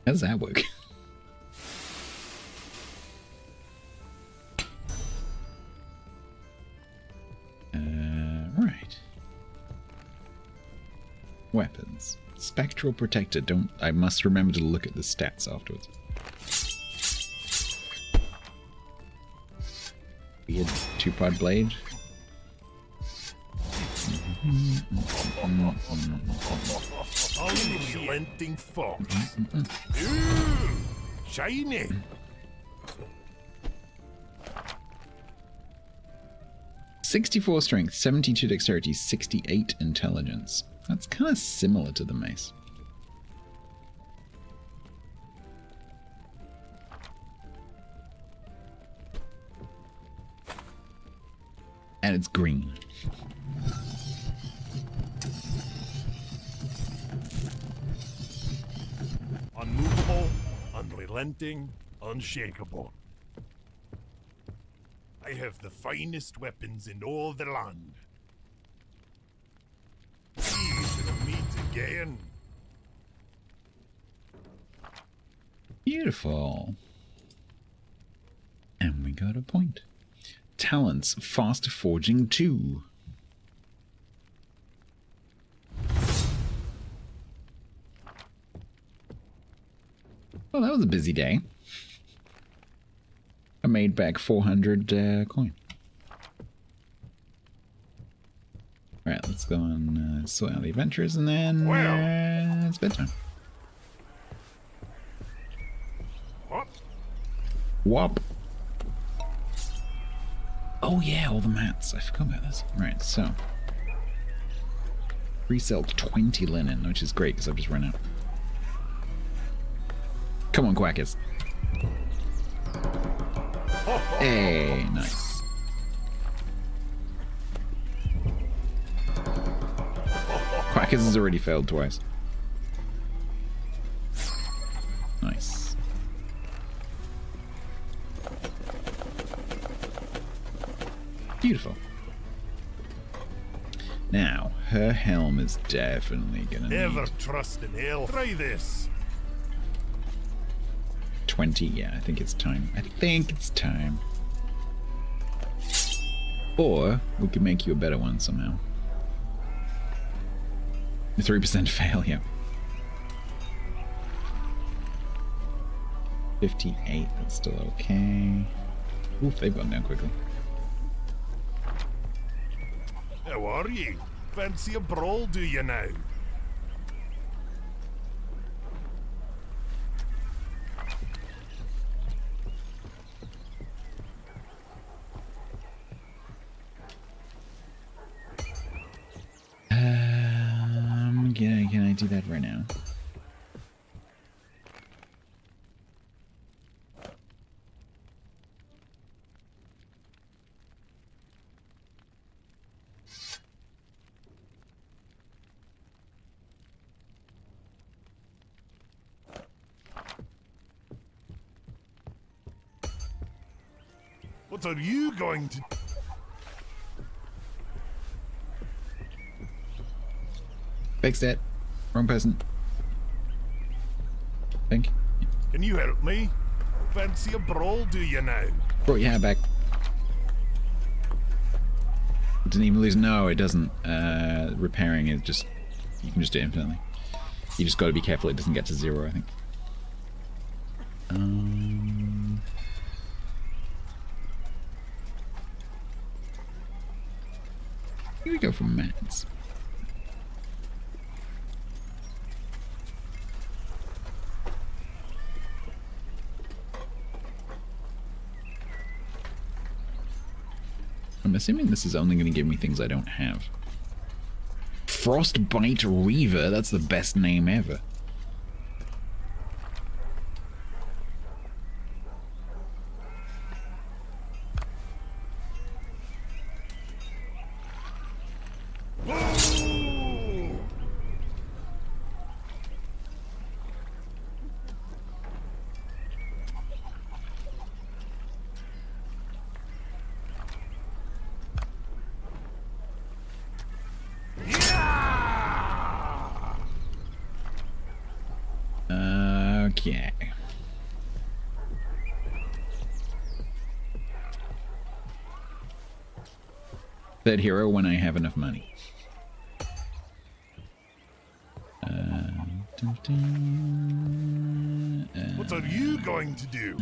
A: How does that work? Right. Weapons. Spectral Protector. I must remember to look at the stats afterwards. Weird two-part blade.
B: Unrelenting force. Ooh, shiny.
A: $64 strength, 72 dexterity, 68 intelligence. That's kind of similar to the mace. And it's green.
B: Unmovable, unrelenting, unshakable. I have the finest weapons in all the land. We shall meet again.
A: Beautiful. And we got a point. Talents, fast forging 2. Well, that was a busy day. I made back 400 coin. Alright, let's go and sort out the adventures, and then it's bedtime.
B: What?
A: Wop. Oh yeah, all the mats. I forgot about this. Right, so. Resell 20 linen, which is great because I've just run out. Come on, Quackers. Hey, nice. Quackers has already failed twice. Nice. Beautiful. Now, her helm is definitely gonna
B: Never
A: need
B: trust an elf. Try this.
A: 20. Yeah, I think it's time. I think it's time. Or we could make you a better one somehow. 3% fail, yeah. 58, that's still okay. Oof, they've gone down quickly.
B: How are you? Fancy a brawl, do you now?
A: Can I do that right now?
B: What are you going to...
A: Fixed it. Wrong person. Think.
B: Can you help me? Fancy a brawl, do you now?
A: Brought your hat back. Didn't even lose. No, it doesn't. Repairing is just... You can just do it infinitely. You just got to be careful it doesn't get to 0, I think. Here we go from mats. I'm assuming this is only going to give me things I don't have. Frostbite Reaver, that's the best name ever. Okay. Third hero when I have enough money.
B: What are you going to do?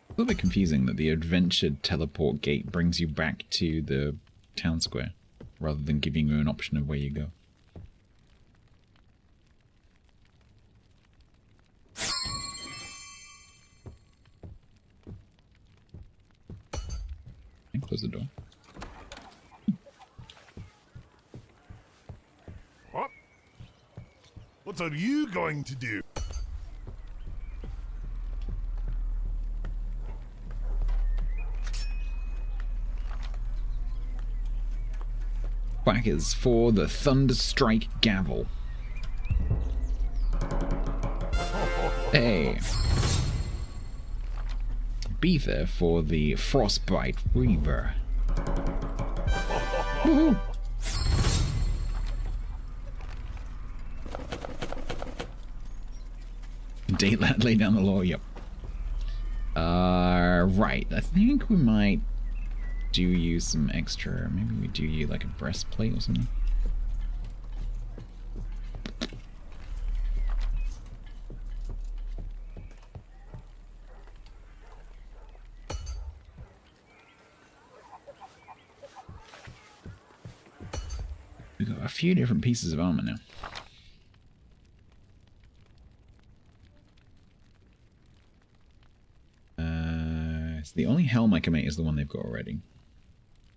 A: A little bit confusing that the adventure teleport gate brings you back to the town square, rather than giving you an option of where you go. And close the door.
B: What? What are you going to do?
A: Quackers for the Thunderstrike Gavel. Hey. Beether for the Frostbite Reaver. Woohoo! Daylight lay down the law, yep. Right, I think we might do you some extra, maybe we do you like a breastplate or something. We've got a few different pieces of armor now. So the only helm I can make is the one they've got already.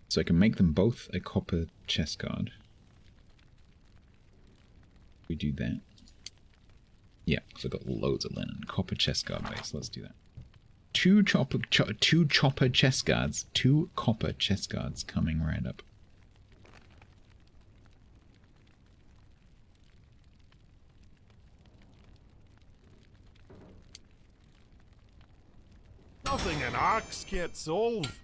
A: So I can make them both a copper chest guard. We do that. Yeah, because I've got loads of linen. Copper chest guard base. Let's do that. Two copper chest guards. 2 copper chest guards coming right up.
B: Nothing an axe can't solve.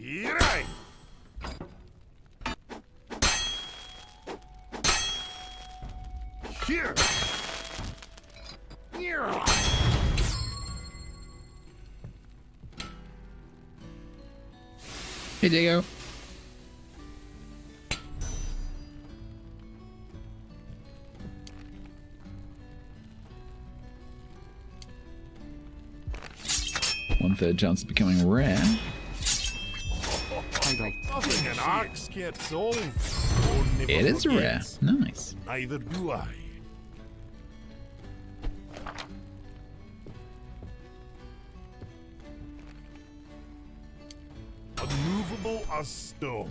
B: Right. Here. Here.
A: Hey, Diego. One-third chance of becoming rare.
B: Nothing an axe can't solve.
A: It is rare. Nice.
B: Neither do I. Unmovable as stone.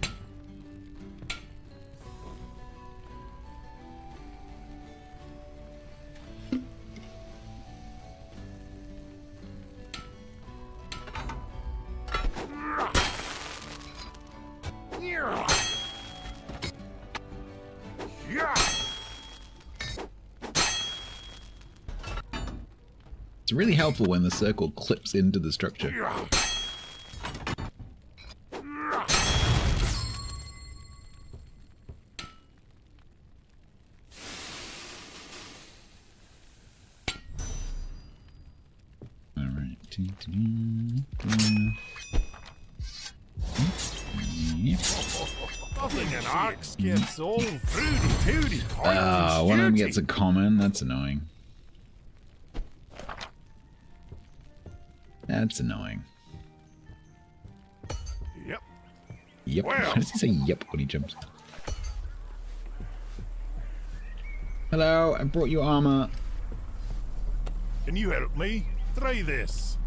A: It's really helpful when the circle clips into the structure. Alright.
B: Nothing an axe can't solve. Fruity tooty.
A: One of them gets a common. That's annoying. That's annoying.
B: Yep.
A: Yep.
B: Well.
A: Why does he say yep when he jumps? Hello, I brought you armor.
B: Can you help me? Try this.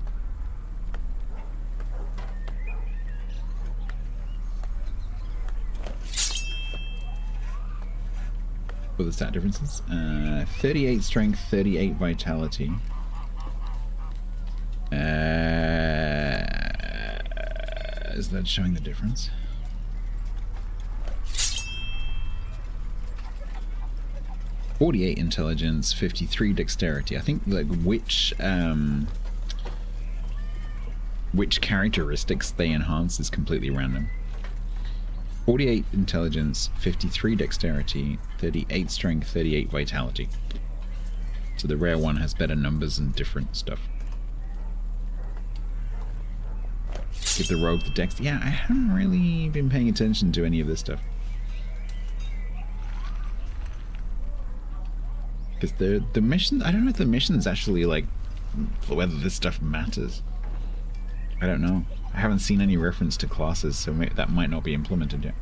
A: What are the stat differences? 38 strength, 38 vitality. Is that showing the difference? .48 intelligence, 53 dexterity. I think like which characteristics they enhance is completely random. 48 intelligence, 53 dexterity, 38 strength, 38 vitality. So the rare one has better numbers and different stuff. Give the rogue the dex. Yeah, I haven't really been paying attention to any of this stuff. Because the mission, I don't know if the mission's actually like, whether this stuff matters. I don't know. I haven't seen any reference to classes, so that might not be implemented yet.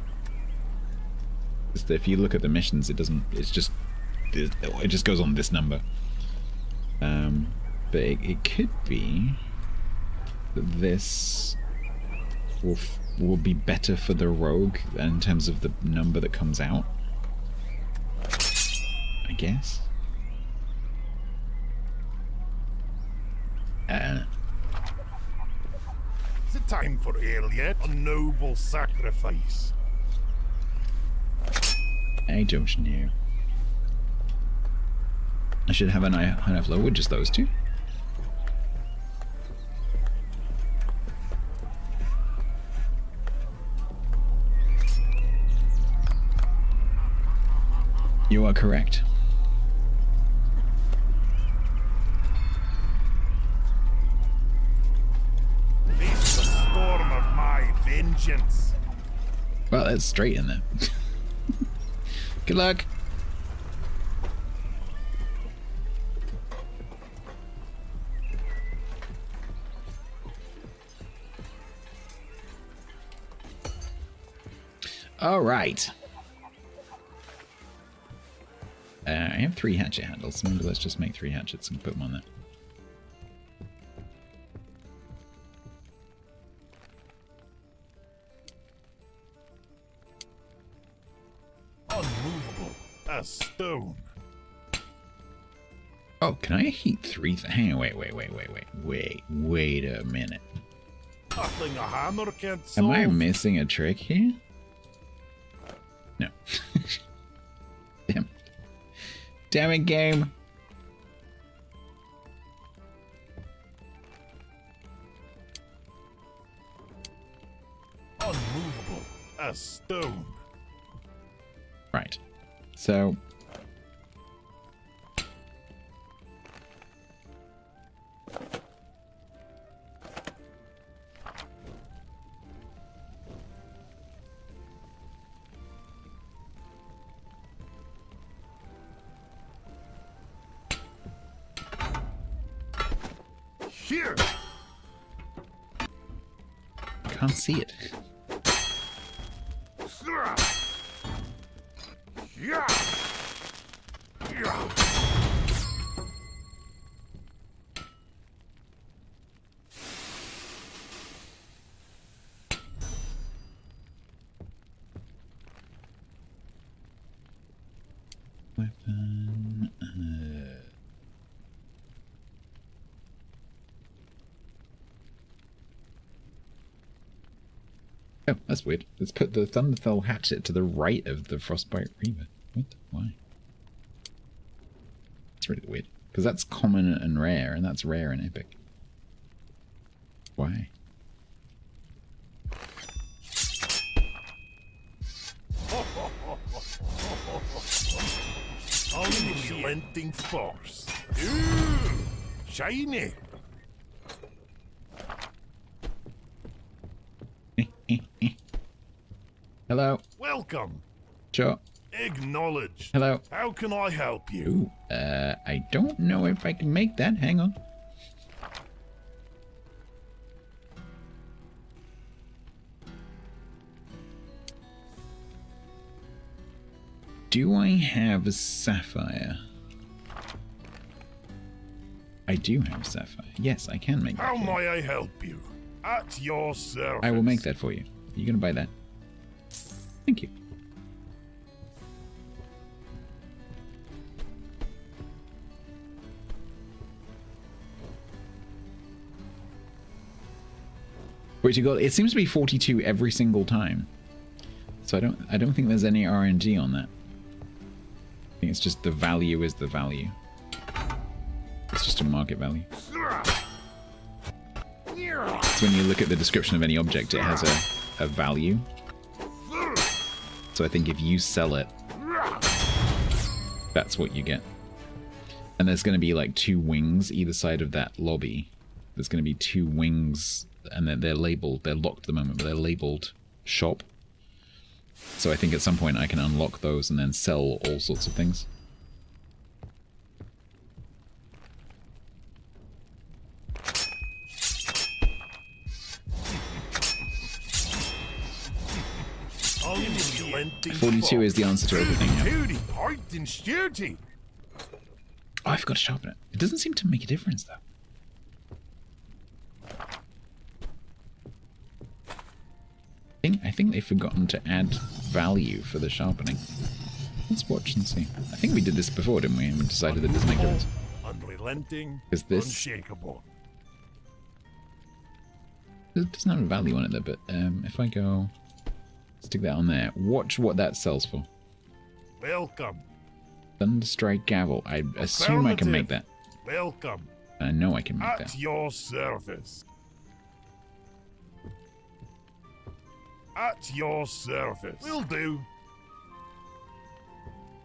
A: Because if you look at the missions, it doesn't, it just goes on this number. But it could be that this will be better for the rogue in terms of the number that comes out, I guess.
B: Is it time for ale yet? A noble sacrifice.
A: I don't know. I should have enough low with just those two. You are correct.
B: Face the storm of my vengeance.
A: Well, that's straight in there. Good luck. All right. I have 3 hatchet handles, so maybe let's just make 3 hatchets and put them on there.
B: Unmovable as stone.
A: Oh, can I heat 3? Hang on, wait a minute.
B: Nothing a hammer can't
A: Am
B: solve.
A: I missing a trick here? No. Damn. Damn it, game.
B: Unmovable as stone.
A: Right. So...
B: Here.
A: Can't see it.
B: Yeah. Yeah.
A: Weapon... Oh, that's weird. Let's put the Thunderfell hatchet to the right of the Frostbite Reaver. What? Why? It's really weird. Because that's common and rare, and that's rare and epic. Why?
B: Unrelenting force. Ooh, shiny.
A: Hello.
B: Welcome.
A: Sure.
B: Acknowledged.
A: Hello.
B: How can I help you?
A: Ooh, I don't know if I can make that. Hang on. Do I have a sapphire? I do have a sapphire. Yes, I can make that.
B: How may I help you? At your service.
A: I will make that for you. Are you going to buy that? Thank you. Which you got? It seems to be 42 every single time. So I don't think there's any RNG on that. I think it's just the value is the value. It's just a market value. So when you look at the description of any object, it has a value. So I think if you sell it, that's what you get. And there's going to be like 2 wings either side of that lobby. There's going to be 2 wings, and they're labeled. They're locked at the moment, but they're labeled shop. So I think at some point I can unlock those and then sell all sorts of things.
B: Unrelenting
A: 42 is the answer to everything. Yeah.
B: Duty, point and duty.
A: Oh, I forgot to sharpen it. It doesn't seem to make a difference though. I think they've forgotten to add value for the sharpening. Let's watch and see. I think we did this before, didn't we? And we decided that it doesn't make a difference.
B: Unrelenting,
A: Is this...
B: unshakable.
A: It doesn't have a value on it though, but if I go... Stick that on there. Watch what that sells for.
B: Welcome.
A: Thunderstrike Gavel. I assume I can make that.
B: Welcome.
A: I know I can make
B: At
A: that.
B: your service. At your service. Will do.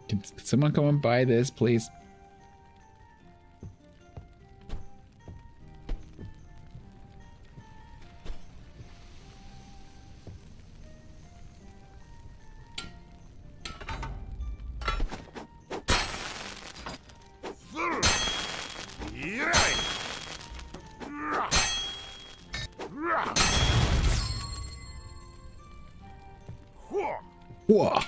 A: Can someone come and buy this, please? Whoa.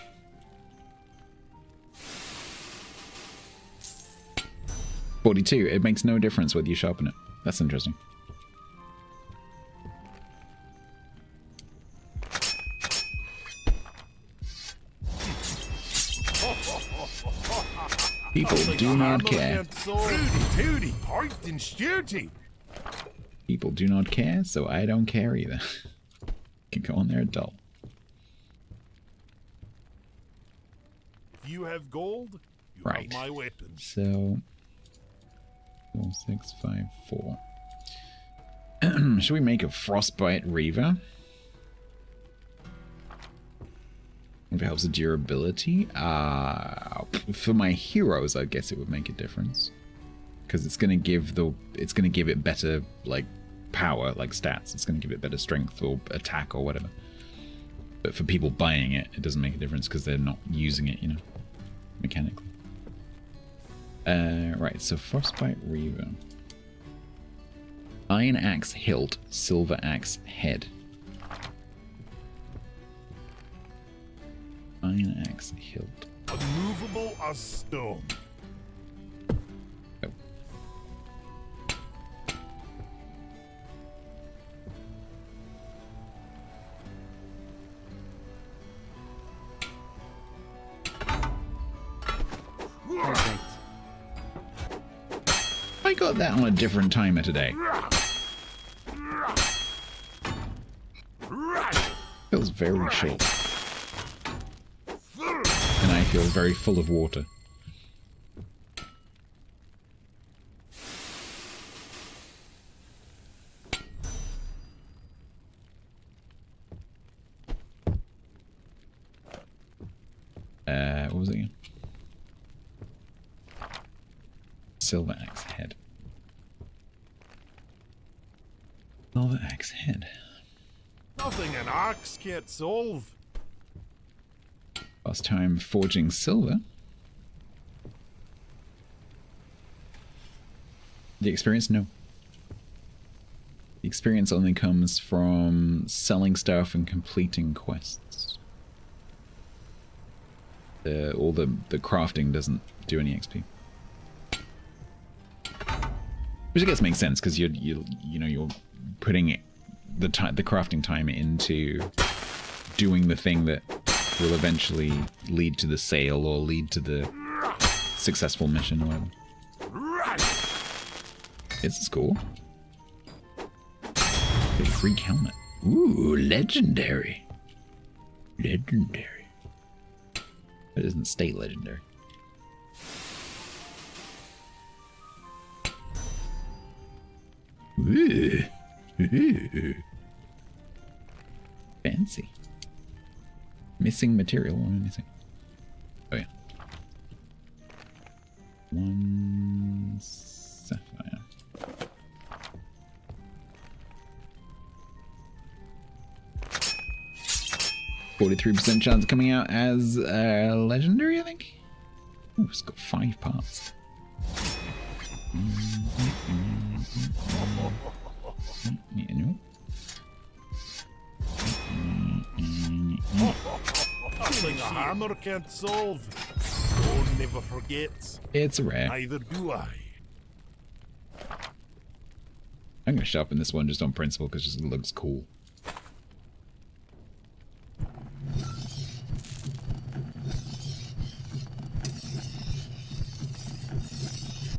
A: 42. It makes no difference whether you sharpen it. That's interesting. People do not care.
B: Tooty, point and shooty.
A: People do not care, so I don't care either. Can go on there, dull.
B: If you have gold, you
A: Right.
B: have my weapons.
A: So 4, 6, 5, 4. Should we make a Frostbite Reaver? If it helps the durability, for my heroes, I guess it would make a difference because it's gonna give it better like power, like stats. It's gonna give it better strength or attack or whatever. But for people buying it, it doesn't make a difference because they're not using it, you know, mechanically. Right. So Frostbite Reaver, Iron Axe hilt, Silver Axe head. Iron Axe hilt.
B: Unmovable as stone.
A: Oh. I got that on a different timer today. Feels very short. And I feel very full of water. What was it again? Silver Axe head. Silver Axe head.
B: Nothing an axe can't solve.
A: Last time forging silver. The experience? No. The experience only comes from selling stuff and completing quests. All the crafting doesn't do any XP. Which I guess makes sense because you're putting the crafting time into doing the thing that will eventually lead to the sale or lead to the successful mission or whatever. It's cool. Get a free helmet. Ooh, legendary. Legendary. It isn't state legendary. Ooh. Ooh. Fancy. Missing material. What am I missing? Oh yeah. 1 sapphire. 43% chance of coming out as legendary, I think. Ooh, it's got 5 parts.
B: Nothing a hammer can't solve. Stone never forgets.
A: It's rare.
B: Neither do I.
A: I'm gonna sharpen this one just on principle because it just looks cool.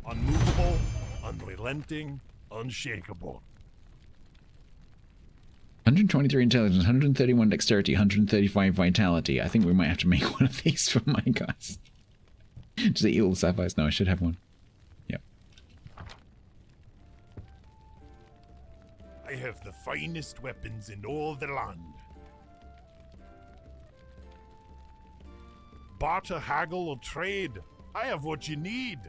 B: Unmovable, unrelenting, unshakable.
A: 123 intelligence, 131 dexterity, 135 vitality. I think we might have to make one of these for my guys. Just eat all the sapphires. No, I should have one. Yep.
B: I have the finest weapons in all the land. Barter, haggle, or trade. I have what you need.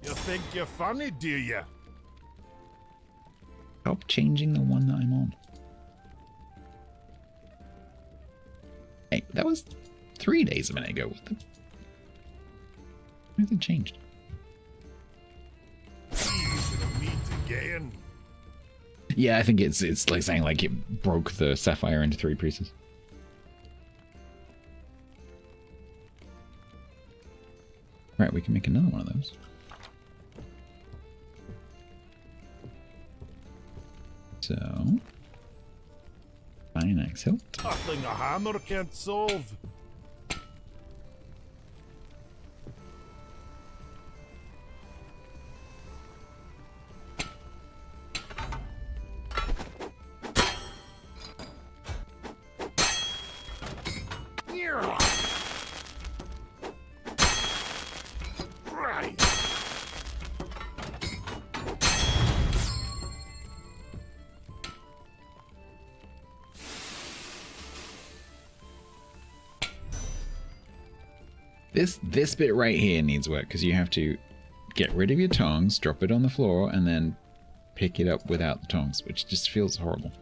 B: You think you're funny, do you?
A: Stop changing the one that I'm on. Hey, that was 3 days a minute ago. What the? Why has it changed?
B: We're gonna meet again.
A: Yeah, I think it's like saying like it broke the sapphire into 3 pieces. Right, Alright, we can make another one of those. So, fine axe hilt.
B: Nothing a hammer can't solve. Right.
A: This bit right here needs work because you have to get rid of your tongs, drop it on the floor, and then pick it up without the tongs, which just feels horrible.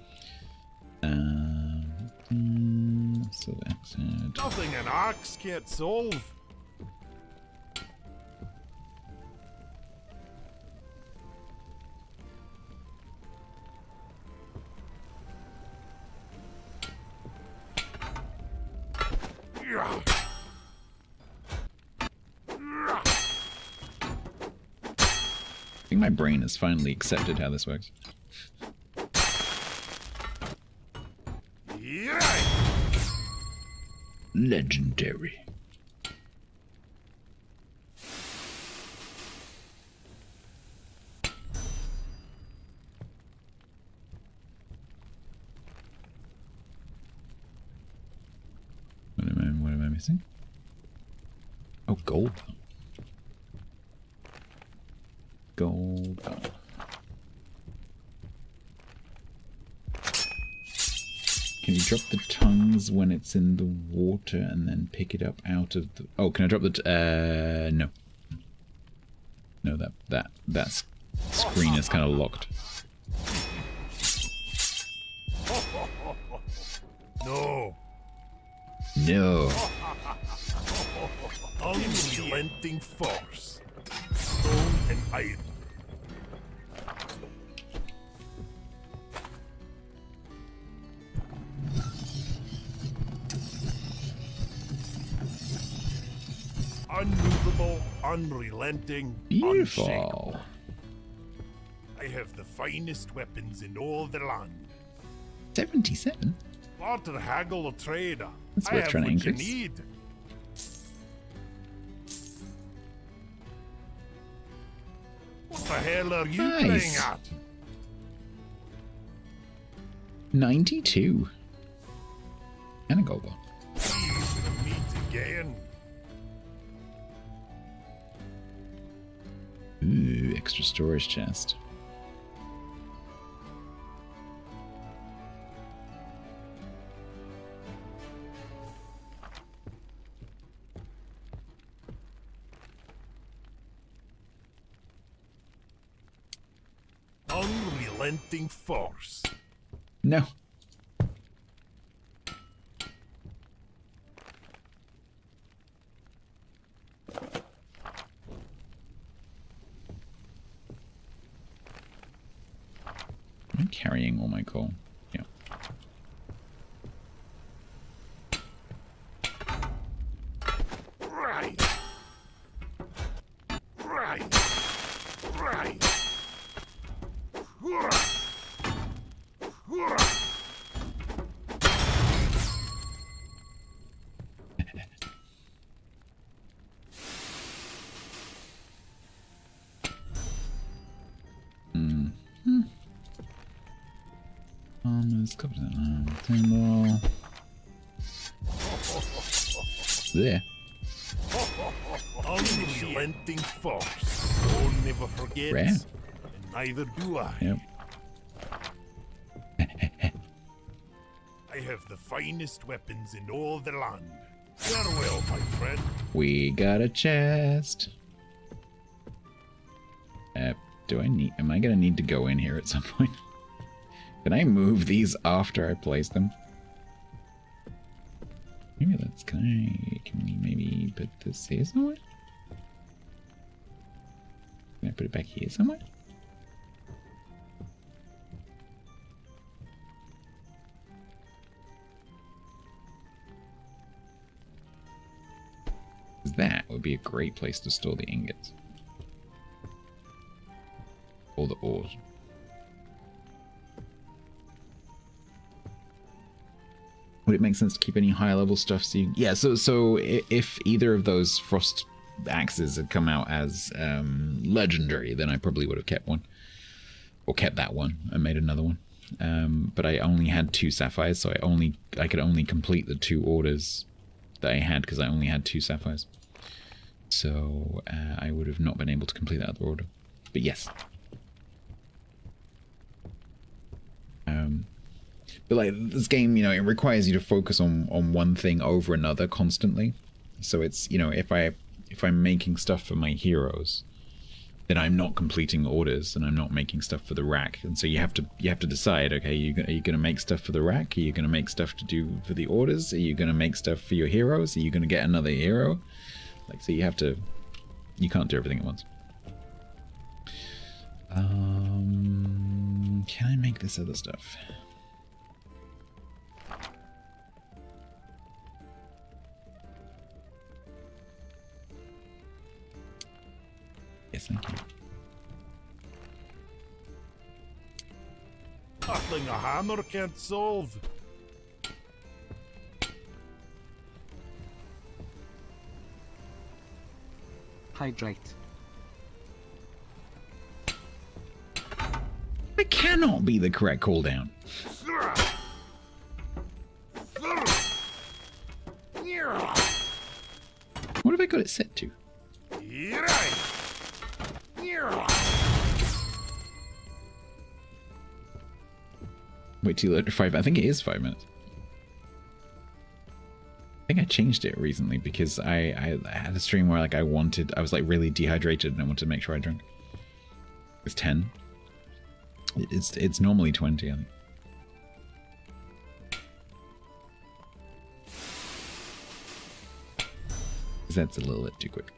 A: So that's it.
B: Nothing an axe can't solve.
A: I think my brain has finally accepted how this works. Legendary. What am I missing? Oh, gold. Gold. Oh. Can you drop the tongues when it's in the water and then pick it up out of the... Oh, can I drop the... no. No, that screen is kind of locked.
B: No.
A: No.
B: Unrelenting force. Stone and iron. Unmovable, unrelenting,
A: Beautiful.
B: unshakable. I have the finest weapons in all the land.
A: 77?
B: Barter, haggle, or trade.
A: That's
B: I
A: worth
B: have
A: trying to
B: what you
A: increase.
B: need. What the hell are you playing
A: Nice.
B: at?
A: 92. And a gold bar.
B: Please, we'll meet again.
A: Ooh, extra storage chest.
B: Unrelenting force.
A: No. Am I carrying all my coal? Yeah.
B: Right. Right. Right.
A: Let's cover that. Timber. There.
B: Unrelenting force. Don't never forget.
A: Rare.
B: And neither do I.
A: Yep.
B: I have the finest weapons in all the land. Farewell, my friend.
A: We got a chest. Am I gonna need to go in here at some point? Can I move these after I place them? Maybe can we maybe put this here somewhere? Can I put it back here somewhere? That would be be a great place to store the ingots. Or the ores. Would it make sense to keep any higher level stuff? So you, yeah, so if either of those frost axes had come out as legendary, then I probably would have kept one. Or kept that one and made another one. But I only had 2 sapphires, so I could only complete the 2 orders that I had because I only had 2 sapphires. So I would have not been able to complete that other order. But yes. But like this game, you know, it requires you to focus on one thing over another constantly. So it's, you know, if I'm making stuff for my heroes, then I'm not completing orders and I'm not making stuff for the rack. And so you have to decide, okay, are you going to make stuff for the rack? Are you going to make stuff to do for the orders? Are you going to make stuff for your heroes? Are you going to get another hero? Like, so you can't do everything at once. Can I make this other stuff? Yes, thank you.
B: Nothing a hammer can't solve.
C: Hydrate.
A: It cannot be the correct cooldown. What have I got it set to? Wait till 5. I think it is 5 minutes. I think I changed it recently because I had a stream where like I was like really dehydrated and I wanted to make sure I drank. It's 10. It's normally 20, I think. Because that's a little bit too quick.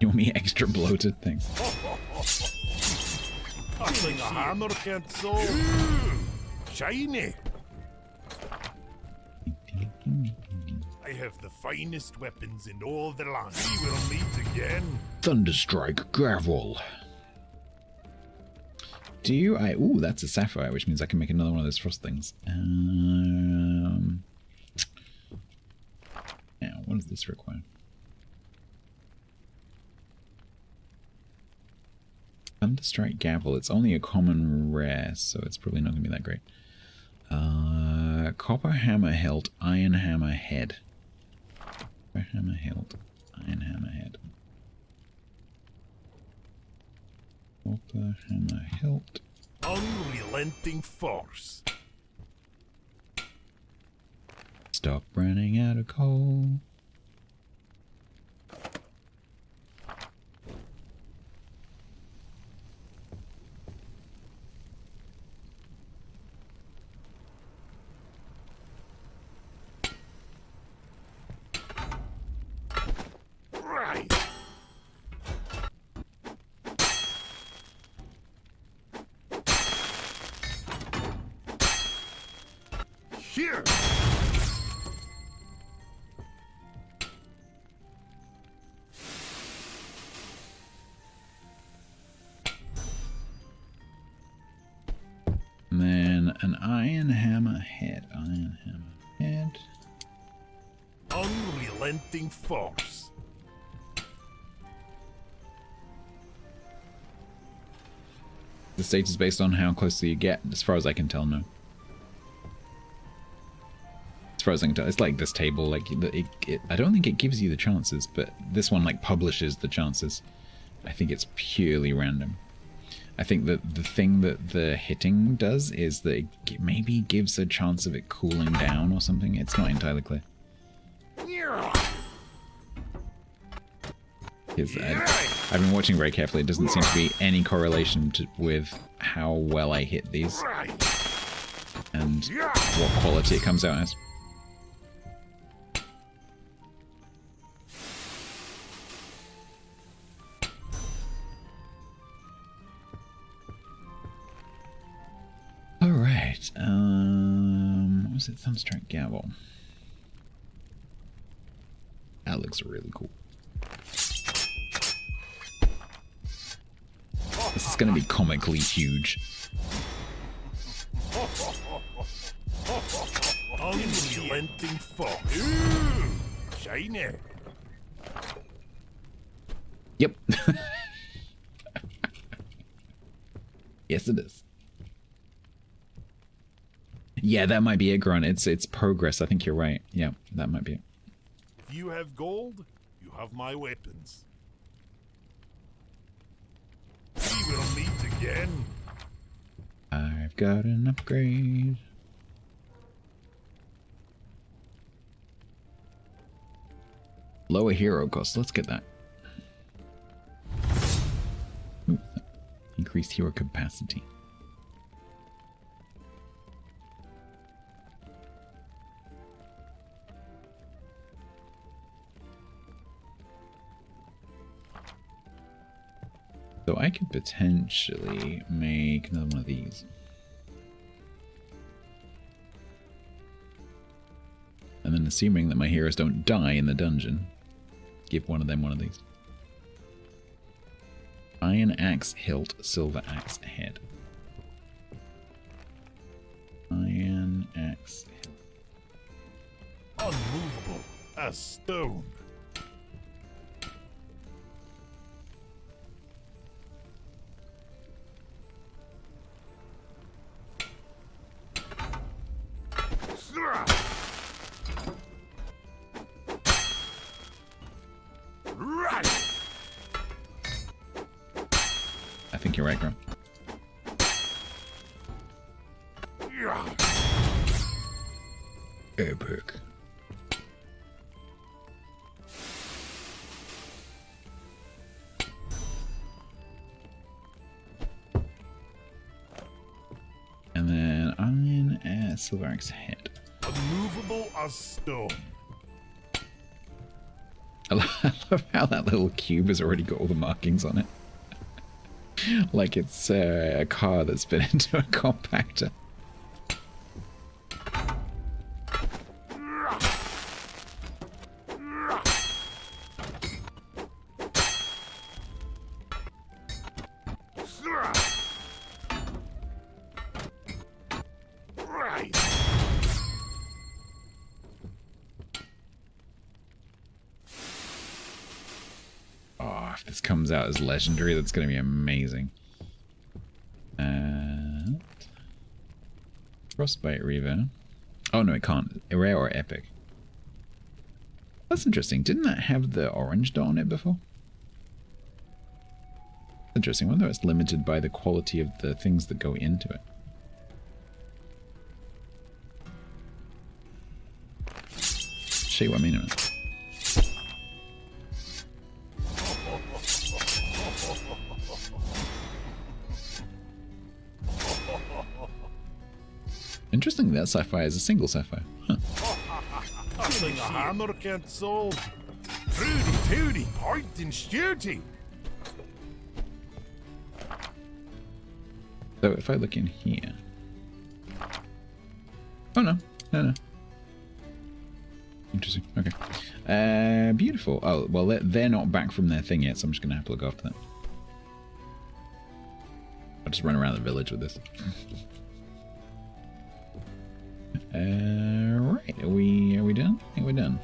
A: You want me extra bloated? Thanks.
B: Nothing a hammer can't solve. Shiny. I have the finest weapons in all the land. We will meet again.
A: Thunderstrike gravel. Ooh, that's a sapphire, which means I can make another one of those frost things. Now, what does this require? Thunderstrike gavel. It's only a common rare, so it's probably not going to be that great. Copper hammer hilt, iron hammer head. Copper hammer hilt, iron hammer head. Copper hammer hilt.
B: Unrelenting force.
A: Stop running out of coal.
B: Here.
A: And then an iron hammer head. Iron hammer head.
B: Unrelenting force.
A: The state is based on how closely you get, as far as I can tell, no. As far as I can tell, it's like this table, like I don't think it gives you the chances, but this one like publishes the chances. I think it's purely random. I think that the thing that the hitting does is that it maybe gives a chance of it cooling down or something. It's not entirely clear. I've been watching very carefully. It doesn't seem to be any correlation with how well I hit these and what quality it comes out as. was it Thunderstrike Gavel? That looks really cool. This is going to be comically huge.
B: Unrelenting fox. Ooh, shiny.
A: Yep. Yes, it is. Yeah, that might be it, Grunt. It's progress. I think you're right. Yeah, that might be it.
B: If you have gold, you have my weapons. We will meet again.
A: I've got an upgrade. Lower hero cost. Let's get that. Ooh, increased hero capacity. So I could potentially make another one of these. And then assuming that my heroes don't die in the dungeon, give one of them one of these. Iron axe hilt, silver axe head. Iron axe hilt.
B: Unmovable as stone.
A: I think you're right, Grum. Epic. And then iron and silver axe head.
B: Unmovable as stone.
A: I love how that little cube has already got all the markings on it. Like it's a car that's been into a compactor. If this comes out as legendary, that's going to be amazing. Frostbite Reaver. Oh no, it can't. Rare or epic. That's interesting. Didn't that have the orange dot on it before? Interesting. I wonder if it's limited by the quality of the things that go into it. Show you what I mean in a minute. Interesting that sapphire is a single sapphire. Huh.
B: Nothing a hammer can't solve. Trudy, tooty, point and shooty.
A: So if I look in here. Oh no, no. Interesting. Okay. Beautiful. Oh well, they're not back from their thing yet, so I'm just gonna have to look after them. I'll just run around the village with this. Right, are we done? I think we're done.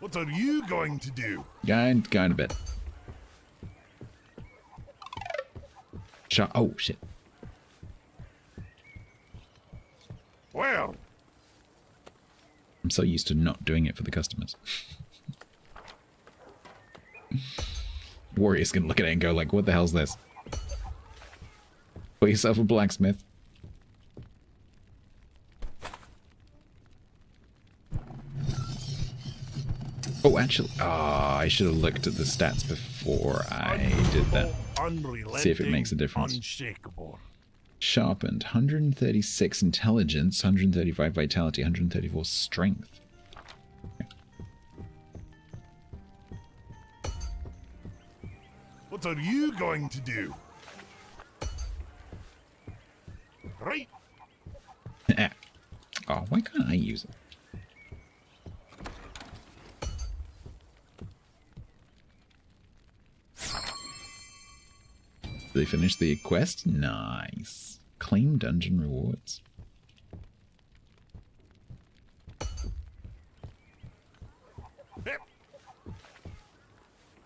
B: What are you going to do?
A: Going to bed. Oh shit.
B: Well,
A: I'm so used to not doing it for the customers. Warrior's gonna look at it and go like, what the hell's this? Put yourself a blacksmith. Oh, actually, I should have looked at the stats before I did that. See if it makes a difference.
B: Unshakable.
A: Sharpened. 136 intelligence, 135 vitality, 134 strength. Okay.
B: What are you going to do? Right.
A: Oh, why can't I use it? Did they finish the quest? Nice. Claim dungeon rewards.
B: Yep.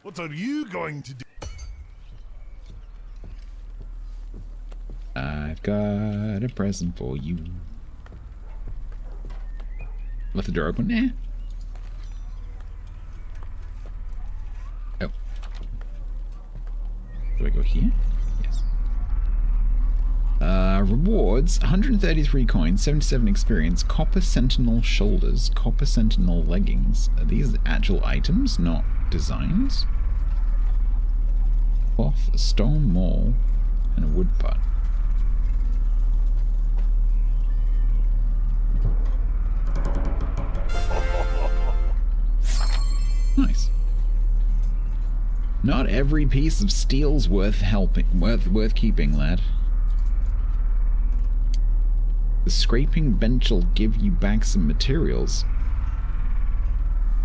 B: What are you going to do?
A: I've got a present for you. Left the door open? Nah. Oh. Do I go here? Yes. Rewards, 133 coins, 77 experience, copper sentinel shoulders, copper sentinel leggings. Are these actual items, not designs? Cloth, a stone maul, and a wood butt. Nice. Not every piece of steel's worth keeping, lad. The scraping bench'll give you back some materials.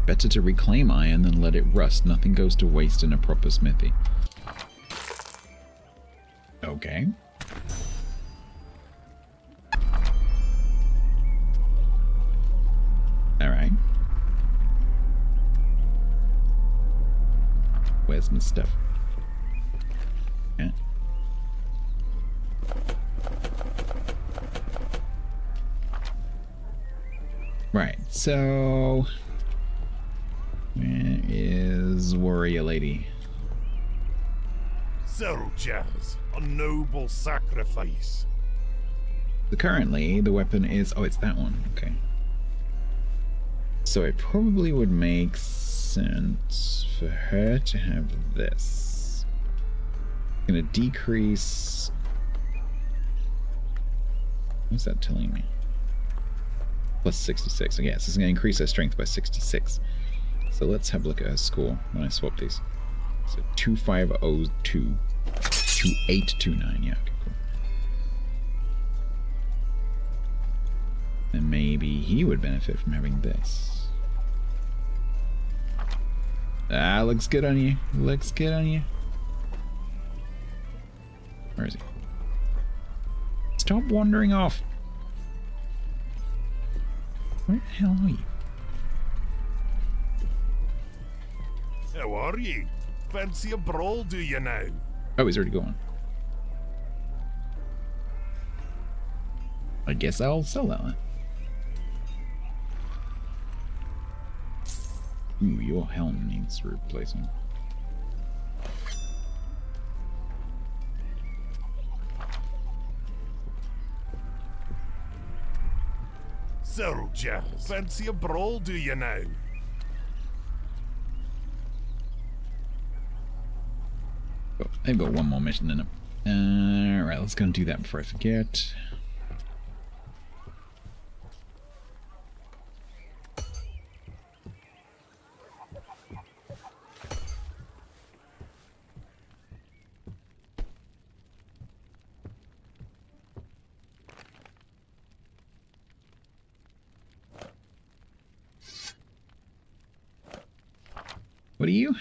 A: Better to reclaim iron than let it rust. Nothing goes to waste in a proper smithy. Okay. Alright. Where's my stuff? Yeah. Right, so... Where is Warrior Lady?
B: Soldiers, a noble sacrifice.
A: So currently, the weapon is... Oh, it's that one. Okay. So it probably would make sense for her to have this. Gonna decrease... What's that telling me? Plus 66. Okay, so it's gonna increase her strength by 66. So let's have a look at her score when I swap these. So 2502. 2829, yeah, okay, cool. And maybe he would benefit from having this. Ah, looks good on you. Looks good on you. Where is he? Stop wandering off. Where the hell are you?
B: How are you? Fancy a brawl, do you now?
A: Oh, he's already gone. I guess I'll sell that one. Ooh, your helm needs replacing.
B: Soldiers, fancy a brawl, do you now?
A: Oh, I've got one more mission in it. Alright, let's go and do that before I forget. What are you?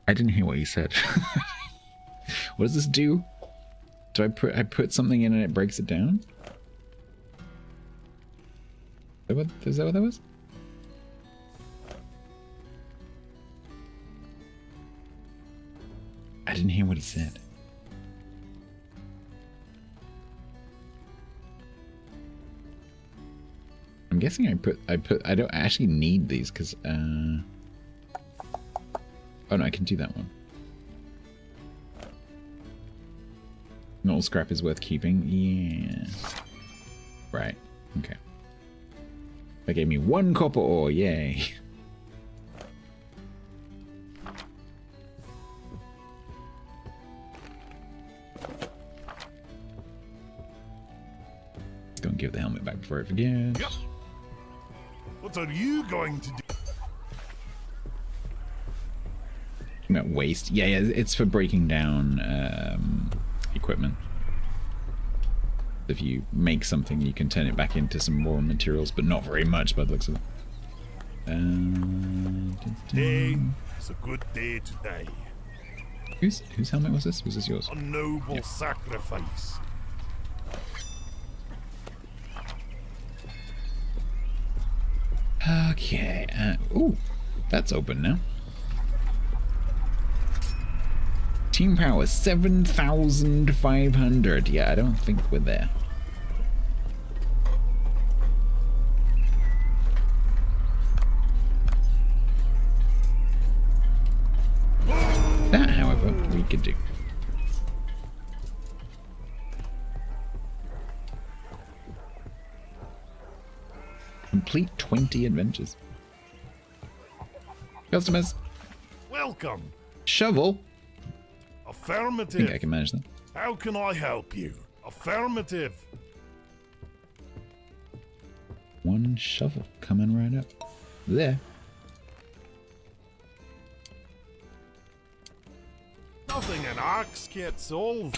A: I didn't hear what you said. What does this do? Do I put something in and it breaks it down? Is that what that was? I didn't hear what he said. I'm guessing I don't actually need these because oh no, I can do that one. Not all scrap is worth keeping. Yeah. Right. Okay. That gave me 1 copper ore. Yay. Don't give the helmet back before I forget.
B: Yep. What are you going to do?
A: About waste. Yeah, it's for breaking down equipment. If you make something, you can turn it back into some raw materials, but not very much by the looks of it.
B: Today is a good day today.
A: Whose helmet was this? Was this yours?
B: A noble sacrifice.
A: Okay. Ooh, that's open now. Team power 7,500. Yeah, I don't think we're there. That, however, we could do. Complete 20 adventures. Customers.
B: Welcome.
A: Shovel. I
B: Affirmative.
A: think I can manage that.
B: How can I help you? Affirmative.
A: One shovel coming right up. There.
B: Nothing an axe can't solve.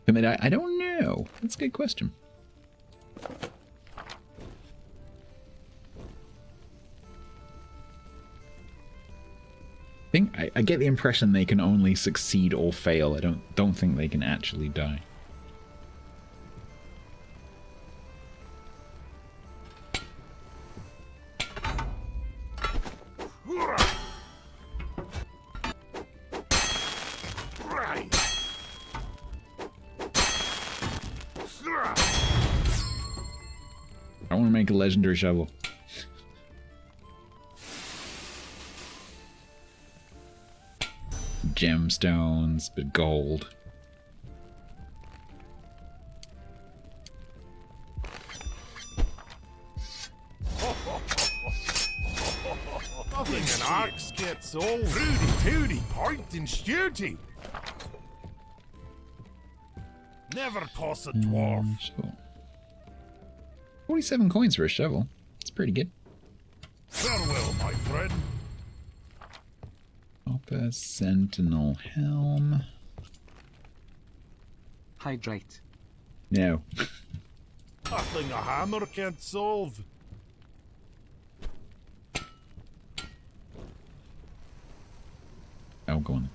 A: I mean, I don't know. That's a good question. I get the impression they can only succeed or fail. I don't think they can actually die. I want to make a legendary shovel. Gemstones, but gold.
B: Nothing an axe can't solve. Rudy Tooty, point and shooty. Never toss a dwarf.
A: Shovel. 47 coins for a shovel. It's pretty good.
B: Farewell, my friend.
A: Copper Sentinel Helm.
C: Hydrate.
A: No.
B: Nothing a hammer can't solve.
A: Oh, go on.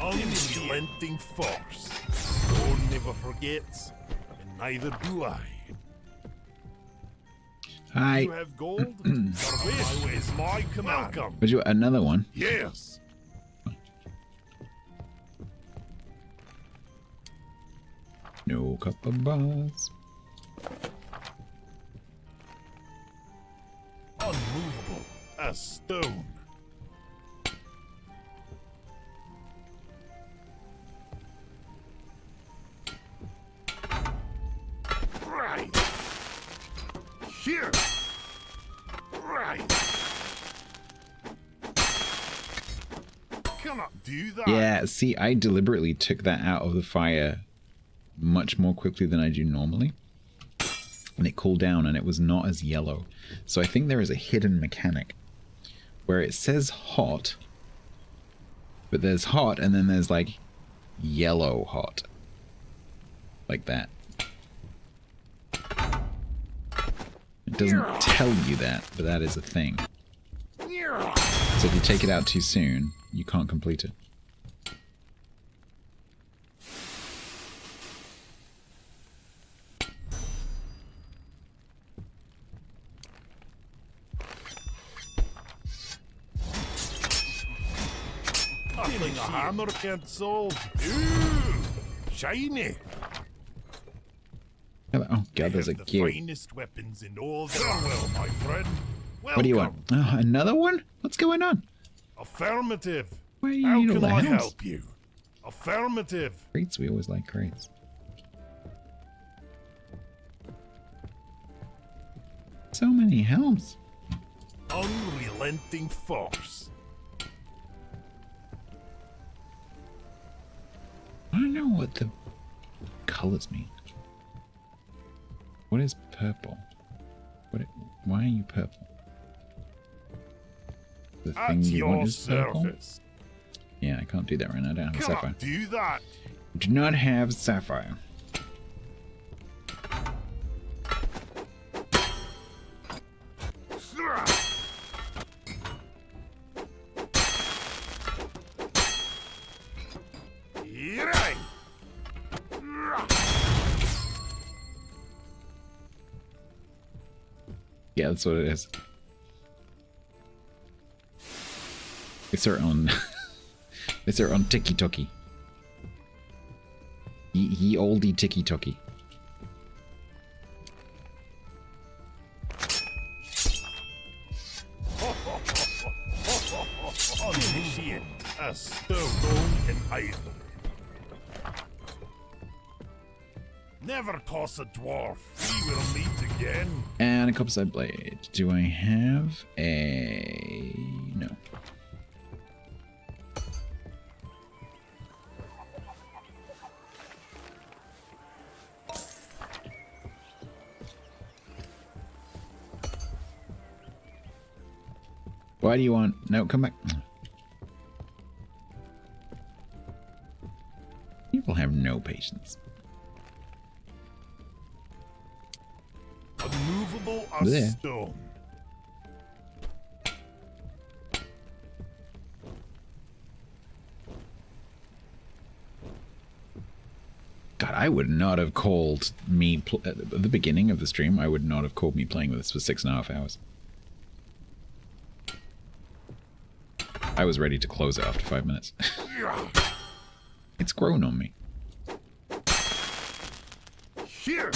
B: Unrelenting force. Stone never forgets, and neither do I.
A: Hi.
B: You have gold? Your wish is my command. Welcome.
A: Would you another one?
B: Yes.
A: No copper bars.
B: Unmovable as stone. Right. Here. Right. Cannot do that.
A: Yeah, see, I deliberately took that out of the fire much more quickly than I do normally. And it cooled down and it was not as yellow. So I think there is a hidden mechanic where it says hot, but there's hot and then there's like yellow hot. Like that. It doesn't tell you that, but that is a thing. So if you take it out too soon, you can't complete it.
B: Something a hammer can't solve. Ooh, shiny.
A: Oh god, there's a
B: I have the
A: queue.
B: finest weapons in all the world, my friend.
A: What do you want? Oh, another one? What's going on?
B: Affirmative.
A: Why do you
B: How
A: need all
B: can
A: the
B: I
A: helms?
B: help you? Affirmative.
A: Crates, we always like crates. So many helms.
B: Unrelenting force.
A: I don't know what the colors mean. What is purple? Why are you purple? The thing
B: At
A: you want
B: your
A: is purple?
B: service.
A: Yeah, I can't do that right now. I don't have a sapphire.
B: Cannot do that.
A: I do not have sapphire. Yeah, that's what it is. It's our own. It's our own tiki toki. Ye oldie tiki toki.
B: Initiate a stone and iron. Never toss a dwarf. We will meet again.
A: And a copperside blade. Do I have a... No. Why do you want... No, come back. People have no patience.
B: Unmovable as
A: There.
B: stone.
A: God, I would not have called me... At the beginning of the stream, I would not have called me playing with this for 6.5 hours. I was ready to close it after 5 minutes. It's grown on me.
B: Here.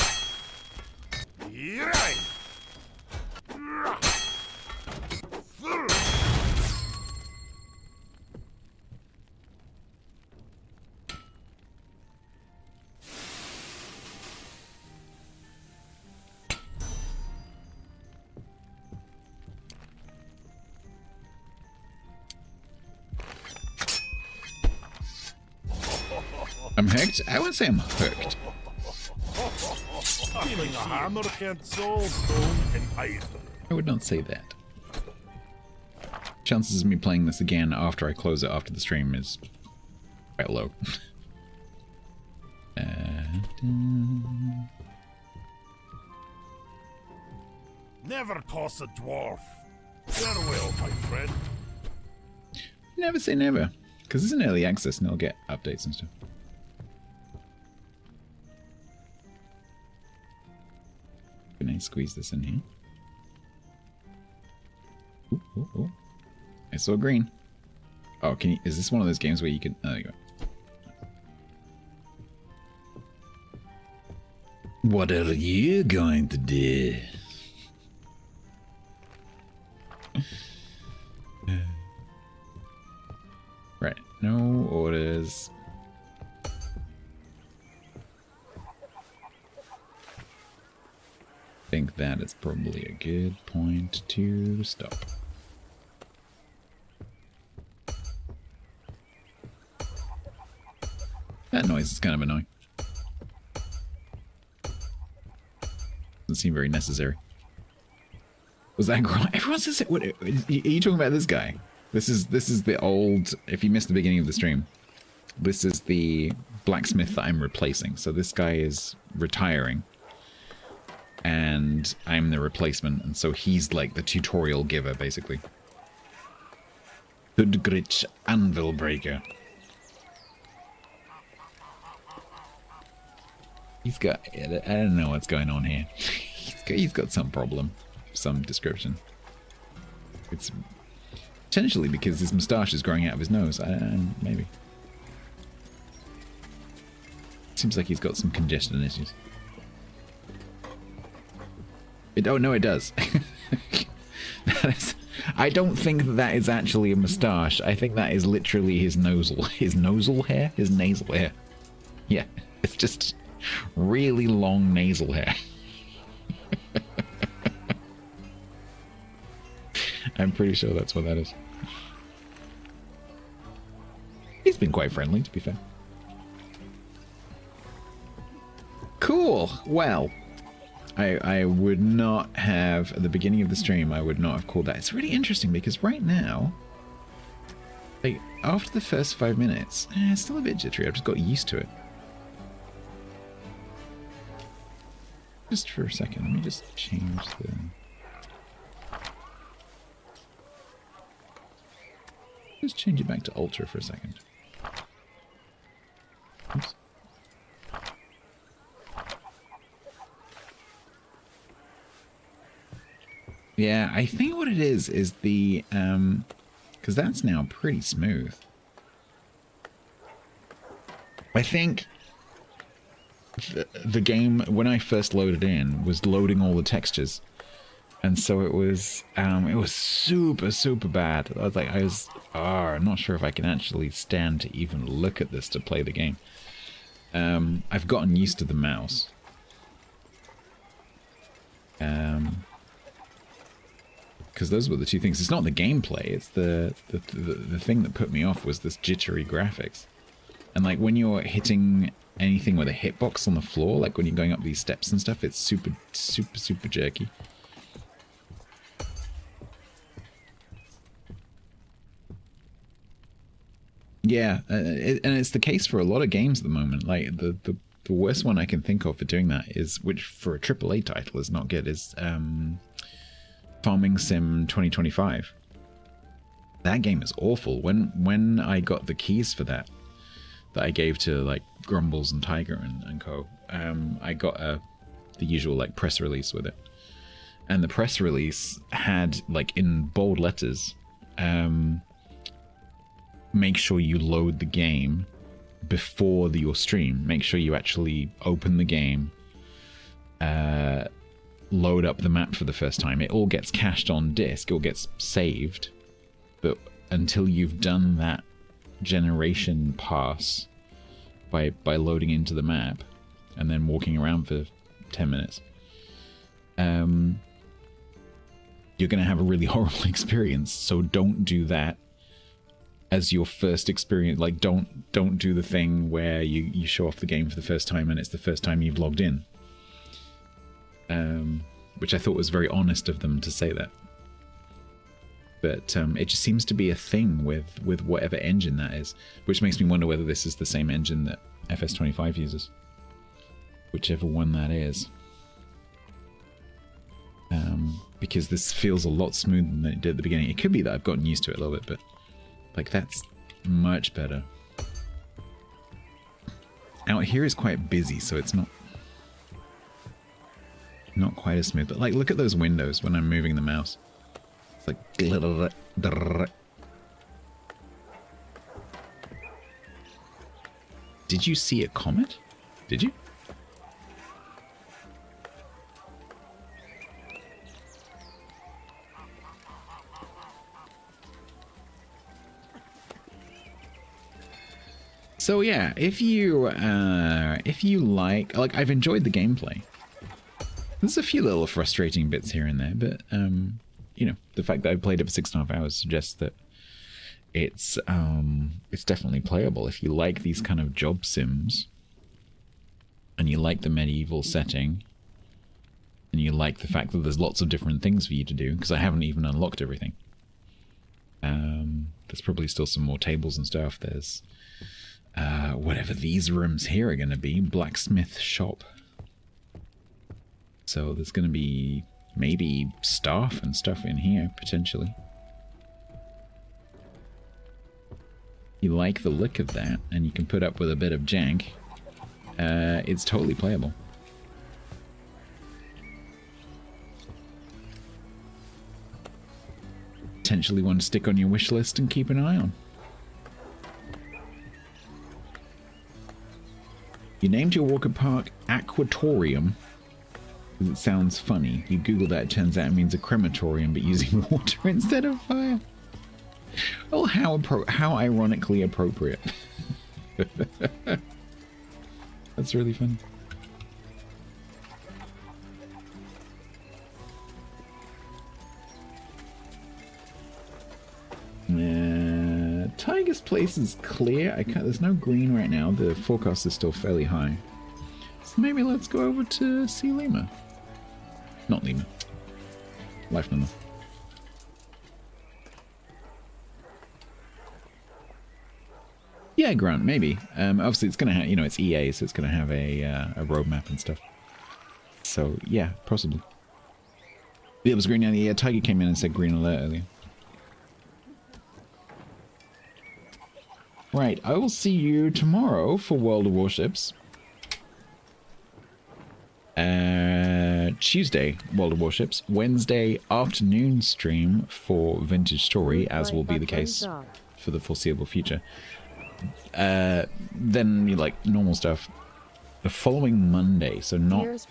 A: I'm hooked? I wouldn't say I'm hooked.
B: Feeling a hammer can't solve stone and iron.
A: I would not say that. Chances of me playing this again after I close it after the stream is quite low.
B: Never toss a dwarf. Farewell, my friend.
A: Never say never. Because it's an early access and they'll get updates and stuff. Can I squeeze this in here? Ooh, ooh, ooh. I saw green. Oh, can you... Is this one of those games where you can... Oh, there you go. What are you going to do? Right, no orders. I think that is probably a good point to stop. That noise is kind of annoying. Doesn't seem very necessary. Was that grind? Everyone says it. What, are you talking about this guy? This is the old. If you missed the beginning of the stream, this is the blacksmith that I'm replacing. So this guy is retiring, and I'm the replacement, and so he's like the tutorial giver, basically. Hoodgrich Anvil Breaker. He's got. I don't know what's going on here. He's got some problem, some description. It's Potentially because his moustache is growing out of his nose. Maybe. Seems like he's got some congestion issues. Oh no, it does. I don't think that is actually a moustache. I think that is literally his nasal hair? His nasal hair. Yeah, it's just really long nasal hair. I'm pretty sure that's what that is. He's been quite friendly, to be fair. Cool. Well, I would not have, at the beginning of the stream, I would not have called that. It's really interesting because right now, like, after the first 5 minutes, it's still a bit jittery. I've just got used to it. Just for a second, let me just change the... Just change it back to Ultra for a second. Oops. Yeah, I think what it is the, because that's now pretty smooth. I think the game, when I first loaded in, was loading all the textures. And so it was super, super bad. I was like, I'm not sure if I can actually stand to even look at this to play the game. I've gotten used to the mouse. Because those were the two things. It's not the gameplay. It's the thing that put me off was this jittery graphics. And like when you're hitting anything with a hitbox on the floor, like when you're going up these steps and stuff, it's super, super, super jerky. Yeah, and it's the case for a lot of games at the moment. Like the worst one I can think of for doing that is, which for a AAA title is not good, is Farming Sim 2025. That game is awful. When I got the keys for that I gave to like Grumbles and Tiger and co, I got the usual like press release with it, and the press release had like in bold letters, make sure you load the game before your stream. Make sure you actually open the game, load up the map for the first time. It all gets cached on disk, it all gets saved, but until you've done that generation pass by loading into the map and then walking around for 10 minutes, you're going to have a really horrible experience. So don't do that as your first experience. Like don't do the thing where you show off the game for the first time and it's the first time you've logged in. Which I thought was very honest of them to say that. But it just seems to be a thing with whatever engine that is, which makes me wonder whether this is the same engine that FS25 uses, whichever one that is. Because this feels a lot smoother than it did at the beginning. It could be that I've gotten used to it a little bit, but like that's much better. Out here is quite busy, so it's not quite as smooth. But like, look at those windows when I'm moving the mouse. It's like... Did you see a comet? Did you? So yeah, if you like, I've enjoyed the gameplay. There's a few little frustrating bits here and there, but you know, the fact that I played it for 6.5 hours suggests that it's definitely playable. If you like these kind of job sims, and you like the medieval setting, and you like the fact that there's lots of different things for you to do, because I haven't even unlocked everything. There's probably still some more tables and stuff. There's whatever these rooms here are going to be, blacksmith shop. So there's going to be maybe staff and stuff in here, potentially. You like the look of that, and you can put up with a bit of jank. It's totally playable. potentially one to stick on your wish list and keep an eye on. You named your water park Aquatorium because it sounds funny. You Google that, it turns out it means a crematorium, but using water instead of fire. Oh, how ironically appropriate. That's really funny. Tiger's place is clear. There's no green right now. The forecast is still fairly high. So maybe let's go over to see Lima. Not Lima. Life number. Yeah, Grant, maybe. Obviously, it's gonna have, it's EA, so it's gonna have a roadmap and stuff. So yeah, possibly. Yeah, it was green. Yeah, Tiger came in and said green alert earlier. Right, I will see you tomorrow for World of Warships. Tuesday, World of Warships. Wednesday afternoon stream for Vintage Story, as will be the case for the foreseeable future. Then, like, normal stuff. The following Monday, so not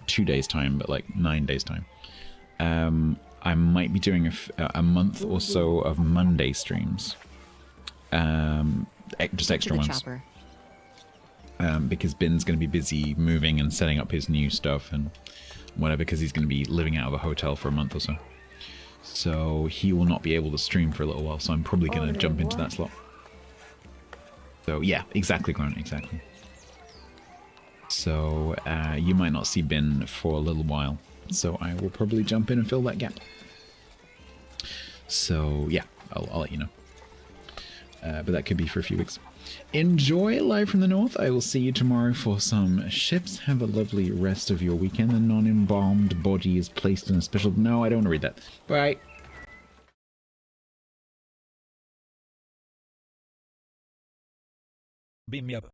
A: 2 days time, but like 9 days time. I might be doing a month or so of Monday streams. Just extra ones. Because Bin's going to be busy moving and setting up his new stuff and whatever, because he's going to be living out of a hotel for a month or so. So he will not be able to stream for a little while, so I'm probably going to jump into that slot. So yeah, exactly, Grant, exactly. So you might not see Bin for a little while, so I will probably jump in and fill that gap. So yeah, I'll let you know. But that could be for a few weeks. Enjoy Live from the North. I will see you tomorrow for some ships. Have a lovely rest of your weekend. The non-embalmed body is placed in a special... No, I don't want to read that. Bye.
K: Beam me up.